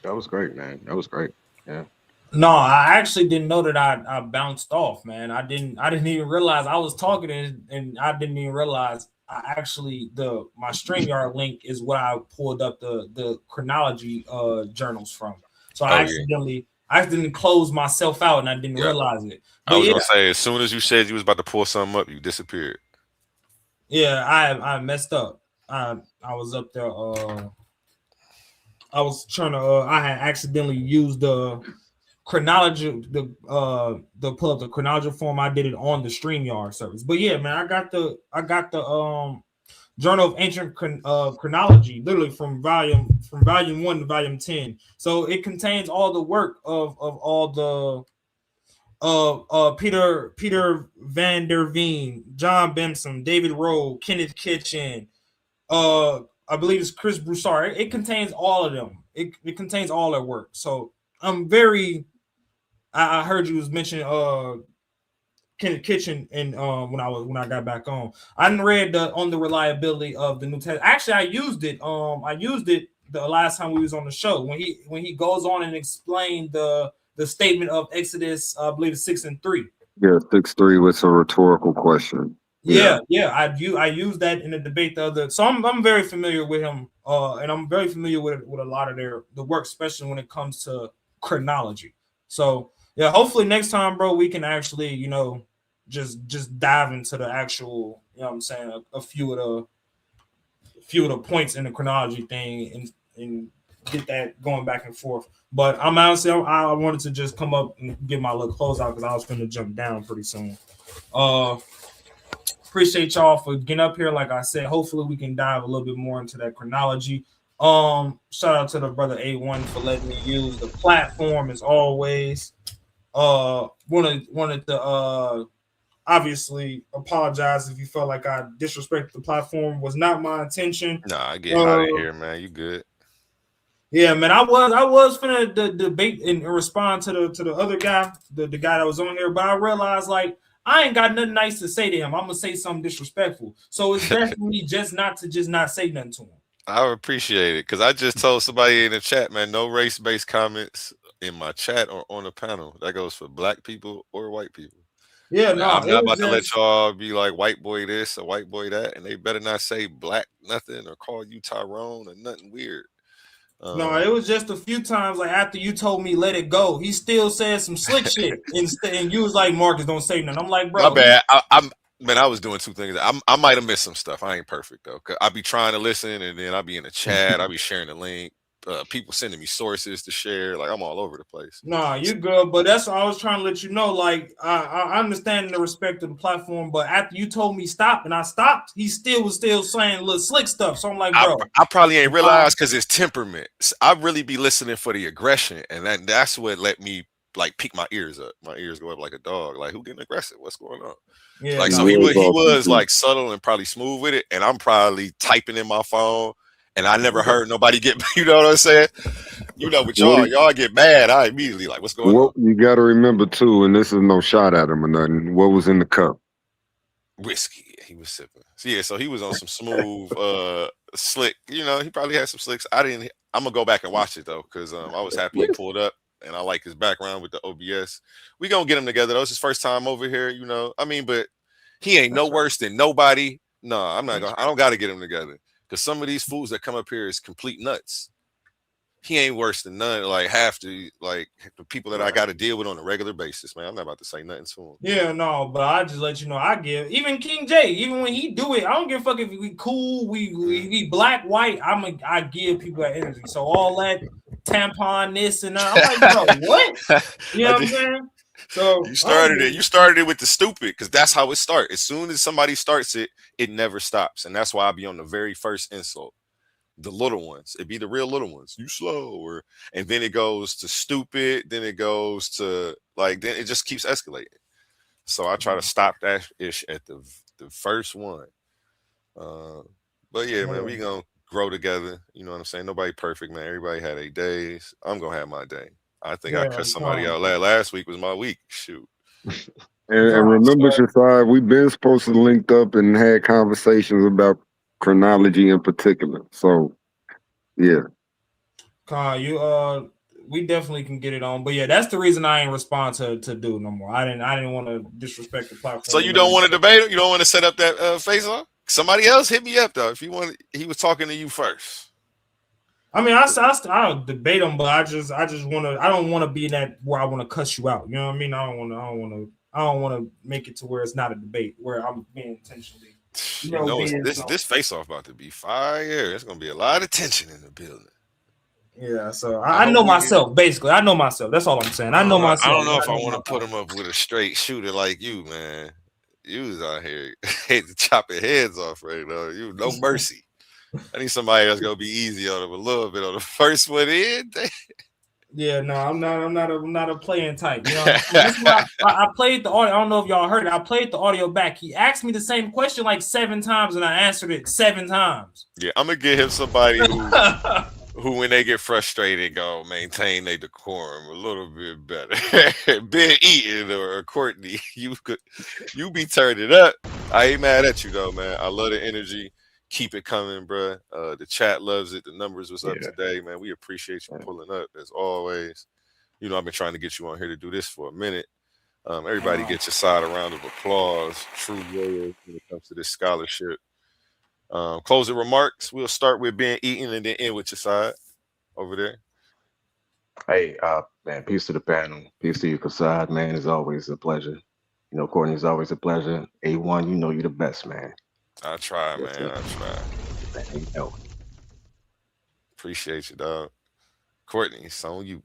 That was great, man. That was great. Yeah. No, I actually didn't know that I bounced off, man. I didn't even realize I was talking and I didn't even realize my StreamYard link is what I pulled up the chronology journals from. So I accidentally closed myself out and I didn't realize it. But I was gonna say, as soon as you said you was about to pull something up, you disappeared. Yeah, I messed up. I was up there. I was trying to. I had accidentally used the chronology, the pull up the chronology form. I did it on the StreamYard service. But yeah, man, I got the Journal of Ancient Chronology, literally from volume 1 to volume 10. So it contains all the work of all the Peter Van der Veen, John Benson, David Rowe, Kenneth Kitchen, I believe it's Chris Broussard. It contains all of them. It contains all their work. So I'm very. I heard you was mentioning Kenneth Kitchen and when I got back on. I didn't read on the reliability of the New Testament. Actually, I used it. I used it the last time we was on the show when he goes on and explained the statement of Exodus, I believe 6:3. Yeah, 6:3 was a rhetorical question. Yeah. I used that in the debate the other. So I'm very familiar with him, and I'm very familiar with a lot of the work, especially when it comes to chronology. So yeah, hopefully next time, bro, we can actually just dive into the actual, what I'm saying, a few of the points in the chronology thing and get that going back and forth. But I wanted to just come up and get my little close out because I was going to jump down pretty soon. Appreciate y'all for getting up here. Like I said, hopefully we can dive a little bit more into that chronology. Shout out to the brother A1 for letting me use the platform as always. Wanted to obviously apologize if you felt like I disrespected the platform. Was not my intention. Nah, I get out of here, man. You good. Yeah, man, I was finna debate and respond to the other guy, the guy that was on here, but I realized like I ain't got nothing nice to say to him. I'm gonna say something disrespectful. So it's best for me just not say nothing to him. I appreciate it because I just told somebody in the chat, man, no race-based comments in my chat or on the panel. That goes for black people or white people. Yeah, Like, no, I'm it not was about to let just y'all be like white boy this or white boy that, and they better not say black nothing or call you Tyrone or nothing weird. no, it was just a few times like after you told me let it go, he still said some slick shit instead, and you was like, Marcus, don't say nothing. I'm like, My bro, bad. I was doing two things. I might have missed some stuff. I ain't perfect though. 'Cause I be trying to listen, and then I be in the chat. I be sharing the link. People sending me sources to share. Like I'm all over the place. nah, you good, but that's what I was trying to let you know. Like, I understand the respect of the platform, but after you told me stop and I stopped, he was still saying little slick stuff. So I'm like, bro, I probably ain't realized because it's temperament. I really be listening for the aggression, and that's what let me like pick my ears up. My ears go up like a dog. Like who getting aggressive? What's going on? yeah, Like no, so he was like subtle and probably smooth with it, and I'm probably typing in my phone, and I never heard nobody get. You know what I'm saying? You know, with y'all get mad. I immediately like, what's going on? You got to remember too, and this is no shot at him or nothing. What was in the cup? Whiskey. He was sipping. So yeah, so he was on some smooth, slick. You know, he probably had some slicks. I'm gonna go back and watch it though, because I was happy he pulled up, and I like his background with the OBS. We gonna get him together though. It's his first time over here. You know, I mean, but he ain't no worse than nobody. No, I'm not gonna. I don't got to get him together because some of these fools that come up here is complete nuts. He ain't worse than none. Like half the people that I got to deal with on a regular basis, man. I'm not about to say nothing to him. Yeah, no, but I just let you know. I give even King J, even when he do it, I don't give a fuck if we cool, we black, white. I give people that energy. So all that tampon this and that, I'm like, bro, what? You know what I'm saying? So you started it with the stupid because that's how it starts. As soon as somebody starts it, it never stops, and that's why I be on the very first insult. The little ones, it be the real little ones. You slow, and then it goes to stupid. Then it goes to like. Then it just keeps escalating. So I try to stop that ish at the first one. But yeah, man, we gonna grow together. You know what I'm saying? Nobody perfect, man. Everybody had their days. I'm gonna have my day. I think I cut somebody out last week was my week. Shoot. And remember, Chaasad, we've been supposed to link up and had conversations about chronology in particular. So, yeah. We definitely can get it on. But yeah, that's the reason I ain't respond to dude no more. I didn't want to disrespect the platform. So you don't want to debate him? You don't want to set up that face off? Somebody else hit me up though. If you want, he was talking to you first. I mean, I'll debate him, but I just want to. I don't want to be in that where I want to cuss you out. You know what I mean? I don't want to make it to where it's not a debate where I'm being intentionally. This face off about to be fire. There's gonna be a lot of tension in the building. Yeah, so I know myself. Basically, I know myself. That's all I'm saying. I know myself. I don't know if I want to put him up with a straight shooter like you, man. You was out here chopping heads off right now. You no mercy. I need somebody that's gonna be easy on him a little bit on the first one in. Yeah, no, I'm not a playing type. You know, that's why I played the audio. I don't know if y'all heard it. I played the audio back. He asked me the same question like 7 times, and I answered it 7 times. Yeah, I'm gonna get him somebody who when they get frustrated, go maintain their decorum a little bit better. Ben Eaton or Courtney, you be turning up. I ain't mad at you though, man. I love the energy. Keep it coming, bro. The chat loves it. The numbers was up today, man. We appreciate you pulling up as always. You know, I've been trying to get you on here to do this for a minute. Everybody get your side a round of applause. True warriors when it comes to this scholarship. Closing remarks. We'll start with Ben Eaton and then end with your side over there. Hey, man, peace to the panel. Peace to you, Chaasad, man. It's always a pleasure. You know, Courtney, it's always a pleasure. A1, you know you're the best, man. I try, man. I try. You know. Appreciate you, dog. Courtney, it's on you.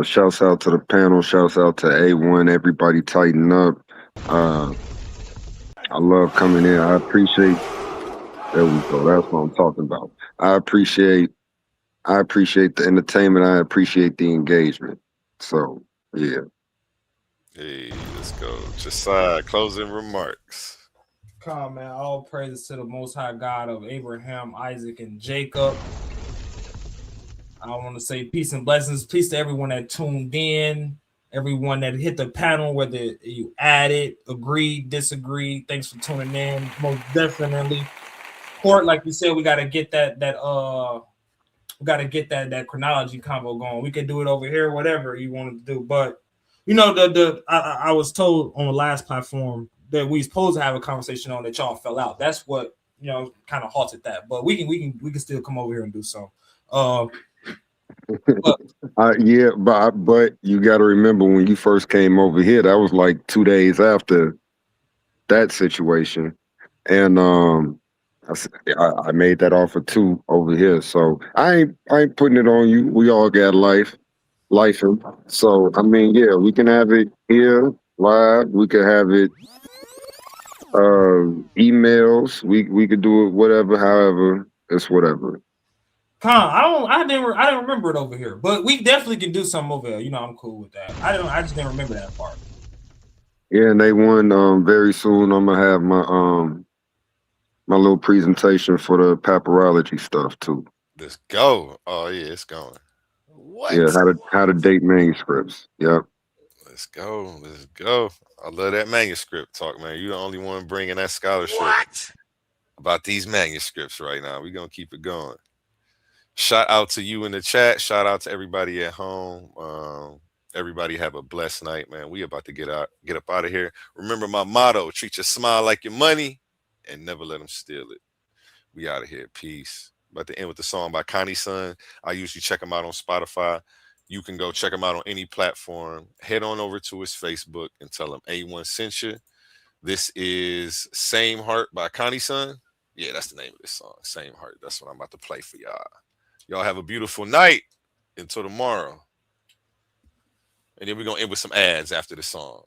Shouts out to the panel. Shouts out to A1. Everybody tighten up. I love coming in. I appreciate. There we go. That's what I'm talking about. I appreciate the entertainment. I appreciate the engagement. So, yeah. Hey, let's go. Chaasad, closing remarks. Come, man. All praises to the Most High God of Abraham, Isaac, and Jacob. I want to say peace and blessings. Peace to everyone that tuned in, everyone that hit the panel, whether you added, agreed, disagreed. Thanks for tuning in. Most definitely. Court, like you said, we got to get that chronology combo going. We could do it over here, whatever you want to do. But you know, I was told on the last platform that we supposed to have a conversation on that y'all fell out. That's what, you know, kind of halted that. But we can still come over here and do so. Yeah, but you got to remember when you first came over here, that was like 2 days after that situation, and I made that offer too over here. So I ain't putting it on you. We all got life. So I mean, yeah, we can have it here live. We can have it emails. We could do it whatever. However, it's whatever. I didn't remember it over here, but we definitely can do something over here. You know, I'm cool with that. I just didn't remember that part. Yeah, and they won very soon. I'm gonna have my my little presentation for the papyrology stuff too. Let's go. Oh yeah, it's going. What? Yeah, how to date manuscripts. Yep. Let's go. I love that manuscript talk, man. You're the only one bringing that scholarship about these manuscripts right now. We're gonna keep it going. Shout out to you in the chat. Shout out to everybody at home. Everybody have a blessed night, man. We about to get up out of here. Remember my motto: treat your smile like your money, and never let them steal it. We out of here. Peace. About to end with the song by Connie's Son. I usually check him out on Spotify. You can go check him out on any platform. Head on over to his Facebook and tell him A1 sent you. This is Same Heart by Connie's Son. Yeah, that's the name of this song. Same Heart. That's what I'm about to play for y'all. Y'all have a beautiful night. Until tomorrow. And then we're going to end with some ads after the song.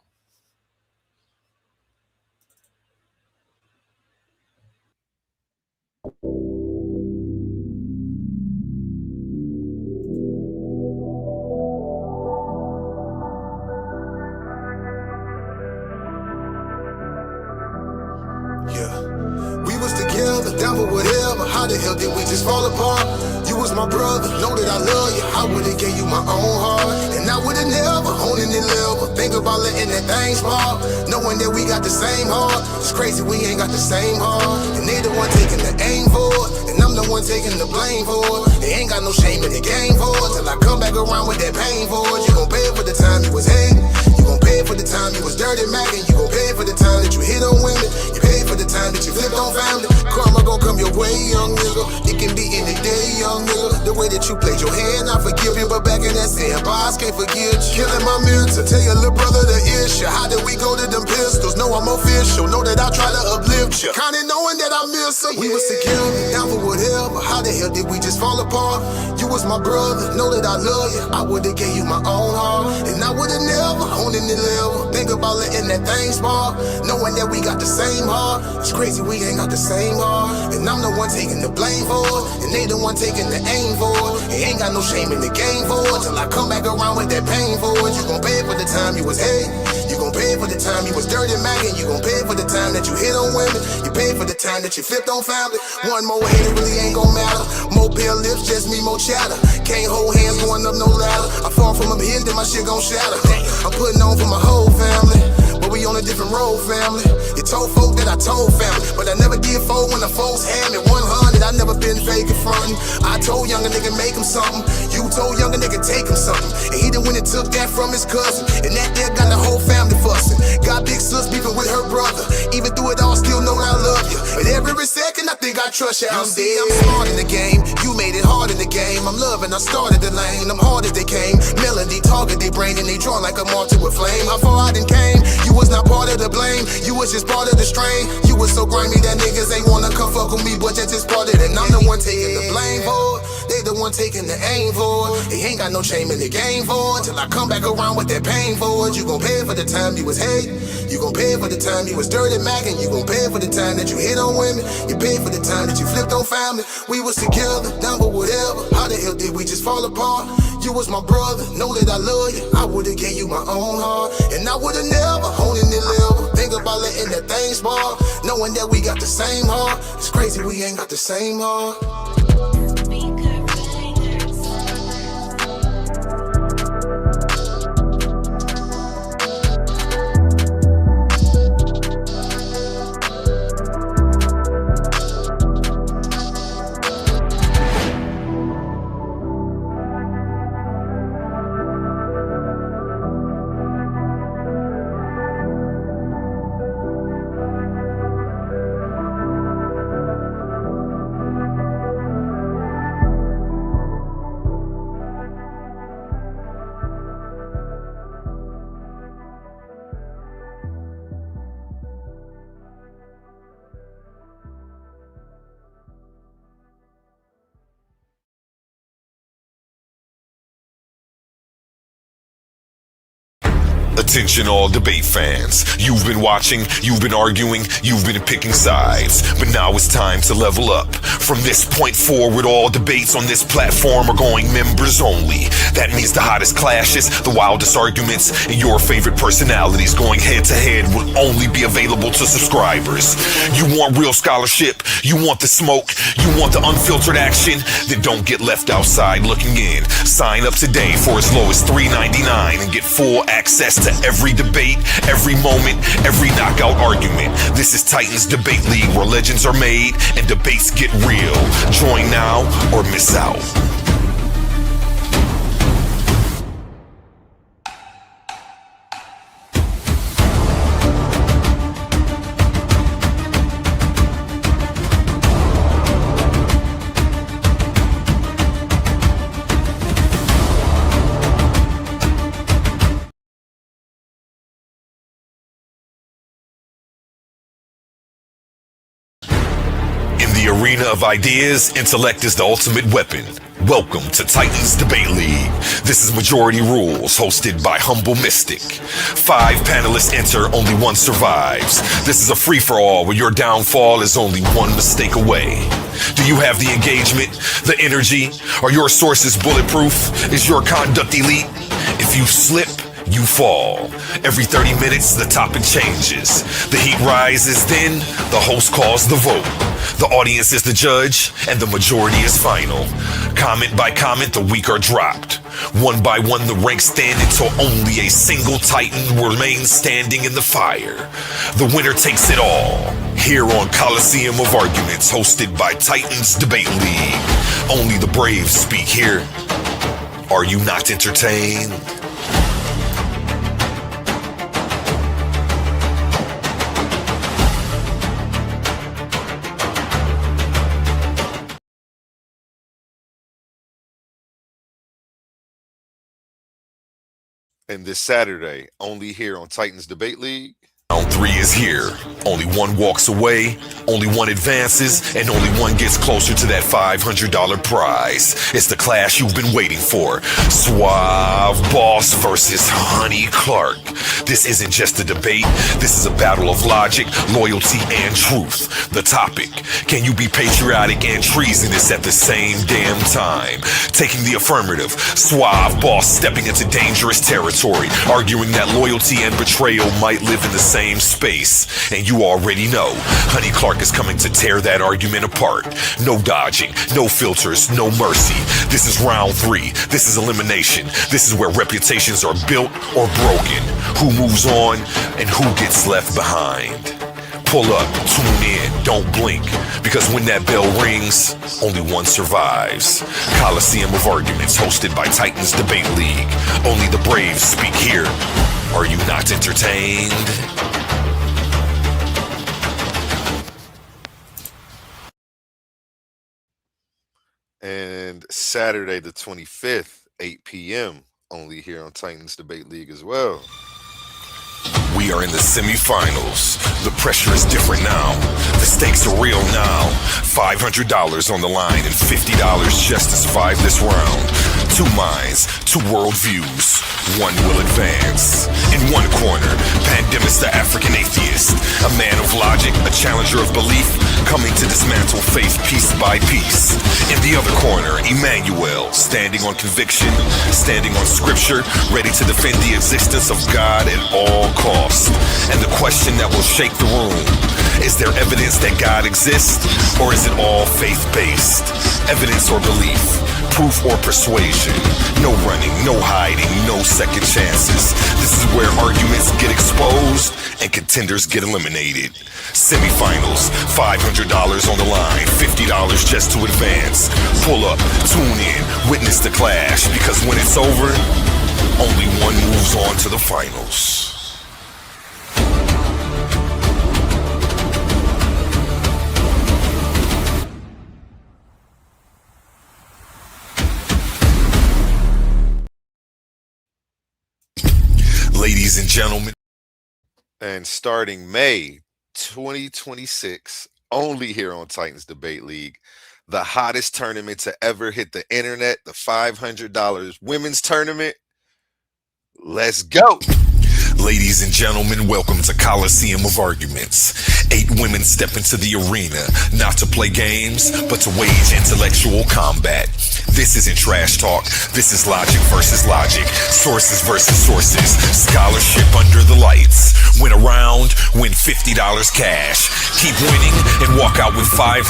We was together, down for whatever. How the hell did we just fall apart? You was my brother, know that I love you. I would've gave you my own heart, and I would've never honing it level. Think about letting that thing spark, knowing that we got the same heart. It's crazy we ain't got the same heart, and they the one taking the aim for it, and I'm the one taking the blame for it. They ain't got no shame in the game for it, till I come back around with that pain for it. You gon' pay for the time you was hating, you gon' pay for the time you was dirty macking, you gon' pay for the time that you hit on women, you pay for the time that you flipped on family. Karma gon' come your way, young nigga. It can be any day, young nigga. The way that you played your hand, I forgive you, but back in that sandbox, can't forget you. Killing my mentor, tell your little brother the issue. How did we go to them pistols? Know I'm official, know that I try to uplift you. Kinda knowing that I miss her. We was together, down for whatever. How the hell did we just fall apart? You was my brother, know that I love you. I would've gave you my own heart, and I would've never honed in the level. Think about letting that thing spark, knowing that we got the same heart. It's crazy we ain't got the same heart, and I'm the one taking the blame for it, and they the one taking the aim for it. They ain't got no shame in the game for it, till I come back around with that pain for it. You gon' pay for the time you was hating, you gon' pay for the time you was dirty macking, you gon' pay for the time that you hit on women, you pay for the time that you flipped on family. One more hit, it really ain't gon' matter. More pale lips, just me, more chatter. Can't hold hands going up no ladder. I fall from up here, then my shit gon' shatter. I'm putting on for my whole family, but we on a different road, family. You told folk that I told family, but I never did fold when the folks had me 100. I never been fake in front. I told younger nigga make him something, you told younger nigga take him something, and he the one that took that from his cousin, and that there got the whole family fussing. Got big sis beefing with her brother, even through it all still know that I love you, but every second I think I trust you. I'm smart in the game, you made it hard in the game. I'm loving, I started the lane, I'm hard as they came. Melody target they brain and they draw like a martyr with flame. How far I done came, you was not part of the blame, you was just part of the strain. You was so grimy that niggas ain't wanna come fuck with me, but that's just part of it. And I'm the one taking the blame for it, they the one taking the aim for it. They ain't got no shame in the game for it, till I come back around with that pain for it. You gon' pay for the time you was hating, you gon' pay for the time you was dirty macking, you gon' pay for the time that you hit on women, you pay for the time that you flipped on family. We was together, down for whatever. How the hell did we just fall apart? You was my brother, know that I love you. I would've gave you my own heart, and I would've never honed in the level. Think about letting that thing spark, knowing that we got the same heart. It's crazy we ain't got the same heart. Attention all debate fans. You've been watching, you've been arguing, you've been picking sides. But now it's time to level up. From this point forward, all debates on this platform are going members only. That means the hottest clashes, the wildest arguments, and your favorite personalities going head to head will only be available to subscribers. You want real scholarship, you want the smoke, you want the unfiltered action, then don't get left outside looking in. Sign up today for as low as $3.99 and get full access to every debate, every moment, every knockout argument. This is Titans Debate League, where legends are made and debates get real. Join now or miss out. Arena of ideas, intellect is the ultimate weapon. Welcome to Titans Debate League. This is Majority Rules, hosted by Humble Mystic. 5 panelists enter, only one survives. This is a free-for-all where your downfall is only one mistake away. Do you have the engagement, the energy? Are your sources bulletproof? Is your conduct elite? If you slip, you fall. Every 30 minutes, the topic changes. The heat rises, then the host calls the vote. The audience is the judge, and the majority is final. Comment by comment, the weak are dropped. One by one, the ranks stand until only a single Titan remains standing in the fire. The winner takes it all. Here on Coliseum of Arguments, hosted by Titans Debate League. Only the brave speak here. Are you not entertained? And this Saturday, only here on Titans Debate League. Round 3 is here. Only one walks away, only one advances, and only one gets closer to that $500 prize. It's the clash you've been waiting for. Suave Boss versus Honey Clark. This isn't just a debate. This is a battle of logic, loyalty, and truth. The topic: can you be patriotic and treasonous at the same damn time? Taking the affirmative, Suave Boss stepping into dangerous territory, arguing that loyalty and betrayal might live in the same space. And you already know, Honey Clark is coming to tear that argument apart. No dodging, no filters, no mercy. This is round 3. This is elimination. This is where reputations are built or broken. Who moves on and who gets left behind. Pull up, tune in, don't blink, because when that bell rings, only one survives. Coliseum of Arguments, hosted by Titans Debate League. Only the brave speak here. Are you not entertained? And Saturday the 25th, 8 p.m., only here on Titans Debate League as well. We are in the semifinals. The pressure is different now. The stakes are real now. $500 on the line and $50 just to survive this round. 2 minds, 2 worldviews. One will advance. In one corner, Pandemics the African atheist. A man of logic, a challenger of belief, coming to dismantle faith piece by piece. In the other corner, Emmanuel, standing on conviction, standing on scripture, ready to defend the existence of God at all costs. And the question that will shake the room: is there evidence that God exists, or is it all faith-based? Evidence or belief? Proof or persuasion? No running, no hiding, no second chances. This is where arguments get exposed and contenders get eliminated. Semifinals, $500 on the line, $50 just to advance. Pull up, tune in, witness the clash, because when it's over, only one moves on to the finals. Ladies and gentlemen. And starting May 2026, only here on Titans Debate League, the hottest tournament to ever hit the internet, the $500 women's tournament. Let's go. Ladies and gentlemen, welcome to Coliseum of Arguments. 8 women step into the arena, not to play games, but to wage intellectual combat. This isn't trash talk, this is logic versus logic, sources versus sources, scholarship under the lights. Win a round, win $50 cash. Keep winning and walk out with $500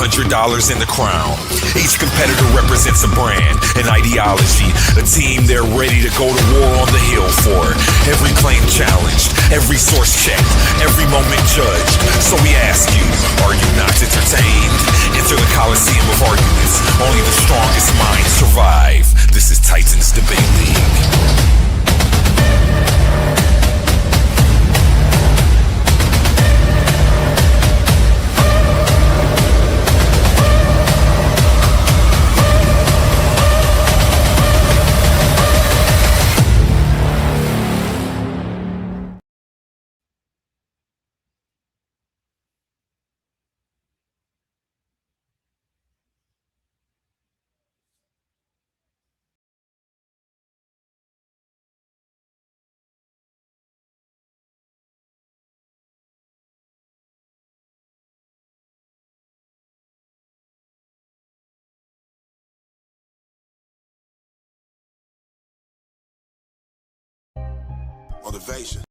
in the crown. Each competitor represents a brand, an ideology, a team they're ready to go to war on the hill for. Every claim challenged, every source checked, every moment judged. So we ask you, are you not entertained? Enter the Coliseum of Arguments. Only the strongest minds survive. This is Titans Debate League. Motivation.